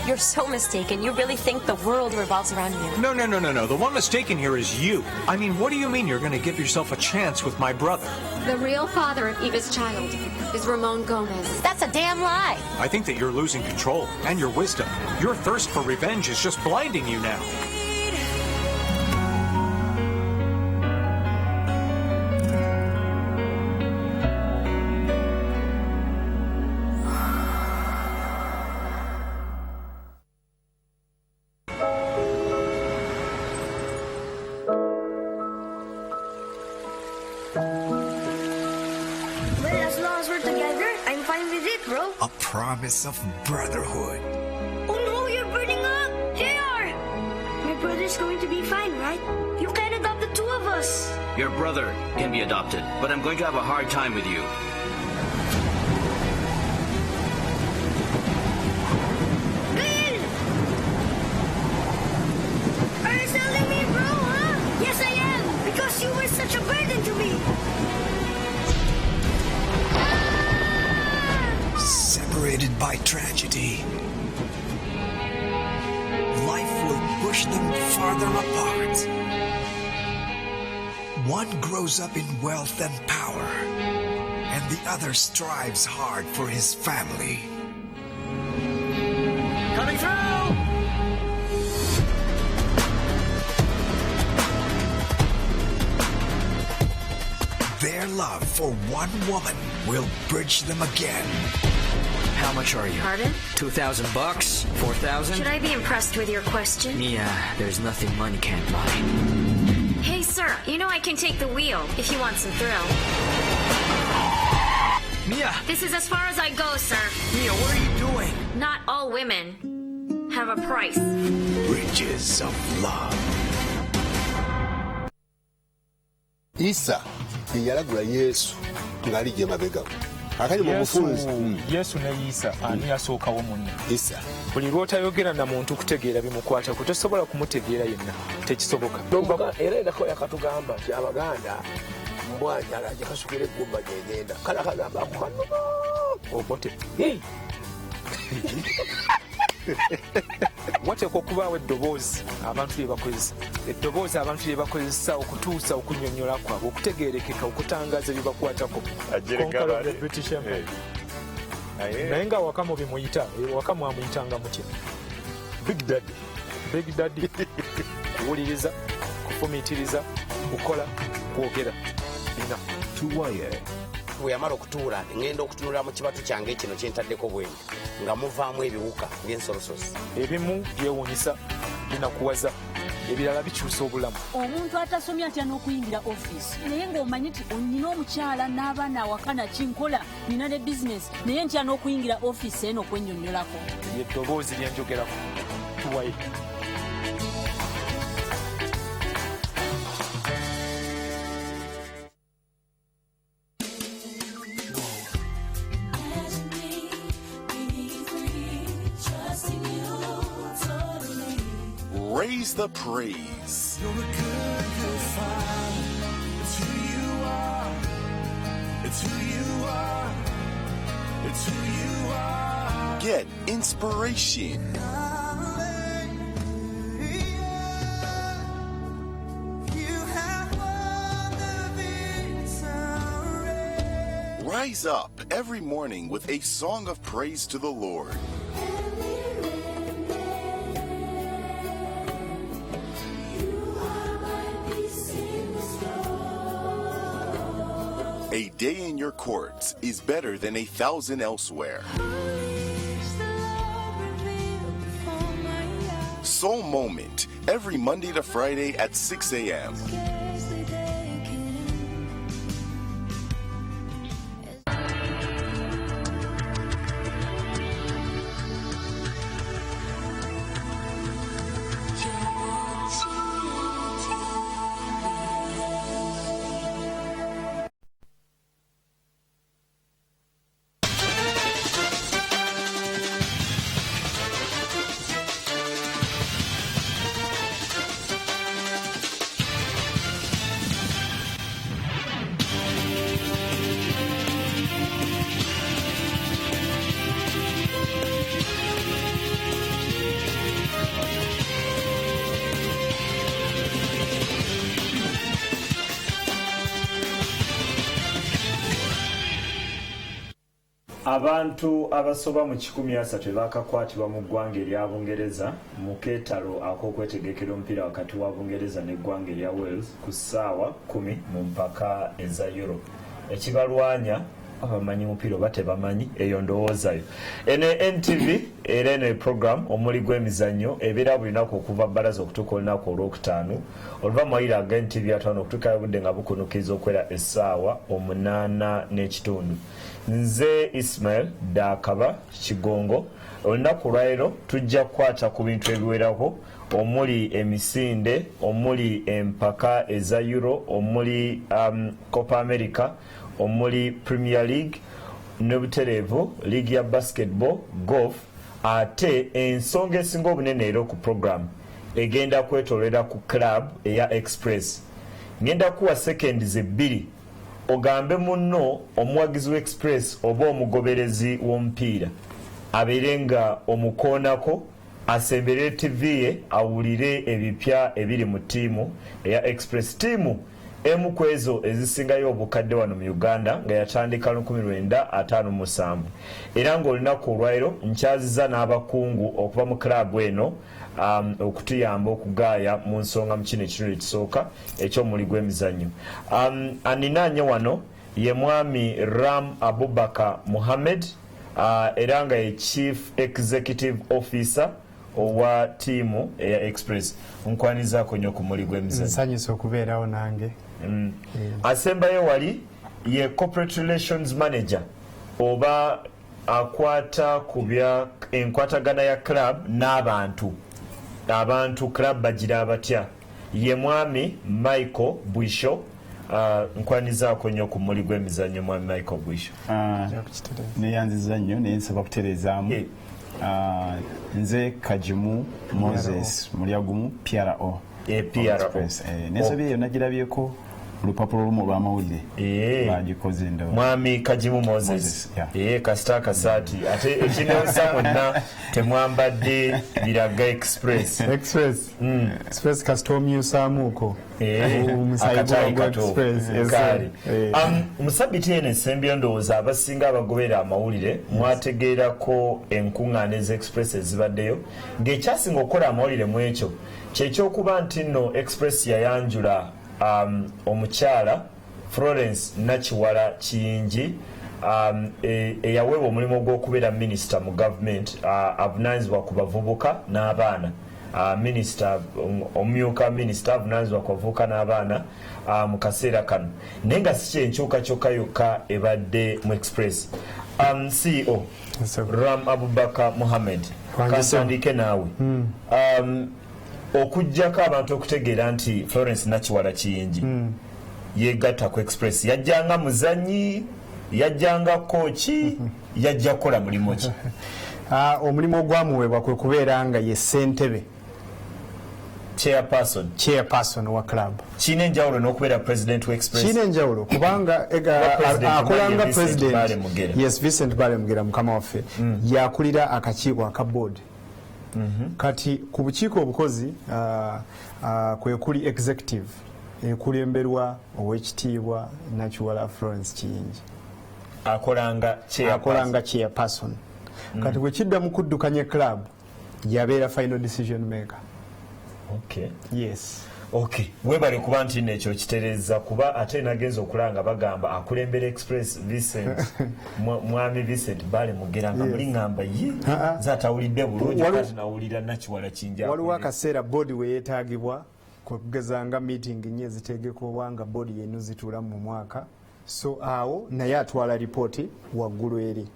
[SPEAKER 1] You're so mistaken. You really think the world revolves around you.
[SPEAKER 28] No. The one mistaken here is you. I mean, what do you mean you're going to give yourself a chance with my brother?
[SPEAKER 29] The real father of Eva's child is Ramon Gomez.
[SPEAKER 1] That's a damn lie.
[SPEAKER 28] I think that you're losing control and your wisdom. Your thirst for revenge is just blinding you now.
[SPEAKER 18] A promise of brotherhood.
[SPEAKER 31] Oh no, you're burning up! JR! My brother's going to be fine, right? You can adopt the 2 of us.
[SPEAKER 32] Your brother can be adopted, but I'm going to have a hard time with you.
[SPEAKER 31] Bill! Are you selling me, bro, huh? Yes, I am, because you were such a burden to me.
[SPEAKER 18] by tragedy. Life will push them farther apart. One grows up in wealth and power, and the other strives hard for his family.
[SPEAKER 7] Coming through!
[SPEAKER 18] Their love for one woman will bridge them again.
[SPEAKER 32] How much are you?
[SPEAKER 29] Pardon?
[SPEAKER 32] $2,000? $4,000?
[SPEAKER 29] Should I be impressed with your question?
[SPEAKER 32] Yeah, there's nothing money can't buy.
[SPEAKER 29] Hey, sir, you know I can take the wheel if you want some thrill.
[SPEAKER 32] Mia!
[SPEAKER 29] This is as far as I go, sir.
[SPEAKER 32] Mia, what are you doing?
[SPEAKER 29] Not all women have a price.
[SPEAKER 18] Bridges of love.
[SPEAKER 2] Isa yaragula Yesu ngali je mabega akali mu mufunzi
[SPEAKER 3] Yesu ne Isa ani yasookawo munne
[SPEAKER 2] Isa
[SPEAKER 3] buli lwotayogera na muntu kutegeera bimukwata kutosobola kumutegeera yenna tekisoboka
[SPEAKER 2] era endako yakatugamba nti Abaganda mbwanyala jakasukira eggumba gyegenda kala kagamba akukano
[SPEAKER 3] obote wateekwa okubaawo eddoboozi abantu lye bakozesa eddoboozi abantu lye bakozesa okutuusa okunnyonnyola kwabwe okutegeerekeka okutangaza bye bakwatako naye nga waka mubimuyita waka mwamuyitanga mutya big daddy kuwuliriza kufumiitiriza kukola kwogera ina
[SPEAKER 2] tuwaye
[SPEAKER 5] bwe yamala okutuula ngenda okutunula mu kibatu kyange kino kyentaddeko bwenge nga muvaamu ebiwuka by'ensolosozi
[SPEAKER 3] ebimu byewuunyisa binakuwaza ebirala bikyusa obulamu
[SPEAKER 8] omuntu atasomye atya n'okuyingira ofiisi naye ng'omanyi nti onnina omukyala n'abaana awaka nakinkola nina ne bizinesi naye ntya n'okuyingira ofiisi eno okwennyonnyolako
[SPEAKER 3] yeddoboozi lyenjogerako tuwaye
[SPEAKER 14] Raise the praise.
[SPEAKER 18] You're a good, good father. It's who you are. It's who you are. It's who you are.
[SPEAKER 14] Get inspiration. Rise up every morning with a song of praise to the Lord. A day in your courts is better than 1,000 elsewhere. Soul Moment, every Monday to Friday at 6 a.m.
[SPEAKER 10] Abantu abasoba mu 130 bakakwatibwa mu ggwanga erya Bungereza mu keetalo ak'okwetegekera omupiira wakati wa Bungereza n'eggwanga erya Wales ku ssaawa 10 mu mpaka eza Europe. Ekibalwanya abamanyi mupiira oba tebamanyi eyo ndowoozayo. Eno NTV era eno program omuli gw'emizannyo ebeera buli lunaku okuva bbalaza okutuuka olunaku olwokutaano oluva mayiro aga NTV ataano okutuuka budde nga bukunukkiriza okwera essaawa 8:30. Nze Ismail Dakaba Kigongo olunaku lwaleero tujja kukwata ku bintu ebiwerako omuli emisinde omuli empaka eza Euro omuli Copa America omuli Premier League n'obutereevu league ya basketball golf ate ensonga esinga obunene era ku program egenda kwetolera ku club eya Express. Ngenda kuwa seconds 2 ogambe munno omuwagizi wa Express oba omugoberezi w'omupiira aberenga omukoonako asembere TV ye awulire ebipya ebiri mu ttiimu eya Express. Ttiimu emu ku ezo ezisingayo obukadde wano mu Uganda nga yatandika 1957 era ng'olunaku olwaliro nkyaziza n'abakungu okuva mu klabu eno okutuyamba okugaaya mu nsonga mu kino ekitundu ekisooka eky'omuli gw'emizannyo. Aninaanye wano ye mwami Ram Abubakar Muhammad era nga ye Chief Executive Officer owa ttiimu eya Express. Nkwanizaako nnyo ku muli gw'emizannyo.
[SPEAKER 4] Nsanyusa okubeerawo nange.
[SPEAKER 10] Asembayo wali ye Corporate Relations Manager oba akwata ku bya enkwatagana ya club n'abantu. Abantu club bagira abatya ye mwami Michael Bwisho. Nkwanizaako nnyo ku muli gw'emizannyo mwami Michael Bwisho.
[SPEAKER 6] Neyanziza nnyo naye nsaba kutereezaamu. Nze Kajimu Moses mulyagumu PRO.
[SPEAKER 10] PRO.
[SPEAKER 6] N'ensabire yonna girabyeko olupapula olumu olw'amawulire bagikoze ndawo.
[SPEAKER 10] Mwami Kajimu Moses. Kasita kasaati ate ekinensa mwonna temwambadde biraga Express.
[SPEAKER 4] Express kasita omyusaamuuko.
[SPEAKER 10] Akatali kato. Musabiti eno esembyo ndowooza abasinga abagobera amawulire mwategeerako enkuŋŋaana ez'Express ezibaddeyo ng'ekyasinga okukola amawulire mu ekyo kyekyokuba nti nno Express yayanjula omukyala Florence Nakiwala Kiyingi eyaweebwa omulimu gw'okubeera minisita mu gavumenti avunaanyizibwa ku bavubuka n'abaana. Omumyuka minisita avunaanyizibwa ku bavubuka n'abaana mu kaseera kano naye nga si kyenkyukakyuka yokka ebadde mu Express. CEO Ram Abubakar Muhammad, kasandike naawe okujjako abantu okutegeera nti Florence Nakiwala Kiyingi yegatta ku Express yajjanga muzanyi, yajjanga kooki, yajja kukola mulimu ki?
[SPEAKER 4] Omulimu ogwamuweebwa kwe kubeera nga ye ssentebe chairperson wa club.
[SPEAKER 10] Kiina enjawulo n'okubeera president wa Express?
[SPEAKER 4] Kiina enjawulo kubanga akolanga president. Yes, Vincent Bale Mugera mukama waffe yakulira akakiiko aka board. Kati ku bukiiko obukozi kwe kuli executive ekulemberwa owekitiibwa Nakiwala Florence Kiyingi akolanga chairperson. Kati bwe kidda mu kuddukanya club yabeera final decision maker. Yes.
[SPEAKER 10] Webale kuba nti nekyo kitereeza kuba ate nagenza okulanga bagamba akulembera Express Vincent mwami Vincent Bale Mugera nga muli ngamba ye zatawulidde bulungi kati nawulira Nakiwala Kiyingi.
[SPEAKER 4] Waliwo akaseera board we yeetaagibwa kugezanga meeting nnyo eziteekeko obanga board yenu zituula mu mwaka, so awo naye atwala ripooti waggulu eri.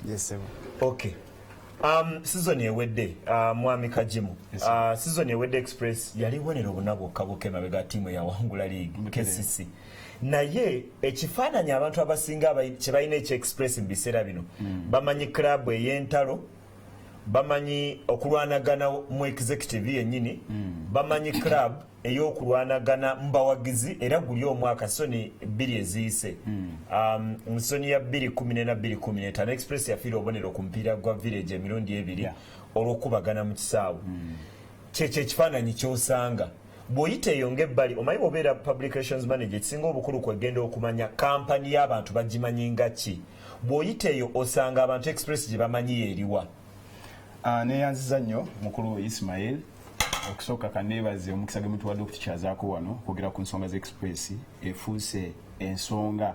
[SPEAKER 4] Yes.
[SPEAKER 10] Season ewedde mwami Kajimu, season ewedde Express yali wonera obuna bwokka bwokka emabega ttiimu eyawangula league KCC. Naye ekifaananyi abantu abasinga kye balina ekya Express mu biseera bino bamanyi club ey'entalo, bamanyi okulwanagana mu executive yennyini, bamanyi club ey'okulwanagana mbawagizi era guli omwaka soni 2 eziyise. Nsoni ya 2014 na 2015 Express yafiira obonero ku mupiira gwa village emirundi 2 olw'okubagana mu kisaawe. Kyekyo ekifaananyi ky'osanga bw'oyita eyo ng'ebbali omanyi bw'obeera publications manager ekisinga obukulu kwegenda okumanya kampani y'abantu bagimanyi nga ki. Bw'oyita eyo osanga abantu Express gye bamanyi eriwa.
[SPEAKER 6] Neyanziza nnyo mukulu Ismail okusooka kaneebaze omukisa gwe mutuwadde okutukyazaako wano kwogera ku nsonga z'Express efuuse ensonga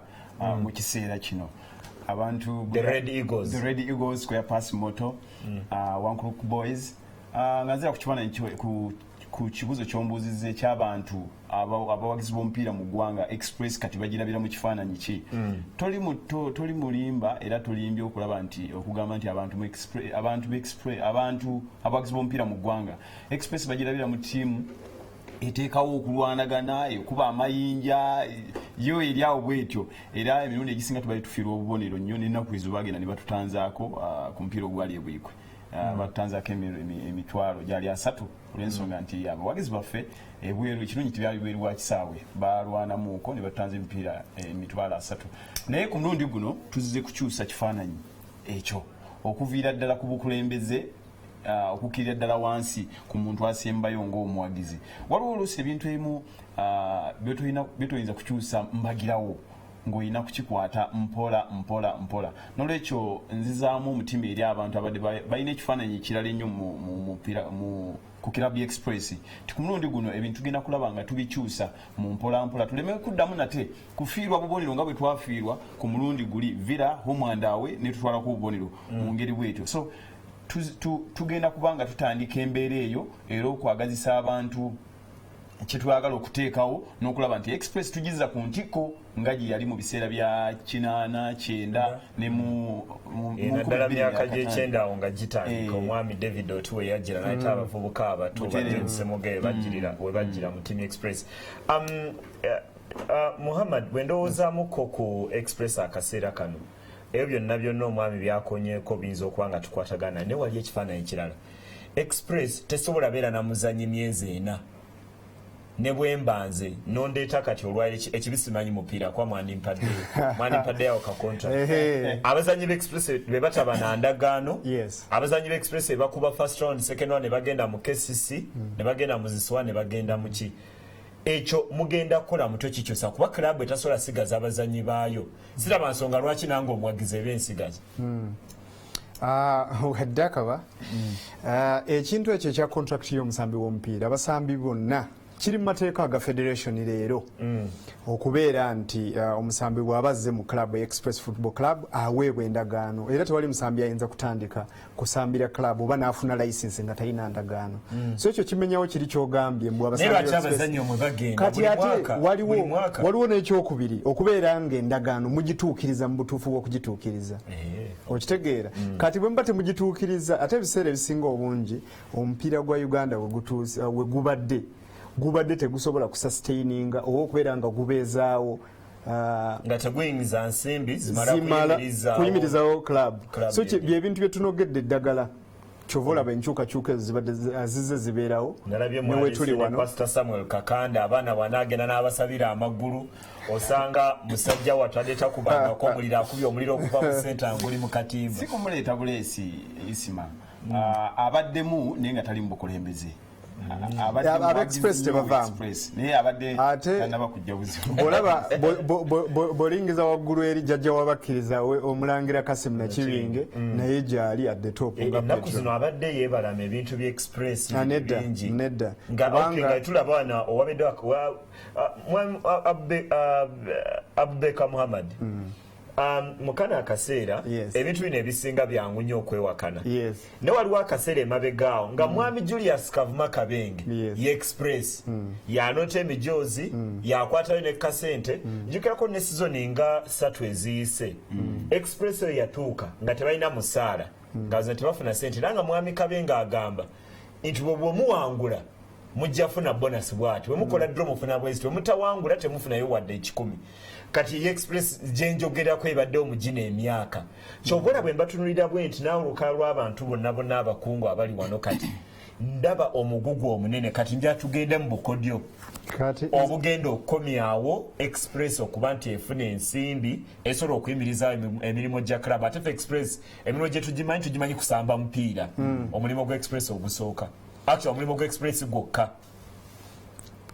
[SPEAKER 6] mu kiseera kino. Abantu
[SPEAKER 10] the Red Eagles
[SPEAKER 6] Square Pass Moto Wankuluku Boys nga nzira ku kifaananyi ku kibuzo ky'ombuuzize eky'abantu abawagizi b'omupiira mu ggwanga Express kati bagirabira mu kifaananyi ki. Toli mulimba era tolimbye okulaba nti okugamba nti abantu abawagizi b'omupiira mu ggwanga Express bagirabira mu ttiimu eteekawo okulwanagana okuba amayinja yo eryawo bwetyo era emirundi egisinga tubali tufiirwa obubonero nnyo n'ennaku ezo bagenda ne batutanzaako ku mupiira ogwali ebwikwe. Batutanzaako emitwalo gyali 3 olw'ensonga nti abawagizi baffe ebweru ekirungi tibyali bweru wa kisaawe balwanamuuko ne batutanza emipiira emitwalo 3. Naye ku mulundi guno tuzze kukyusa kifaananyi ekyo okuviira ddala ku bukulembeze okukirira ddala wansi ku muntu asembayo ng'omuwagizi. Waliwo oluusi ebintu ebimu byetoyinza kukyusa mbagirawo ng'olina kukikwata mpola. Nolwekyo nzizaamu omutima eri abantu abadde balina ekifaananyi ekirala ennyo ku Kirabi Express ti ku mulundi guno ebintu tugenda kulaba nga tubikyusa mu mpola tuleme kuddamu nate kufiirwa bubonero nga bwe twafiirwa ku mulundi guli vira homwandawe ne tutwala ku bubonero mu ngeri bwetyo. So tugenda kubanga tutandika embeera eyo era okwagazisa abantu kyetwagala okuteekawo n'okulaba nti Express tugiza ku ntikko nga gye yali mu biseera bya 89 ne
[SPEAKER 10] naddala myaka gy'ekyenda awo nga gitandika omwami David Otuwe yajjira n'ayita abavubuka abato bagensemoge we bajjira mu Team Express. Muhammad, bwe ndowoozaamukko ku Express akaseera kano ebyo byonna omwami byakonyeeko biyinza okuba nga tukwatagana ne wali ekifaananyi kirala. Express tesobola beera na muzannyi myezi 4 ne bwembanze nondeeta kati olwali ekibisimanyi mupiira kwa mwanimpadde yawo ka contract. Abazannyi b'Express be bataba na ndagaano, abazannyi b'Express be bakuba first round, second round ne bagenda mu KCC ne bagenda mu Ziswa ne bagenda mu ki. Ekyo mugenda kukola mutwe kikyusa kuba club etasobola sigaza abazannyi baayo. Siraba nsonga lwaki nange omwagize b'ensigaza.
[SPEAKER 4] Ohaddakaba ekintu ekyo ekya contract y'omusambi w'omupiira abasambi bonna kiri mu mateeka ga federation leero okubeera nti omusambi bw'abazze mu club Express Football Club aweebwa endagaano era tewali musambi ayinza kutandika kusambira club oba n'afuna license nga talina ndagaano. So ekyo kimenyawo kiri kyogambye mbw
[SPEAKER 10] abazannyi omwe bagenda
[SPEAKER 4] kati ate waliwo n'ekyokubiri okubeera nga endagaano mugituukiriza mu butuufu bw'okugituukiriza. Okitegeera kati bwe muba temugituukiriza ate ebiseera ebisinga obungi omupiira gwa Uganda we gubadde tegusobola kusustaininga oba okubeera nga gubeezaawo
[SPEAKER 10] nga teguyingiza nsimbi
[SPEAKER 4] zimala kuyimirizawo club. So byebintu byetunogedde eddagala kyova olaba enkyukakyuka ezo zibadde azizze zibeerawo newetuli wano.
[SPEAKER 10] Pastor Samuel Kakanda abaana wanagenda n'abasabira amagulu osanga musajja watadeta kubangako omuliro akubye omuliro okuva mu senta nguli mu katimba.
[SPEAKER 6] Si kumuleeta buleesi isima abaddemu naye nga tali mu bukulembeze.
[SPEAKER 4] Aba Express tebavaamu ate olaba bolingiza waggulu eri jjajja wabakkiriza omulangira Kasimu Nakibinge naye gyali at the top.
[SPEAKER 10] Ennaku zino abadde yeebalama ebintu bya Express bingi
[SPEAKER 4] nedda
[SPEAKER 10] nga tulaba wana owabedde Abubeka Muhammad mukana akaseera ebintu bino ebisinga byangu nnyo okwewakana. Ne waliwo akaseera emabegaawo nga mwami Julius Kavuma Kabenge ye Express yanota emijoozi yakwatayo ne kasente njukirako ne sizoni nga 3 eziyise Express eyo yatuuka nga tebalina musaala nga zino tebafuna sente era nga mwami Kabenge agamba nti bwe muwangula mujja funa bonus bwati bwe mukola draw mufuna bwezi bwe mutawangula temufunayo wadde 10. Kati Express gyenjogerako ebadde omugina emyaka kyobola bwe mbatunulira bwe nti naawe olukalala lw'abantu bonna abakungu abali wano kati ndaba omugugu omunene kati nja tugende mu bukodyo obugenda okukomyawo Express okuba nti efuna ensimbi esobola okuyimiriza emirimu gya club. Ate Express emirimu gye tugimanyi kusamba mupiira omulimu gwa Express ogusooka actually omulimu gwa Express gwokka.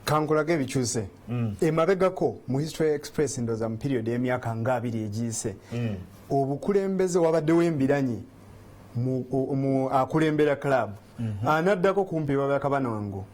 [SPEAKER 4] Kankulaga ebikyuse emabegako mu history ya Express ndoza mu period y'emyaka nga 2 egiyise obukulembeze wabaddewo embiranyi mu akulembera club anaddako kumpi babakabanango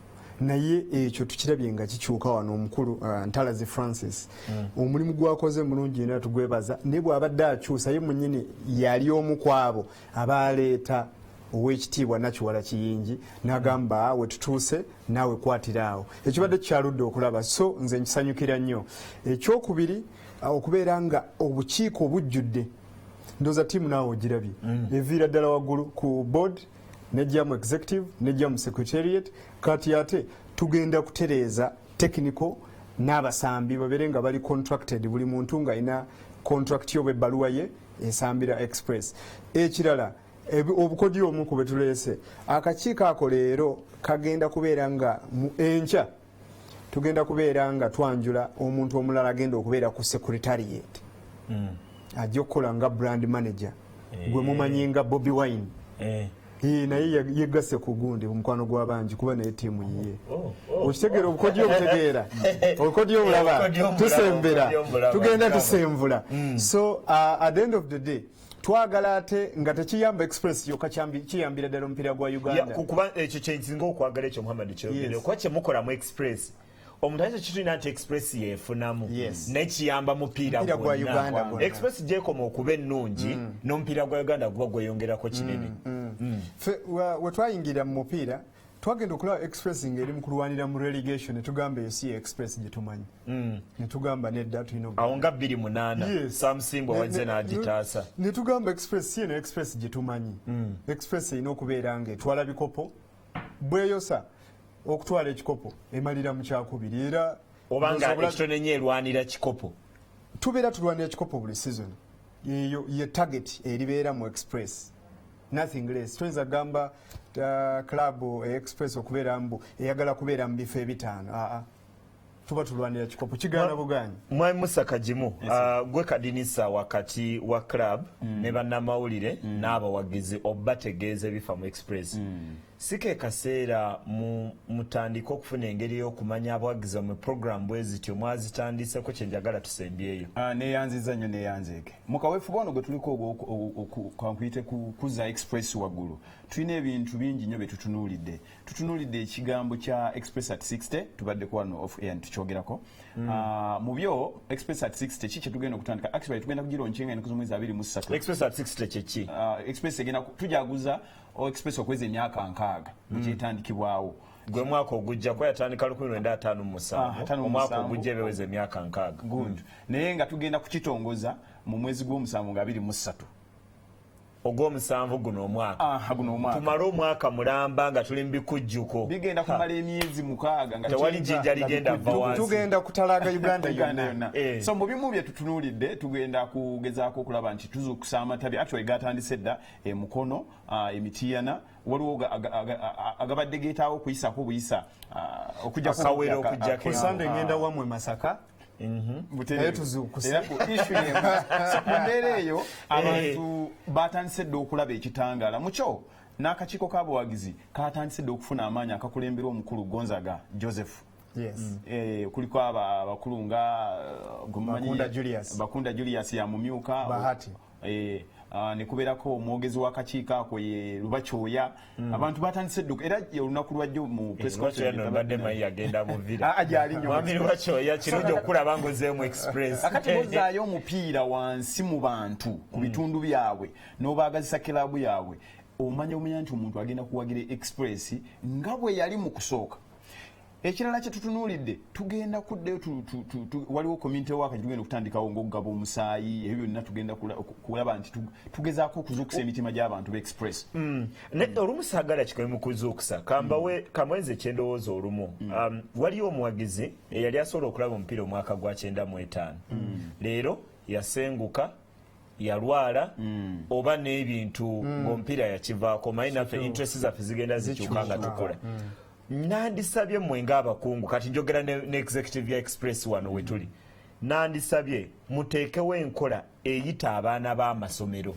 [SPEAKER 4] naye ekyo tukirabye nga kikyuka wano omukulu Ntalazi Francis omulimu gwakoze mulungi era tugwebaza ne bw'abadde akyusa ye munnyini yali omu kwabo abaleeta owekitiibwa Nakiwala Kiyingi n'agamba we tutuuse naawe kwatiraawo ekibadde kyaludde okulaba. So nze nkisanyukira nnyo. Ekyokubiri okubeera nga obukiiko obujjudde ndooza ttiimu naawe ogirabye eviira ddala waggulu ku board nejja mu executive nejja mu secretariat kati ate tugenda kutereeza technical n'abasambi babeere nga bali contracted buli muntu ng'alina contract yo bwebbaluwa ye esambira Express. Ekirala obukodyo omu ku betuleese akakiiko ako leero kagenda kubeera nga enkya tugenda kubeera nga twanjula omuntu omulala agenda okubeera ku secretariat ajja okukola nga brand manager gwe mumanyinga Bobby Wine naye yegasse ku gundi mukwano gw'abangi kuba naye ttiimu yiye okitegeera obukodyo obutegeera obukodyo obulaba tusembera tugenda tusemvula so at the end of the day twagala ate nga tekiyamba express yokka kiyambira ddala omupiira gwa Uganda
[SPEAKER 10] kuba ekyo kyensinga okwagala ekyo Muhammad kyogere kuba kyemukola mu express omuntu ayinza kitulina nti express yeefunamu nekiyamba mupiira gwa Uganda express gyekoma okuba ennungi n'omupiira gwa Uganda guba gweyongerako kinene
[SPEAKER 4] we twayingira mu mupiira twagenda okulaba express ng'eri mu kulwanira mu relegation ne tugamba eyo si express gye tumanyi ne tugamba nedda tulina
[SPEAKER 10] awo nga 28 Samsimbo wazze n'agitaasa
[SPEAKER 4] ne tugamba express si eno express gye tumanyi express erina okubeera ng'etwala bikopo bweyosa okutwala ekikopo emalira mu kyakubiri era
[SPEAKER 10] obanga ekitone nye erwanira kikopo
[SPEAKER 4] tubeera tulwanira ekikopo buli season eyo ye target eribeera mu express nothing less tuyinza gamba club express okubeera mbu eyagala kubeera mu bifo ebitaano tuba tulwanira kikopo kigaana buganyi
[SPEAKER 10] mwami Musa Kajimu gwe kadinisa wakati wa club ne bannamawulire n'abawagizi obategeeza ebifa mu express sike kaseera mutandika okufuna engeri y'okumanya abawagizi mu program bwezityo mwazitandiseko kyenjagala tusembyeyo
[SPEAKER 6] neyanziza nnyo neyanzeeke mukaweefuba ono gwe tuliko kankuyite kuza express waggulu tulina ebintu bingi nnyo bye tutunuulidde ekigambo kya express at 60 tubadde ku wano off air tukyogerako mu byo express at 60 ki kyetugenda okutandika actually tugenda kugironcenga ennaku z'omwezi 23
[SPEAKER 10] express at 60 kyeki
[SPEAKER 6] express egenda tujaguza express okweza emyaka 6 ekyetandikibwawo
[SPEAKER 10] gwe mwaka ogujja ko yatandika 1957 omwaka ogujja ebeweza emyaka 6
[SPEAKER 6] good naye nga tugenda kukitongoza mu mwezi gw'omusanvu nga 23
[SPEAKER 10] ogw'omusanvu guno omwaka tumale omwaka mulamba nga tuli mu bikujjuko
[SPEAKER 6] bigenda kumala emyezi 6 nga
[SPEAKER 10] tewali jjinja ligenda va wansi
[SPEAKER 4] tugenda kutalaga Uganda yonna
[SPEAKER 6] so mu bimu bye tutunuulidde tugenda kugezaako okulaba nti tuzuukusa amatabi actually gatandise dda emukono emitiyana waliwo agabadde geetaawo okuyisako buyisa
[SPEAKER 10] okujjako
[SPEAKER 4] Sunday ngenda wamwe Masaka
[SPEAKER 6] mumbeera eyo abantu batandise dde okulaba ekitangaala mukyo n'akakiiko k'abawagizi katandise dde okufuna amaanyi akakulembera omukulu Gonzaga Joseph kuliko abakulu nga Bakunda Julius ya mumyuka
[SPEAKER 4] Bahati
[SPEAKER 6] ne kubeerako omwogezi w'akakiiko ako ye Lubakyoya abantu batandise dde era olunaku lwajjo mu press conference
[SPEAKER 10] badde mayi agenda muvira mwami Lubakyoya kirungi okulaba ngozeemu express
[SPEAKER 6] akati bozaayo omupiira wansi mu bantu ku bitundu byabwe n'obaagazisa kilabu yaabwe omanya nti omuntu agenda kuwagira express nga bwe yali mu kusooka ekirala kye tutunuulidde tugenda kuddeyo waliwo community work tugenda okutandikawo ng'okugaba omusaayi ebyo byonna tugenda kulaba nti tugezaako okuzuukusa emitima gy'abantu b'express
[SPEAKER 10] olumu saagala kikoye mu kuzuukusa kamwenze ekyendowooza olumu waliyo omuwagizi eyali asobola okulaba omupiira omwaka gwa 95 leero yasenguka yalwala oba n'ebintu ng'omupiira yakivaako manyi naffe interest zaffe zigenda zikyuka nga tukola nandisabye mmwe ng'abakungu kati njogera ne executive ya express wano we tuli nandisabye muteekewo enkola eyita abaana b'amasomero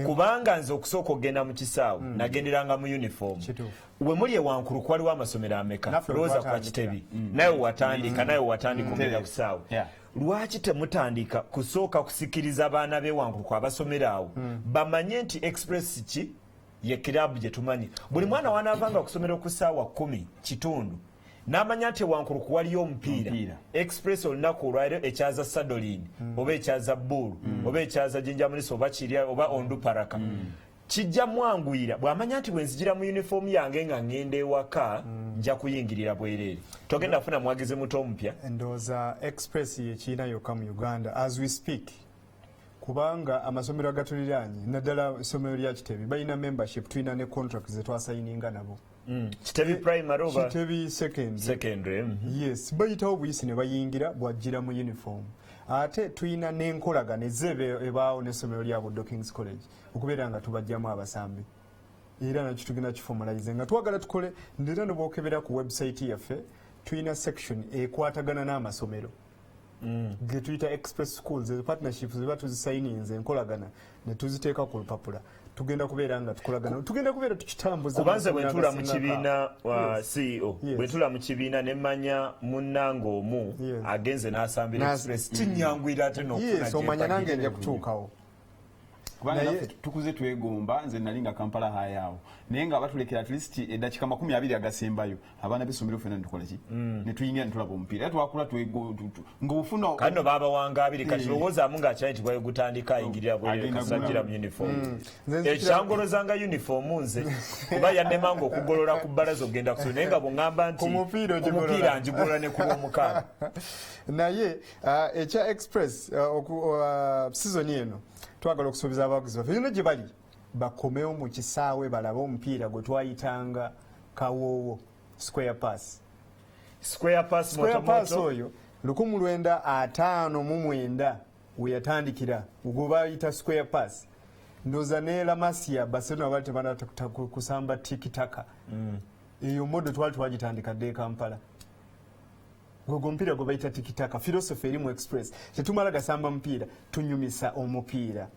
[SPEAKER 10] kubanga nze okusooka okgenda mu kisaawe nagenderanga mu uniform we muli ewankulu kwaliwo amasomero ameka Rosa kwa Kitebi naye watandika okgenda ku kisaawe lwaki temutandika kusooka kusikiriza abaana b'ewankulu kwabasomero awo bamanye nti express ki ye kilabu gye tumanyi buli mwana wanaavanga okusomera ku ssaawa 10 kitundu n'amanya nti wankulu kuwaliyo omupiira express olunaku olwaliro ekyaza Sadolin oba ekyaza Bull oba ekyaza Jinjamuliso oba Kirya oba Onduparaka kijja mwanguyira bw'amanya nti bwe nzijira mu uniform yange nga ngenda ewaka nja kuyingirira bwereere togenda kufuna muwagizi muto omupya
[SPEAKER 4] ndowooza express yekiina yokka mu Uganda as we speak kubanga amasomero agatuliraanye naddala essomero lya Kitebi balina membership tulina ne contract ze twasayininga nabo
[SPEAKER 10] Kitebi primary oba
[SPEAKER 4] Kitebi secondary yes bayitawo buyisi ne bayingira bwajjira mu uniform ate tulina n'enkolagana ezze ebaawo n'essomero lyabo King's College okubeera nga tubajjamu abasambi era nakyo tugenda kiformalize nga twagala tukole ndera ne bookebera ku website yaffe tulina section ekwatagana n'amasomero ge tuyita express schools partnerships ze batuzisayininze enkolagana ne tuziteeka ku lupapula tugenda kubeera nga tukolagana tugenda kubeera tukitambuza
[SPEAKER 10] kubanze bwentula mu kibiina wa CEO bwentula mu kibiina nemmanya munnanga omu agenze n'asambira express kinyangwira ate n'okufuna
[SPEAKER 4] omanya nange nja kutuukawo
[SPEAKER 6] kubanga naffe tukuze twegomba nze nali nga Kampala hayaawo naye nga batulekera at least eddakiika 20 agasembayo abaana b'essomero ffenna netukola ki ne tuyingira ne tulaba omupiira era twakula ng'obufuna
[SPEAKER 10] kano baabawanga abiri kati lowoozaamu ng'akyayitibwa yogutandika ayingirira bwekasajjira mu uniform ekyangolozanga uniform nze kuba yannemanga okugolola ku bbalaza okgenda kusoma naye nga bw'ŋŋamba nti omupiira njigolola ne ku lw'omukaaga
[SPEAKER 4] naye ekya express sizoni eno twagala okusuubiza abawagizi baffe bino gye bali bakomewo mu kisaawe balabe omupiira gwe twayitanga kawoowo square pass oyo 1959 we yatandikira gwe bayita square pass ndoza ne Lamasiya Barcelona bali tebanata kusamba tikitaka eyo modo twali twagitandika dde Kampala gwe mpira gwe bayita tikitaka philosophy eri mu express tetumala gasamba mupiira tunyumisa omupiira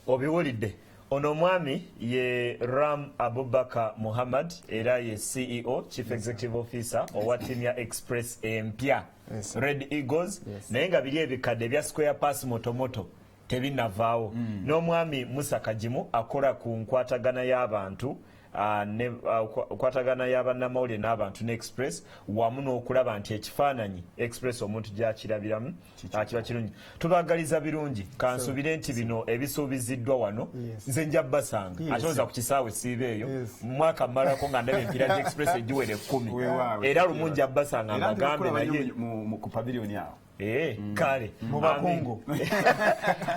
[SPEAKER 10] obiwulidde ono omwami ye Ram Abubakar Muhammad era ye CEO Chief Executive Officer owa timu ya Express empya Red Eagles naye nga biri ebikadde bya square pass motomoto tebinavaawo n'omwami Musa Kajimu akola ku nkwatagana y'abantu okwatagana y'abannamawulire n'abantu ne Express wamu n'okulaba nti ekifaananyi Express omuntu gy'akirabiramu kiba kirungi tubagaliza birungi kansubire nti bino ebisuubiziddwa wano nze nja basanga ate oza ku kisaawe siiba eyo mu mwaka mmalako nga ndaba empiira gy Express egiwere 10 era lumu nja basanga amagambe naye
[SPEAKER 6] ku pavilioni awo
[SPEAKER 10] kale mubakungu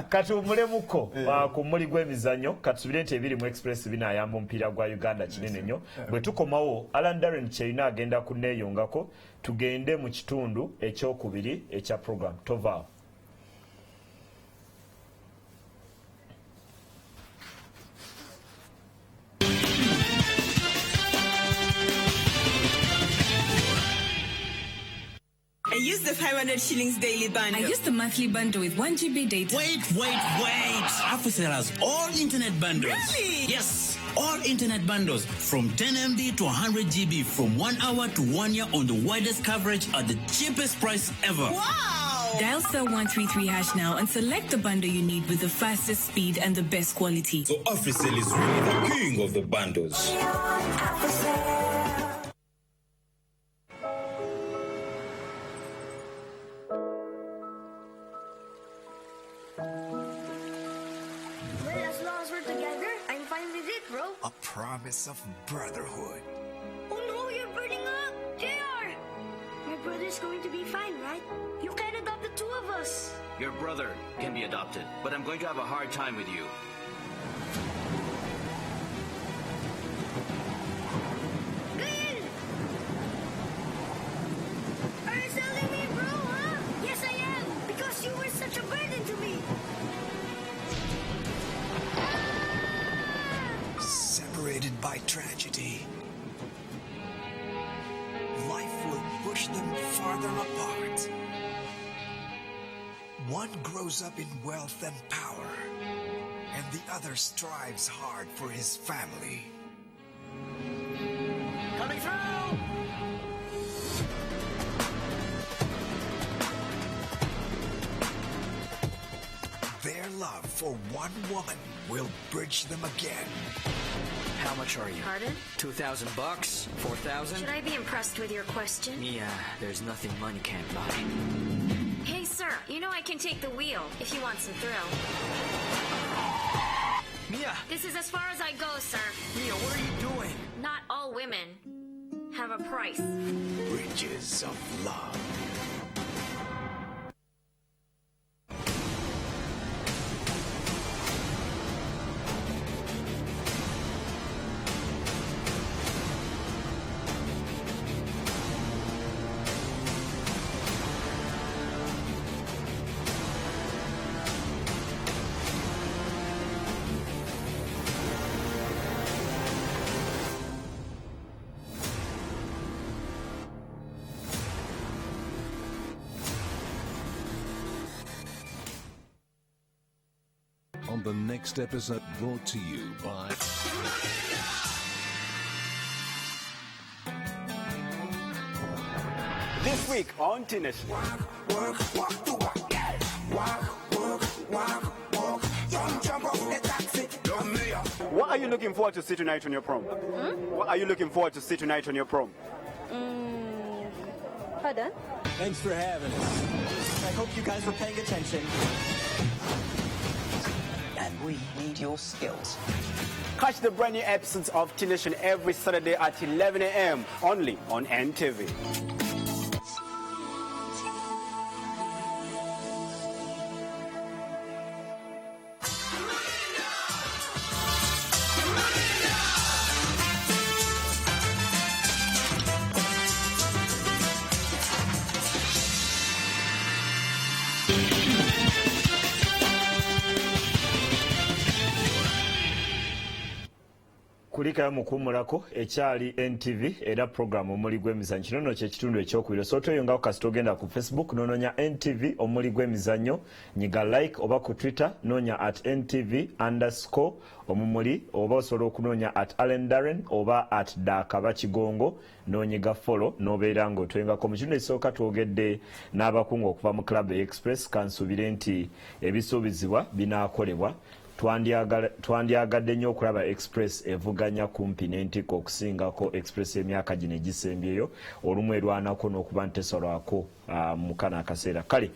[SPEAKER 10] katumulemuko ku muli gw'emizannyo katusubire nti ebiri mu Express binaayamba omupiira gwa Uganda kinene nnyo bwe tukomawo Alan Darren Kyeyuna agenda kuneeyongako tugende mu kitundu ekyokubiri ekya program tovaawo
[SPEAKER 9] I use the 500 shillings daily bundle. I use the monthly bundle with 1 GB data.
[SPEAKER 11] Wait! Africell has all internet bundles.
[SPEAKER 9] Really?
[SPEAKER 11] Yes, all internet bundles from 10 MB to 100 GB from 1 hour to 1 year on the widest coverage at the cheapest price ever.
[SPEAKER 9] Wow! Dial *133# now and select the bundle you need with the fastest speed and the best quality.
[SPEAKER 11] So Africell is really the king of the bundles.
[SPEAKER 31] A promise of brotherhood. Oh no, you're burning up! JR! My brother's going to be fine, right? You can adopt the two of us.
[SPEAKER 32] Your brother can be adopted, but I'm going to have a hard time with you.
[SPEAKER 31] Gail! Are you selling me, bro, huh? Yes, I am, because you were such a burden to me.
[SPEAKER 18] Separated by tragedy, life will push them farther apart. One grows up in wealth and power, and the other strives hard for his family.
[SPEAKER 9] Coming through!
[SPEAKER 18] Their love for one woman will bridge them again.
[SPEAKER 32] How much are you?
[SPEAKER 29] Pardon?
[SPEAKER 32] $2,000? $4,000?
[SPEAKER 29] Should I be impressed with your question?
[SPEAKER 32] Mia, there's nothing money can't buy.
[SPEAKER 29] Hey, sir, you know I can take the wheel if you want some thrill.
[SPEAKER 32] Mia!
[SPEAKER 29] This is as far as I go, sir.
[SPEAKER 32] Mia, what are you doing?
[SPEAKER 29] Not all women have a price.
[SPEAKER 18] Bridges of love. on the next episode brought to you by...
[SPEAKER 15] This week on Teenage. What are you looking forward to see tonight on your prom? What are you looking forward to see tonight on your prom?
[SPEAKER 1] Pardon?
[SPEAKER 12] Thanks for having us. I hope you guys were paying attention. And we need your skills.
[SPEAKER 15] Catch the brand new episodes of Teenage every Saturday at 11 a.m. only on NTV.
[SPEAKER 10] Kulika mukumulako ekyali NTV era program omuli gw'emizannyo kino kye kitundu ekyokubiri soto yongako kasito genda ku Facebook nononya NTV omuli gw'emizannyo nyiga like oba ku Twitter nonya @NTV_ omumuli oba osobola okunonya @Allen oba @Dakabakigongo nonyiga follow nobeera ng'otwengako mu kitundu ekisooka twogedde n'abakungu okuva mu Club Express kansubire nti ebisuubizibwa binaakolebwa twandyagadde nnyo okulaba Express evuganya kumpi n'entiko okusingako Express emyaka gino egisembyeyo olumu erwanako n'okuba ntesalwako mu kana akaseera kale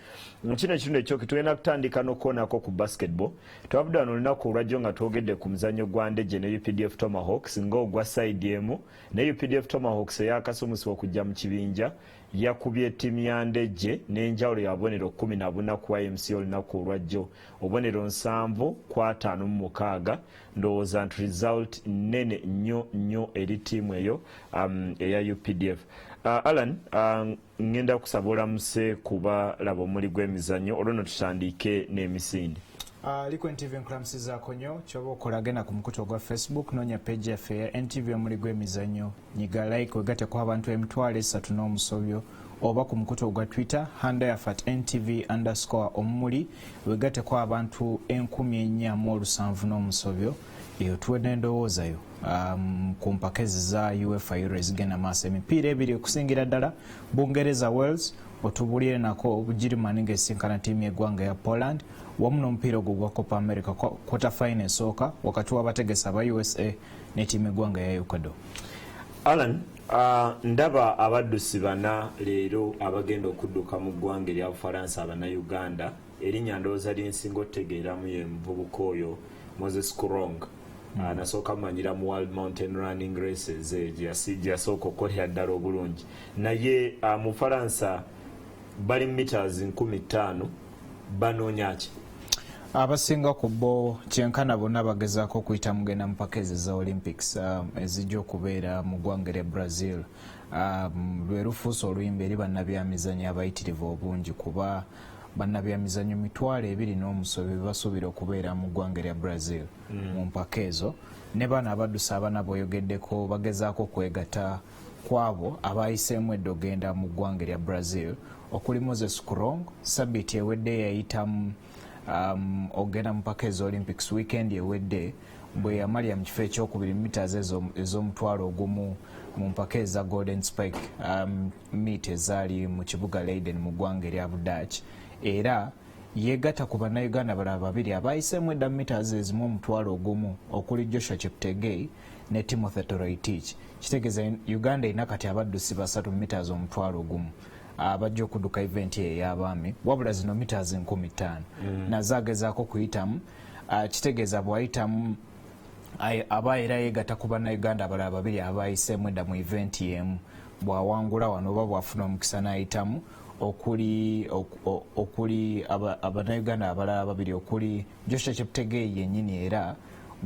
[SPEAKER 10] mu kino ekitundu ekyoki tugenda kutandika n'okukoonako ku basketball twabudde wano olunaku olwajjo nga twogedde ku muzannyo gwa ndege ne UPDF Tomahawks ng'ogwa side emu ne UPDF Tomahawks eyakasomesebwa okujja mu kibinja yakubye ttiimu ya ndejje n'enjawulo ya bubonero 14 ku YMCA olunaku olwajjo obubonero 7-5 ndowooza nti result nnene nnyo eri ttiimu eyo eya UPDF. Alan, ngenda kusaba olamuse kuba laba omuli gw'emizannyo olwono tutandike n'emisinde.
[SPEAKER 4] Liko NTV nkulamusizaako nnyo kyoba okola genda ku mukutu ogwa Facebook nonya page yaffe ya NTV omuli gw'emizannyo nyiga like wegatteko abantu 3,000 oba ku mukutu ogwa Twitter handle yaffe @NTV_ omuli wegatteko abantu 4,700 eyo tuwedde endowoozayo ku mpaka za UEFA Euro ezigenda maaso emipiira ebiri okusingira ddala Bungereza Wales otubulire nako Obugirimaani ng'esinkana ttiimu y'eggwanga ya Poland wamu n'omupiira ogwo gwa Copa America quarter final esooka wakati w'abategesi aba USA ne ttiimu y'eggwanga ya Ecuador.
[SPEAKER 10] Alan, ndaba abaddusi bana leero abagenda okudduka mu ggwanga erya Bufalansa abannayuganda erinnya ndowooza lyensinga otegeeramu ye muvubuka oyo Moses Kurong. Nasooka mumanyira mu World Mountain Running Races gyeyasooka okukolera ddala obulungi naye mu Bufalansa bali meters 5,000 banoonya ki?
[SPEAKER 4] Abasinga ku bo kyenkana bonna bagezaako okuyita mugenda mu mpaka ezo za Olympics ezijja okubeera mu ggwanga erya Brazil. Lwe lufuusa oluyimba eri bannabyamizannyo abayitirivu obungi kuba bannabyamizannyo 2,200 basuubira okubeera mu ggwanga erya Brazil mu mpaka ezo ne bano abaddusi abana boyogeddeko bagezaako kwegatta kwabo abayiseemu edda ogenda mu ggwanga erya Brazil okuli Moses Kurong sabbiiti ewedde yayitamu ogenda mu mpaka ezo Olympics weekend ewedde bwe yamalya mu kifo ekyokubiri meters ez'omutwalo ogumu mu mpaka eza Golden Spike meet ezaali mu kibuga Leiden mu ggwanga erya Budaaki era yegatta ku bannayuganda balala babiri abayiseemu edda meters ezimu omutwalo ogumu okuli Joshua Cheptegei ne Timothy Toroitich. Kitegeeza Uganda erina kati abaddusi 3 meters omutwalo ogumu abajja okudduka event ey'abaami wabula zino meters 15,000 nazo agezaako kuyitamu. Kitegeeza bw'ayitamu aba era yegatta ku bannayuganda abalala babiri abayiseemu edda mu event y'emu bw'awangula wano oba bw'afuna omukisa n'ayitamu okuli abannayuganda abalala babiri okuli Joshua Cheptegei yennyini era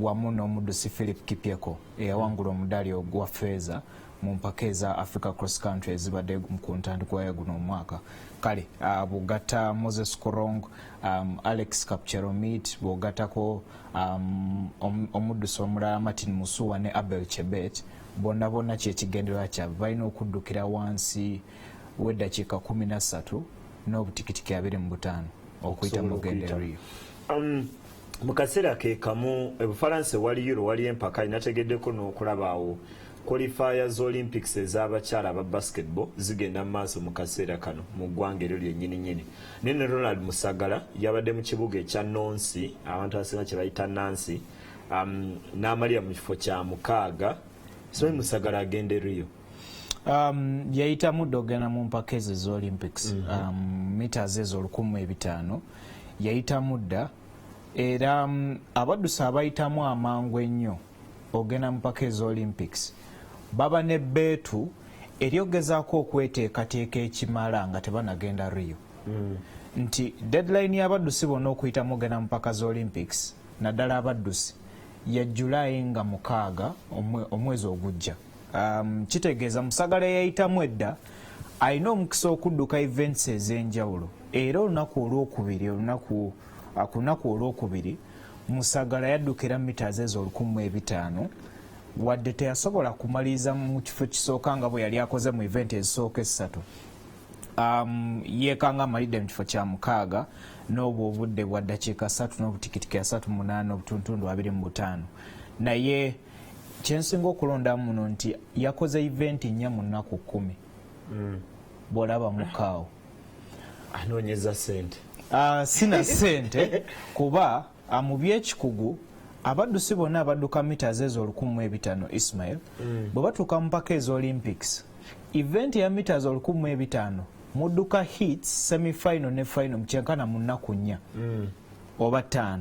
[SPEAKER 4] wamu n'omuddusi Philip Kipyeko eyawangula omudaali ogwa ffeeza mu mpaka eza Africa Cross Country ezibadde ku ntandikwa ya guno omwaka. Kale bw'ogatta Moses Kurong, Alex Kapcheromit, bw'ogattako omuddusi omulala Martin Musuwa ne Abel Chebet bonna kyekigendererwa kyabwe balina okuddukira wansi w'eddakiika 13 n'obutikitiki 25 okuyita mu lugenderero.
[SPEAKER 10] Mukasera ke kamu Bufaransa wali Euro wali empaka inategeddeko n'okulabaawo qualifiers Olympics ez'abakyala aba basketball zigenda mu maaso mu kaseera kano mu ggwanga eryo lyennyini. Nene Ronald Musagala yabadde mu kibuga ekya Nonsi, abantu abasinga kye bayita Nansi, n'amalira mu kifo kya mukaaga. So Musagala agende Rio.
[SPEAKER 13] Yayita muddo ogenda mu mpaka ezo ez'Olympics, meters ezo 1500 yayita mudda, era abaddusi abayitamu amangu ennyo ogenda mu mpaka ez'Olympics baba ne beetu eryogezaako okweteekateeka ekimala nga tebanagenda Rio. Nti deadline y'abaddusi bonna okuyitamu ogenda mu mpaka z'Olympics naddala abaddusi ya July nga 6 omwezi ogujja. Kitegeeza Musagala yayitamu edda alina omukisa okudduka events ez'enjawulo, era olunaku olwokubiri Musagala yaddukira meters ezo 1500 wadde teyasobola kumaliriza mu kifo kisooka nga bwe yali akoze mu event ezisooka essatu. Yeekanga amalidde mu kifo kya mukaaga n'obwo obudde bwa ddakiika 3 n'obutikitiki 38 obutuntundu 25. Naye kyensinga okulondamu muno nti yakoze event nnya mu nnaku 10. Bw'olaba mukaawo
[SPEAKER 10] anoonyeza sente.
[SPEAKER 13] Sina sente kuba mu byekikugu abaddusi bonna abadduka meters ezo 1500 Ismail bwe batuuka mu mpaka ez'Olympics event ya meters 1500 mudduka hits semi-final ne final mukyenkana mu nnaku 4 oba 5.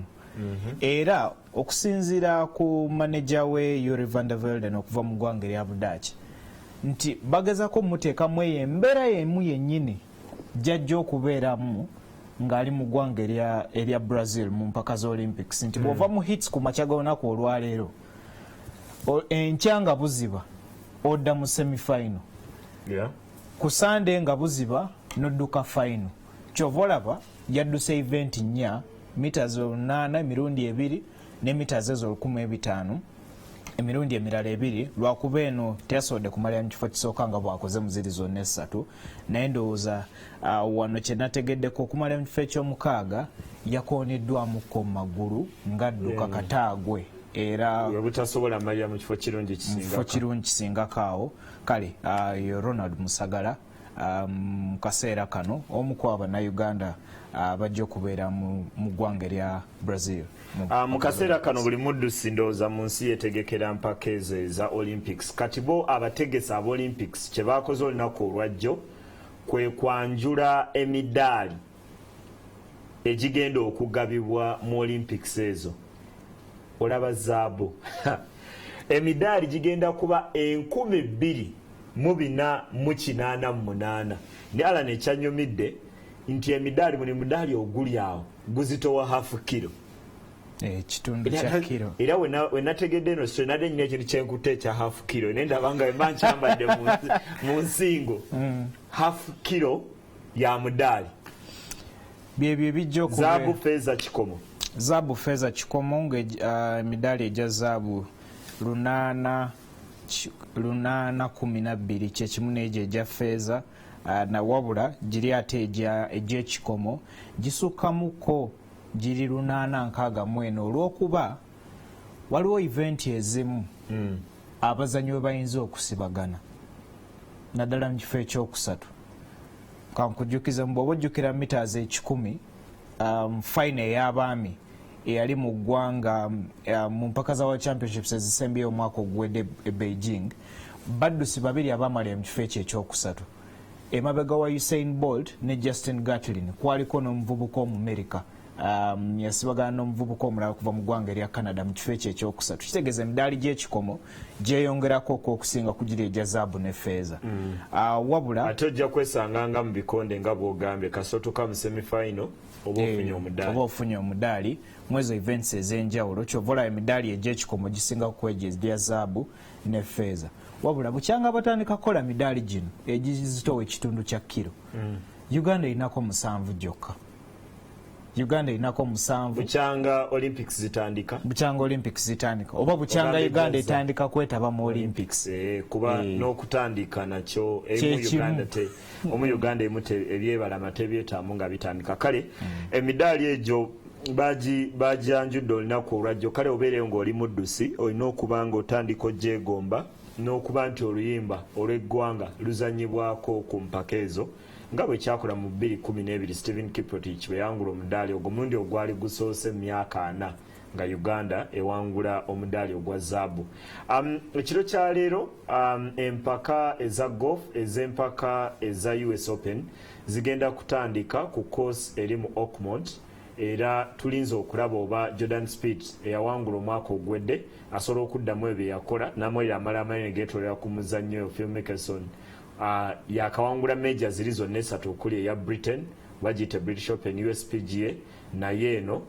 [SPEAKER 13] Era okusinziira ku manager we Yuri van der Velden okuva mu ggwanga erya Budaaki nti bagezako muteekamu eyo embeera yemu yennyini jajja okubeeramu ng'ali mu ggwanga erya Brazil mu mpaka z'Olympics nti bw'ova mu hits ku makya g'olunaku olwaleero enkya nga buziba odda mu semi-final, ku Sunday nga buziba n'odduka final. Kyova olaba yadduse event nnya meters 8 emirundi 2 ne meters ezo 1500 emirundi emirala 2 lwakuba eno teyasobodde kumalira mu kifo kisooka nga bwakoze mu ziri zonna essatu. Naye ndowooza wano kye nategeddeko okumalira mu kifo eky'omukaaga yakooneddwamuko mu magulu ng'adduka kataagwe era
[SPEAKER 10] butasobola malira mu kifo kirungi
[SPEAKER 13] kisingako awo. Kale Ronald Musagala mu kaseera kano omu ku Abannayuganda bajja okubeera mu ggwanga erya Brazil.
[SPEAKER 10] Mu kaseera kano buli muddusi ndowooza mu nsi yetegekera mpaka ezo eza Olympics. Kati bo abategesi aba Olympics kye baakoze olunaku olwajjo kwe kwanjula emidaali egigenda okugabibwa mu Olympics ezo. Olaba zaabu emidaali gigenda kuba 2488. Ne Alan ekyanyumidde nti emidaali buli mudaali oguli awo guzitowa half kilo.
[SPEAKER 13] Kitundu kya kilo.
[SPEAKER 10] Era we nategedde eno so nadde nnyo ekintu kyenkutta ekya half kilo naye ndaba nga ema nkyambadde mu nsingo. Half kilo ya mudaali.
[SPEAKER 13] Byebyo bijja okubeera
[SPEAKER 10] zaabu feeza kikomo.
[SPEAKER 13] Zaabu feeza kikomo ng'emidaali egya zaabu 812 kyekimu n'egyo egya feeza na wabula giri ate egy'ekikomo gisukkamuko giri 864 olw'okuba waliwo eventi ezimu abazanyi we bayinza okusibagana naddala mu kifo ekyokusatu. Kankujjukiza bw'oba ojjukira meters 1000 fine ey'abaami eyali mu ggwanga mu mpaka za World Championships ezisembyeyo omwaka oguwedde e Beijing, baddusi babiri abaamalira mu kifo ekyo ekyokusatu. Emabega wa Usain Bolt ne Justin Gatlin kwaliko n'omuvubuka Omumerika yasibagana n'omuvubuka omulala kuva mu ggwanga erya Canada mu kifo ekyo ekyokusatu. Kitegeeza emidaali gy'ekikomo gyeyongerako okusinga kugiri egya zaabu ne feeza. Wabula
[SPEAKER 10] ate ojja kwesanganga mu bikonde nga bw'ogambye kasotuka mu semi-final oba
[SPEAKER 13] ofunye omudaali mu ezo events ez'enjawulo. Kyova olaba emidaali egy'ekikomo gisinga kukweja egya zaabu ne feeza. Wabula bukyanga batandika kukola midaali gino egizitowa ekitundu kya kilo, Uganda erinako 7 gyokka. Uganda erinako 7.
[SPEAKER 10] Bukyanga Olympics zitandika
[SPEAKER 13] oba bukyanga Uganda etandika kwetaba mu Olympics.
[SPEAKER 10] Kuba n'okutandika nakyo mu Uganda emu ebyebalama tebyetaamu nga bitandika. Kale emidaali egyo bajanjudde olunaku olwajjo kale obeereyo ng'oli muddusi olina okuba nga otandika ogyegomba n'okuba nti oluyimba olw'eggwanga luzanyibwako ku mpaka ezo nga bwe kyakola mu 2012 Stephen Kiprotich bwe yawangula omudaali ogwo mulundi ogwali gusoose mu myaka 4 nga Uganda ewangula omudaali ogwa zaabu. Ekiro kya leero empaka eza golf ez'empaka eza US Open zigenda kutandika ku course eri mu Oakmont era tulinze okulaba oba Jordan Speed eyawangula omwaka ogwedde asobola okuddamu ebyo yakola n'amalira amanene geetolera ku muzannyo Phil Mickelson yakawangula major ziri zonna esatu okuli eya Britain bagiyita British Open USPGA naye eno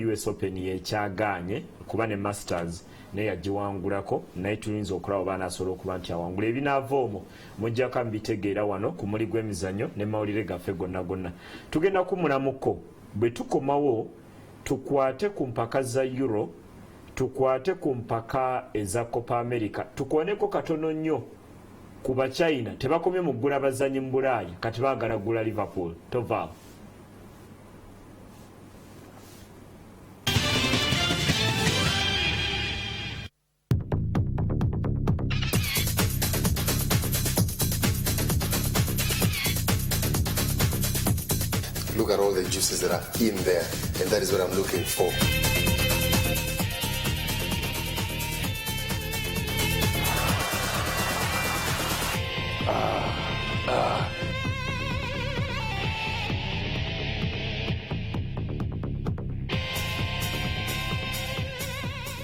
[SPEAKER 10] US Open yekyagaanye kuba ne Masters naye yagiwangulako naye tulinza okulaba oba anasobola okuba nti awangula ebinaava omwo mujjako mbitegeera wano ku muli gw'emizannyo ne mawulire gaffe gonna gonna tugenda kumulamuko bwe tukomawo tukwate ku mpaka za Euro tukwate ku mpaka eza Copa America tukoneko katono nnyo ku Bachina tebakomye mu ggula bazanyi mu Bulaaya kati baagala ggula Liverpool tovaawo.
[SPEAKER 16] Look at all the juices that are in there, and that is what I'm looking for.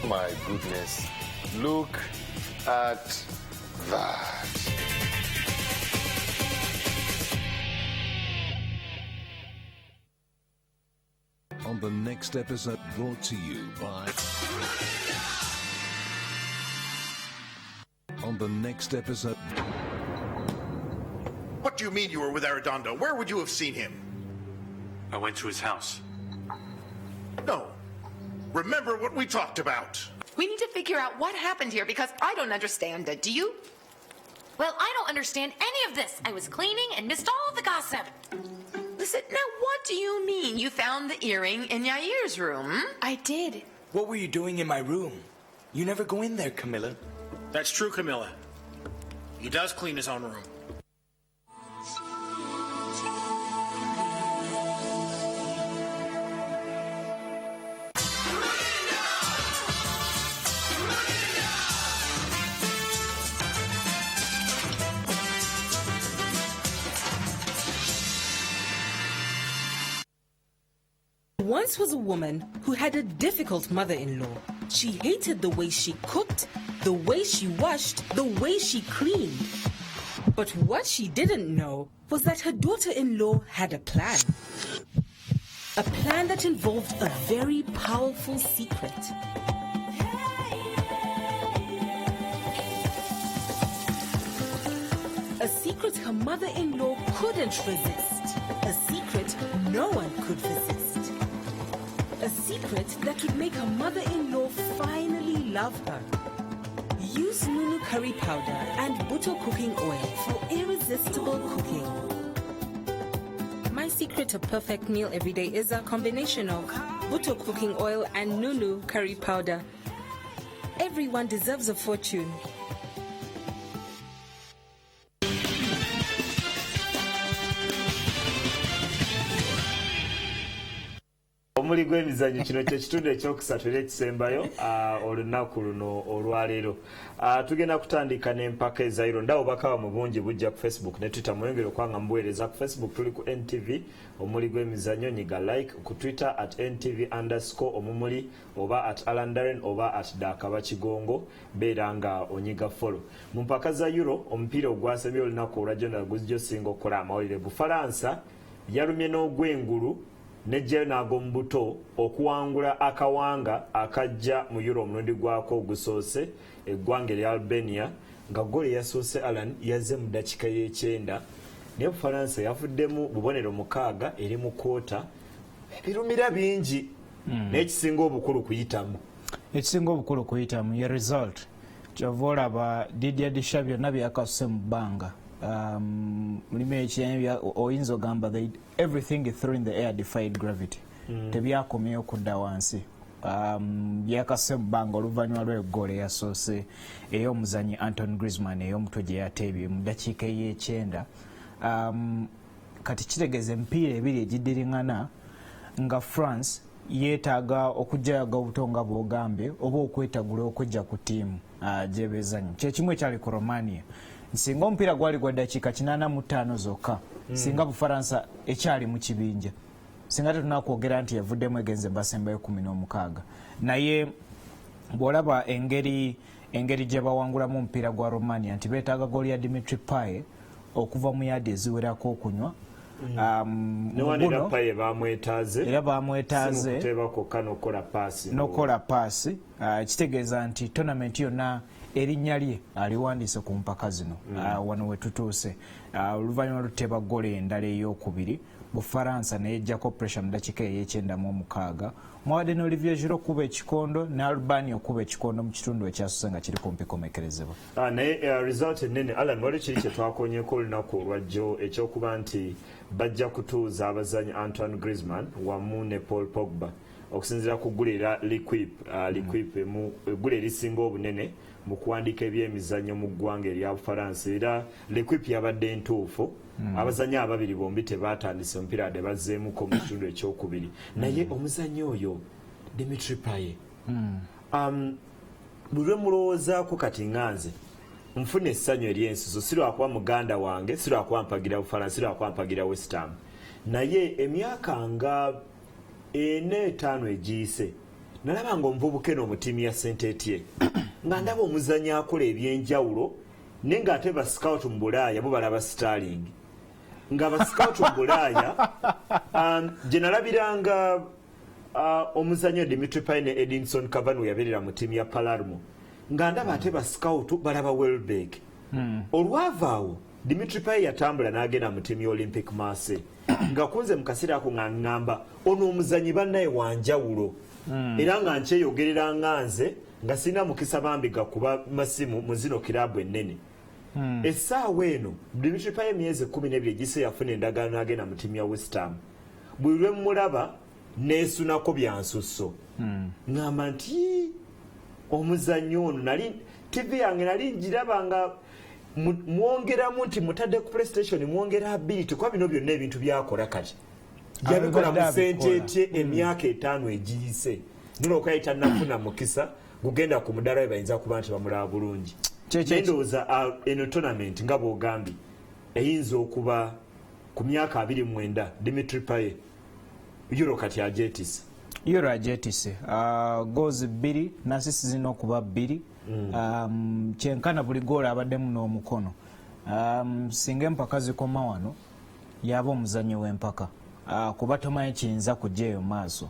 [SPEAKER 16] My goodness, look at that.
[SPEAKER 18] On the next episode, brought to you by... On the next episode...
[SPEAKER 17] What do you mean you were with Arredondo? Where would you have seen him?
[SPEAKER 32] I went to his house.
[SPEAKER 17] No. Remember what we talked about.
[SPEAKER 19] We need to figure out what happened here because I don't understand it. Do you?
[SPEAKER 31] Well, I don't understand any of this. I was cleaning and missed all of the gossip.
[SPEAKER 19] Listen, now what do you mean you found the earring in Yair's room?
[SPEAKER 12] I did.
[SPEAKER 20] What were you doing in my room? You never go in there, Camilla.
[SPEAKER 12] That's true, Camilla. He does clean his own room.
[SPEAKER 21] Once was a woman who had a difficult mother-in-law. She hated the way she cooked, the way she washed, the way she cleaned. But what she didn't know was that her daughter-in-law had a plan. A plan that involved a very powerful secret. A secret her mother-in-law couldn't resist. A secret no one could resist. A secret that would make her mother-in-law finally love her. Use Nunu curry powder and Buto cooking oil for irresistible cooking. My secret to perfect meal every day is a combination of Buto cooking oil and Nunu curry powder. Everyone deserves a fortune.
[SPEAKER 10] Omuli gw'emizannyo kino kyekitundu ekyokusatu era ekisembayo olunaku luno olwaleero tugenda kutandika n'empaka eza Euro ndawo bakaba mu bungi bujja ku Facebook ne Twitter mweyongere okwanga mubuweereza ku Facebook tuli ku NTV omuli gw'emizannyo nyiga like ku Twitter @NTV_omumuli oba @Alandaren oba @Dakabakigongo beera nga onyiga follow. Mu mpaka za Euro omupiira ogwasabye olunaku olwajjo na guzijjo singa okukola amawulire Bufalansa yalumye n'ogwengulu nejja n'ag'omu buto okuwangula akawanga akajja mu Euro omulundi gwako ogusoose eggwanga erya Albania nga gole yasoose Alan yazze mu ddakiika y'ekyenda naye Bufalansa yavuddemu bubonero 6 eri mu kwota ebirumira bingi n'ekisinga obukulu kuyitamu
[SPEAKER 13] ye result kyova olaba Didier Deschamps byonna byakasuse mu bbanga mulimu ekyenyi oyinza ogamba everything through in the air defied gravity tebyakomyeyo kudda wansi. Yakase bbanga oluvannyuma lw'eggoolo eyasoose ey'omuzannyi Antoine Griezmann ey'omutwe gye yateebye mu ddakiika ey'ekyenda. Kati kitegeeza emipiira ebiri egiddiriŋŋana nga France yeetaaga okujjayaga obutonga bw'ogambye oba okwetagula okujja ku ttiimu gyebezannya. Kyekimu ekyali ku Romania. Singa omupiira gwali gwa ddakiika 85 zokka, singa Bufaransa ekyali mu kibinja, singa tetunakwogera nti yavuddemu egenze basembayo 16. Naye bw'olaba engeri gye bawangulamu omupiira gwa Romania nti beetaaga gooli ya Dimitri Payet okuva mu yaadi eziwerako okunywa. Era bamwetaaze nokola paasi. Kitegeeza nti tournament yonna erinnya lye aliwandiise ku mpaka zino wano we tutuuse. Oluvannyuma luteeba ggoolo endala ey'okubiri, Bufaransa naye ejjako pressure mu ddakiika ey'ekyenda-mu-6. Mwawadde ne Olivier Giroud okuba ekikondo ne Albania okuba ekikondo mu kitundu ekyasose nga kiri kumpi komekerezebwa.
[SPEAKER 10] Naye result ennene Alan wali kiri kye twakonyeko olunaku olwajjo ekyokuba nti bajja kutuuza abazanyi Antoine Griezmann wamu ne Paul Pogba okusinziira ku ggulu era L'Equipe eggulu erisinga obunene mu kuwandiika ebyemizannyo mu ggwanga erya Bufaransa era L'Equipe yabadde entuufu. Abazanyi ababiri bombi tebaatandise omupiira de bazzeemuko mu kitundu ekyokubiri. Naye omuzannyi oyo Dimitri Payet buli lwe mulowoozaako kati nganze nfuna essanyu ery'ensuso si lwakuba muganda wange, si lwakuba mpagira Bufaransa, si lwakuba mpagira West Ham. Naye emyaka nga 4-5 egiyise nalaba ng'omuvubuka eno mu ttiimu ya Saint-Etienne nga ndaba omuzannyi akola ebyenjawulo naye ng'ate ba scout mu Bulaaya bo balaba Sterling nga ba scout mu Bulaaya gye nalabiranga omuzannyi Dimitri Payet ne Edinson Cavani yabeerera mu ttiimu ya Palermo nga ndaba ate ba scout balaba Welbeck. Olwavaawo Dimitri Payet yatambula n'agenda mu ttiimu ya Olympic Marseille nga kunze mu kaseera ako nga ngamba ono omuzannyi bannaye wanjawulo era nga nkyeyogerera nganze nga sina mukisa bambi gakuba masimu mu zino kiraabu ennene. Essaawa eno Dimitri Payet emyezi 12 gise yafuna endagaano n'agenda mu ttiimu ya West Ham. Buli lwe mmulaba neesunako byansusso ngamba nti omuzannyi ono nali TV yange nali ngiraba nga mwongeramu nti mutadde ku PlayStation mwongera ability kuba bino byonna ebintu byakola kati yabikola mu Saint-Etienne emyaka 5 egiyise nolwokayita nafuna mukisa gugenda ku mudaala we bayinza kuba nti bamulaba bulungi. Ndowooza eno tournament nga bw'ogambye eyinza okuba ku myaka 29 Dimitri Payet Euro kati ajetise.
[SPEAKER 13] Euro ajetise. Goals 2 n'assist zino okuba 2. Kyenkana buli goal abaddemu n'omukono. Singa empaka zikoma wano yaba omuzannyi w'empaka. Kuba tomanyi kiyinza kujjayo maaso.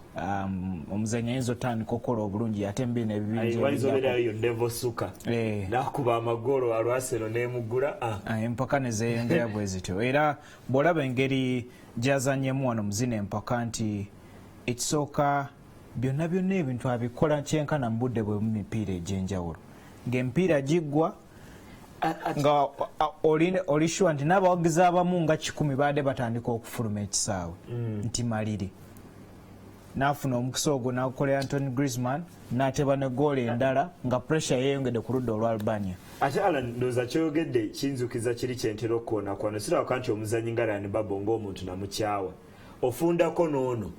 [SPEAKER 13] Omuzannyi ayinza otandika okukola obulungi ate embi n'ebibinja
[SPEAKER 10] walizobeerayo Devo Suka nakuba amagolo alwasero n'emugula
[SPEAKER 13] empaka ne zeeyongera bwe zityo. Era bw'olaba engeri gy'azannyemu wano mu zino empaka nti ekisooka byonna ebintu abikola kyenkana mu budde bwe mu mipiira egy'enjawulo. Ng'emipiira giggwa nga oli sure nti n'abawagizi abamu nga 10 baadde batandika okufuluma ekisaawe nti maliri. N'afuna omukisa ogwo n'agukolera Antoine Griezmann n'ateba ne goolo endala nga pressure yeeyongedde ku ludda olwa Albania.
[SPEAKER 10] Ate Alan ndowooza kyoyogedde kinzukiza kiri kyentera okukoona kwano sirabaka nti omuzannyi nga Ryan Babbo ng'omuntu namukyawa ofundako n'ono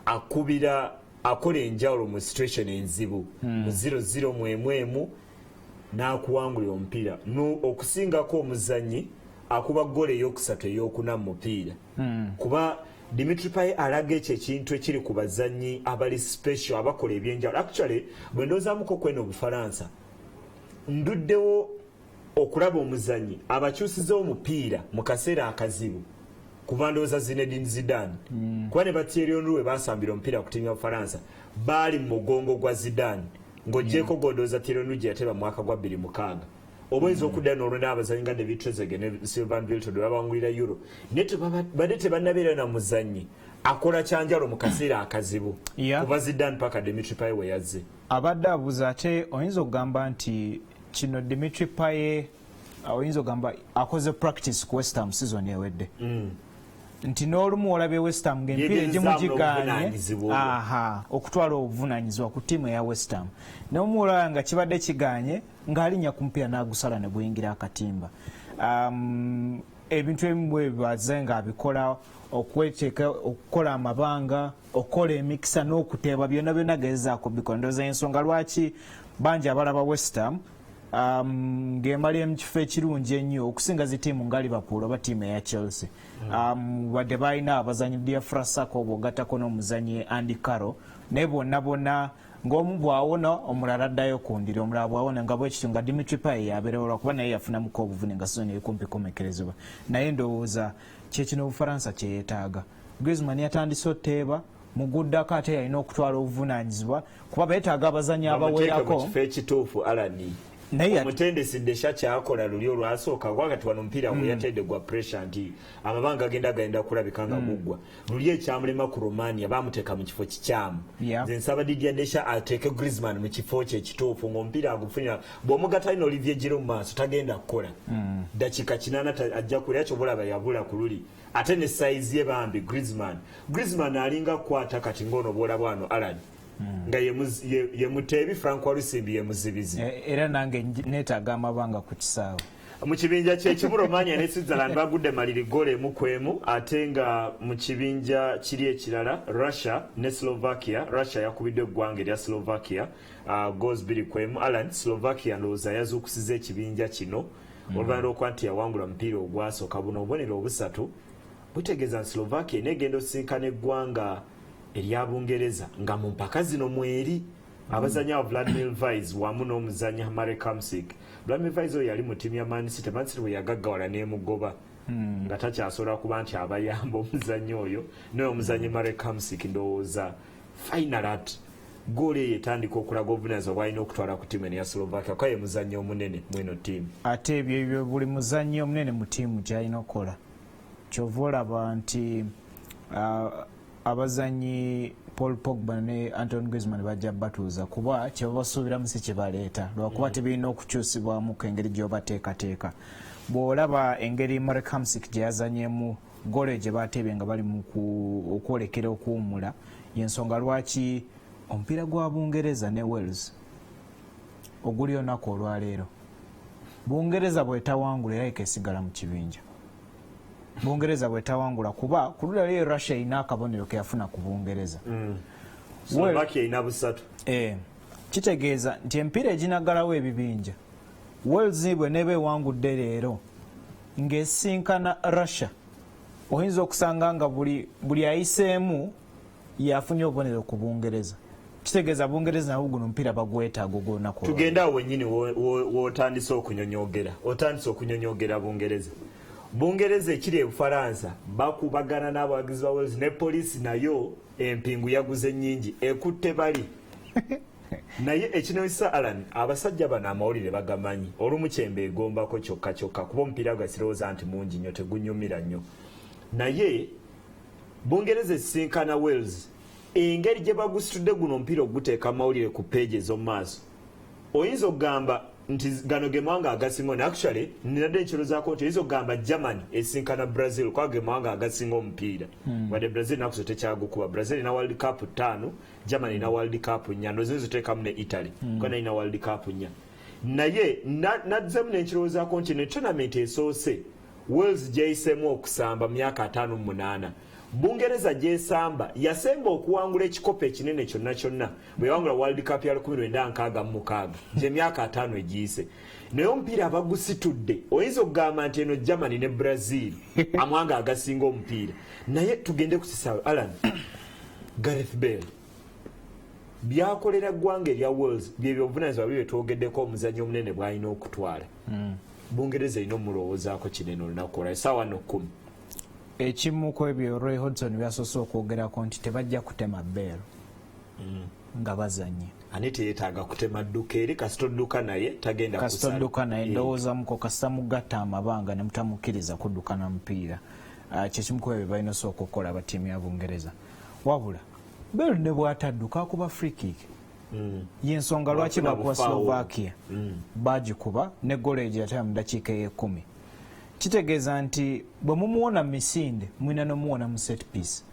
[SPEAKER 10] akubira akola enjawulo mu situation enzibu mu 0-0 mwemu n'akuwangulira omupiira okusingako omuzannyi akuba goolo ey'okusatu ey'okuna mu mupiira kuba Dimitri Payet alaga ekyo ekintu ekiri ku bazannyi abali special abakola ebyenjawulo. Actually bwe ndowoozamuko kweno Bufaransa nduddewo okulaba omuzannyi abakyusiza omupiira mu kaseera akazibu kuba ndowooza Zinedine Zidane kuba ne Thierry Henry we baasambira omupiira ku ttiimu ya Bufaransa baali mu mugongo gwa Zidane ng'oggyeko gondooza Thierry Henry gye yateba mu mwaka gwa 2006 oba oyinza okuddayo n'olwo n'abazannyi nga David Trezeguet ne Sylvain Wiltord babangulira Euro naye badde tebannabeera na muzannyi akola kyanjalo mu kaseera akazibu kuva Zidane paka Dimitri Payet we yazze.
[SPEAKER 13] Abadde abuuza ate oyinza okugamba nti kino Dimitri Payet oyinza okugamba akoze practice ku West Ham season ewedde nti n'olumu olabye West Ham ng'emipiira egimugiganye okutwala obuvunanyizibwa ku ttiimu eya West Ham n'omuwulaba nga kibadde kiganye ng'alinnya ku mupiira n'agusala ne guyingira akatimba. Ebintu ebimu bwe bibaze ng'abikola okweteeka okukola amabanga okukola emikisa n'okuteeba byonna byonna gezaako bikola. Ndowooza ensonga lwaki bangi abalaba West Ham ng'emali mu kifo ekirungi ennyo okusinga zittiimu nga Liverpool oba ttiimu eya Chelsea. Wadde balina abazanyi Diafra Sakho bw'ogattako n'omuzanyi Andy Carroll naye bonna ng'omu bw'awona omulala addayo ku ndiri, omulala bw'awona nga bwekityo nga Dimitri Payet yabeerawo lwakuba naye yafunamuko obuvune nga sizoni ekumpi kumekerezebwa. Naye ndowooza kyekino Obufalansa kye yeetaaga. Griezmann yatandise otteeba muguddako ate yalina okutwala obuvunaanyizibwa kuba beetaaga abazanyi abawerako.
[SPEAKER 10] Mu kifo ekituufu Alani omutendesi Desha kyakola luli olwasooka gwakati wano omupiira gwe yatedde gwa pressure nti amabanga agenda kulabika nga guggwa. Luli ekyamulema ku Romania baamuteeka mu kifo kikyamu. Nze nsaba Didier Desha ateeke Griezmann mu kifo kye ekituufu ng'omupiira agufunira bw'omugatalina Olivier Giroud mu maaso tagenda kukola. Dakiika 8 ajja kulya ky'obulaba yabula ku luli. Ate ne size ye bambi Griezmann alinga kukwata kati ng'ono bw'olaba wano Alan. Nga ye muteebi Frank Walusimbi ye muzibizi.
[SPEAKER 13] Era nange neetaaga amabanga ku kisaawe.
[SPEAKER 10] Mu kibinja kyekimu Romania ne Switzerland bagudde maliri gole emu ku emu ate nga mu kibinja kiri ekirala Russia ne Slovakia. Russia yakubidde eggwanga erya Slovakia goals 2 ku emu. Alan Slovakia ndowooza yazuukusiza ekibinja kino oluvannyuma lw'okuba nti yawangula omupiira ogwasooka. Buno obubonero obusatu butegeeza Slovakia negenda osinkana eggwanga erya Bungereza nga mu mpaka zino mweri abazanyi aba Vladimir Vaiz wamu n'omuzanyi Marek Hamsik. Vladimir Vaiz oyo yali mu ttiimu ya Man City bwe yagaggawala n'emugoba nga takyasobola kuba nti abayamba omuzanyi oyo naye omuzanyi Marek Hamsik ndowooza final at goal eyo etandika okulaga obuvunaanyizibwa bw'alina okutwala ku ttiimu eya Slovakia kuba ye muzanyi omunene mweno ttiimu.
[SPEAKER 13] Ate ebyo buli muzanyi omunene mu ttiimu gy'alina okukola kyova olaba nti abazanyi Paul Pogba ne Antoine Griezmann bajja batuuza kuba kyebabasuubiramu si kyebaleeta lwakuba tebirina okukyusibwamu engeri gy'obateekateeka. Bw'olaba engeri Marek Hamsik gye yazanyemu gole gye bateebye nga bali mu okwolekera okuwummula y'ensonga lwaki omupiira gwa Bungereza ne Wales oguli olunaku olwaleero Bungereza bw'etawangula era ekesigala mu kibinja. Bungereza bw'etawangula kuba ku lula lye Russia erina akabonero ke yafuna ku Bungereza.
[SPEAKER 10] Slovakia erina busatu.
[SPEAKER 13] Kitegeeza nti empiira eginaggalawo ebibinja Wales bwe neeba ewangudde leero ng'esinkana Russia oyinza okusanga nga buli ayiseemu yafunye obubonero ku Bungereza. Kitegeeza Bungereza nabo guno omupiira bagwetaaga ogw'olunaku.
[SPEAKER 10] Tugenda awo wennyini w'otandise okunyonyogera Bungereza. Bungereza ekiri e Bufalansa bakubagana n'abawagizi ba Wales ne poliisi nayo empingu yaguze nnyingi ekutte bali. Naye ekinoyisa Alan abasajja bano amawulire bagamanyi olumu kyembe egombako kyokka kuba omupiira gwasirowooza nti mungi nnyo tegunyumira nnyo. Naye Bungereza esinkana Wales engeri gye bagusitudde guno omupiira oguteeka amawulire ku peegi ez'omu maaso oyinza okugamba nti gano ge mawanga agasinga ne actually ninadde ekirozaako nti oyinza okugamba Germany esinkana Brazil kwa ge mawanga agasinga omupiira wadde Brazil nakuso tekyagukuba. Brazil ina World Cup 5 Germany ina World Cup 4 ndowooza ziteekamu ne Italy kwa naina World Cup 4 naye nazzemu n'ekirowoozaako nti ne tournament esoose Wales gyeyiseemu okusamba myaka 58 Bungereza gyesamba yasemba okuwangula ekikopo ekinene kyonna bwe yawangula World Cup ya 1966 gy'emyaka 5 egiyise. Naye omupiira abagusitudde oyinza okugamba nti eno Germany ne Brazil amawanga agasinga omupiira. Naye tugende ku kisaawe Alan Gareth Bale byakolera eggwanga erya Wales byebyo obuvunaanyizibwa bwe twogedeko omuzannyi omunene bw'alina okutwala. Bungereza erina omulowoozaako kinene olunaku olwa essaawa 10.
[SPEAKER 13] Ekimu ku ebyo Roy Hodgson byasoose okwogerako nti tebajja kutema Bale nga bazanye.
[SPEAKER 10] Ani teyeetaaga kutema dduka eri kasita odduka naye tagenda kusala.
[SPEAKER 13] Kasita odduka naye ndowooza muko kasita mugatta amabanga ne mutamukkiriza kudduka na mupiira. Kyekimu ku ebyo balina osooka okukola abatiimu ya Bungereza. Wabula Bale ne bw'atadduka akuba free kick. Y'ensonga lwaki bakuba Slovakia bagikuba ne goal egyo yataya mu ddakiika ey'ekumi. kitegeeza nti bwe mumuwona misinde mwina nomuwona mu set piece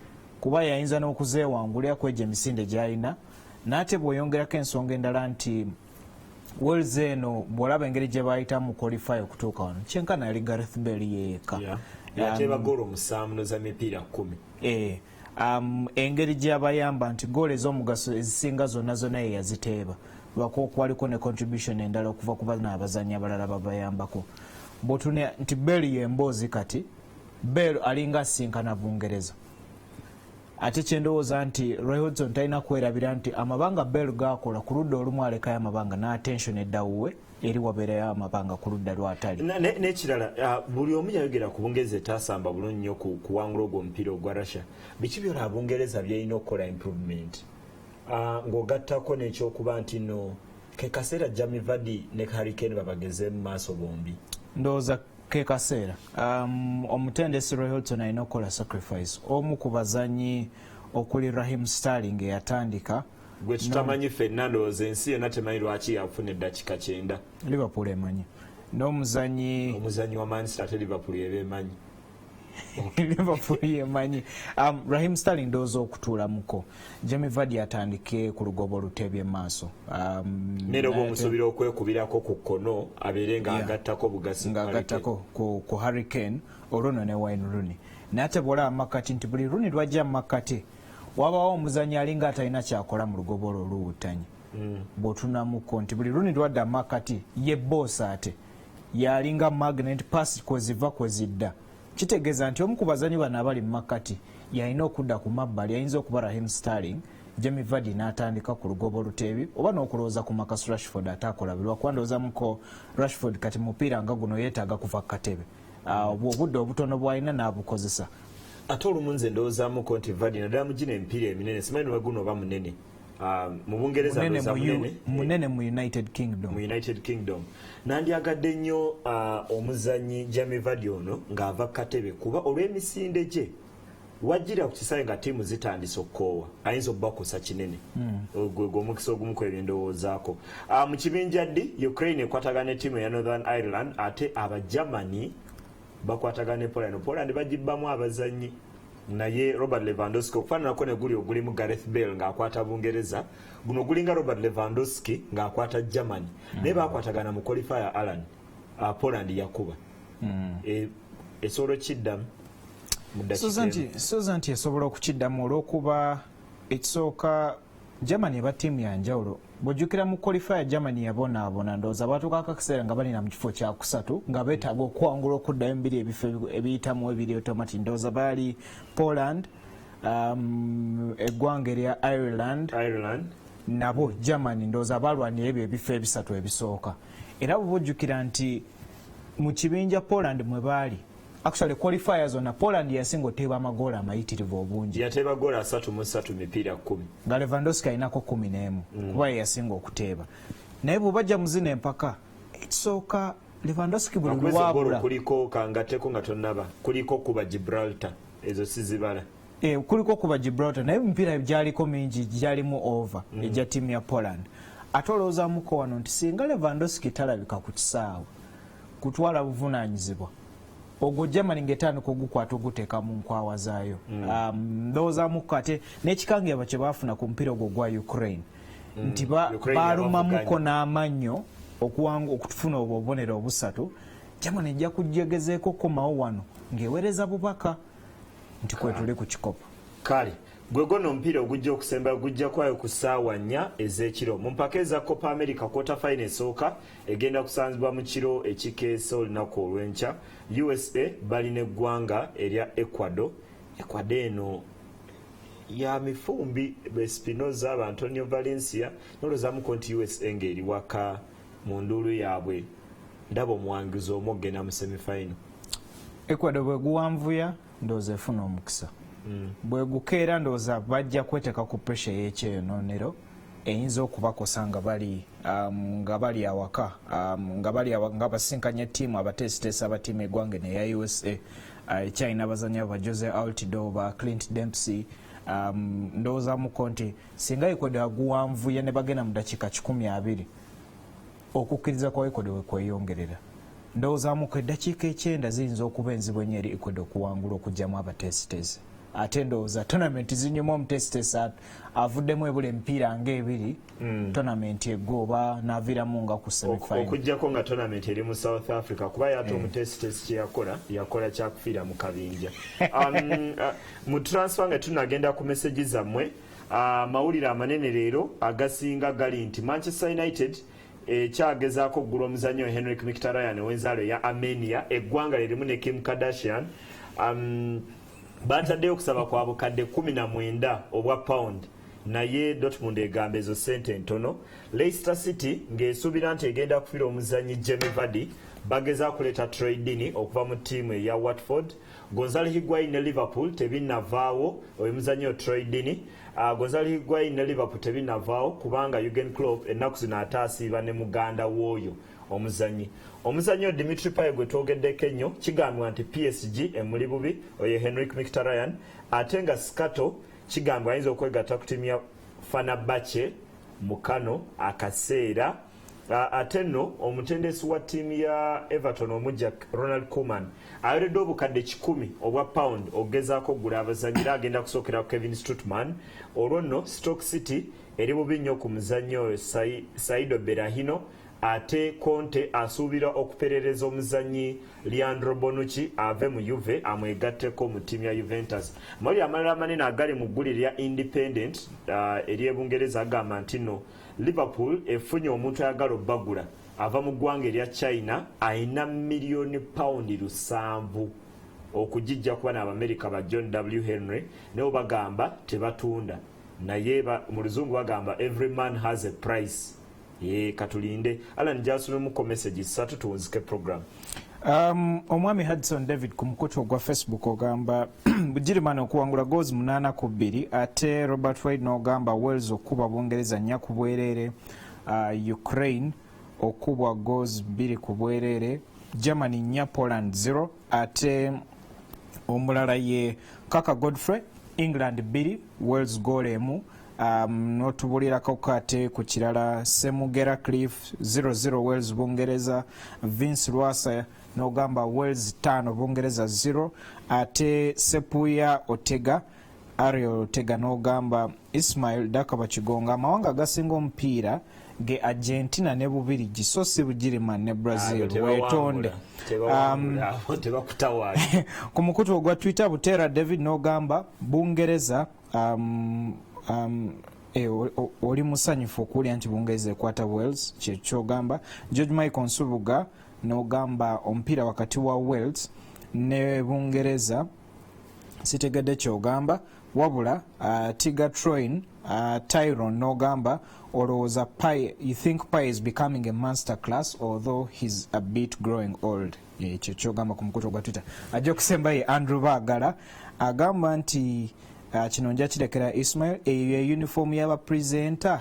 [SPEAKER 13] kuba yayinza n'okuzeewangulira kwegyo emisinde gy'alina n'ate bw'oyongerako ensonga endala nti Wales eno bw'olaba engeri gye baayita mu qualify okutuuka wano kyenkana yali Gareth Bale yeeka
[SPEAKER 10] yateeba goolo 7 za mipiira 10
[SPEAKER 13] engeri gyabayamba nti goolo ez'omugaso ezisinga zonna ye yaziteeba lwako okwaliko ne contribution endala okuva ku bana abazanyi abalala babayambako bw'otuna nti Bale y'emboozi kati Bale alinga asinkana Bungereza ate kyendowooza nti Roy Hodgson talina kwerabira nti amabanga Bale gakola ku ludda olumu alekayo amabanga n'attention eddawuwe eri wabeerayo amabanga ku ludda lwatali
[SPEAKER 10] n'ekirala buli omu yayogera ku Bungereza etaasamba bulungi nnyo kuwangula ogwo omupiira ogwa Russia biki byona Bungereza byalina okukola improvement ng'ogattako n'ekyokuba nti no ke kaseera Jamie Vardy ne Harry Kane babageze mu maaso bombi
[SPEAKER 13] ndowooza ke kaseera omutendesi Roy Hodgson alina okukola sacrifice omu ku bazanyi okuli Raheem Sterling eyatandika
[SPEAKER 10] gwe tutamanyi Fernando ensi yonna temanyi lwaki yafuna eddakiika 9
[SPEAKER 13] Liverpool emanyi n'omuzanyi
[SPEAKER 10] wa Manchester ate Liverpool yebeemanyi
[SPEAKER 13] Liverpool yemanyi Raheem Sterling ndowooza okutuulamuko Jamie Vardy atandike ku lugobo olutebye maaso
[SPEAKER 10] nero bw'omusuubira okwekubirako ku kkono abeere ng'agattako bugasi
[SPEAKER 13] ng'agattako ku Harry Kane olwono ne Wayne Rooney n'ate bw'olaba makati nti buli Rooney lwajja mu makati wabaawo omuzanyi alinga atalina kyakola mu lugobo olwo oluwutanyi bw'otunamuko nti buli Rooney lwadda mu makati ye boss ate yalinga magnet pass kweziva kwezidda kitegeeza nti omu ku bazanyi bano abali mu makati yalina okudda ku mabbali yayinza okuba Raheem Sterling Jamie Vardy n'atandika ku lugobo oluteebi oba n'okulowooza ku Marcus Rashford ataakolabirwa kuba ndowoozamuko Rashford kati mupiira nga guno yeetaaga kuva ku katebe obudde obutono bw'alina n'abukozesa
[SPEAKER 10] ate olumu nze ndowoozamuko nti Vardy naddala mu gino emipiira eminene simanyi nwe guno oba munene mu Bungereza
[SPEAKER 13] munene mu United Kingdom nandyagadde nnyo omuzanyi Jamie Vardy ono ng'ava ku katebe kuba olw'emisinde gye wajjira ku kisaawe nga ttiimu zitandise okukoowa ayinza okubakosa kinene gw'omukisa ogumu kwebindowoozaako mu kibinja ddi Ukraine ekwatagana ne ttiimu eya Northern Ireland ate aba Germany bakwatagana ne Poland bagibbamu abazanyi naye Robert Lewandowski okufaananako ne guli ogulimu Gareth Bale ng'akwata Bungereza guno gulinga Robert Lewandowski ng'akwata Germany naye bakwatagana mu qualifier Alan Poland yakuba esobola okiddamu soza nti esobola okukiddamu olw'okuba ekisooka Germany eba ttiimu ya njawulo bw'ojjukira mu qualifier Germany yabonaabona ndowooza baatuukaako akaseera nga balina mu kifo kya kusatu nga beetaaga okuwangula okuddayo mu biri ebifo ebiyitamu ebiri otomati ndowooza baali Poland eggwanga erya Ireland nabo Germany ndowooza balwanira ebyo ebifo ebisatu ebisooka era bwe bojjukira nti mu kibinja Poland mwe baali actually qualifier zonna Poland yasinga oteeba amagoola amayitirivu obungi
[SPEAKER 10] yateeba goola 33 mipiira 10
[SPEAKER 13] nga Lewandowski alinako 11 kuba ye yasinga okuteeba naye bw'obajja mu zino empaka ekisooka Lewandowski buli luwaabula
[SPEAKER 10] kuliko kangateko nga tonnaba kuliko kuba Gibraltar ezo sizibala
[SPEAKER 13] kuliko kuba Gibraltar naye emipiira gyaliko mingi gyalimu over ejja ttiimu ya Poland ate olowoozamuko wano nti singa Lewandowski talabika ku kisaawe kutwala buvunaanyizibwa ogwo Germany ng'etandika ogukwata oguteeka mu nkwawa zaayo ndowoozamuko ate n'ekikangeeba kye baafuna ku mupiira ogwo gwa Ukraine nti baalumamuko n'amannyo okufuna obwo obubonero obusatu Germany ejja kujegezeeko komawo wano ng'eweereza bubaka nti kwetuli ku kikopo
[SPEAKER 10] kale gwe gono omupiira ogujja okusemba gujja kwayo ku ssaawa 4 ez'ekiro mu mpaka eza Copa America quarter final esooka egenda kusanzibwa mu kiro ekikeesa olunaku olw'enkya USA bali n'eggwanga erya Ecuador eno ya mifumbi Espinoza aba Antonio Valencia nolozaamuko nti USA ng'eri waka mu nduulu yaabwe ndaba omuwanguzi omu ogenda mu semifinal
[SPEAKER 13] Ecuador bwe guwanvuya ndowooza efuna omukisa bwe gukeera ndowooza bajja kweteeka ku pressure y'ekyeyonoonero eyinza okubakosa nga bali awaka nga basinkanya ttiimu abateesiteesi abatiimu eggwanga neya USA ekyalina abazanyi ba Jose Altidore ba Clint Dempsey ndowoozamuko nti singa Ecuador aguwanvuye ne bagenda mu dakiika 12 okukkiriza kwa Ecuador we kweyongerera ndowoozamu ku eddakiika ekyenda ziyinza okuba enzibu ennyo eri Ecuador okuwangula okugyamu abatesitesi ate ndowooza tonamenti zinyuma omutesitesi avuddemu ebula emipiira ng'ebiri tonamenti eggwa oba n'aviiramu nga ku semifinal
[SPEAKER 10] okuggyako nga tonamenti eri mu South Africa kuba yate omutesitesi kye yakola kyakufiira mu kabinja. Mu transfer nga tunagenda ku meseji zammwe, mawulire amanene leero agasinga gali nti Manchester United kyagezaako oggula omuzannyo Henrik Mkhitaryan ow'enzaalo ya Armenia, eggwanga lirimu ne Kim Kardashian. Bataddeyo okusaba kwa bukadde 19 obwa pound, naye Dortmund egamba ezo ssente ntono. Leicester City ng'esuubira nti egenda kufiira omuzannyi Jamie Vardy, bagezaako kuleeta trade-in okuva mu ttiimu eya Watford. Gonzalo Higuain ne Liverpool tebinnavaawo omuzannyo trade-in. Gonzalo Higuain ne Liverpool tebinnavaawo kubanga Jurgen Klopp ennaku zino ate asiiba ne muganda w'oyo omuzannyi Dimitri Payet gwe twogeddeko ennyo, kigambibwa nti PSG emuli bubi oyo Henrik Mkhitaryan, ate nga Scato kigambibwa ayinza okwegatta ku ttiimu ya Fenerbahce mu kano akaseera. Ate nno omutendesi wa ttiimu ya Everton omujja Ronald Koeman ayoledde obukadde 10 obwa pound ogezaako oggula abazannyi era agenda kusookera ku Kevin Strootman. Olwo nno Stoke City eri bubi nnyo ku muzannyi oyo Saido Berahino, ate Conte asuubira okuperereza omuzannyi Leandro Bonucci ave mu Juve amwegatteko mu ttiimu ya Juventus. Mawulire amalala manene agali mu ggulire lya Independent ery'Ebungereza agamba nti nno Liverpool efunye omuntu ayagala obbagula ava mu ggwanga erya China ayina miliyoni paundi 7 okugijja kuba n'Abamerika ba John W. Henry, newo bagamba tebatunda naye mu luzungu bagamba every man has a price. Katulinde Alan Jason mu message 3 tuwunzike program.
[SPEAKER 13] Omwami Hudson David ku mukutu gwa Facebook ogamba Bugirimani okuwangula goals 8-2, ate Robert Wade n'ogamba Wales okuba Bungereza 4 ku bwerere, Ukraine okubwa goals 2 ku bwerere, Germany 4 Poland 0, ate omulala ye Kaka Godfrey England 2 Wales goal 1. Notubulirako kate ku kirala Semugera Cliff 0-0 Wales Bungereza, Vince Rwasa n'ogamba Wales 5 Bungereza 0, ate Sepuya Otega Ariel Otega n'ogamba Ismail Dakaba Kigonga amawanga gasinga omupiira ge Argentina ne Bubirigi so si Bugirimani ne Brazil wetonde ku mukutu ogwa Twitter Butera David n'ogamba Bungereza oli musanyufu okulya nti Bungereza ekwata Wales kyekyogamba. George Michael Nsubuga n'ogamba omupiira wakati wa Wales ne Bungereza sitegedde kyogamba wabula Tiga Troin Tyrone n'ogamba olowooza you think Pai is becoming a master class although he's a bit growing old. Kyekyogamba ku mukutu ogwa Twitter. Ajja okusemba ye Andrew Bagala agamba nti kino nja kirekera Ismail eyo ya uniform y'abapresenta.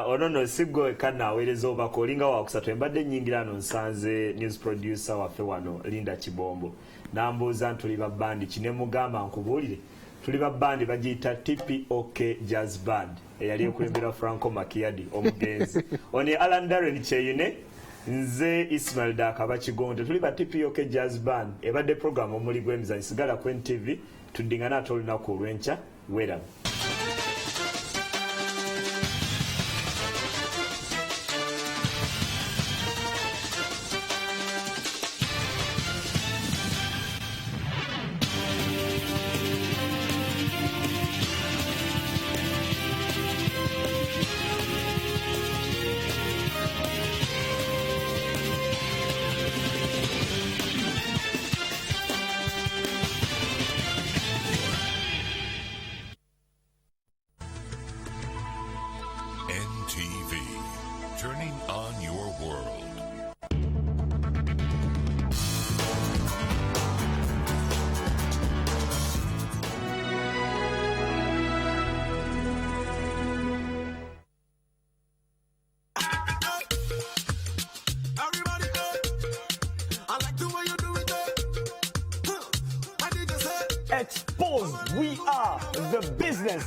[SPEAKER 10] Ono sigo ekana aweereza obako olinga wakusatu embadde nnyingira ano nsanze news producer waffe wano Linda Kibombo nambuuza nti tuli babbandi kine mugamba nkubuulire tuli babbandi bagiyita TPOK Jazz Band eyali ekulembera Franco Makiadi omugenzi oni Alan Darren Cheyune nze Ismail Dakaba Kigonde tuli ba TPOK Jazz Band ebadde program omuli gw'emizanyo sigala ku NTV tudingana ate olunaku olw'enkya wera.
[SPEAKER 18] Turning on your world.
[SPEAKER 15] Exposed, we are the business.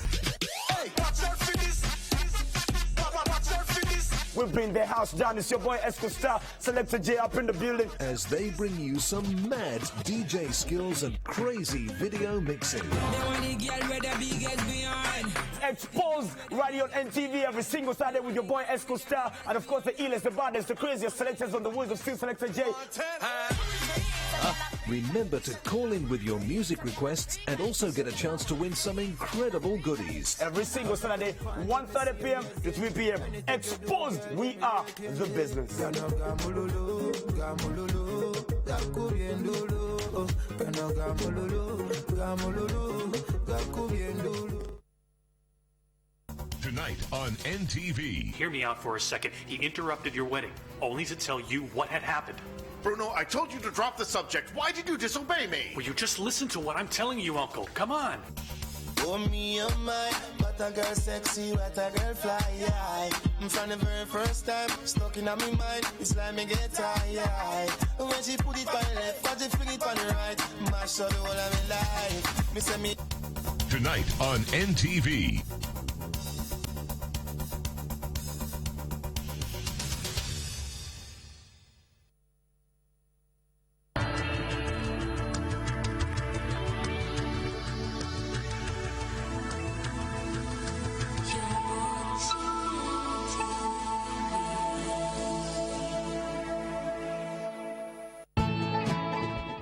[SPEAKER 15] We bring the house down. It's your boy Esco Star, Selector J up in the building.
[SPEAKER 2] As they bring you some mad DJ skills and crazy video mixing.
[SPEAKER 15] Exposed radio on NTV every single Saturday with your boy Esco Star, and of course the illest, the baddest, the craziest selectors on the wheels of Steel, Selector J.
[SPEAKER 2] Remember to call in with your music requests and also get a chance to win some incredible goodies.
[SPEAKER 15] Every single Saturday, 1:30 p.m. to 3 p.m. Exposed, we are the business.
[SPEAKER 5] Tonight on NTV.
[SPEAKER 7] Hear me out for a second. He interrupted your wedding, only to tell you what had happened.
[SPEAKER 17] Bruno, I told you to drop the subject. Why did you disobey me?
[SPEAKER 7] Will you just listen to what I'm telling you, Uncle? Come on.
[SPEAKER 18] Oh me, oh my, what a girl sexy, what a girl fly, yeah. From the very first time, stuck in my mind, it's like me get tired. When she put it on the left, when she flick it on the right, mash all the whole of my life. Me say me.
[SPEAKER 5] Tonight on NTV.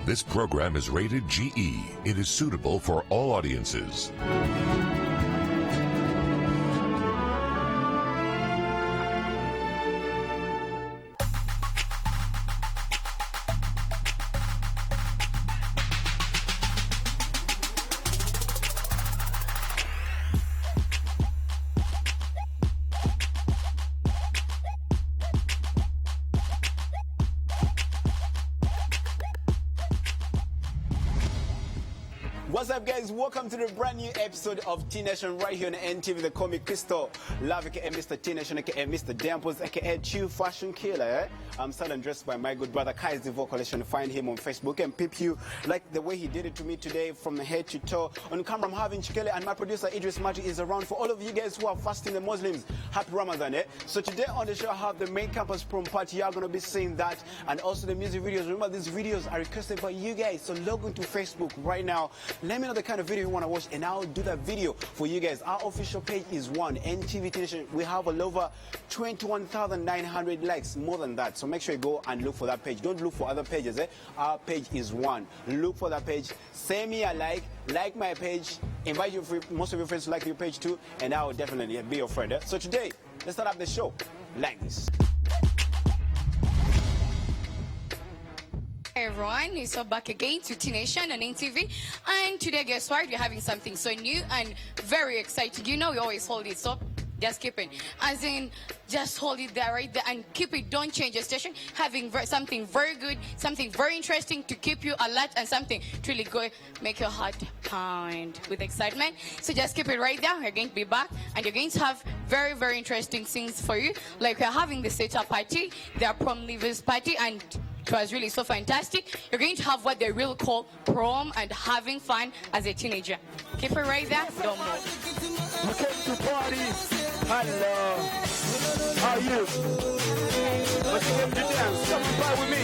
[SPEAKER 5] This program is rated GE. It is suitable for all audiences.
[SPEAKER 8] What's up, guys? Welcome to the brand new episode of T Nation right here on NTV. They call me Crystal Love, aka Mr. T Nation, aka Mr. Damples, aka Chill Fashion Killer. I'm still dressed by my good brother Kai's Divo Collection. Find him on Facebook and peep you like the way he did it to me today from head to toe. On camera, I'm having Chikele, and my producer Idris Maji is around. For all of you guys who are fasting, the Muslims, happy Ramadan. So today on the show, I have the main campus prom party. You are going to be seeing that, and also the music videos. Remember, these videos are requested by you guys, so log into Facebook right now. Let me know the kind of video you want to watch, and I'll do that video for you guys. Our official page is NTV Nation. We have over 21,900 likes, more than that. So make sure you go and look for that page. Don't look for other pages. Our page is one. Look for that page. Send me a like my page. Invite most of your friends to like your page too, and I will definitely be your friend. So today, let's start up the show like this.
[SPEAKER 22] Hey everyone, it's so back again to T Nation on NTV, and today, guess what? We're having something so new and very exciting. You know, we always hold it, so just keep it. As in, just hold it there, right there, and keep it. Don't change the station. Having something very good, something very interesting to keep you alert, and something to really go make your heart pound with excitement. So just keep it right there. We're going to be back, and you're going to have very, very interesting things for you. Like we're having the setup party, their prom leavers party, and it was really so fantastic. You're going to have what they really call prom and having fun as a teenager. Keep it right there. Don't move.
[SPEAKER 15] We came to party. Hello. How are you? What you came to dance? Come to party with me.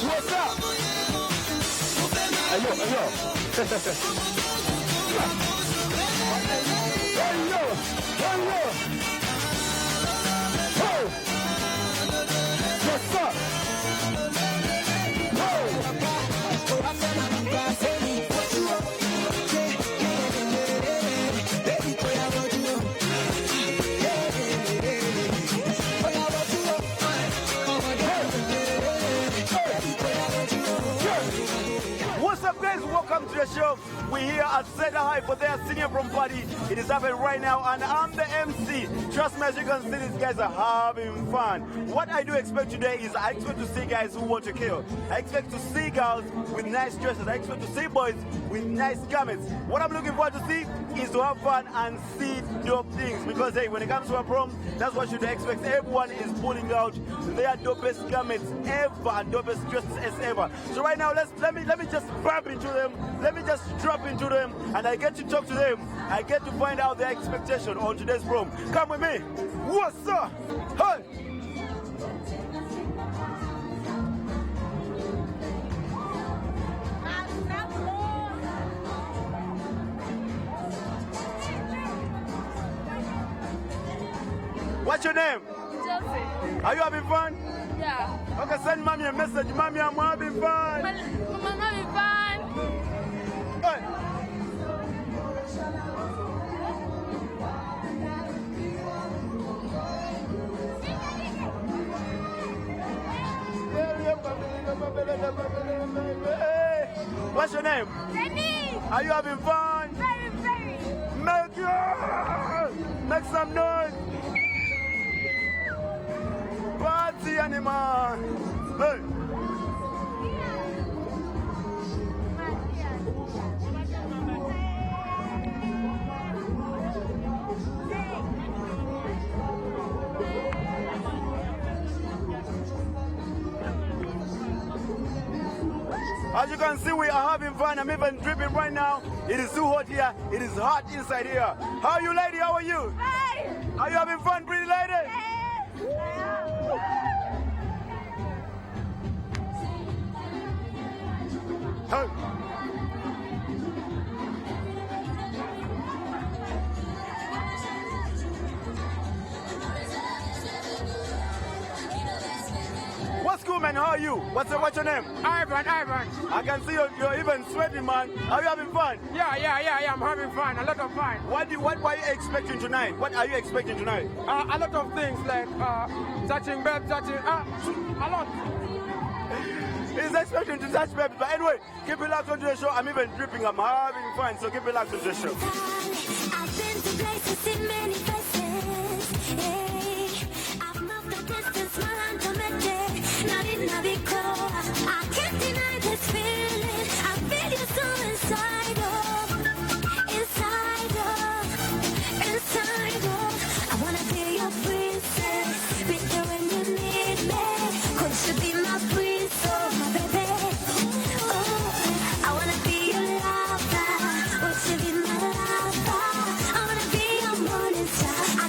[SPEAKER 15] What's up? Ayo. Hey. What's up? What's up, guys? Welcome to
[SPEAKER 8] the show. We're here at Cedar High for their senior prom party. It is happening right now, and I'm the MC. Trust me, as you can see, these guys are having fun. What I do expect today is I expect to see guys who want to kill. I expect to see girls with nice dresses. I expect to see boys with nice garments. What I'm looking forward to see is to have fun and see dope things. Because hey, when it comes to a prom, that's what you should expect. Everyone is pulling out their dopest garments ever and dopest dresses as ever. So right now, let me just bump into them. Let me just drop into them, and I get to talk to them. I get to find out their expectation on today's prom. Come with me. What's up? Hey. What's your name?
[SPEAKER 3] Josie.
[SPEAKER 8] Are you having fun?
[SPEAKER 3] Yeah.
[SPEAKER 8] Okay, send mommy a message. Mommy, I'm having fun.
[SPEAKER 3] I'm having fun.
[SPEAKER 8] Hey. What's your name?
[SPEAKER 3] Jenny.
[SPEAKER 8] Are you having fun?
[SPEAKER 3] Very.
[SPEAKER 8] Make some noise. Party animal. Hey. As you can see, we are having fun. I'm even dripping right now. It is too hot here. It is hot inside here. How are you, lady? How are you?
[SPEAKER 3] Hey.
[SPEAKER 8] Are you having fun, pretty lady? Hey. What's cool, man? How are you? What's your name?
[SPEAKER 6] Ivan.
[SPEAKER 8] I can see you're even sweating, man. Are you having fun?
[SPEAKER 6] Yeah, I'm having fun, a lot of fun.
[SPEAKER 8] What are you expecting tonight? What are you expecting tonight?
[SPEAKER 6] A lot of things like touching bed, a lot.
[SPEAKER 8] He's expecting to touch baby, but anyway, keep it locked onto the show. I'm even dripping, I'm having fun, so keep it locked onto the show.
[SPEAKER 31] I've been to places in many places. Hey, I've moved the distance while I'm committed. Not in Navico. I can't deny this feeling. I feel you so inside of. I wanna be your princess. Be there when you need me. Could you be my princess, oh my baby? Oh, I wanna be your lover. Would you be my lover? I wanna be your morning star.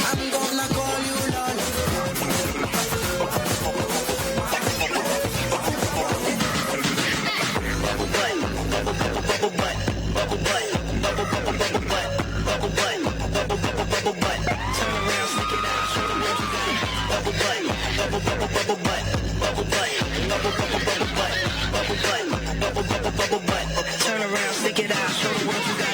[SPEAKER 18] I'm gonna call you Lolly. Turn around, stick it out, show the world you got.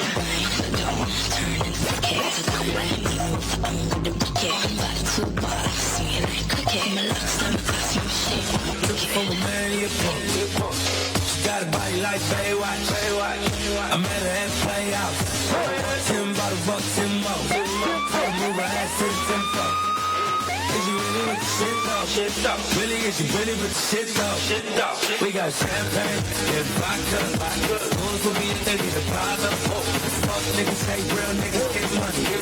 [SPEAKER 18] Looking for a man, he a punk. She got a body like Baywatch. I met her at Playhouse. 10 bottles, bucks, 10 more. I move her ass to the tempo. Is you really with the shit though? Really, is you really with the shit though? We got champagne and vodka. Goons will be if they need a bother. Fuck niggas, hate real niggas, get money.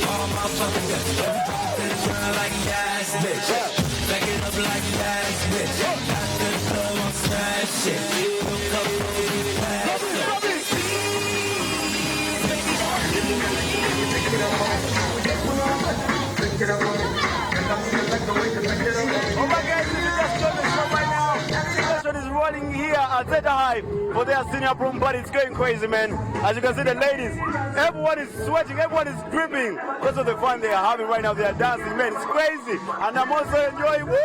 [SPEAKER 18] All my fucking guts. Everybody to run like a gas bitch. Back it up like a gas bitch. Got the club on smash shit. Don't come over me fast.
[SPEAKER 15] Oh my God, you just got this one right now. This is rolling here at Zeta High for their senior prom party. It's going crazy, man. As you can see, the ladies, everyone is sweating, everyone is dripping because of the fun they are having right now. They are dancing, man. It's crazy. And I'm also enjoying. Woo!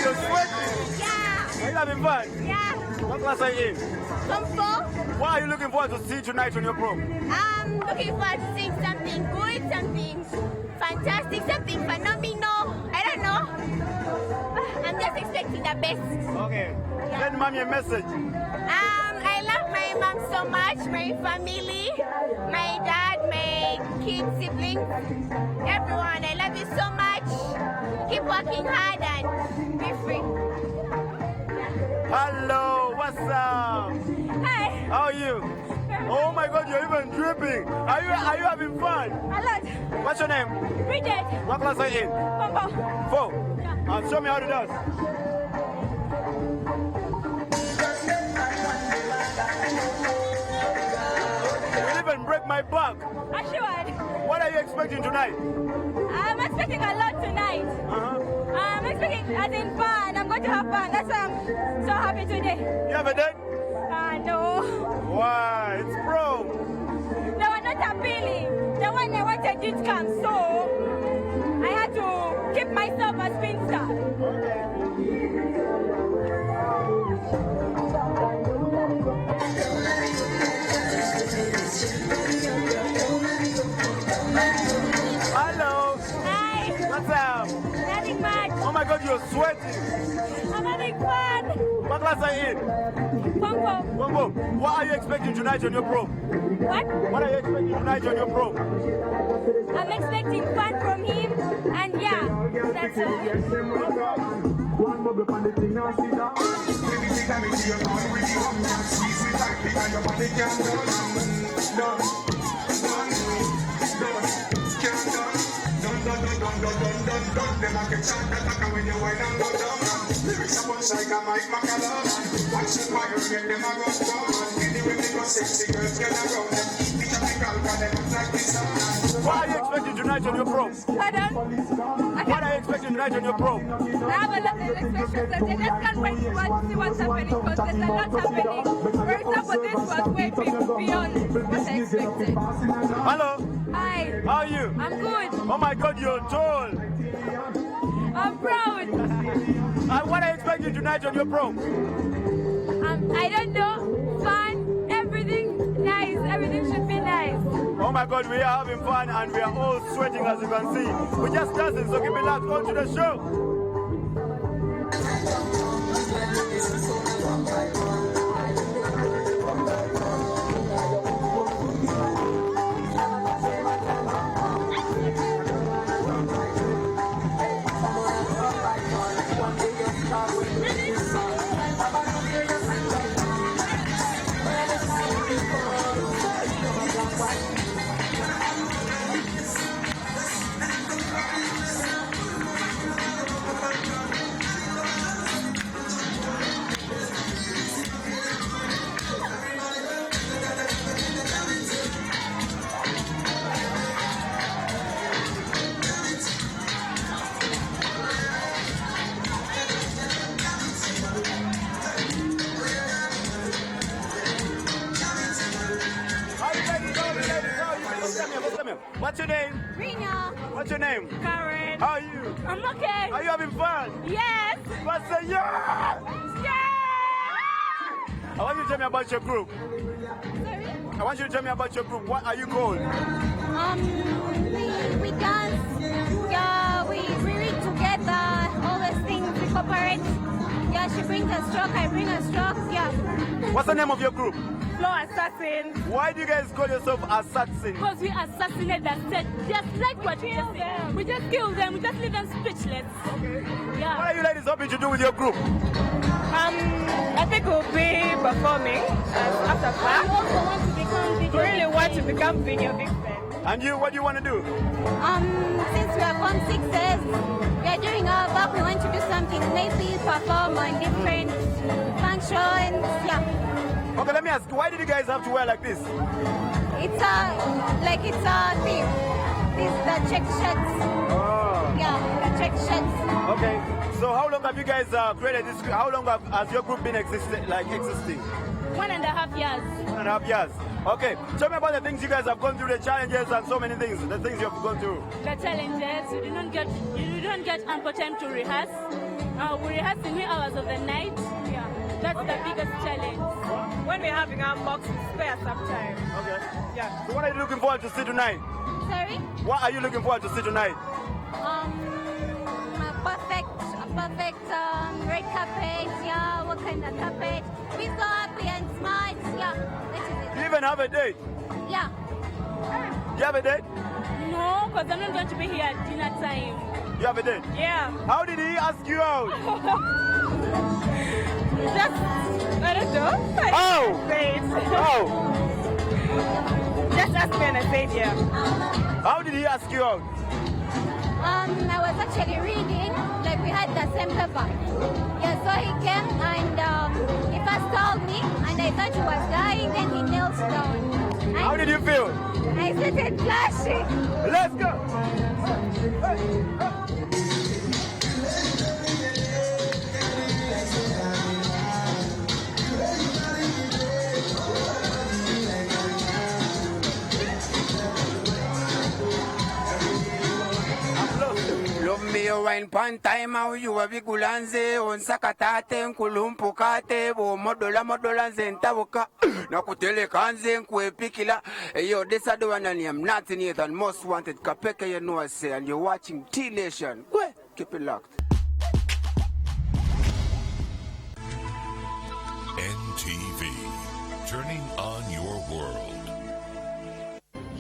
[SPEAKER 15] You're sweating.
[SPEAKER 3] Yeah.
[SPEAKER 15] Are you having fun?
[SPEAKER 3] Yeah.
[SPEAKER 15] What class are you in?
[SPEAKER 3] From 4.
[SPEAKER 15] What are you looking forward to see tonight on your prom?
[SPEAKER 3] I'm looking forward to seeing something good, something fantastic, something phenomenal. I don't know. I'm just expecting the best.
[SPEAKER 15] Okay.
[SPEAKER 3] Yeah.
[SPEAKER 15] Send mommy a message.
[SPEAKER 3] I love my mom so much, my family, my dad, my kids, siblings, everyone. I love you so much. Keep working hard and be free.
[SPEAKER 15] Hello, what's up?
[SPEAKER 3] Hi.
[SPEAKER 15] How are you? Oh my God, you're even dripping. Are you having fun?
[SPEAKER 3] A lot.
[SPEAKER 15] What's your name?
[SPEAKER 3] Bridget.
[SPEAKER 15] What class are you in?
[SPEAKER 3] 4.
[SPEAKER 15] 4.
[SPEAKER 3] Yeah.
[SPEAKER 15] And show me how to dance. You even break my back.
[SPEAKER 3] Assured.
[SPEAKER 15] What are you expecting tonight?
[SPEAKER 3] I'm expecting a lot tonight. I'm expecting as in fun. I'm going to have fun. That's why I'm so happy today.
[SPEAKER 15] You have a date?
[SPEAKER 3] No.
[SPEAKER 15] Why? It's prom.
[SPEAKER 3] They were not appealing. The one I wanted didn't come, so I had to keep myself a spinster.
[SPEAKER 15] Hello.
[SPEAKER 3] Hi.
[SPEAKER 15] What's up?
[SPEAKER 3] Nothing much.
[SPEAKER 15] Oh my God, you're sweating.
[SPEAKER 3] I'm having fun.
[SPEAKER 15] What class are you in?
[SPEAKER 3] Bongo.
[SPEAKER 15] What are you expecting tonight on your prom?
[SPEAKER 3] What?
[SPEAKER 15] What are you expecting tonight on your prom?
[SPEAKER 3] I'm expecting fun from him, and yeah, that's all.
[SPEAKER 15] What are you expecting tonight on your prom?
[SPEAKER 3] Pardon?
[SPEAKER 15] What are you expecting tonight on your prom?
[SPEAKER 3] I have a lot of expectations and I just can't wait to see what's happening because there's a lot happening. For example, this was way beyond what I expected.
[SPEAKER 15] Hello.
[SPEAKER 3] Hi.
[SPEAKER 15] How are you?
[SPEAKER 3] I'm good.
[SPEAKER 15] Oh my God, you're tall.
[SPEAKER 3] I'm proud.
[SPEAKER 15] What are you expecting tonight on your prom?
[SPEAKER 3] I don't know. Fun. Everything nice. Everything should be nice.
[SPEAKER 15] Oh my God, we are having fun and we are all sweating as you can see. We're just dancing, so keep it locked on to the show. What's your name?
[SPEAKER 3] Rina.
[SPEAKER 15] What's your name?
[SPEAKER 3] Karen.
[SPEAKER 15] How are you?
[SPEAKER 3] I'm okay.
[SPEAKER 15] Are you having fun?
[SPEAKER 3] Yes.
[SPEAKER 15] What's the yeah? I want you to tell me about your group.
[SPEAKER 3] Sorry?
[SPEAKER 15] I want you to tell me about your group. What are you called?
[SPEAKER 3] We dance. Yeah, we read together. All those things. We cooperate. Yeah, she brings a stroke. I bring a stroke. Yeah.
[SPEAKER 15] What's the name of your group?
[SPEAKER 3] Flow Assassins.
[SPEAKER 15] Why do you guys call yourself assassins?
[SPEAKER 3] Because we assassinate the set, just like what we just said. We just kill them, we just leave them speechless.
[SPEAKER 15] Okay.
[SPEAKER 3] Yeah.
[SPEAKER 15] What are you ladies hoping to do with your group?
[SPEAKER 3] I think we'll be performing after class. I also want to become video. We really want to become video vixen.
[SPEAKER 15] And you, what do you want to do?
[SPEAKER 3] Since we are Form 6s, we are doing our work. We want to do something, maybe perform on different functions. Yeah.
[SPEAKER 15] Okay, let me ask, why did you guys have to wear like this?
[SPEAKER 3] It's a theme. The check shirts.
[SPEAKER 15] Oh.
[SPEAKER 3] Yeah, the check shirts.
[SPEAKER 15] Okay, so how long have you guys created this? How long has your group been existing?
[SPEAKER 3] 1.5 years.
[SPEAKER 15] 1.5 years. Okay, tell me about the things you guys have gone through, the challenges and so many things, the things you have gone through.
[SPEAKER 3] The challenges, you don't get ample time to rehearse. We rehearse in 3 hours of the night. Yeah, that's the biggest challenge. When we're having our mocks, we spare some time.
[SPEAKER 15] Okay.
[SPEAKER 3] Yeah.
[SPEAKER 15] So what are you looking forward to see tonight?
[SPEAKER 3] Sorry?
[SPEAKER 15] What are you looking forward to see tonight?
[SPEAKER 3] A perfect red carpet. Yeah, what kind of carpet? We're so happy and smart. Yeah, that is it.
[SPEAKER 15] You even have a date?
[SPEAKER 3] Yeah.
[SPEAKER 15] You have a date?
[SPEAKER 3] No, because I'm not going to be here at dinner time.
[SPEAKER 15] You have a date?
[SPEAKER 3] Yeah.
[SPEAKER 15] How did he ask you out?
[SPEAKER 3] I don't know. Just ask me and I said yeah.
[SPEAKER 15] How did he ask you out?
[SPEAKER 3] I was actually reading, like we had the same paper. Yeah, so he came and he first told me and I thought he was lying, then he knelt down.
[SPEAKER 15] How did you feel?
[SPEAKER 3] I started flashing.
[SPEAKER 15] Let's go.
[SPEAKER 1] Love me your wine pan time how you have ikulanze on sakatate nkulumpukate bo modola nze ntabuka nakuteleka nze nkwepikila yo desado wanani I'm not in it and most wanted kapeke you know I say and you're watching T Nation. Keep it locked.
[SPEAKER 5] NTV, turning on your world.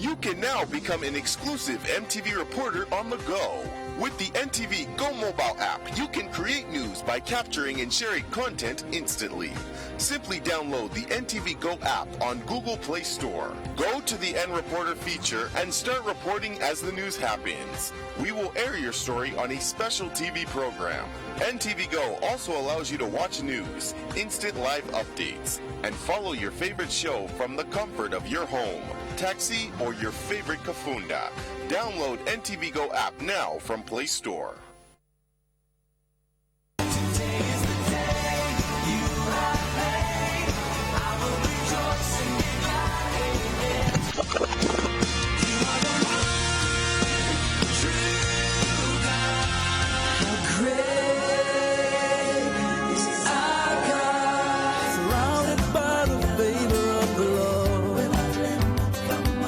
[SPEAKER 4] You can now become an exclusive MTV reporter on the go. With the NTV Go mobile app, you can create news by capturing and sharing content instantly. Simply download the NTV Go app on Google Play Store. Go to the N Reporter feature and start reporting as the news happens. We will air your story on a special TV program. NTV Go also allows you to watch news, instant live updates, and follow your favorite show from the comfort of your home, taxi, or your favorite kafunda. Download NTV Go app now from Play Store.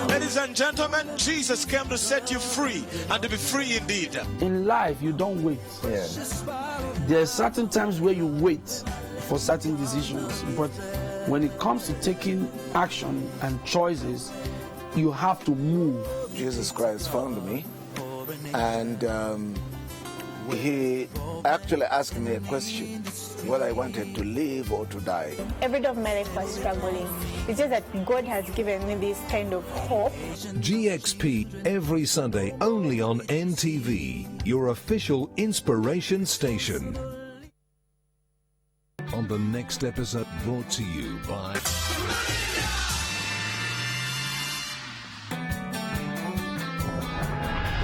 [SPEAKER 9] Ladies and gentlemen, Jesus came to set you free and to be free indeed.
[SPEAKER 11] In life, you don't wait. There are certain times where you wait for certain decisions, but when it comes to taking action and choices, you have to move.
[SPEAKER 14] Jesus Christ found me, and he actually asked me a question, whether I wanted to live or to die.
[SPEAKER 3] Every day of my life was struggling. It's just that God has given me this kind of hope.
[SPEAKER 2] GXP every Sunday only on NTV, your official inspiration station. On the next episode, brought to you by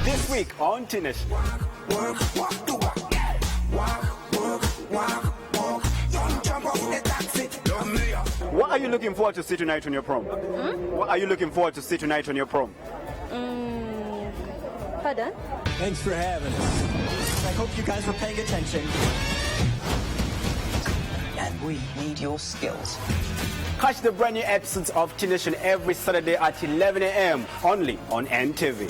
[SPEAKER 8] This week on Teenage. What are you looking forward to see tonight on your prom? What are you looking forward to see tonight on your prom?
[SPEAKER 21] Pardon?
[SPEAKER 12] Thanks for having us. I hope you guys were paying attention. And we need your skills.
[SPEAKER 8] Catch the brand new episodes of Teen Nation every Saturday at 11 a.m. only on NTV.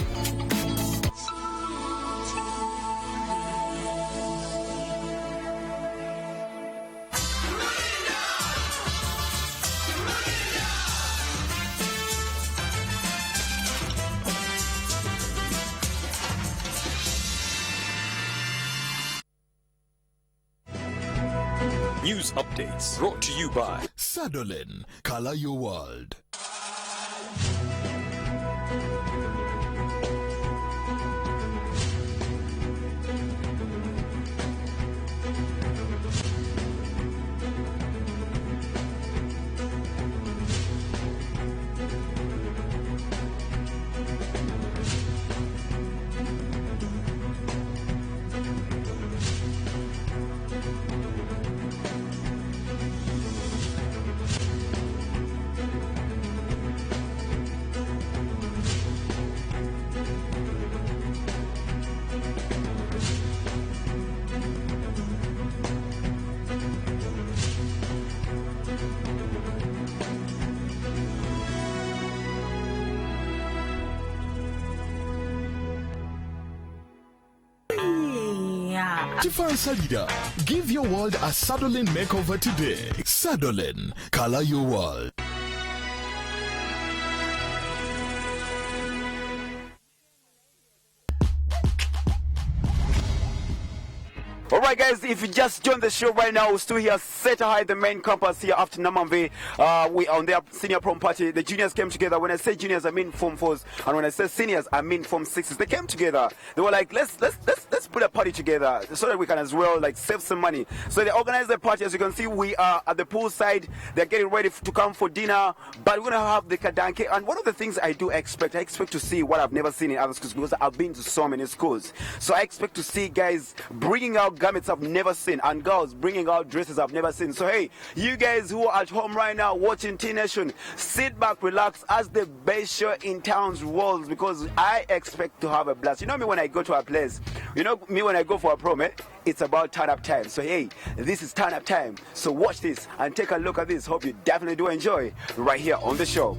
[SPEAKER 23] News updates brought to you by Sadolin, color your world. Tifan Salida, give your world a Sadolin makeover today. Sadolin, color your world.
[SPEAKER 8] Alright guys, if you just joined the show right now, we're still here set high the main campus here after Namamve. We are on their senior prom party. The juniors came together. When I say juniors, I mean Form 4s, and when I say seniors, I mean Form 6s. They came together. They were like, let's put a party together so that we can as well like save some money. So they organized the party. As you can see, we are at the pool side. They're getting ready to come for dinner, but we're gonna have the kadanke. And one of the things I expect to see what I've never seen in other schools, because I've been to so many schools. So I expect to see guys bringing out garments I've never seen, and girls bringing out dresses I've never seen. So hey, you guys who are at home right now watching Teen Nation, sit back, relax as the best show in town's rolls, because I expect to have a blast. You know me when I go to a place, you know me when I go for a prom, it's about turn up time. So hey, this is turn up time. So watch this and take a look at this. Hope you definitely do enjoy right here on the show.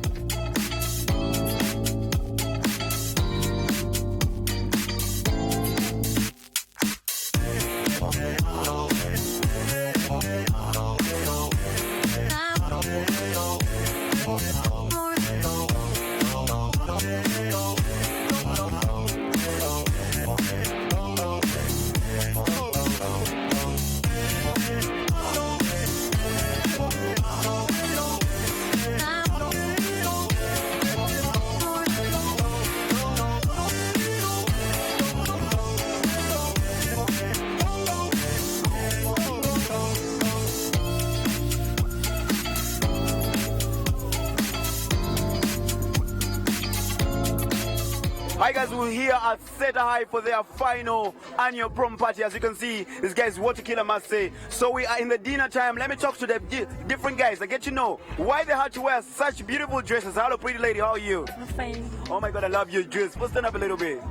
[SPEAKER 15] Alright guys, we're here at Set High for their final annual prom party. As you can see, this guy is Water Killer must say. So we are in the dinner time. Let me talk to the different guys. I get to know why they had to wear such beautiful dresses. Hello pretty lady, how are you?
[SPEAKER 13] I'm fine.
[SPEAKER 15] Oh my god, I love your dress. Let's stand up a little bit.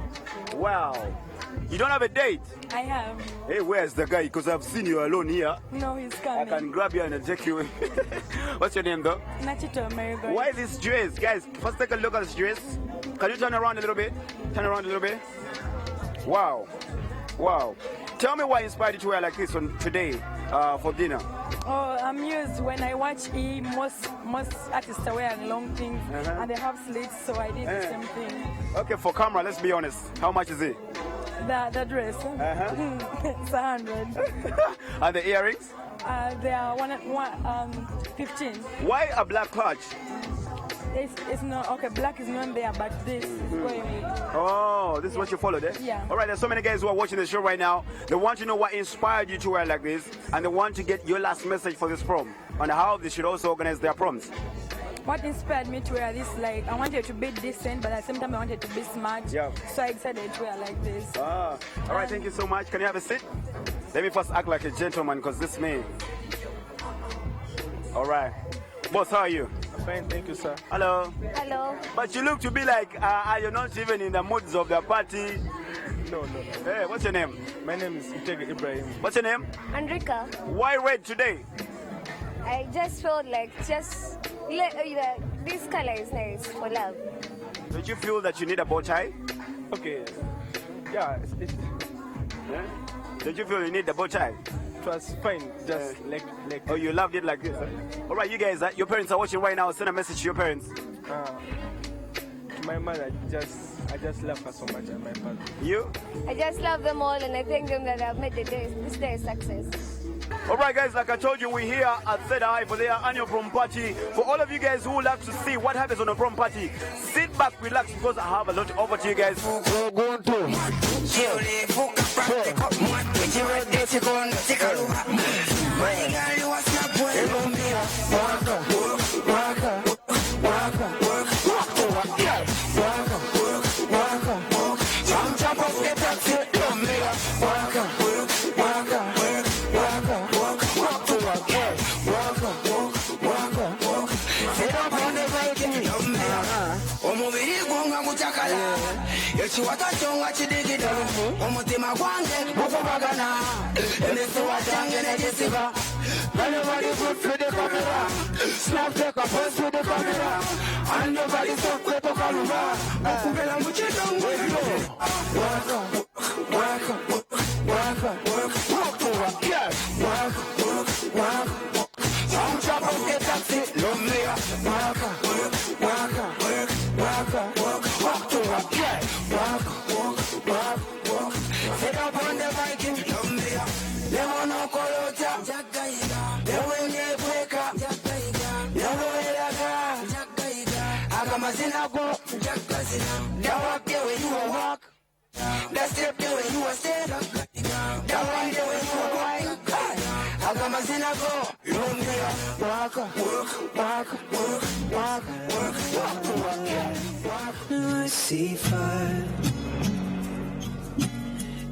[SPEAKER 15] Wow. You don't have a date?
[SPEAKER 13] I have.
[SPEAKER 15] Hey, where's the guy? Because I've seen you alone here.
[SPEAKER 13] No, he's coming.
[SPEAKER 15] I can grab you and take you. What's your name though?
[SPEAKER 13] Nachito Amerigo.
[SPEAKER 15] Why this dress? Guys, first take a look at this dress. Can you turn around a little bit? Turn around a little bit. Wow. Wow. Tell me what inspired you to wear like this on today for dinner.
[SPEAKER 13] Oh, I'm used when I watch most artists are wearing long things and they have slits, so I did the same thing.
[SPEAKER 15] Okay, for camera, let's be honest. How much is it?
[SPEAKER 13] The dress. It's 100.
[SPEAKER 15] And the earrings?
[SPEAKER 13] They are 15.
[SPEAKER 15] Why a black clutch?
[SPEAKER 13] It's not okay. Black is not there, but this is going.
[SPEAKER 15] Oh, this is what you followed, eh?
[SPEAKER 13] Yeah.
[SPEAKER 15] All right. There's so many guys who are watching the show right now. They want to know what inspired you to wear like this, and they want to get your last message for this prom on how they should also organize their proms.
[SPEAKER 13] What inspired me to wear this? Like I wanted to be decent, but at the same time I wanted to be smart.
[SPEAKER 15] Yeah.
[SPEAKER 13] So I decided to wear like this.
[SPEAKER 15] Ah. All right. Thank you so much. Can you have a seat? Let me first act like a gentleman, because this man. All right. Boss, how are you?
[SPEAKER 6] Fine, thank you, sir.
[SPEAKER 15] Hello.
[SPEAKER 13] Hello.
[SPEAKER 15] But you look to be like you're not even in the moods of the party.
[SPEAKER 6] No.
[SPEAKER 15] Hey, what's your name?
[SPEAKER 6] My name is Itege Ibrahim.
[SPEAKER 15] What's your name?
[SPEAKER 13] Andrika.
[SPEAKER 15] Why red today?
[SPEAKER 13] I just felt like this color is nice for love.
[SPEAKER 15] Did you feel that you need a bow tie?
[SPEAKER 6] Okay. Yeah.
[SPEAKER 15] Yeah? Did you feel you need the bow tie?
[SPEAKER 6] It was fine, just like.
[SPEAKER 15] Oh, you loved it like this? Huh? All right, you guys, your parents are watching right now. Send a message to your parents.
[SPEAKER 6] To my mother, I just love her so much, and my father.
[SPEAKER 15] You?
[SPEAKER 13] I just love them all, and I thank them that I've made this day a success.
[SPEAKER 15] All right, guys, like I told you, we're here at Set High for their annual prom party. For all of you guys who would like to see what happens on a prom party, sit back, relax, because I have a lot over to you guys.
[SPEAKER 18] Chiwatachonga chidigida omutima gwange gukubagana emisuwatange negisiba nobody good for the camera snap take a pose with the camera and nobody so quick to camera okubela muchidongo work to work yes work some chop up the taxi love me work to work yes walk. Sit up on the Viking, they want to call out, they will get wake up, they will I got my synagogue, they walk the way you walk, they step the way you step, they wind the way you wind. I got my synagogue, walk.
[SPEAKER 16] I see fire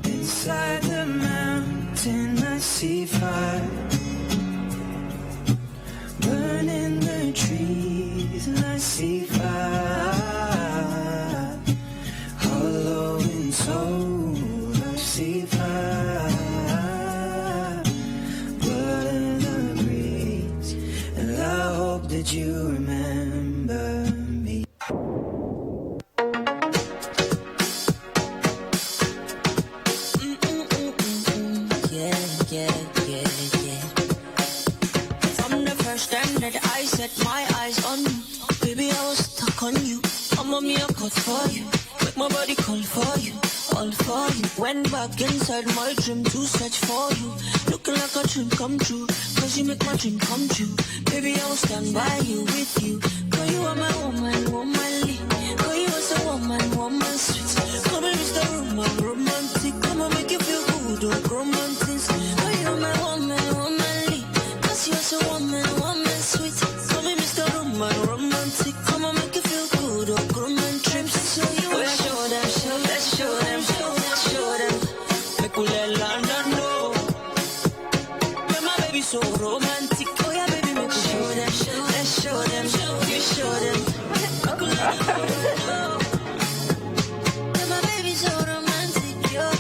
[SPEAKER 16] inside the mountain. I see fire burning the trees, and I see fire hollow in soul. I see fire blood in the breeze, and I hope that you remember me. I set my eyes on you, baby, I was stuck on you. I'm on me a cut for you, make my body call for you, all for you. Went back inside my dream to search for you, looking like a dream come true, cause you make my dream come true. Baby, I will stand by you, with you, girl, you are my woman, womanly. Girl, you are so woman, sweet. Come and Mr. Romantic, come and make you feel good, oh, romantic. Girl, you are my woman, womanly, cause you are so woman, sweet. Call me Mr. Romantic, come and make you feel good, oh, romantic. So you show them. let London know. Yeah, my baby so romantic. Oh yeah, baby, make me show them. Let's show them. You show them. Yeah, my baby so romantic, yo.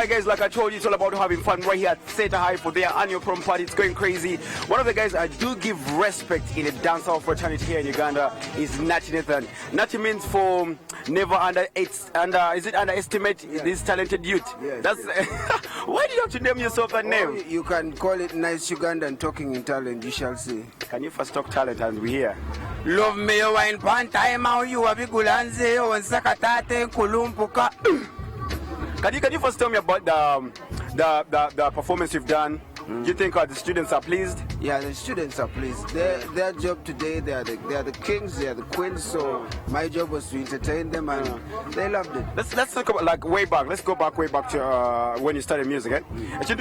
[SPEAKER 8] Guys, like I told you, it's all about having fun right here at Theta High for their annual prom party. It's going crazy. One of the guys I do give respect in the dancehall fraternity here in Uganda is Nati Nathan. Nati means for never underestimate this talented youth.
[SPEAKER 1] Yes,
[SPEAKER 8] That's why do you have to name yourself that name?
[SPEAKER 1] You can call it nice Ugandan talking in talent, you shall see.
[SPEAKER 8] Can you first talk talent and we hear?
[SPEAKER 1] Love me wine pan time out you abigulanze on sakatate kulumpuka.
[SPEAKER 8] Can you first tell me about the performance you've done? Do you think the students are pleased?
[SPEAKER 1] Yeah, the students are pleased. Their job today, they are the kings, they are the queens. So my job was to entertain them, and they loved it.
[SPEAKER 8] Let's talk about like way back. Let's go back way back to when you started music. Because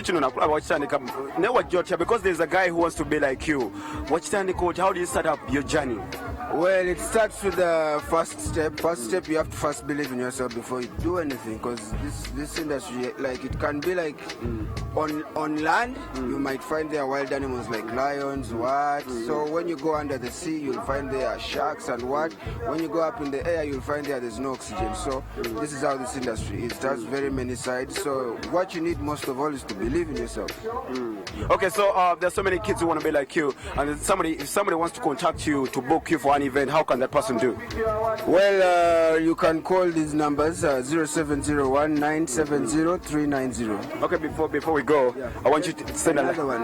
[SPEAKER 8] there's a guy who wants to be like you. How do you start up your journey?
[SPEAKER 1] Well, it starts with the first step. First step, you have to first believe in yourself before you do anything. Because this industry, like it can be like on land. You might find there wild animals like lions, what. So when you go under the sea, you'll find there sharks and what. When you go up in the air, you'll find there's no oxygen. So this is how this industry is. It has very many sides. So what you need most of all is to believe in yourself.
[SPEAKER 8] Okay, so there's so many kids who want to be like you, and if somebody wants to contact you to book you for an event, how can that person do?
[SPEAKER 1] Well, you can call these numbers 0701-970-390.
[SPEAKER 8] Okay, before we go, I want you to send
[SPEAKER 1] another one.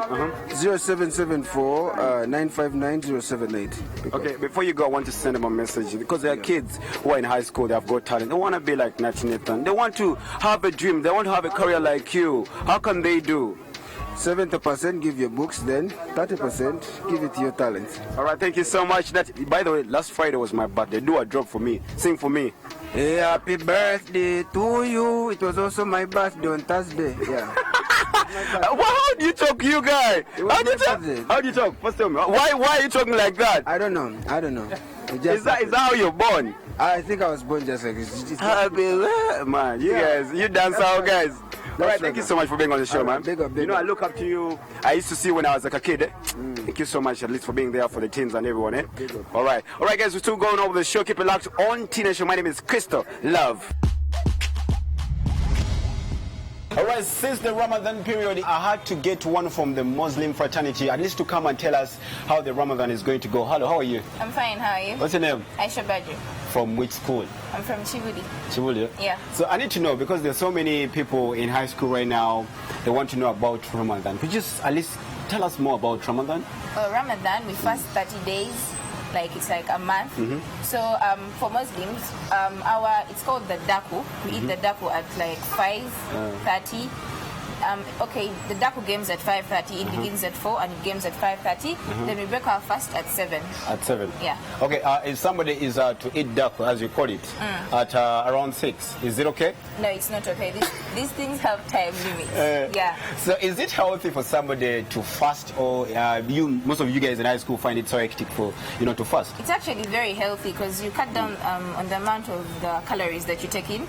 [SPEAKER 1] 0774-959-078.
[SPEAKER 8] Okay, before you go, I want to send them a message because there are kids who are in high school. They have got talent. They want to be like Nati Nathan. They want to have a dream. They want to have a career like you. How can they do?
[SPEAKER 1] 70% give your books, then 30% give it your talent.
[SPEAKER 8] All right, thank you so much. By the way, last Friday was my birthday. Do a drop for me. Sing for me.
[SPEAKER 1] Hey, happy birthday to you. It was also my birthday on Thursday. Yeah.
[SPEAKER 8] How do you talk, you guy? How do you talk? First tell me. Why are you talking like that?
[SPEAKER 1] I don't know.
[SPEAKER 8] Is that how you're born?
[SPEAKER 1] I think I was born just like this.
[SPEAKER 8] Man, you guys, you dance out, guys. All right, thank you so much for being on the show, man.
[SPEAKER 1] Big up.
[SPEAKER 8] You know, I look up to you. I used to see when I was like a kid. Thank you so much, at least, for being there for the teens and everyone. All right, guys, we're still going over the show. Keep it locked on T-Nation. My name is Crystal Love. Alright, since the Ramadan period, I had to get one from the Muslim fraternity, at least to come and tell us how the Ramadan is going to go. Hello, how are you?
[SPEAKER 3] I'm fine, how are you?
[SPEAKER 8] What's your name?
[SPEAKER 3] Csbag.
[SPEAKER 8] From which school?
[SPEAKER 3] I'm from Chibudi.
[SPEAKER 8] Chibudi?
[SPEAKER 3] Yeah.
[SPEAKER 8] So I need to know, because there's so many people in high school right now, they want to know about Ramadan. Could you just at least tell us more about Ramadan?
[SPEAKER 3] Ramadan, we fast 30 days. Like it's like a month. So for Muslims, it's called the daku. We eat the daku at like 5:30. Okay, the daku games at 5:30. It begins at 4 and it games at 5:30. Then we break our fast at 7.
[SPEAKER 8] At 7.
[SPEAKER 3] Yeah.
[SPEAKER 8] Okay. If somebody is to eat daku, as you call it, at around 6, is it okay?
[SPEAKER 3] No, it's not okay. These things have time limits. Yeah.
[SPEAKER 8] So is it healthy for somebody to fast, or most of you guys in high school find it so hectic for to fast?
[SPEAKER 3] It's actually very healthy because you cut down on the amount of the calories that you take in.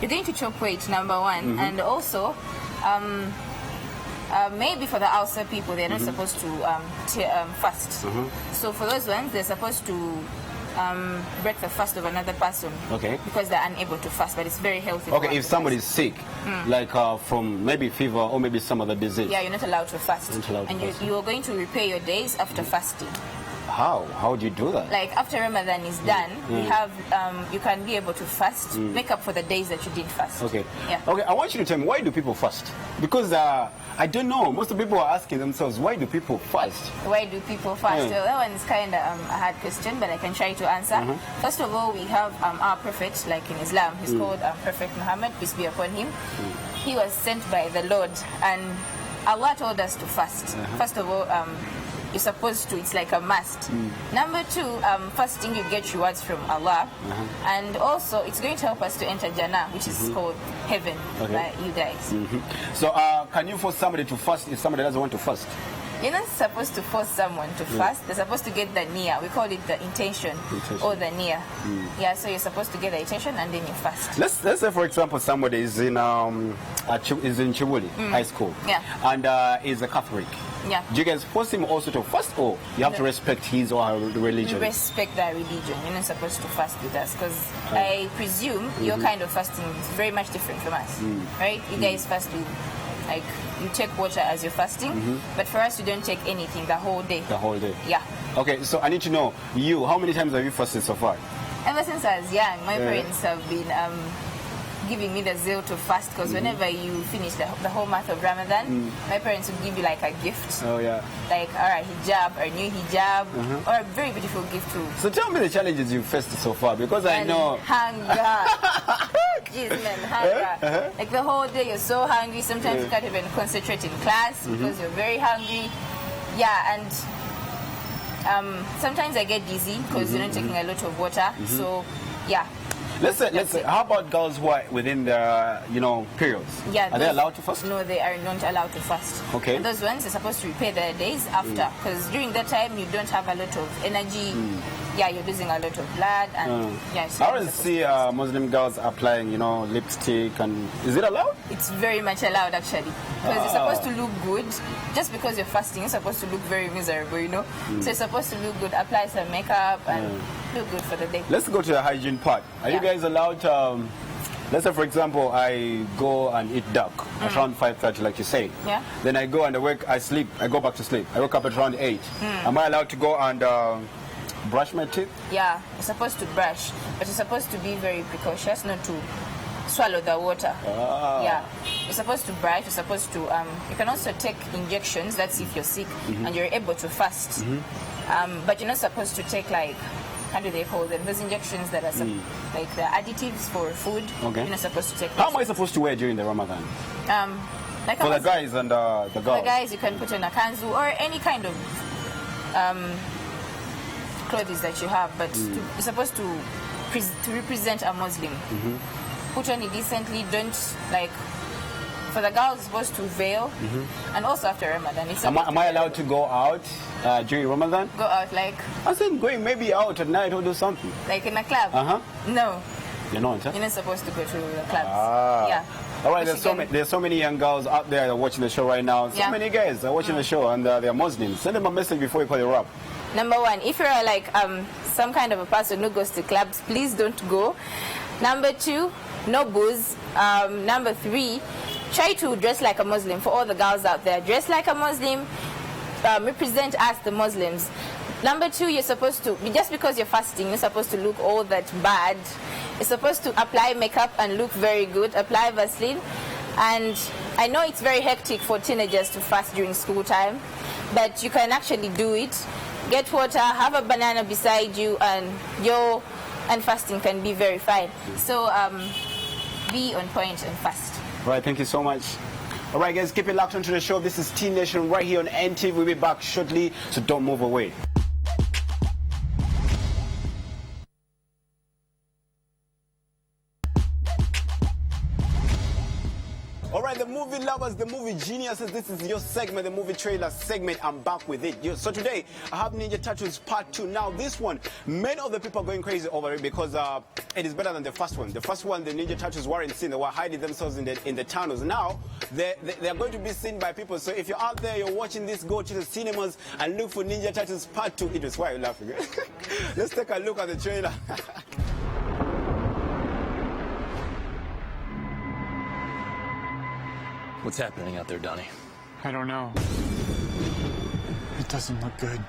[SPEAKER 3] You're going to chop weight, number one, and also
[SPEAKER 10] Maybe for the ulcer people, they're not supposed to fast. So for those ones, they're supposed to break the fast of another person.
[SPEAKER 8] Okay.
[SPEAKER 10] Because they're unable to fast, but it's very healthy.
[SPEAKER 8] Okay, if somebody is sick, like from maybe fever or maybe some other disease.
[SPEAKER 10] Yeah, you're not allowed to fast.
[SPEAKER 8] Not allowed to
[SPEAKER 10] and
[SPEAKER 8] fast.
[SPEAKER 10] you're going to repay your days after fasting.
[SPEAKER 8] How? How do you do that?
[SPEAKER 10] Like after Ramadan is done, we have you can be able to fast, make up for the days that you did fast.
[SPEAKER 8] Okay.
[SPEAKER 10] Yeah.
[SPEAKER 8] Okay, I want you to tell me, why do people fast? Because I don't know. Most of the people are asking themselves, why do people fast?
[SPEAKER 10] Why do people fast? Well, that one is kind of a hard question, but I can try to answer. First of all, we have our prophet, like in Islam, he's called Prophet Muhammad, peace be upon him. He was sent by the Lord, and Allah told us to fast. First of all, you're supposed to, it's like a must. Number two, fasting you get rewards from Allah, and also it's going to help us to enter Jannah, which is called heaven by you guys.
[SPEAKER 8] So can you force somebody to fast if somebody doesn't want to fast?
[SPEAKER 10] You're not supposed to force someone to fast. They're supposed to get the niyyah. We call it the intention or the niyyah. Yeah, so you're supposed to get the intention and then you fast.
[SPEAKER 8] Let's say, for example, somebody is in Chibuli High School, and is a Catholic.
[SPEAKER 10] Yeah.
[SPEAKER 8] Do you guys force him also to fast, or you have to respect his or her religion?
[SPEAKER 10] We respect their religion. You're not supposed to fast with us because I presume your kind of fasting is very much different from us, right? You guys fast with, like, you take water as you're fasting, but for us, you don't take anything the whole day.
[SPEAKER 8] The whole day?
[SPEAKER 10] Yeah.
[SPEAKER 8] Okay, so I need to know, you, how many times have you fasted so far?
[SPEAKER 10] Ever since I was young, my parents have been giving me the zeal to fast because whenever you finish the whole month of Ramadan, my parents would give you like a gift.
[SPEAKER 8] Oh, yeah.
[SPEAKER 10] Like, a hijab, or a new hijab, or a very beautiful gift too.
[SPEAKER 8] So tell me the challenges you've faced so far, because I know...
[SPEAKER 10] Hunger. Jeez, man, hunger. Like the whole day you're so hungry, sometimes you can't even concentrate in class because you're very hungry. Yeah, and sometimes I get dizzy because you're not taking a lot of water. So, yeah.
[SPEAKER 8] Let's say, how about girls who are within their, periods?
[SPEAKER 10] Yeah,
[SPEAKER 8] are they allowed to fast?
[SPEAKER 10] No, they are not allowed to fast.
[SPEAKER 8] Okay.
[SPEAKER 10] And those ones are supposed to repay their days after, because during that time you don't have a lot of energy. Yeah, you're losing a lot of blood, and
[SPEAKER 8] I always see Muslim girls applying, lipstick, and is it allowed?
[SPEAKER 10] It's very much allowed actually, because you're supposed to look good. Just because you're fasting, you're supposed to look very miserable, So you're supposed to look good, apply some makeup, and look good for the day.
[SPEAKER 8] Let's go to the hygiene part. Are you guys allowed to, let's say for example, I go and eat duck at around 5:30 like you say.
[SPEAKER 10] Yeah.
[SPEAKER 8] Then I go and I sleep, I go back to sleep. I wake up at around 8. Am I allowed to go and brush my teeth?
[SPEAKER 10] Yeah, you're supposed to brush, but you're supposed to be very precautious not to swallow the water. Yeah, you're supposed to brush, you're supposed to, you can also take injections, that's if you're sick and you're able to fast. But you're not supposed to take like, how do they call them? Those injections that are like the additives for food.
[SPEAKER 8] Okay.
[SPEAKER 10] You're not supposed to take those.
[SPEAKER 8] How am I supposed to wear during the Ramadan?
[SPEAKER 10] Like
[SPEAKER 8] for the guys and the girls?
[SPEAKER 10] For the guys, you can put on a kanzu or any kind of clothes that you have, but you're supposed to represent a Muslim. Put on it decently, don't like. For the girls, it's supposed to veil, and also after Ramadan. It's
[SPEAKER 8] am I allowed to go out during Ramadan?
[SPEAKER 10] Go out like?
[SPEAKER 8] I said going maybe out at night or do something.
[SPEAKER 10] Like in a club? No.
[SPEAKER 8] You're not, huh?
[SPEAKER 10] You're not supposed to go to the clubs. Yeah.
[SPEAKER 8] All right, there's so many young girls out there that are watching the show right now. So many guys are watching the show and they're Muslims. Send them a message before you call your rap.
[SPEAKER 10] Number one, if you're like some kind of a person who goes to clubs, please don't go. Number two, no booze. Number three, try to dress like a Muslim. For all the girls out there, dress like a Muslim. Represent us, the Muslims. Number two, you're supposed to, just because you're fasting, you're supposed to look all that bad. You're supposed to apply makeup and look very good, apply Vaseline. And I know it's very hectic for teenagers to fast during school time, but you can actually do it. Get water, have a banana beside you, and fasting can be very fine. So be on point and fast.
[SPEAKER 8] All right, thank you so much. All right, guys, keep it locked onto the show. This is Teen Nation right here on NTV. We'll be back shortly, so don't move away. All right, the movie that was the movie Geniuses. This is your segment, the movie trailer segment. I'm back with it. So today, I have Ninja Turtles Part 2. Now, this one, many of the people are going crazy over it because it is better than the first one. The first one, the Ninja Turtles weren't seen. They were hiding themselves in the tunnels. Now, they are going to be seen by people. So if you're out there, you're watching this, go to the cinemas and look for Ninja Turtles Part 2. It is why you're laughing. Let's take a look at the trailer.
[SPEAKER 12] What's happening out there, Donnie?
[SPEAKER 6] I don't know. It doesn't look good.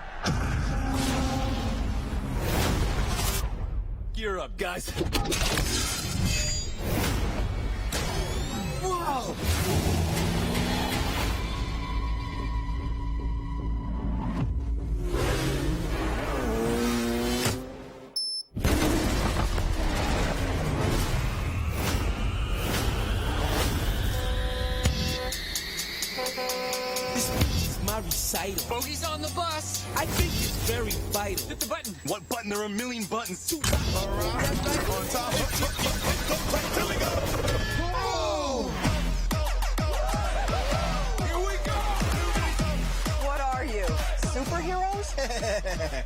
[SPEAKER 12] Gear up, guys.
[SPEAKER 16] Whoa!
[SPEAKER 12] Recital.
[SPEAKER 16] Bogey's on the bus.
[SPEAKER 12] I think it's very vital.
[SPEAKER 16] Hit the button.
[SPEAKER 12] What button? There are a million buttons.
[SPEAKER 16] All right. On top. Here we go. Oh! Here we go.
[SPEAKER 7] What are you, superheroes?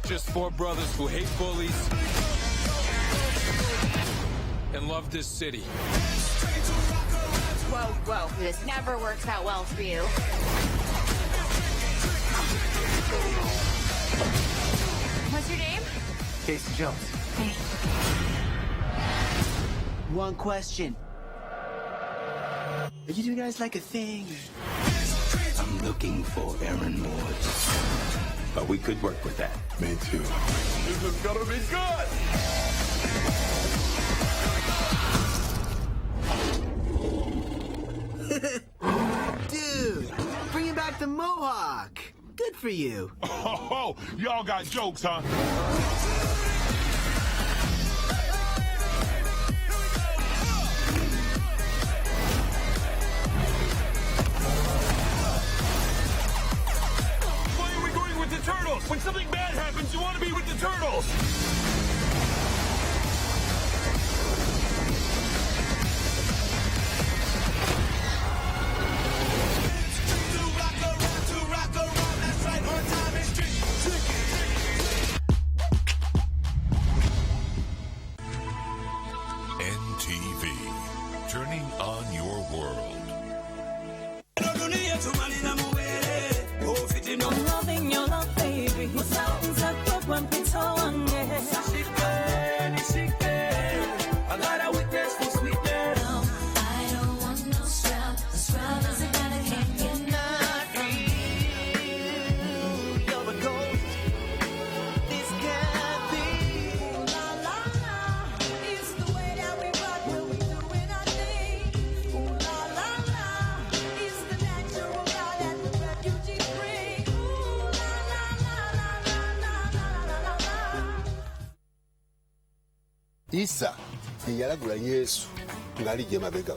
[SPEAKER 12] Just four brothers who hate bullies and love this city.
[SPEAKER 3] Whoa. This never works out well for you. What's your name?
[SPEAKER 12] Casey Jones.
[SPEAKER 3] Hey.
[SPEAKER 17] One question. Are you two guys like a thing?
[SPEAKER 19] I'm looking for Aaron Woods. But we could work with that.
[SPEAKER 16] Me too. This is gonna be
[SPEAKER 17] good! Dude, bringing back the mohawk. Good for you.
[SPEAKER 20] Oh, y'all got jokes, huh?
[SPEAKER 16] Why are we going with the turtles? When something bad happens, you want to be with the turtles.
[SPEAKER 5] NTV, turning on your world.
[SPEAKER 16] I'm loving your love, baby. I got a weakness for sweetness. No, I don't want no scrub. The scrub is a guy that can't get not real. You're the ghost. This can't be. Ooh, la, la, la. It's the way that we rock when we doing our thing. Ooh, la, la, la. It's the natural law that the refugees bring. Ooh, la, la, la, la, la, la, la, la, la, la.
[SPEAKER 14] Isa eyalagula Yesu ngali je mabega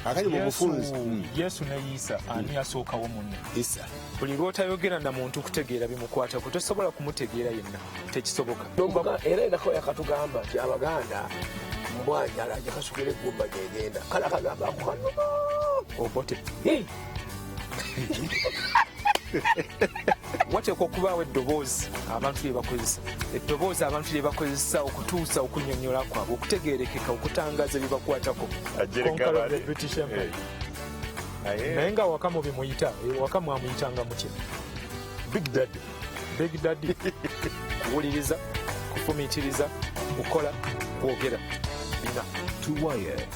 [SPEAKER 14] akali mu bufunzi
[SPEAKER 6] Yesu ne Isa ani yasookawo munne
[SPEAKER 14] Isa
[SPEAKER 6] buli lwotayogera na muntu kutegeera bimukwata kutosobola kumutegeera yenna tekisoboka
[SPEAKER 24] era endako yakatugamba nti Abaganda mbwanyala jakasukira eggumba gyegenda kala kagamba akukano
[SPEAKER 6] obote wateekwa okubaawo eddoboozi abantu lye bakozesa eddoboozi abantu lye bakozesa okutuusa okunnyonnyola kwabwe okutegeerekeka okutangaza bye bakwatako British Empire naye nga waka mubimuyita waka mwamuyitanga mutya Big Daddy kuwuliriza kufumiitiriza kukola kwogera bina
[SPEAKER 1] tuwaye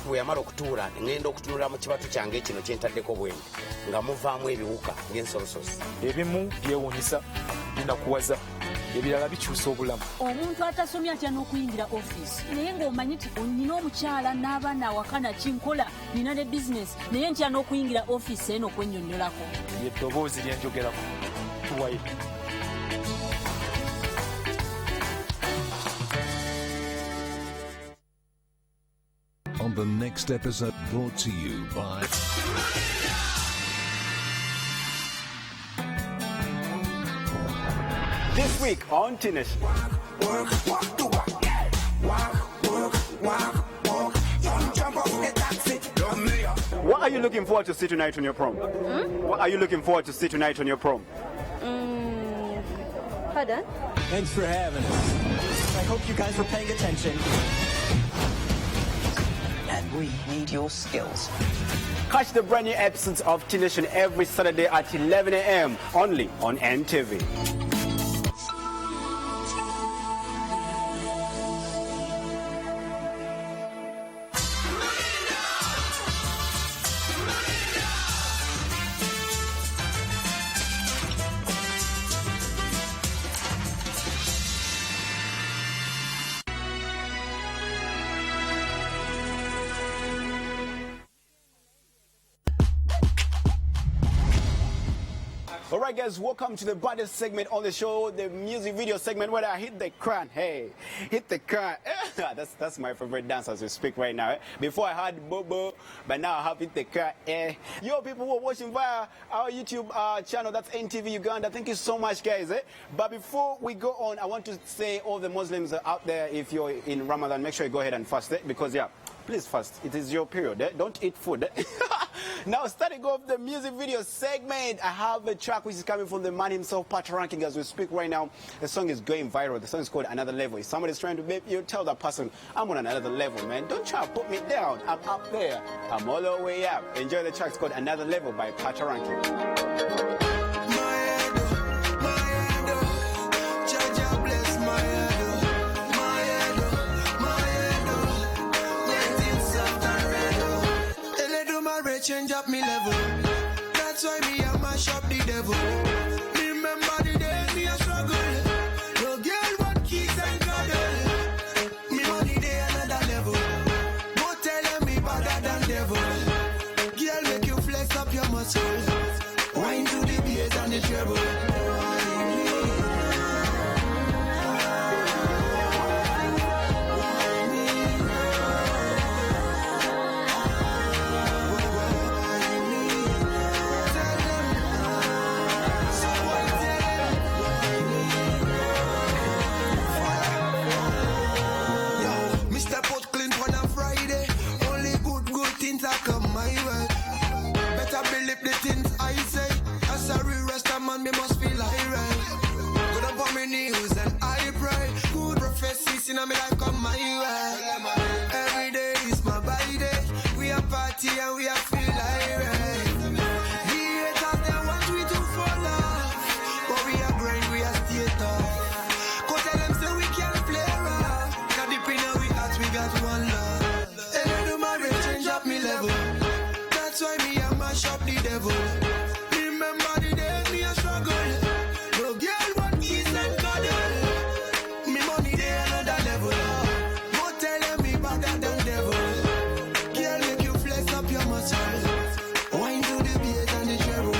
[SPEAKER 1] bwe yamala okutuula ngenda okutunula mu kibatu kyange kino kyentaddeko bwenge nga muvaamu ebiwuka ng'ensolososi
[SPEAKER 6] ebimu byewuunyisa binakuwaza ebirala bikyusa obulamu
[SPEAKER 21] omuntu atasomye atya n'okuyingira ofiisi naye ng'omanyi nti nina omukyala n'abaana awaka nakinkola nina ne bizinesi naye ntya n'okuyingira ofiisi eno okwennyonnyolako
[SPEAKER 6] yeddoboozi lyenjogerako tuwaye
[SPEAKER 2] On the next episode, brought to you by
[SPEAKER 8] This week on Teenage. What are you looking forward to see tonight on your prom? What are you looking forward to see tonight on your prom?
[SPEAKER 10] Pardon?
[SPEAKER 12] Thanks for having us. I hope you guys were paying attention. And we need your skills.
[SPEAKER 8] Catch the brand new episodes of Teen Nation every Saturday at 11 a.m. only on NTV. All right, guys, welcome to the baddest segment on the show, the music video segment where I hit the crown. Hey, hit the crown. That's my favorite dance as we speak right now. Before I had Bobo, but now I have hit the crown. Yo, people who are watching via our YouTube channel, that's NTV Uganda. Thank you so much, guys. But before we go on, I want to say all the Muslims out there, if you're in Ramadan, make sure you go ahead and fast because, yeah, please fast. It is your period. Don't eat food. Now, starting off the music video segment, I have a track which is coming from the man himself, Pat Ranking, as we speak right now. The song is going viral. The song is called Another Level. If somebody's trying to make you tell that person, I'm on another level, man. Don't try to put me down. I'm up there. I'm all the way up. Enjoy the track. It's called Another Level by Pat Ranking.
[SPEAKER 18] Change up me level. That's why me I mash up the devil. Remember the days me a struggle. No girl want kiss and cuddle. Me money they another level. Don't tell them me better than devil. Girl make you flex up your muscles. Wine to the bass and the treble. Me must feel alright. Good up on my knees and I pray. Good prophecies in my life come my way. Every day is my body day. We are party and we are feel alright. The haters they want we to fall off, but we are grind, we are stay tough. Go tell them say we can't play rough. Now deep in we hearts we got one love. And I do my way, change up me level. That's why me I mash up the devil. Remember the days me a struggle. No girl want kiss and cuddle. Me money they another level. Don't tell them me better than devil. Girl make you flex up your muscles. Wine to the bass and the treble.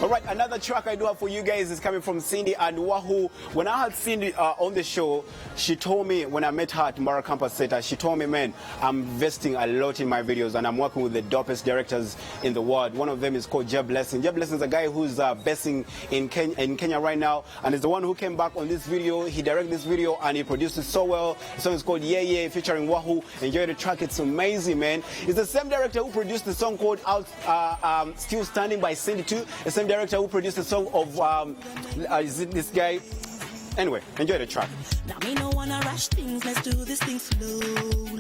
[SPEAKER 8] All right, another track I do have for you guys is coming from Cindy and Wahoo. When I had Cindy on the show, she told me, when I met her at Mara Campus Center, she told me, man, I'm investing a lot in my videos and I'm working with the dopest directors in the world. One of them is called Jeb Blessing. Jeb Blessing is a guy who's basing in Kenya right now, and is the one who came back on this video. He directed this video and he produced it so well. The song is called Yeah Yeah featuring Wahoo. Enjoy the track, it's amazing, man. It's the same director who produced the song called Still Standing by Cindy too. The same director who produced the song of is it this guy? Anyway, enjoy the track.
[SPEAKER 16] Now me no wanna rush things, let's do this thing slowly.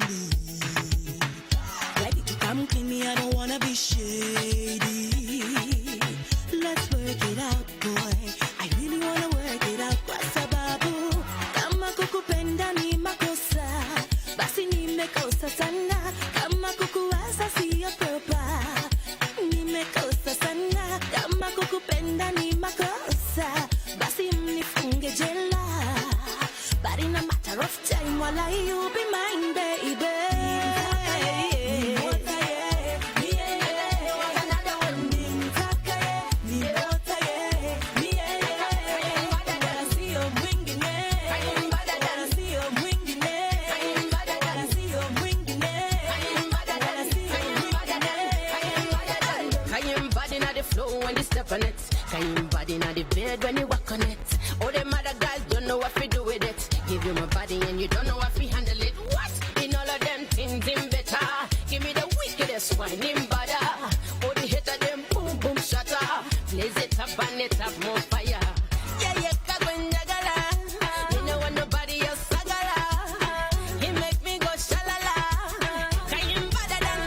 [SPEAKER 16] Like it to come clean, me I don't wanna be shady. Let's work it out, boy. I really wanna work it out. Kwa sababu kama kukupenda ni makosa, basi nimekosa sana. Kama kukuwaza siyo propa, nimekosa sana. Kama kukupenda ni makosa, basi mnifunge jela. But in a matter of time, while you'll be mine, baby.
[SPEAKER 4] Can you body na the bed when you walk on it? All them other guys don't know what to do with it. Give you my body and you don't know what to handle it. What? In all of them things in better. Give me the wickedest wine in butter. All the hater them boom boom shatter. Blaze it up and it up more fire. Yeah, yeah, kagwenjagala. You know want nobody else sagala. He make me go shalala. Kayim badadan.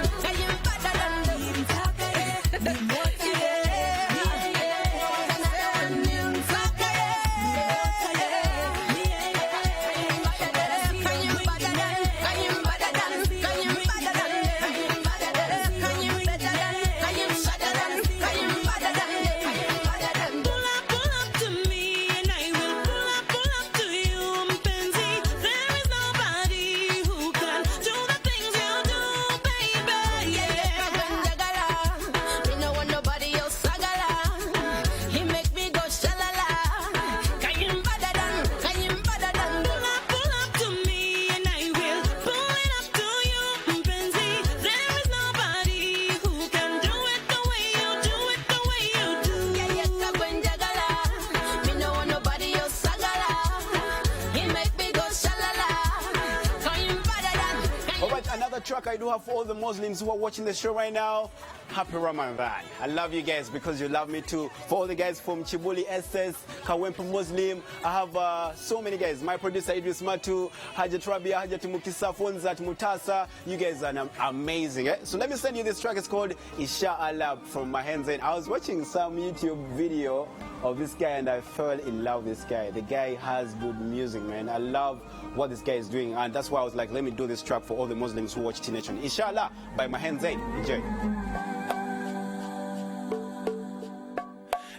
[SPEAKER 8] track I do have for all the Muslims who are watching the show right now. Happy Ramadan. I love you guys because you love me too. For all the guys from Chibuli SS, Kawempu Muslim, I have so many guys. My producer Idris Matu, Hajat Rabia, Hajat Mukisa, Fonzat Mutasa. You guys are amazing. So let me send you this track. It's called Isha Allah from my hands in. I was watching some YouTube video of this guy and I fell in love with this guy. The guy has good music, man. I love what this guy is doing, and that's why I was like, let me do this track for all the Muslims who watch T-Nation. Inshallah, by my hands in. Enjoy.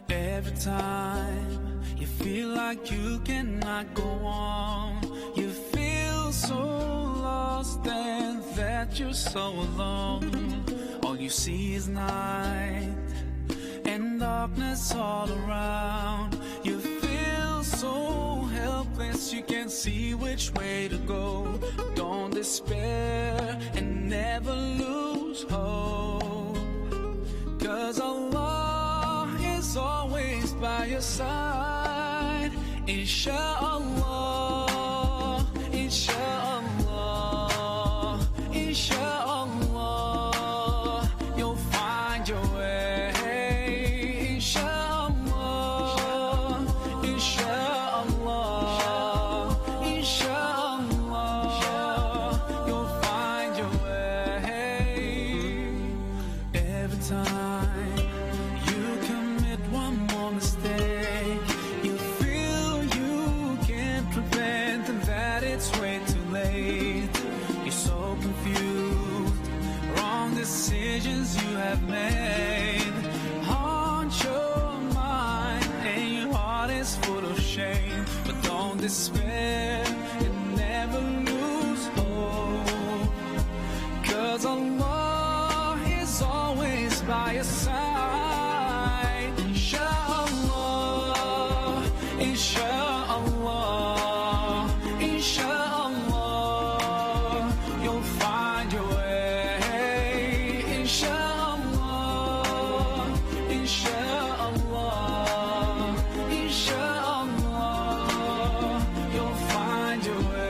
[SPEAKER 9] Every time you feel like you cannot go on, you feel so lost and that you're so alone. All you see is night and darkness all around. You feel so helpless, you can't see which way to go. Don't despair and never lose hope, 'cause Allah is always by your side. Inshallah, inshallah, inshallah, you'll find your way. Inshallah, inshallah, inshallah, you'll find your way. Every time you commit one more mistake, you feel you can't repent and that it's way too late. You're so confused, wrong decisions you have made haunt your mind and your heart is full of shame. But don't despair and never lose hope, 'cause Allah is always by your side. Inshallah, inshallah, inshallah, you'll find your way. Inshallah, inshallah, inshallah, you'll find your way.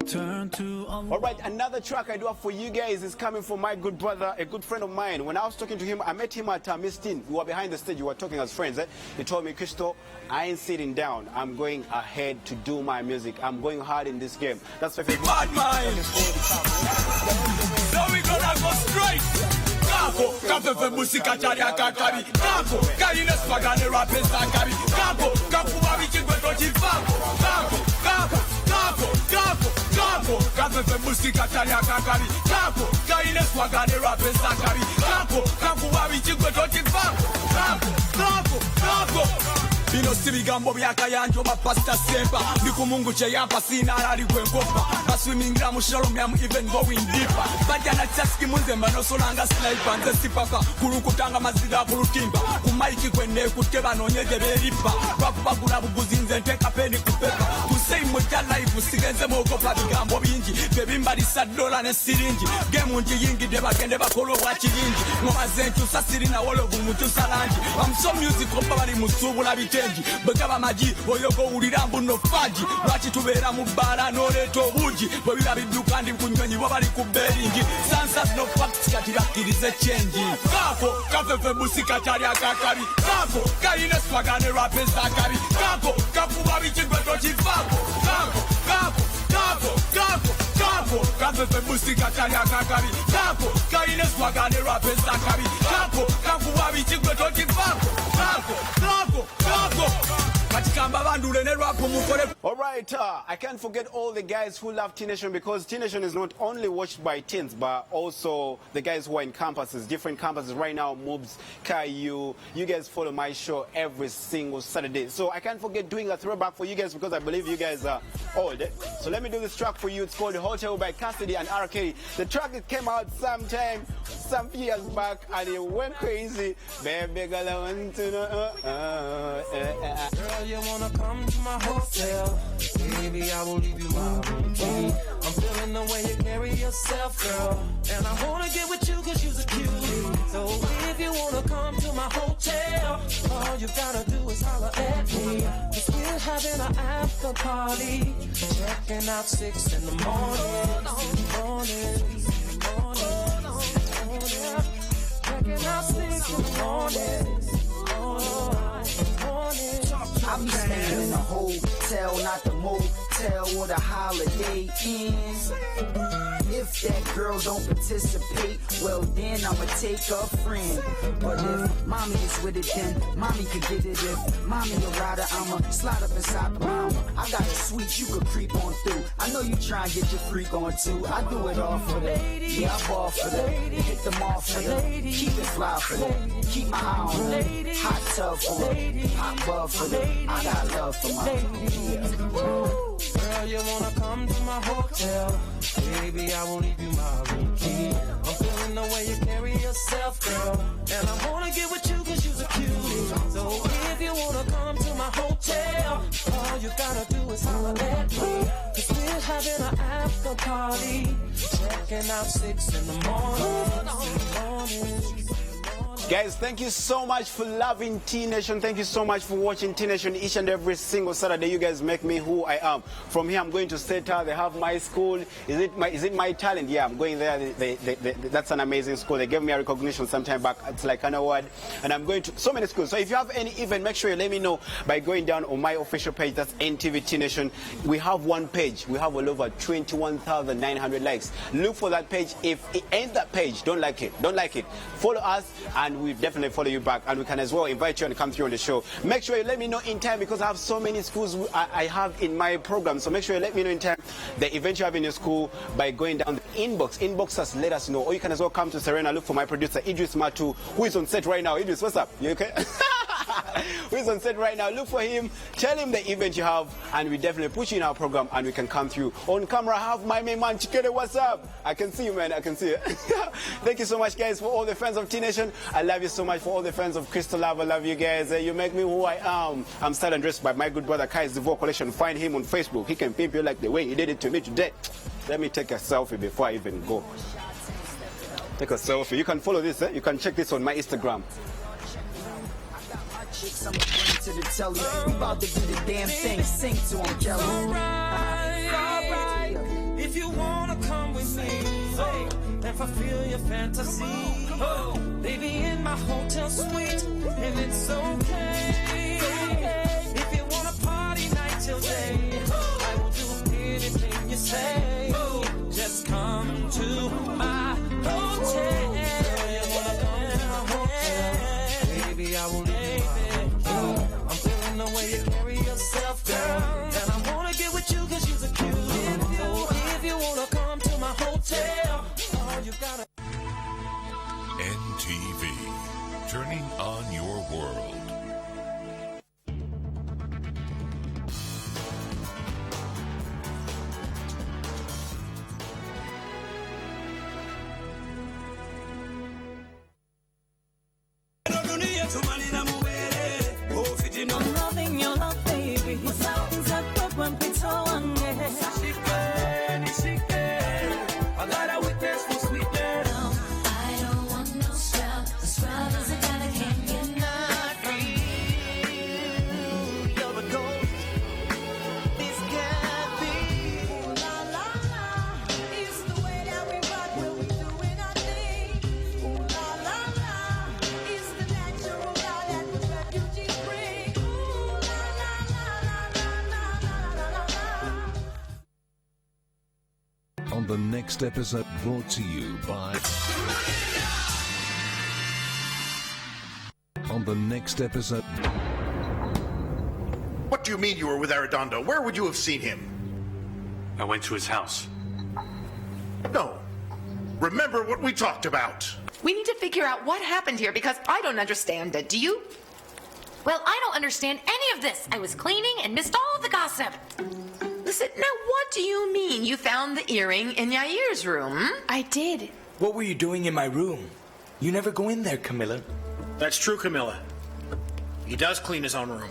[SPEAKER 9] Turn to Allah.
[SPEAKER 8] All right, another track I do have for you guys is coming from my good brother, a good friend of mine. When I was talking to him, I met him at Miss Teen. We were behind the stage, we were talking as friends. He told me, Crystal, I ain't sitting down. I'm going ahead to do my music. I'm going hard in this game. That's my favorite.
[SPEAKER 11] Bad mind. So we gonna go straight. Kako, kapepe musika charia kakari. Kako, kaine spagane rapes sakari. Kako, kapu babi chigweto chifako. Kako, kako, kako, kako, kako, kapepe musika charia kakari. Kako, kaine spagane rapes sakari. Kako, kapu babi chigweto chifako. Kako, kako, kako. sibigambo byakayanjo bapasta sempa ndikumungu cheyampa sina ali kwenkopa baswimingira mu shalom yam even going deeper bajana chaski munzemba no solanga sniper nze sipaka kulukutanga maziga kulutimba kumaiki kwene kuteba nonyeje beripa bakubagula buguzinze nteka peni kupepa kusei mujja live sigenze mokopa bigambo bingi bebimbalisa dola ne siringi game nji yingi de bagende bakolo wa kiringi ngomazentu sasirina wolovu mutusalangi I'm so musical bali musubula bitengi bagaba maji oyogo ulirambu no faji lwaki tubeera mu bbala n'oleeta obuugi bwe biba bidduka ndi kunyonyi bo bali ku beringi sansas no facts kati bakkirize chenji kako kafefe busika kyali akakabi kako kayina swagane rapesa akabi kako kafuba bikigwe tokivaako kako kako kako kako kako kafefe busika kyali akakabi kako kayina swagane rapesa akabi kako kafuba bikigwe tokivaako kako kako kako.
[SPEAKER 8] Alright, I can't forget all the guys who love T-Nation, because T-Nation is not only watched by teens, but also the guys who are in campuses, different campuses right now, Moobs, KU. You guys follow my show every single Saturday. So I can't forget doing a throwback for you guys, because I believe you guys are old. So let me do this track for you. It's called Hotel by Cassidy and RK. The track it came out some years back, and it went crazy. Baby girl, I want to know.
[SPEAKER 9] Girl, you wanna come to my hotel? Baby, I will leave you my room key. I'm feeling the way you carry yourself, girl, and I wanna get with you cause you're a cutie. So if you wanna come to my hotel, all you gotta do is holler at me. Cause we're having an after party, checking out 6 in the morning. Checking out 6 in the morning.
[SPEAKER 13] I be staying in a hotel, not the motel where the Holiday Inn. If that girl don't participate, well then I'ma take a friend. But if mommy is with it, then mommy can get it. If mommy a rider, I'ma slide up inside the mama. I got a suite you could creep on through. I know you try and get your freak on too. I do it all for them. Yeah, I ball for them. Hit them off for them. Keep it fly for them. Keep my eye on them. Hot tub for them. Hot bub for them. I got love for my
[SPEAKER 9] Girl, you wanna come to my hotel? Baby, I won't leave you my room key. I'm feeling the way you carry yourself, girl, and I wanna get with you cause you're a cutie. So if you wanna come to my hotel, all you gotta do is holler at me. Cause we're having an after party, checking out 6 in the morning.
[SPEAKER 8] Guys, thank you so much for loving T-Nation. Thank you so much for watching T-Nation each and every single Saturday. You guys make me who I am. From here, I'm going to SETA. They have my school. Is it my talent? Yeah, I'm going there. That's an amazing school. They gave me a recognition some time back. It's like an award. And I'm going to so many schools. So if you have any event, make sure you let me know by going down on my official page. That's NTV T-Nation. We have one page. We have all over 21,900 likes. Look for that page. If it ain't that page, don't like it. Don't like it. Follow us, and we definitely follow you back, and we can as well invite you and come through on the show. Make sure you let me know in time, because I have so many schools I have in my program. So make sure you let me know in time the event you have in your school by going down the inbox. Inbox us, let us know. Or you can as well come to Serena, look for my producer Idris Matu, who is on set right now. Idris, what's up? You okay? Who is on set right now? Look for him, tell him the event you have, and we definitely put you in our program, and we can come through. On camera, I have my main man Chikere. What's up? I can see you, man. I can see you. Thank you so much, guys, for all the fans of T-Nation. I love you so much. For all the fans of Crystal Love, I love you guys. You make me who I am. I'm styled and dressed by my good brother Kai's Divorce Collection. Find him on Facebook. He can pimp you like the way he did it to me today. Let me take a selfie before I even go. Take a selfie. You can follow this. You can check this on my Instagram.
[SPEAKER 13] I'm to the telly. We about to do the damn thing. Sing to him, Kelly.
[SPEAKER 9] Alright, if you wanna come with me, and fulfill your fantasy, baby, in my hotel suite, and it's okay. If you wanna party night till day, I will do anything you say. Just come to my hotel. You wanna come to my hotel, baby, I will leave. The way you carry yourself, girl, and I wanna get with you cause you're a cutie. So if you wanna come to my hotel, all you gotta
[SPEAKER 5] NTV, turning on your world.
[SPEAKER 11] no.
[SPEAKER 9] I'm loving your love, baby. Something's up when it's all on me.
[SPEAKER 11] I got a weakness for sweetness.
[SPEAKER 16] I don't want no scrub. A scrub is a guy that can't get enough from me.
[SPEAKER 11] You're a ghost. This can't be.
[SPEAKER 9] Ooh la la la, it's the way that we rock when we doing our thing. Ooh la la la, it's the natural law that the refugees bring. Ooh la la la la la la la la la.
[SPEAKER 2] On the next episode, brought to you by... On the next episode...
[SPEAKER 7] What do you mean you were with Arredondo? Where would you have seen him?
[SPEAKER 15] I went to his house.
[SPEAKER 7] No. Remember what we talked about.
[SPEAKER 22] We need to figure out what happened here because I don't understand it. Do you?
[SPEAKER 23] Well, I don't understand any of this. I was cleaning and missed all of the gossip.
[SPEAKER 22] Listen, now what do you mean you found the earring in Yair's room?
[SPEAKER 23] I did.
[SPEAKER 6] What were you doing in my room? You never go in there, Camilla.
[SPEAKER 25] That's true, Camilla. He does clean his own room.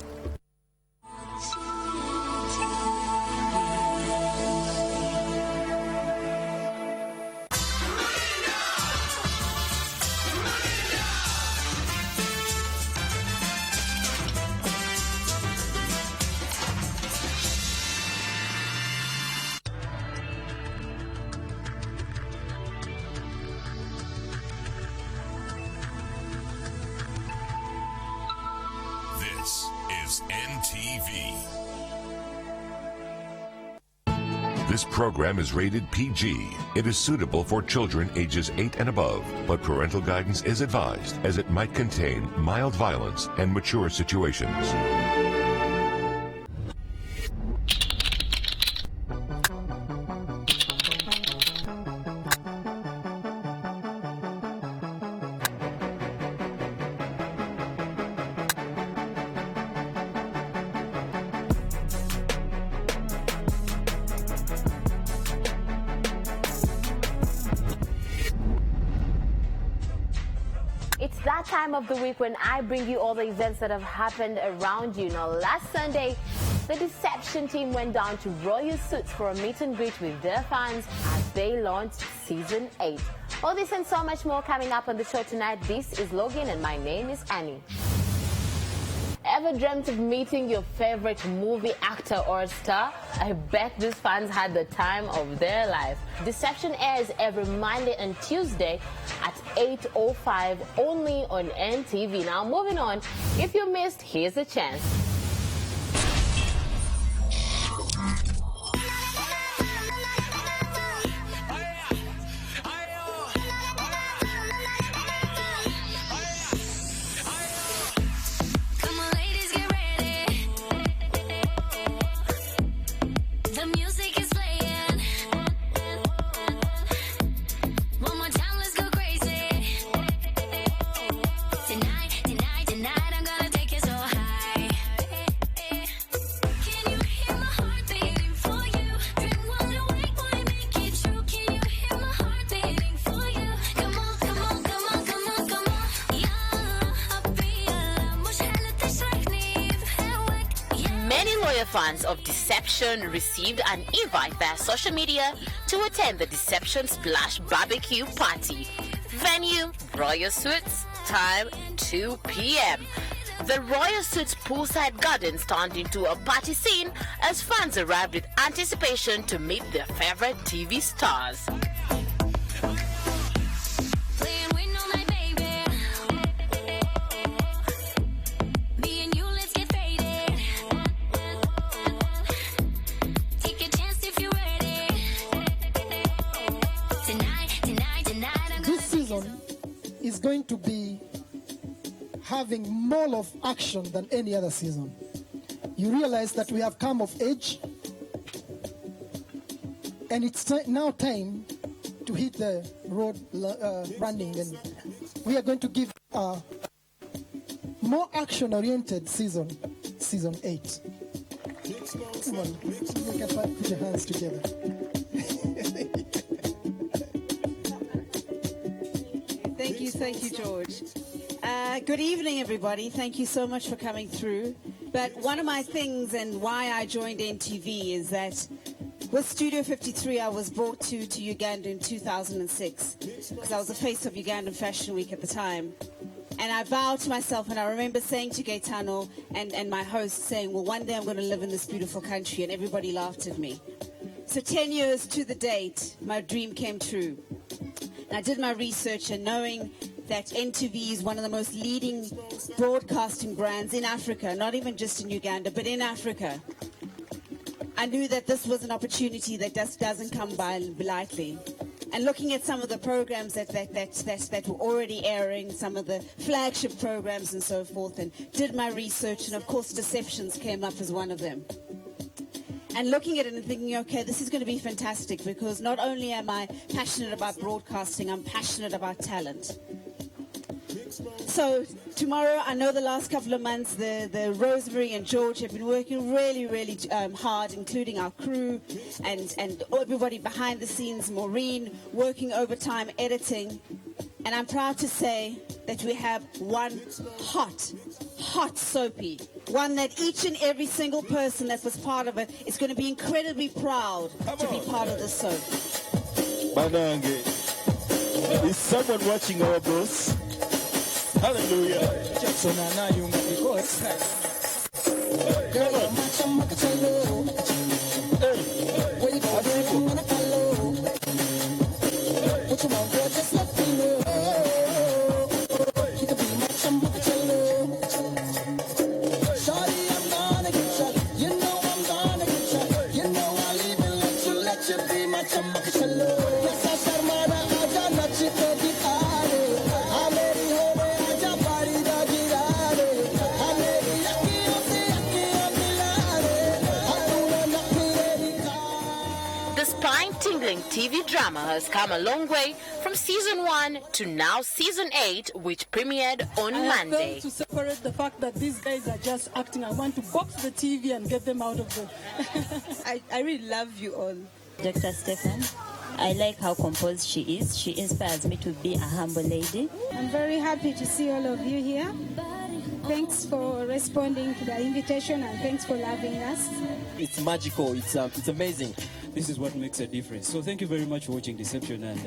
[SPEAKER 5] This is NTV. This program is rated PG. It is suitable for children ages 8 and above, but parental guidance is advised as it might contain mild violence and mature situations.
[SPEAKER 26] It's that time of the week when I bring you all the events that have happened around you. Now, last Sunday, the Deception team went down to Royal Suits for a meet and greet with their fans as they launched Season 8. All this and so much more coming up on the show tonight. This is Logan and my name is Annie. Ever dreamt of meeting your favorite movie actor or star? I bet these fans had the time of their life. Deception airs every Monday and Tuesday at 8:05 only on NTV. Now moving on, if you missed, here's a chance. Fans of Deception received an invite via social media to attend the Deception Splash Barbecue Party. Venue, Royal Suits, time 2 p.m. The Royal Suits poolside garden turned into a party scene as fans arrived with anticipation to meet their favorite TV stars.
[SPEAKER 27] Is going to be having more of action than any other season. You realize that we have come of age, and it's now time to hit the road running, and we are going to give a more action-oriented season 8. Come on, you can put your hands together.
[SPEAKER 28] Thank you, George.
[SPEAKER 1] Good evening, everybody. Thank you so much for coming through. But one of my things and why I joined NTV is that with Studio 53, I was brought to Uganda in 2006 because I was the face of Ugandan Fashion Week at the time. And I vowed to myself, and I remember saying to Gaetano and my host, saying, well, one day I'm going to live in this beautiful country, and everybody laughed at me. So 10 years to the date, my dream came true. And I did my research, and knowing that NTV is one of the most leading broadcasting brands in Africa, not even just in Uganda, but in Africa, I knew that this was an opportunity that doesn't come by lightly. And looking at some of the programs that were already airing, some of the flagship programs and so forth, and did my research, and of course Deceptions came up as one of them. And looking at it and thinking, okay, this is going to be fantastic, because not only am I passionate about broadcasting, I'm passionate about talent. So tomorrow, I know the last couple of months, the Rosemary and George have been working really, really hard, including our crew and everybody behind the scenes, Maureen, working overtime, editing. And I'm proud to say that we have one hot soapy, one that each and every single person that was part of it is going to be incredibly proud to be part of the soap.
[SPEAKER 3] Banange, is someone watching our boss? Hallelujah. So now you because
[SPEAKER 4] TV drama has come a long way from season 1 to now season 8, which premiered on Monday.
[SPEAKER 27] I failed to separate the fact that these guys are just acting. I want to box the TV and get them out of the...
[SPEAKER 14] I really love you all.
[SPEAKER 17] Dr. Stefan, I like how composed she is. She inspires me to be a humble lady.
[SPEAKER 19] I'm very happy to see all of you here. Thanks for responding to the invitation, and thanks for loving us.
[SPEAKER 20] It's magical. It's amazing. This is what makes a difference. So thank you very much for watching Deception, and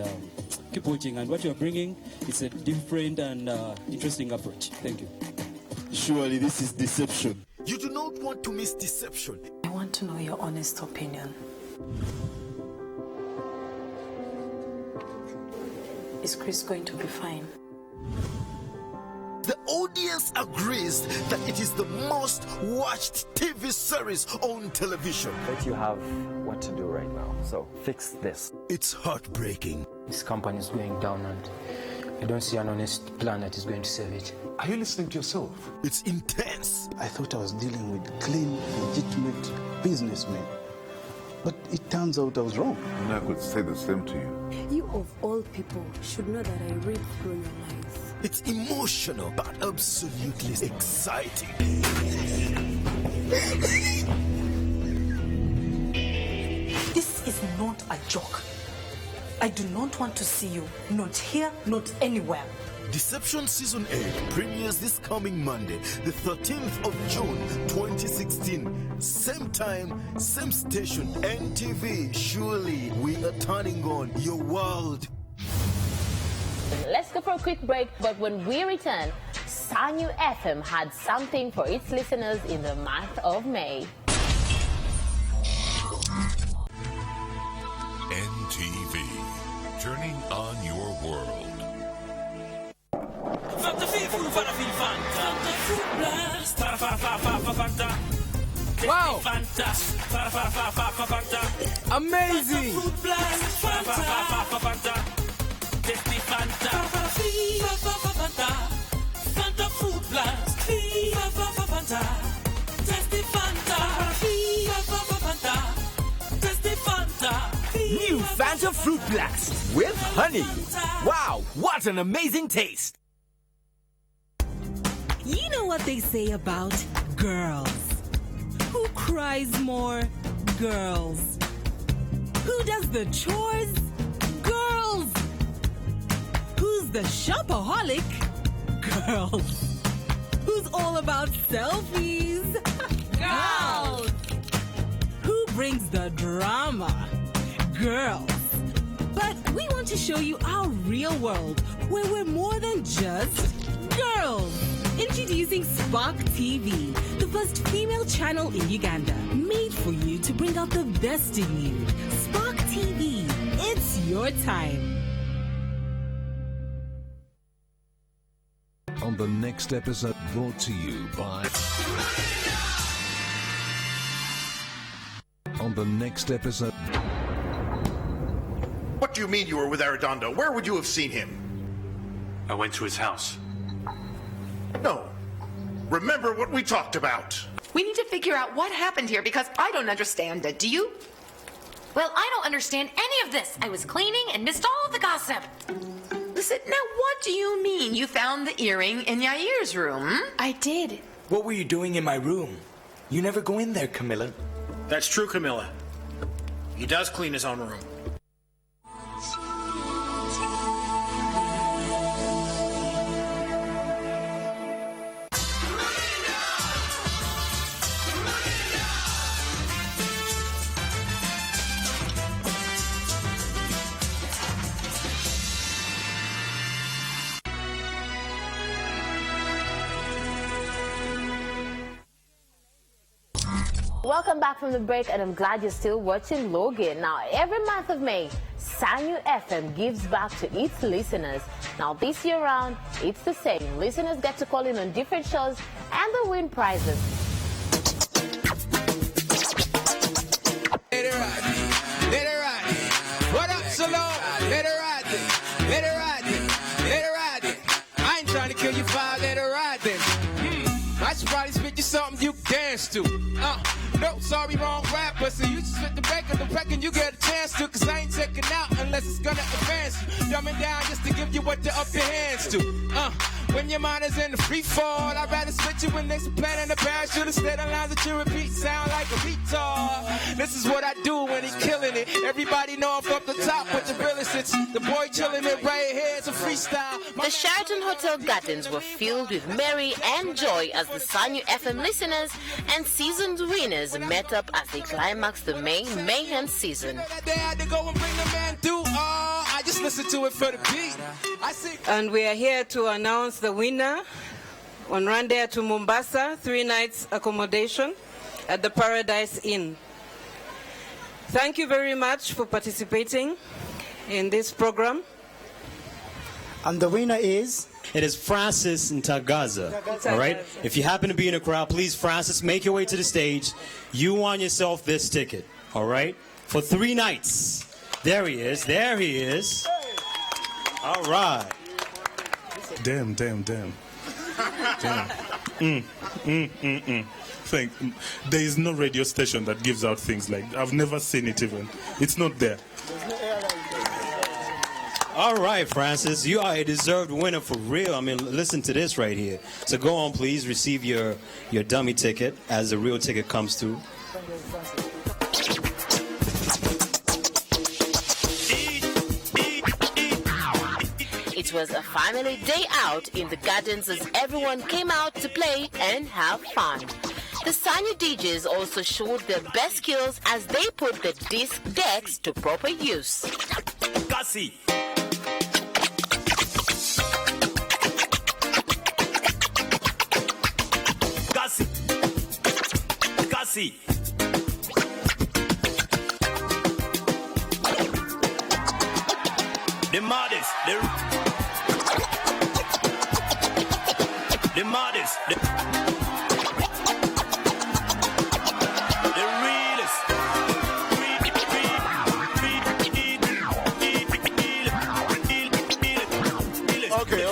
[SPEAKER 20] keep watching. And what you're bringing, it's a different and interesting approach. Thank you.
[SPEAKER 3] Surely this is Deception.
[SPEAKER 24] You do not want to miss Deception.
[SPEAKER 28] I want to know your honest opinion. Is Chris going to be fine?
[SPEAKER 24] The audience agrees that it is the most watched TV series on television.
[SPEAKER 29] But you have what to do right now, so fix this.
[SPEAKER 24] It's heartbreaking.
[SPEAKER 30] This company is going down and I don't see an honest plan that is going to save it.
[SPEAKER 24] Are you listening to yourself? It's intense.
[SPEAKER 31] I thought I was dealing with clean, legitimate businessmen. But it turns out I was wrong.
[SPEAKER 32] And I could say the same to you.
[SPEAKER 19] You of all people should know that I read through your life.
[SPEAKER 24] It's emotional, but absolutely exciting.
[SPEAKER 28] This is not a joke. I do not want to see you, not here, not anywhere.
[SPEAKER 24] Deception Season 8 premieres this coming Monday, the 13th of June, 2016. Same time, same station, NTV. Surely we are turning on your world.
[SPEAKER 26] Let's go for a quick break, but when we return, Sanyu FM had something for its listeners in the month of May.
[SPEAKER 5] NTV, turning on your world.
[SPEAKER 11] Wow! Amazing! New Fanta Fruit Blast with honey. Wow, what an amazing taste!
[SPEAKER 21] You know what they say about girls? Who cries more? Girls. Who does the chores? Girls. Who's the shopaholic? Girls. Who's all about selfies? Girls. Who brings the drama? Girls. But we want to show you our real world, where we're more than just girls. Introducing Csbag TV, the first female channel in Uganda, made for you to bring out the best in you. Csbag TV, it's your time.
[SPEAKER 2] On the next episode, brought to you by... On the next episode...
[SPEAKER 7] What do you mean you were with Arredondo? Where would you have seen him?
[SPEAKER 8] I went to his house.
[SPEAKER 7] No. Remember what we talked about.
[SPEAKER 9] We need to figure out what happened here because I don't understand it. Do you?
[SPEAKER 10] Well, I don't understand any of this. I was cleaning and missed all of the gossip.
[SPEAKER 9] Listen, now what do you mean you found the earring in Yair's room?
[SPEAKER 10] I did.
[SPEAKER 12] What were you doing in my room? You never go in there, Camilla.
[SPEAKER 25] That's true, Camilla. He does clean his own room.
[SPEAKER 26] Welcome back from the break, and I'm glad you're still watching Logan. Now, every month of May, Sanyu FM gives back to its listeners. Now, this year round, it's the same. Listeners get to call in on different shows and they win prizes.
[SPEAKER 13] Let it ride, let it ride. What up, Salon? Let it ride, let it ride, let it ride. I ain't trying to kill you, five, let it ride then. I should probably spit you something you dance to. No, sorry, wrong rapper. So you just spit the break of the record you get a chance to. Cause I ain't checking out unless it's gonna advance you. Dumbing down just to give you what to up your hands to. When your mind is in the free fall, I'd rather split you when there's a plan in the parachute instead of lines that you repeat. Sound like a retard. This is what I do when he's killing it. Everybody know I'm from the top with the realest. It's the boy chilling it right here. It's a freestyle.
[SPEAKER 26] The Sheraton Hotel Gardens were filled with merry and joy as the Sanyu FM listeners and seasoned winners met up as they climaxed the May Mayhem season.
[SPEAKER 13] I just listen to it for the beat.
[SPEAKER 15] And we are here to announce the winner on Rwanda to Mombasa, 3 nights accommodation at the Paradise Inn. Thank you very much for participating in this program.
[SPEAKER 16] And the winner is? It is Francis Ntagaza. All right? If you happen to be in a crowd, please, Francis, make your way to the stage. You won yourself this ticket, all right? For 3 nights. There he is. There he is. All right.
[SPEAKER 18] Damn. There is no radio station that gives out things like I've never seen it even. It's not there.
[SPEAKER 16] All right, Francis, you are a deserved winner for real. I mean, listen to this right here. So go on, please, receive your dummy ticket as the real ticket comes through.
[SPEAKER 26] It was a family day out in the gardens as everyone came out to play and have fun. The Sanyu DJs also showed their best skills as they put the disc decks to proper use.
[SPEAKER 11] Gussie. Gussie. The modest, the modest, the realest.
[SPEAKER 7] Okay.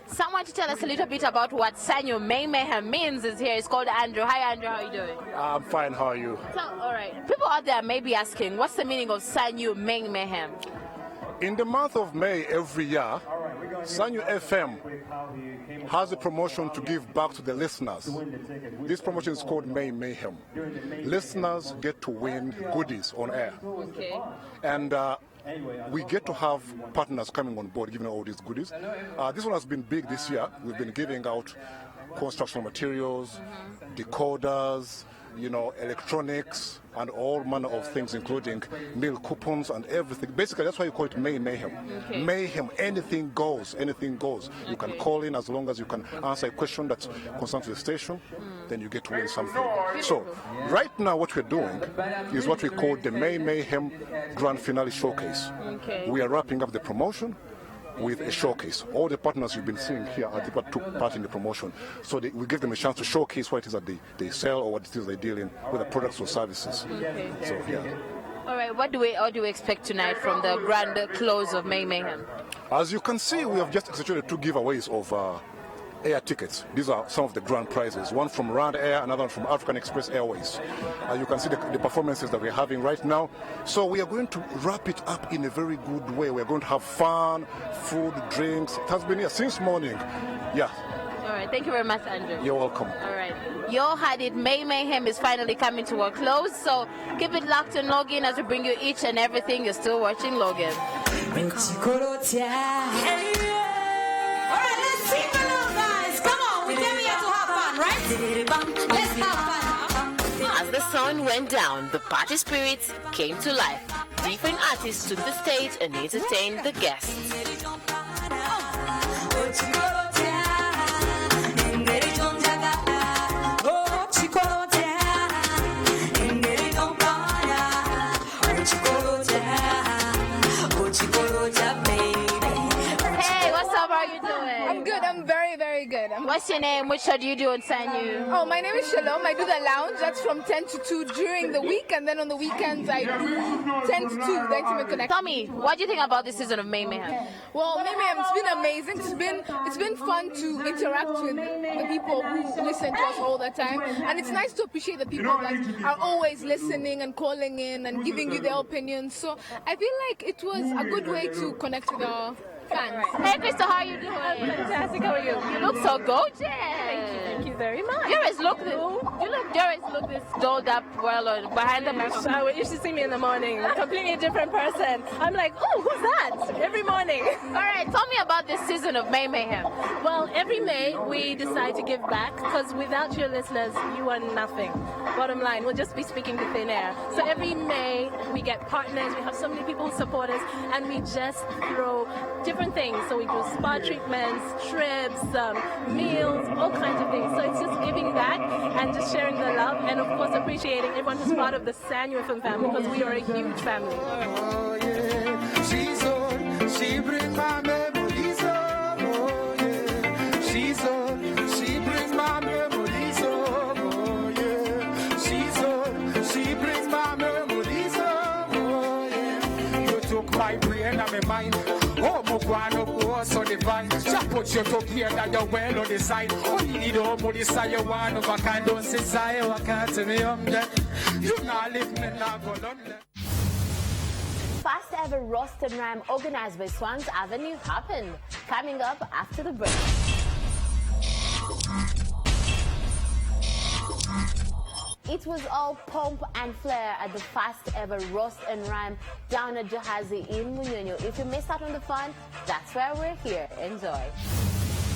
[SPEAKER 26] Someone to tell us a little bit about what Sanyu Mayhem means is here. It's called Andrew. Hi, Andrew. How are you doing?
[SPEAKER 22] I'm fine. How are you?
[SPEAKER 26] So, all right. People out there may be asking, what's the meaning of Sanyu Mayhem?
[SPEAKER 22] In the month of May every year, Sanyu FM has a promotion to give back to the listeners. This promotion is called May Mayhem. Listeners get to win goodies on air.
[SPEAKER 26] Okay.
[SPEAKER 22] And we get to have partners coming on board giving all these goodies. This one has been big this year. We've been giving out construction materials, decoders, electronics, and all manner of things, including meal coupons and everything. Basically, that's why you call it Mayhem.
[SPEAKER 1] Okay.
[SPEAKER 22] Mayhem, anything goes, anything goes. You can call in as long as you can answer a question that concerns the station, then you get to win something. So, right now what we're doing is what we call the Mayhem Grand Finale Showcase.
[SPEAKER 1] Okay.
[SPEAKER 22] We are wrapping up the promotion with a showcase. All the partners you've been seeing here are people who took part in the promotion. So we give them a chance to showcase what it is that they sell or what it is they deal in, whether products or services.
[SPEAKER 26] Okay.
[SPEAKER 22] So, yeah.
[SPEAKER 26] All right, what do we expect tonight from the grand close of Mayhem?
[SPEAKER 22] As you can see, we have just executed 2 giveaways of air tickets. These are some of the grand prizes. One from Rand Air, another one from African Express Airways. You can see the performances that we're having right now. So we are going to wrap it up in a very good way. We're going to have fun, food, drinks. It has been here since morning. Yeah.
[SPEAKER 26] All right, thank you very much, Andrew.
[SPEAKER 22] You're welcome.
[SPEAKER 26] All right. You had it. Mayhem is finally coming to a close, so keep it locked and log in as we bring you each and everything. You're still watching Logan. As the sun went down, the party spirits came to life. Different artists took the stage and entertained the guests. Hey, what's up? How are you doing?
[SPEAKER 3] I'm good. I'm very, very good.
[SPEAKER 26] What's your name? Which show do you do on Sanyu?
[SPEAKER 3] Oh, my name is Shalom. I do the lounge. That's from 10 to 2 during the week, and then on the weekends I do 10 to 2, the Intimate Connection.
[SPEAKER 26] Tell me, what do you think about this season of Mayhem?
[SPEAKER 3] Well, Mayhem, it's been amazing. It's been fun to interact with the people who listen to us all the time, and it's nice to appreciate the people that are always listening and calling in and giving you their opinions. So I feel like it was a good way to connect with our fans.
[SPEAKER 26] Hey, Krista, how are you doing?
[SPEAKER 3] Fantastic. How are you?
[SPEAKER 26] You look so gorgeous.
[SPEAKER 3] Thank you very much.
[SPEAKER 26] You always look this dolled up well behind the microphone.
[SPEAKER 3] You should see me in the morning. Completely different person. I'm like, oh, who's that? Every morning.
[SPEAKER 26] All right, tell me about this season of Mayhem.
[SPEAKER 3] Well, every May we decide to give back because without your listeners, you are nothing. Bottom line, we'll just be speaking to thin air. So every May we get partners. We have so many people who support us, and we just throw different things. So we do spa treatments, trips, meals, all kinds of things. So it's just giving back and just sharing the love, and of course appreciating everyone who's part of the Sanyu FM family, because we are a huge family.
[SPEAKER 11] Oh, yeah. She brings my memories up. Oh, yeah. She brings my memories up. Oh, yeah. She brings my memories up. Oh, yeah. You took my brain and my mind. Oh, Mugwano, oh, so divine. Just put your top here that you're well on the side. Oh, you need all money, so you want of a kind of society. I can't tell me that. You not live me now, go London.
[SPEAKER 26] First ever roast and rhyme organized by Swans Avenue happened. Coming up after the break. It was all pomp and flair at the first ever roast and rhyme down at Jahazi in Munyonyo. If you missed out on the fun, that's why we're here. Enjoy.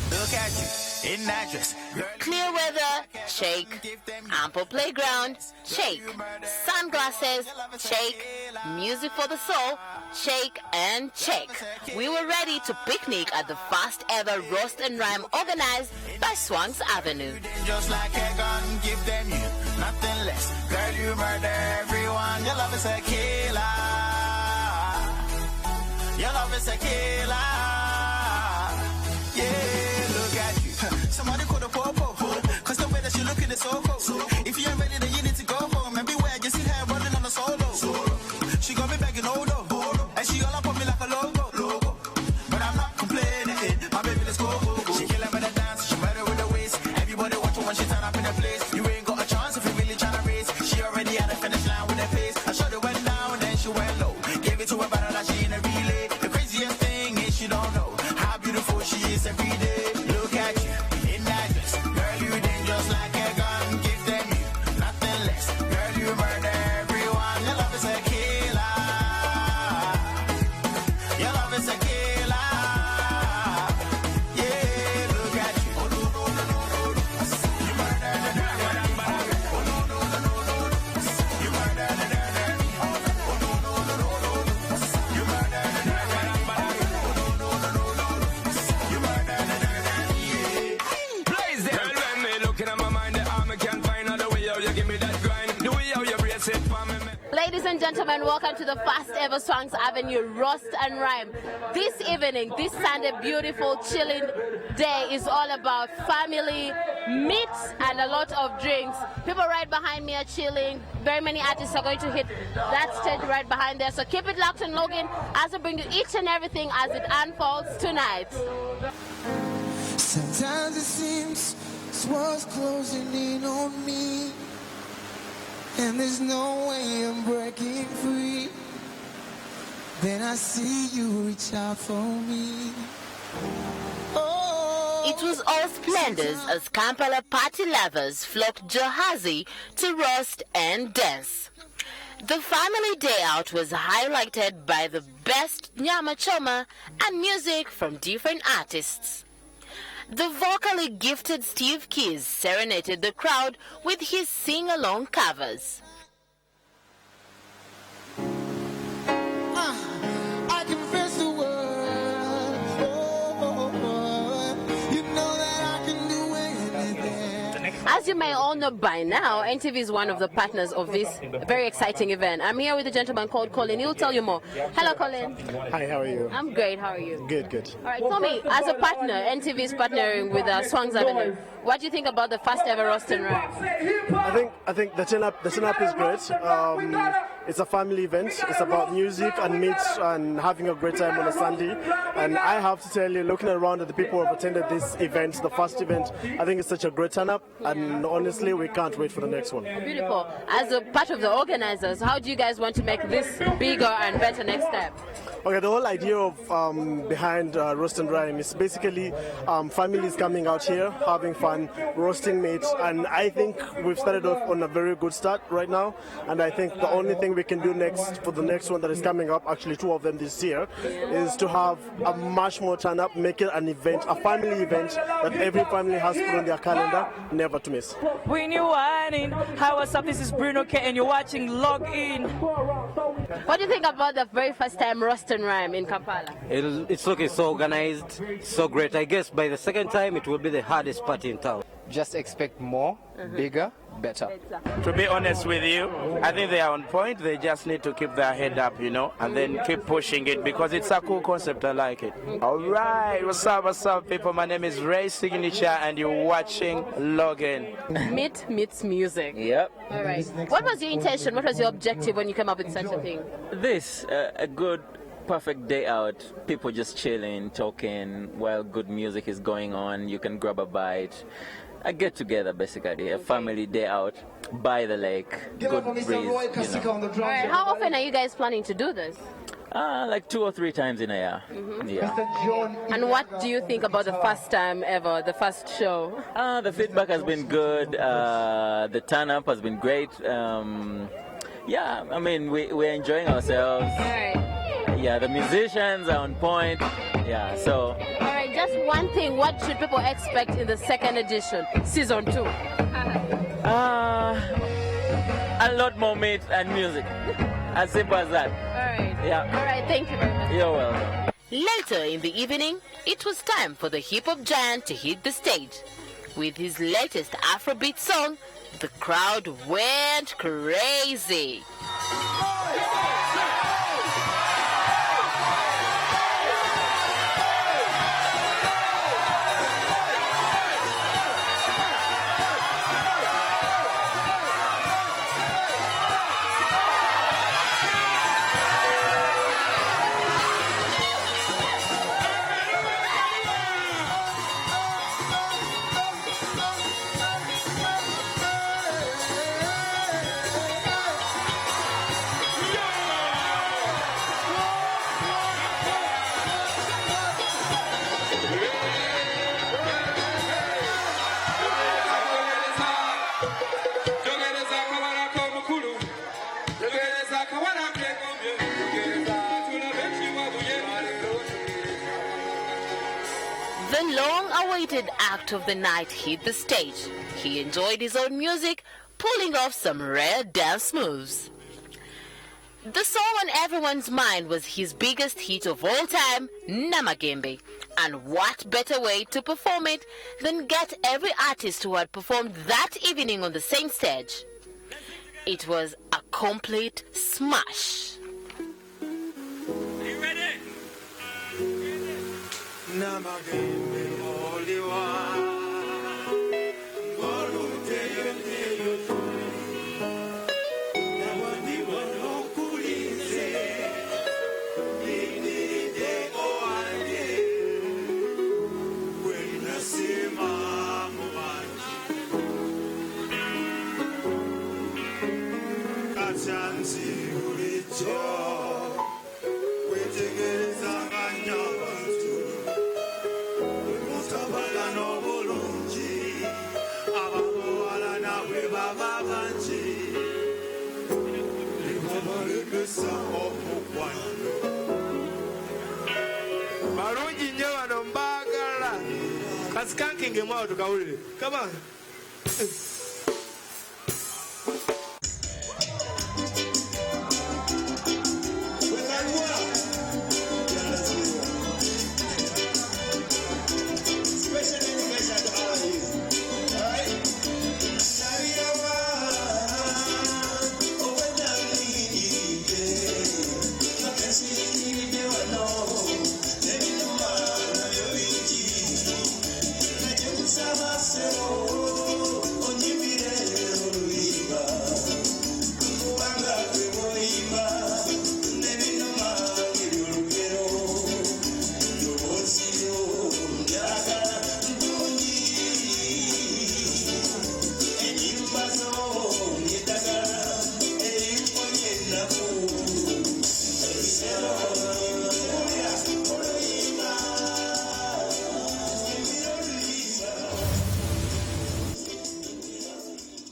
[SPEAKER 11] Look at you in that dress.
[SPEAKER 26] Clear weather, shake. Ample playground, shake. Sunglasses, shake. Music for the soul, shake and shake. We were ready to picnic at the first ever roast and rhyme organized by Swanks Avenue.
[SPEAKER 11] Just like a gun, give them you nothing less. Girl, you murder everyone. Your love is a killer. Your love is a killer. Yeah, look at you. Somebody call the popo. Cause the way that she looking is so cool. If you ain't ready, then you need to go home. And beware, you see her running on a solo. She got me begging, hold on. And she all up on me like a logo. But I'm not complaining. My baby, let's go. She killing with the dance. She better with the waist. Everybody watch her when she turn up in the place. You ain't got a chance if you really tryna race. She already had a finish line with her face. I shot it went down, then she went low. Gave it to her better like she in a relay. The craziest thing is she don't know how beautiful she is every day. Look at you in that dress. Girl, you dangerous like a gun. Give them you nothing less. Girl, you murder everyone. Your love is a killer.
[SPEAKER 26] Ladies and gentlemen, welcome to the first ever Swang's Avenue Roast and Rhyme. This evening, this Sunday, beautiful, chilling day is all about family, meat, and a lot of drinks. People right behind me are chilling. Very many artists are going to hit that stage right behind there. So keep it locked and logged in as I bring you each and everything as it unfolds tonight.
[SPEAKER 1] Sometimes it seems this world's closing in on me, and there's no way I'm breaking free. Then I see you reach out for me.
[SPEAKER 26] It was all splendors as Kampala party lovers flocked Johazi to roast and dance. The family day out was highlighted by the best nyama choma and music from different artists. The vocally gifted Steve Keys serenaded the crowd with his sing-along covers.
[SPEAKER 1] I can face the world. You know that I can do anything.
[SPEAKER 26] As you may all know by now, NTV is one of the partners of this very exciting event. I'm here with a gentleman called Colin. He'll tell you more. Hello, Colin.
[SPEAKER 4] Hi, how are you?
[SPEAKER 26] I'm great. How are you?
[SPEAKER 4] Good, good.
[SPEAKER 26] All right, tell me, as a partner, NTV is partnering with Swang's Avenue. What do you think about the first ever roast and rhyme?
[SPEAKER 4] I think the turn-up is great. It's a family event. It's about music and meat and having a great time on a Sunday. And I have to tell you, looking around at the people who have attended this event, the first event, I think it's such a great turn-up. And honestly, we can't wait for the next one.
[SPEAKER 26] Beautiful. As a part of the organizers, how do you guys want to make this bigger and better next step?
[SPEAKER 4] Okay, the whole idea of behind Roast and Rhyme is basically families coming out here, having fun, roasting meat, and I think we've started off on a very good start right now, and I think the only thing we can do next for the next one that is coming up, actually 2 of them this year, is to have a much more turn up, make it an event, a family event that every family has put on their calendar, never to miss.
[SPEAKER 6] When you're whining, hi, what's up, this is Bruno K, and you're watching Log In.
[SPEAKER 26] What do you think about the very first time Roast and Rhyme in Kampala?
[SPEAKER 14] It's looking so organized, so great. I guess by the second time it will be the hardest party in town.
[SPEAKER 17] Just expect more, bigger, better.
[SPEAKER 6] To be honest with you, I think they are on point. They just need to keep their head up, you know, and then keep pushing it because it's a cool concept. I like it. All right, what's up, people? My name is Ray Signature, and you're watching Logan.
[SPEAKER 26] Meat meets music.
[SPEAKER 14] Yep.
[SPEAKER 26] All right. What was your intention? What was your objective when you came up with such a thing?
[SPEAKER 20] This, a good, perfect day out. People just chilling, talking while good music is going on. You can grab a bite. A get together, basically, a family day out by the lake, good breeze. You know.
[SPEAKER 26] All right, how often are you guys planning to do this?
[SPEAKER 20] Like 2 or 3 times in a year. Yeah.
[SPEAKER 26] And what do you think about the first time ever, the first show?
[SPEAKER 20] The feedback has been good. The turn up has been great. Yeah, I mean, we're enjoying ourselves.
[SPEAKER 26] All right.
[SPEAKER 20] Yeah, the musicians are on point. Yeah, so.
[SPEAKER 26] All right, just one thing. What should people expect in the second edition, season 2?
[SPEAKER 20] A lot more meat and music. As simple as that.
[SPEAKER 26] All right.
[SPEAKER 20] Yeah.
[SPEAKER 26] All right, thank you very much.
[SPEAKER 20] You're welcome.
[SPEAKER 26] Later in the evening, it was time for the hip-hop giant to hit the stage. With his latest Afrobeat song, the crowd went crazy. The long-awaited act of the night hit the stage. He enjoyed his own music, pulling off some rare dance moves. The song on everyone's mind was his biggest hit of all time, Namagembe. And what better way to perform it than get every artist who had performed that evening on the same stage? It was a
[SPEAKER 3] complete smash.
[SPEAKER 11] Are you ready?
[SPEAKER 13] Marungi nnyo wano mbagala. Kasikankenge mwawo tukawulire. Come on.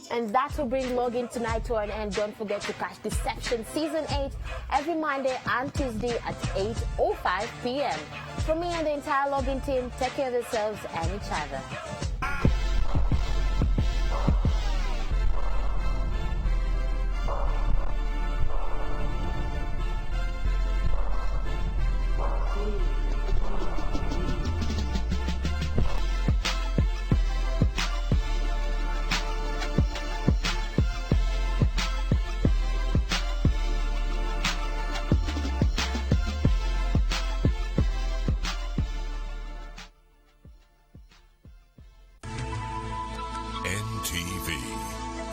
[SPEAKER 26] And that will bring Login tonight to an end. Don't forget to catch Deception Season 8 every Monday and Tuesday at 8:05 p.m. From me and the entire Login team, take care of yourselves and each other.
[SPEAKER 2] NTV,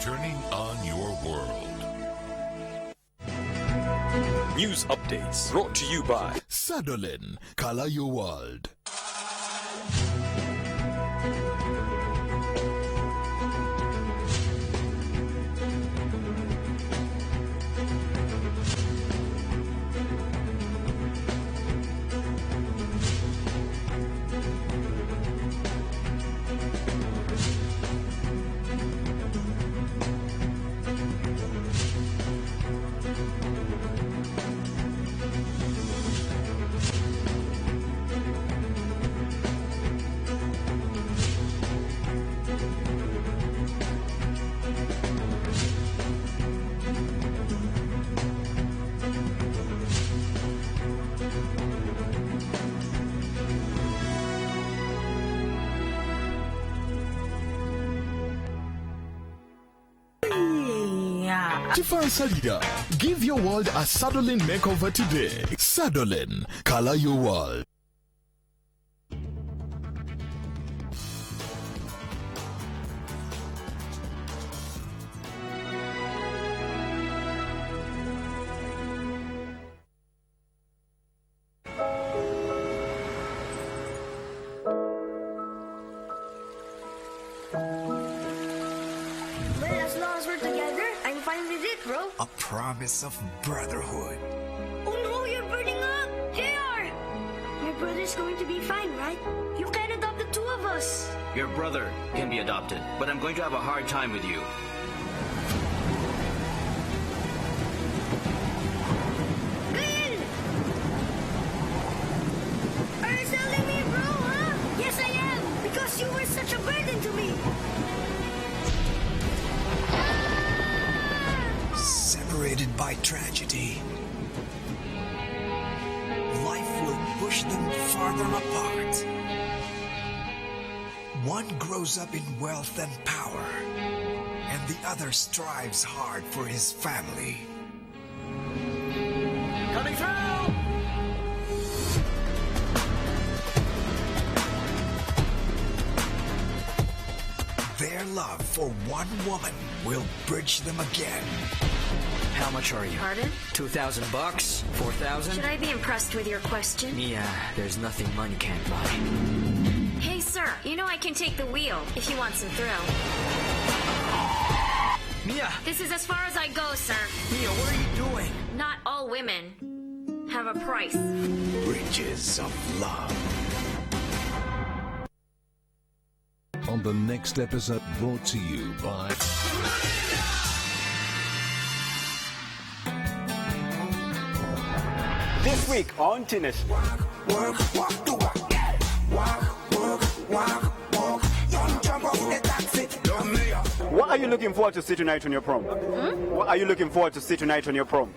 [SPEAKER 2] turning on your world.
[SPEAKER 5] News updates brought to you by
[SPEAKER 2] Sadolin, color your world. Tiffany Salida, give your world a Sadolin makeover today. Sadolin, color your world.
[SPEAKER 19] A promise of brotherhood.
[SPEAKER 21] Oh no, you're burning up! JR! My brother's going to be fine, right? You can adopt the two of us.
[SPEAKER 23] Your brother can be adopted, but I'm going to have a hard time with you.
[SPEAKER 21] Glenn! Are you selling me, bro, huh? Yes, I am, because you were such a burden to me.
[SPEAKER 19] Separated by tragedy, life will push them farther apart. One grows up in wealth and power, and the other strives hard for his family.
[SPEAKER 11] Coming through!
[SPEAKER 19] Their love for one woman will bridge them again.
[SPEAKER 17] How much are you?
[SPEAKER 21] Pardon?
[SPEAKER 17] $2,000 bucks? 4,000?
[SPEAKER 21] Should I be impressed with your question?
[SPEAKER 17] Yeah, there's nothing money can't buy.
[SPEAKER 21] Hey, sir, you know I can take the wheel if you want some thrill.
[SPEAKER 17] Mia!
[SPEAKER 21] This is as far as I go, sir.
[SPEAKER 17] Mia, what are you doing?
[SPEAKER 21] Not all women have a price.
[SPEAKER 19] Bridges of love.
[SPEAKER 8] On the next episode, brought to you by
[SPEAKER 9] This week on Tennis. What are you looking forward to see tonight on your prom? What are you looking forward to see tonight on your prom?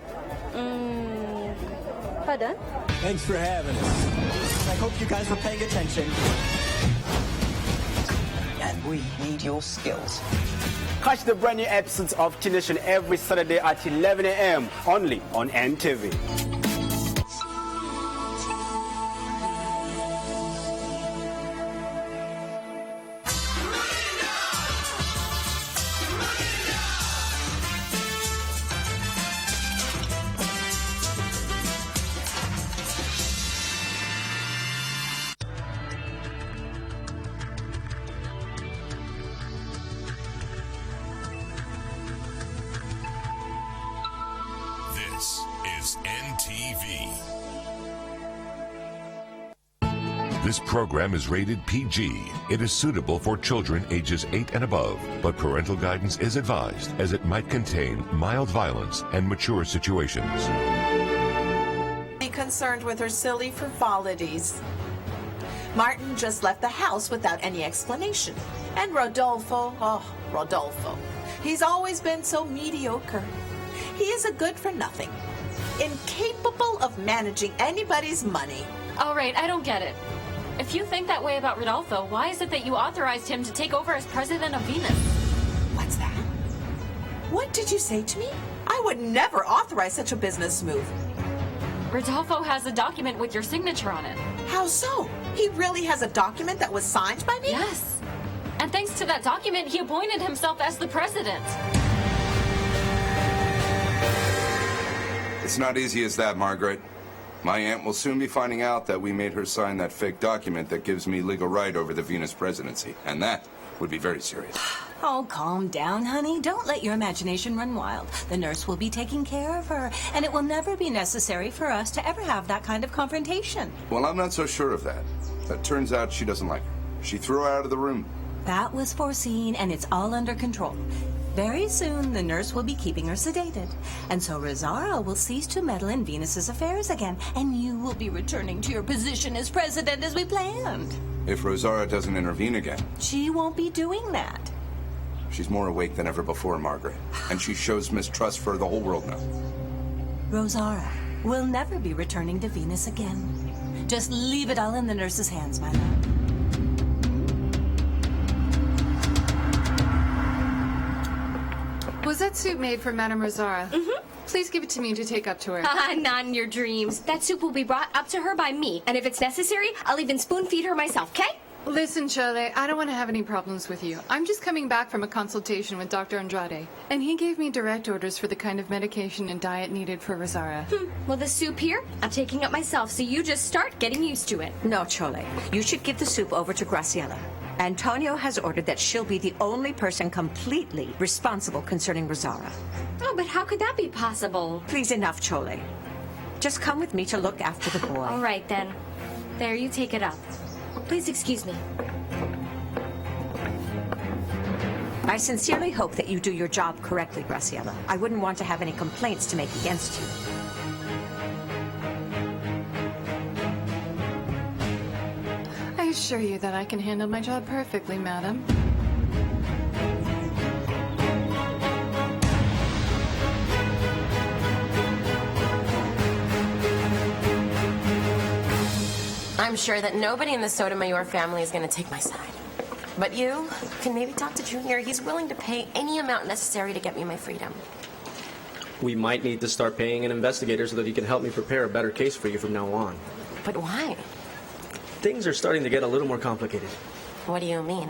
[SPEAKER 10] Pardon?
[SPEAKER 12] Thanks for having us. I hope you guys were paying attention. And we need your skills.
[SPEAKER 9] Catch the brand new episodes of Tennis every Saturday at 11 a.m. only on NTV.
[SPEAKER 2] This is NTV. This program is rated PG. It is suitable for children ages 8 and above, but parental guidance is advised as it might contain mild violence and mature situations.
[SPEAKER 24] Be concerned with her silly frivolities. Martin just left the house without any explanation. And Rodolfo, Rodolfo. He's always been so mediocre. He is a good-for-nothing, incapable of managing anybody's money.
[SPEAKER 25] All right, I don't get it. If you think that way about Rodolfo, why is it that you authorized him to take over as president of Venus?
[SPEAKER 24] What's that? What did you say to me? I would never authorize such a business move.
[SPEAKER 25] Rodolfo has a document with your signature on it.
[SPEAKER 24] How so? He really has a document that was signed by me?
[SPEAKER 25] Yes. And thanks to that document, he appointed himself as the president.
[SPEAKER 27] It's not easy as that, Margaret. My aunt will soon be finding out that we made her sign that fake document that gives me legal right over the Venus presidency, and that would be very serious.
[SPEAKER 28] Oh, calm down, honey. Don't let your imagination run wild. The nurse will be taking care of her, and it will never be necessary for us to ever have that kind of confrontation.
[SPEAKER 27] Well, I'm not so sure of that. It turns out she doesn't like her. She threw her out of the room.
[SPEAKER 28] That was foreseen, and it's all under control. Very soon, the nurse will be keeping her sedated. And so Rosario will cease to meddle in Venus's affairs again, and you will be returning to your position as president as we planned.
[SPEAKER 27] If Rosario doesn't intervene again.
[SPEAKER 28] She won't be doing that.
[SPEAKER 27] She's more awake than ever before, Margaret. And she shows mistrust for the whole world now.
[SPEAKER 28] Rosario will never be returning to Venus again. Just leave it all in the nurse's hands, my love.
[SPEAKER 29] Was that soup made for Madame Rosara? Mm-hmm. Please give it to me to take up to her.
[SPEAKER 30] Not in your dreams. That soup will be brought up to her by me, and if it's necessary, I'll even spoon feed her myself, okay?
[SPEAKER 29] Listen, Chole, I don't want to have any problems with you. I'm just coming back from a consultation with Dr. Andrade, and he gave me direct orders for the kind of medication and diet needed for Rosara.
[SPEAKER 30] Well, the soup here, I'm taking up myself, so you just start getting used to it.
[SPEAKER 31] No, Chole. You should give the soup over to Graciela. Antonio has ordered that she'll be the only person completely responsible concerning Rosara.
[SPEAKER 30] Oh, but how could that be possible?
[SPEAKER 31] Please, enough, Chole. Just come with me to look after the boy.
[SPEAKER 30] All right, then. There, you take it up. Please excuse me.
[SPEAKER 31] I sincerely hope that you do your job correctly, Graciela. I wouldn't want to have any complaints to make against you.
[SPEAKER 29] I assure you that I can handle my job perfectly, madam.
[SPEAKER 30] I'm sure that nobody in the Sotomayor family is going to take my side. But you can maybe talk to Junior. He's willing to pay any amount necessary to get me my freedom.
[SPEAKER 1] We might need to start paying an investigator so that he can help me prepare a better case for you from now on.
[SPEAKER 30] But why?
[SPEAKER 1] Things are starting to get a little more complicated.
[SPEAKER 30] What do you mean?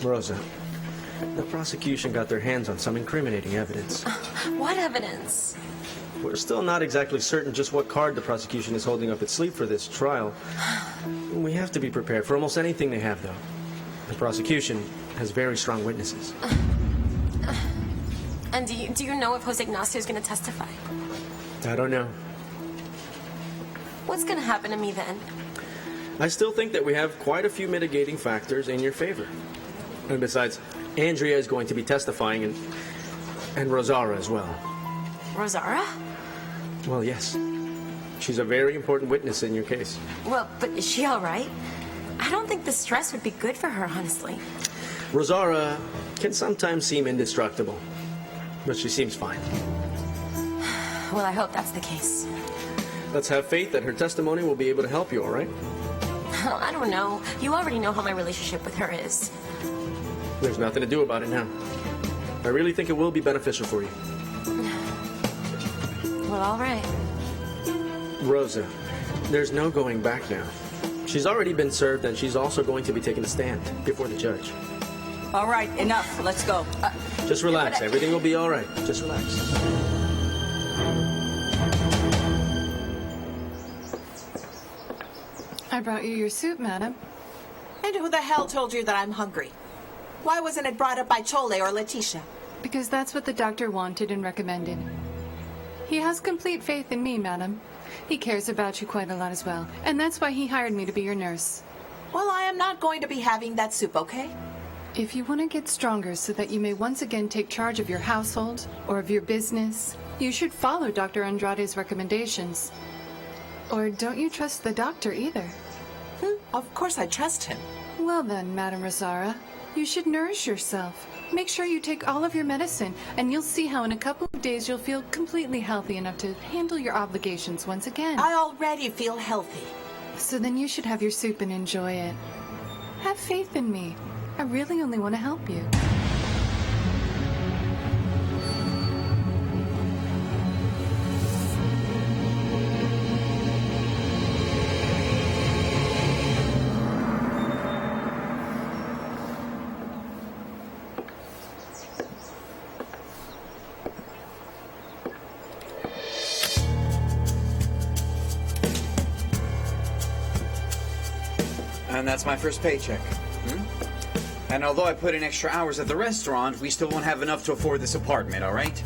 [SPEAKER 1] Rosa, the prosecution got their hands on some incriminating evidence.
[SPEAKER 30] What evidence?
[SPEAKER 1] We're still not exactly certain just what card the prosecution is holding up its sleeve for this trial. We have to be prepared for almost anything they have, though. The prosecution has very strong witnesses.
[SPEAKER 30] And do you know if Jose Ignacio is going to testify?
[SPEAKER 1] I don't know.
[SPEAKER 30] What's going to happen to me then?
[SPEAKER 1] I still think that we have quite a few mitigating factors in your favor. And besides, Andrea is going to be testifying, and Rosara as well.
[SPEAKER 30] Rosara?
[SPEAKER 1] Well, yes. She's a very important witness in your case.
[SPEAKER 30] Well, but is she all right? I don't think the stress would be good for her, honestly.
[SPEAKER 1] Rosara can sometimes seem indestructible, but she seems fine.
[SPEAKER 30] Well, I hope that's the case.
[SPEAKER 1] Let's have faith that her testimony will be able to help you, all right?
[SPEAKER 30] Oh, I don't know. You already know how my relationship with her is.
[SPEAKER 1] There's nothing to do about it now. I really think it will be beneficial for you.
[SPEAKER 30] Well, all right.
[SPEAKER 1] Rosa, there's no going back now. She's already been served, and she's also going to be taking a stand before the judge.
[SPEAKER 4] All right, enough. Let's go.
[SPEAKER 1] Just relax. Everything will be all right. Just relax.
[SPEAKER 29] I brought you your soup, madam.
[SPEAKER 24] And who the hell told you that I'm hungry? Why wasn't it brought up by Chole or Leticia?
[SPEAKER 29] Because that's what the doctor wanted and recommended. He has complete faith in me, madam. He cares about you quite a lot as well. And that's why he hired me to be your nurse.
[SPEAKER 24] Well, I am not going to be having that soup, okay?
[SPEAKER 29] If you want to get stronger so that you may once again take charge of your household or of your business, you should follow Dr. Andrade's recommendations. Or don't you trust the doctor either?
[SPEAKER 24] Of course I trust him.
[SPEAKER 29] Well then, Madam Rosara, you should nourish yourself. Make sure you take all of your medicine, and you'll see how in a couple of days you'll feel completely healthy enough to handle your obligations once again.
[SPEAKER 24] I already feel healthy.
[SPEAKER 29] So then you should have your soup and enjoy it. Have faith in me. I really only want to help you.
[SPEAKER 6] And that's my first paycheck. And although I put in extra hours at the restaurant, we still won't have enough to afford this apartment, all right?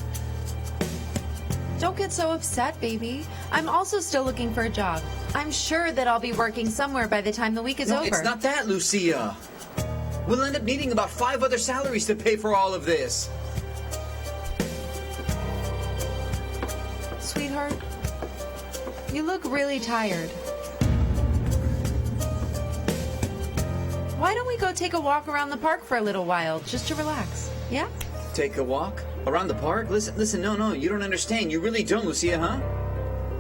[SPEAKER 7] Don't get so upset, baby. I'm also still looking for a job. I'm sure that I'll be working somewhere by the time the week is over.
[SPEAKER 6] No, it's not that, Lucia. We'll end up needing about 5 other salaries to pay for all of this.
[SPEAKER 7] Sweetheart, you look really tired. Why don't we go take a walk around the park for a little while, just to relax, yeah?
[SPEAKER 6] Take a walk? Around the park? Listen, no, you don't understand. You really don't, Lucia, huh?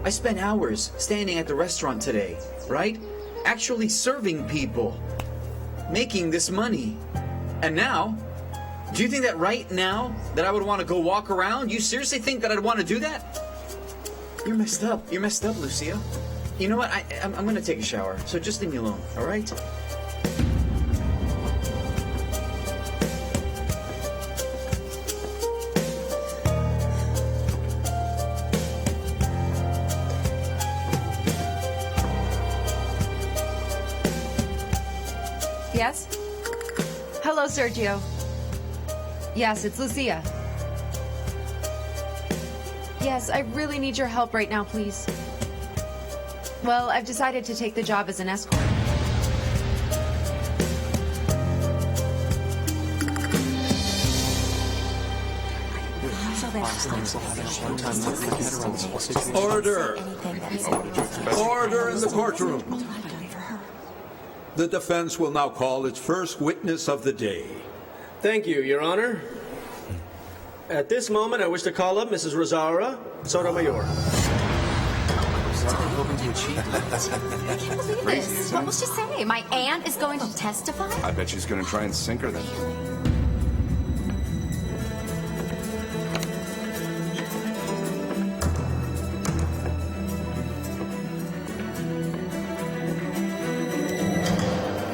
[SPEAKER 6] I spent hours standing at the restaurant today, right? Actually serving people. Making this money. And now, do you think that right now, that I would want to go walk around? You seriously think that I'd want to do that? You're messed up. You're messed up, Lucia. You know what? I'm going to take a shower, so just leave me alone, all right?
[SPEAKER 7] Yes? Hello, Sergio. Yes, it's Lucia. Yes, I really need your help right now, please. Well, I've decided to take the job as an escort.
[SPEAKER 10] Order! Order in the courtroom. The defense will now call its first witness of the day.
[SPEAKER 1] Thank you, Your Honor. At this moment, I wish to call up Mrs. Rosara Sotomayor.
[SPEAKER 12] hoping to achieve.
[SPEAKER 25] I can't believe this. What will she say? My aunt is going to testify?
[SPEAKER 27] I bet she's going to try and sink her then.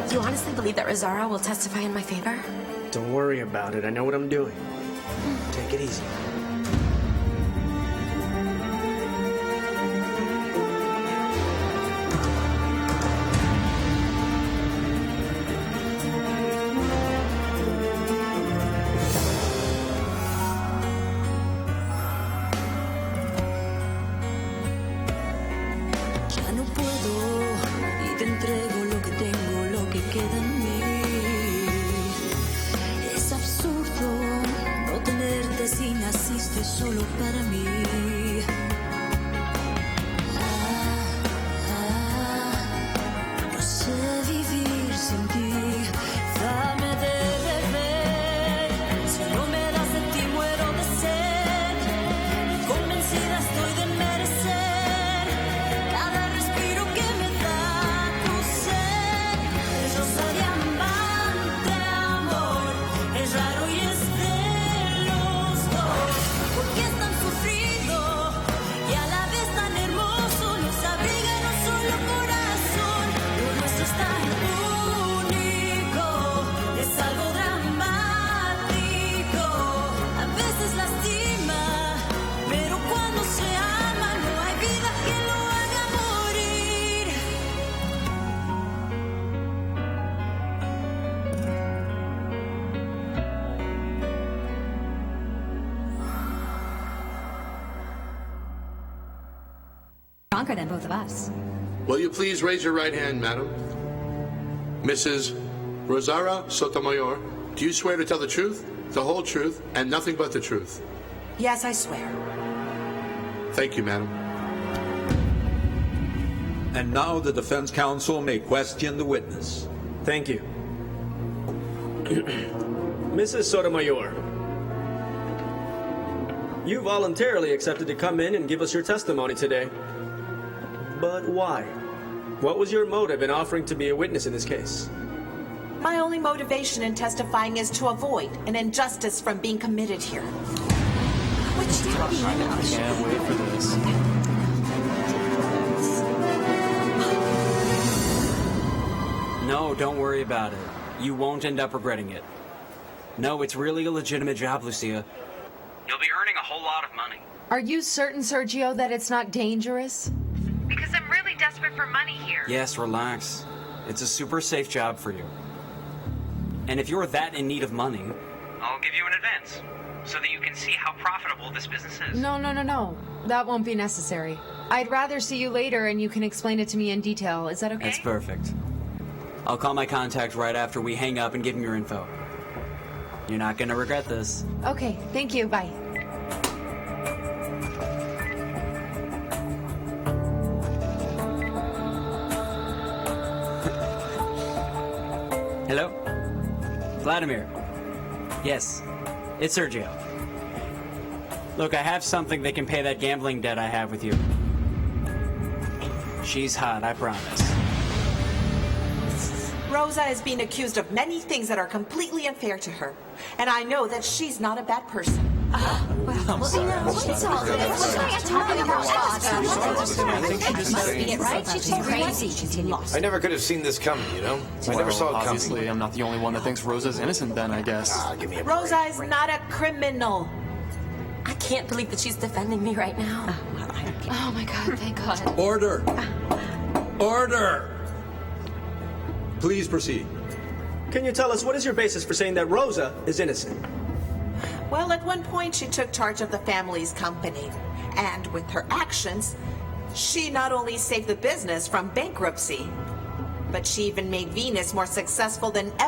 [SPEAKER 30] Do you honestly believe that Rosario will testify in my favor?
[SPEAKER 1] Don't worry about it. I know what I'm doing. Take it easy.
[SPEAKER 3] Ya no puedo y te entrego lo que tengo, lo que queda en mí. Es absurdo no tenerte si naciste solo para mí. No sé vivir sin ti. Dame de beber. Si no me das de ti muero de sed. Convencida estoy de merecer cada respiro que me da tu ser. Es rosa diamante, amor. Es raro y es de los dos. Porque es tan sufrido y a la vez tan hermoso. Nos abriga en un solo corazón. Lo nuestro es tan único. Es algo dramático. A veces lastima, pero cuando se ama no hay vida que lo haga morir.
[SPEAKER 30] Stronger than both of us.
[SPEAKER 5] Will you please raise your right hand, madam? Mrs. Rosario Sotomayor, do you swear to tell the truth, the whole truth, and nothing but the truth?
[SPEAKER 24] Yes, I swear.
[SPEAKER 5] Thank you, madam.
[SPEAKER 10] And now the defense counsel may question the witness.
[SPEAKER 1] Thank you. Mrs. Sotomayor, you voluntarily accepted to come in and give us your testimony today. But why? What was your motive in offering to be a witness in this case?
[SPEAKER 24] My only motivation in testifying is to avoid an injustice from being committed here. Which do you mean?
[SPEAKER 12] I can't wait for this.
[SPEAKER 13] No, don't worry about it. You won't end up regretting it. No, it's really a legitimate job, Lucia. You'll be earning a whole lot of money.
[SPEAKER 7] Are you certain, Sergio, that it's not dangerous?
[SPEAKER 14] Because I'm really desperate for money here.
[SPEAKER 13] Yes, relax. It's a super safe job for you. And if you're that in need of money, I'll give you an advance so that you can see how profitable this business is.
[SPEAKER 7] No. That won't be necessary. I'd rather see you later and you can explain it to me in detail. Is that okay?
[SPEAKER 13] That's perfect. I'll call my contact right after we hang up and give him your info. You're not gonna regret this.
[SPEAKER 7] Okay, thank you. Bye.
[SPEAKER 13] Hello? Vladimir. Yes, it's Sergio. Look, I have something that can pay that gambling debt I have with you. She's hot, I promise.
[SPEAKER 24] Rosa is being accused of many things that are completely unfair to her. And I know that she's not a bad person.
[SPEAKER 12] I'm sorry.
[SPEAKER 30] What's all this? What are you talking about? Must be it, right? She's crazy. She's lost.
[SPEAKER 15] I never could have seen this coming, you know? I never saw it coming.
[SPEAKER 12] Obviously, I'm not the only one that thinks Rosa's innocent then, I guess.
[SPEAKER 15] Give me a break.
[SPEAKER 24] Rosa is not a criminal.
[SPEAKER 30] I can't believe that she's defending me right now.
[SPEAKER 25] Oh my God, thank God.
[SPEAKER 10] Order! Order! Please proceed.
[SPEAKER 1] Can you tell us what is your basis for saying that Rosa is innocent?
[SPEAKER 24] Well, at one point she took charge of the family's company. And with her actions, she not only saved the business from bankruptcy, but she even made Venus more successful than ever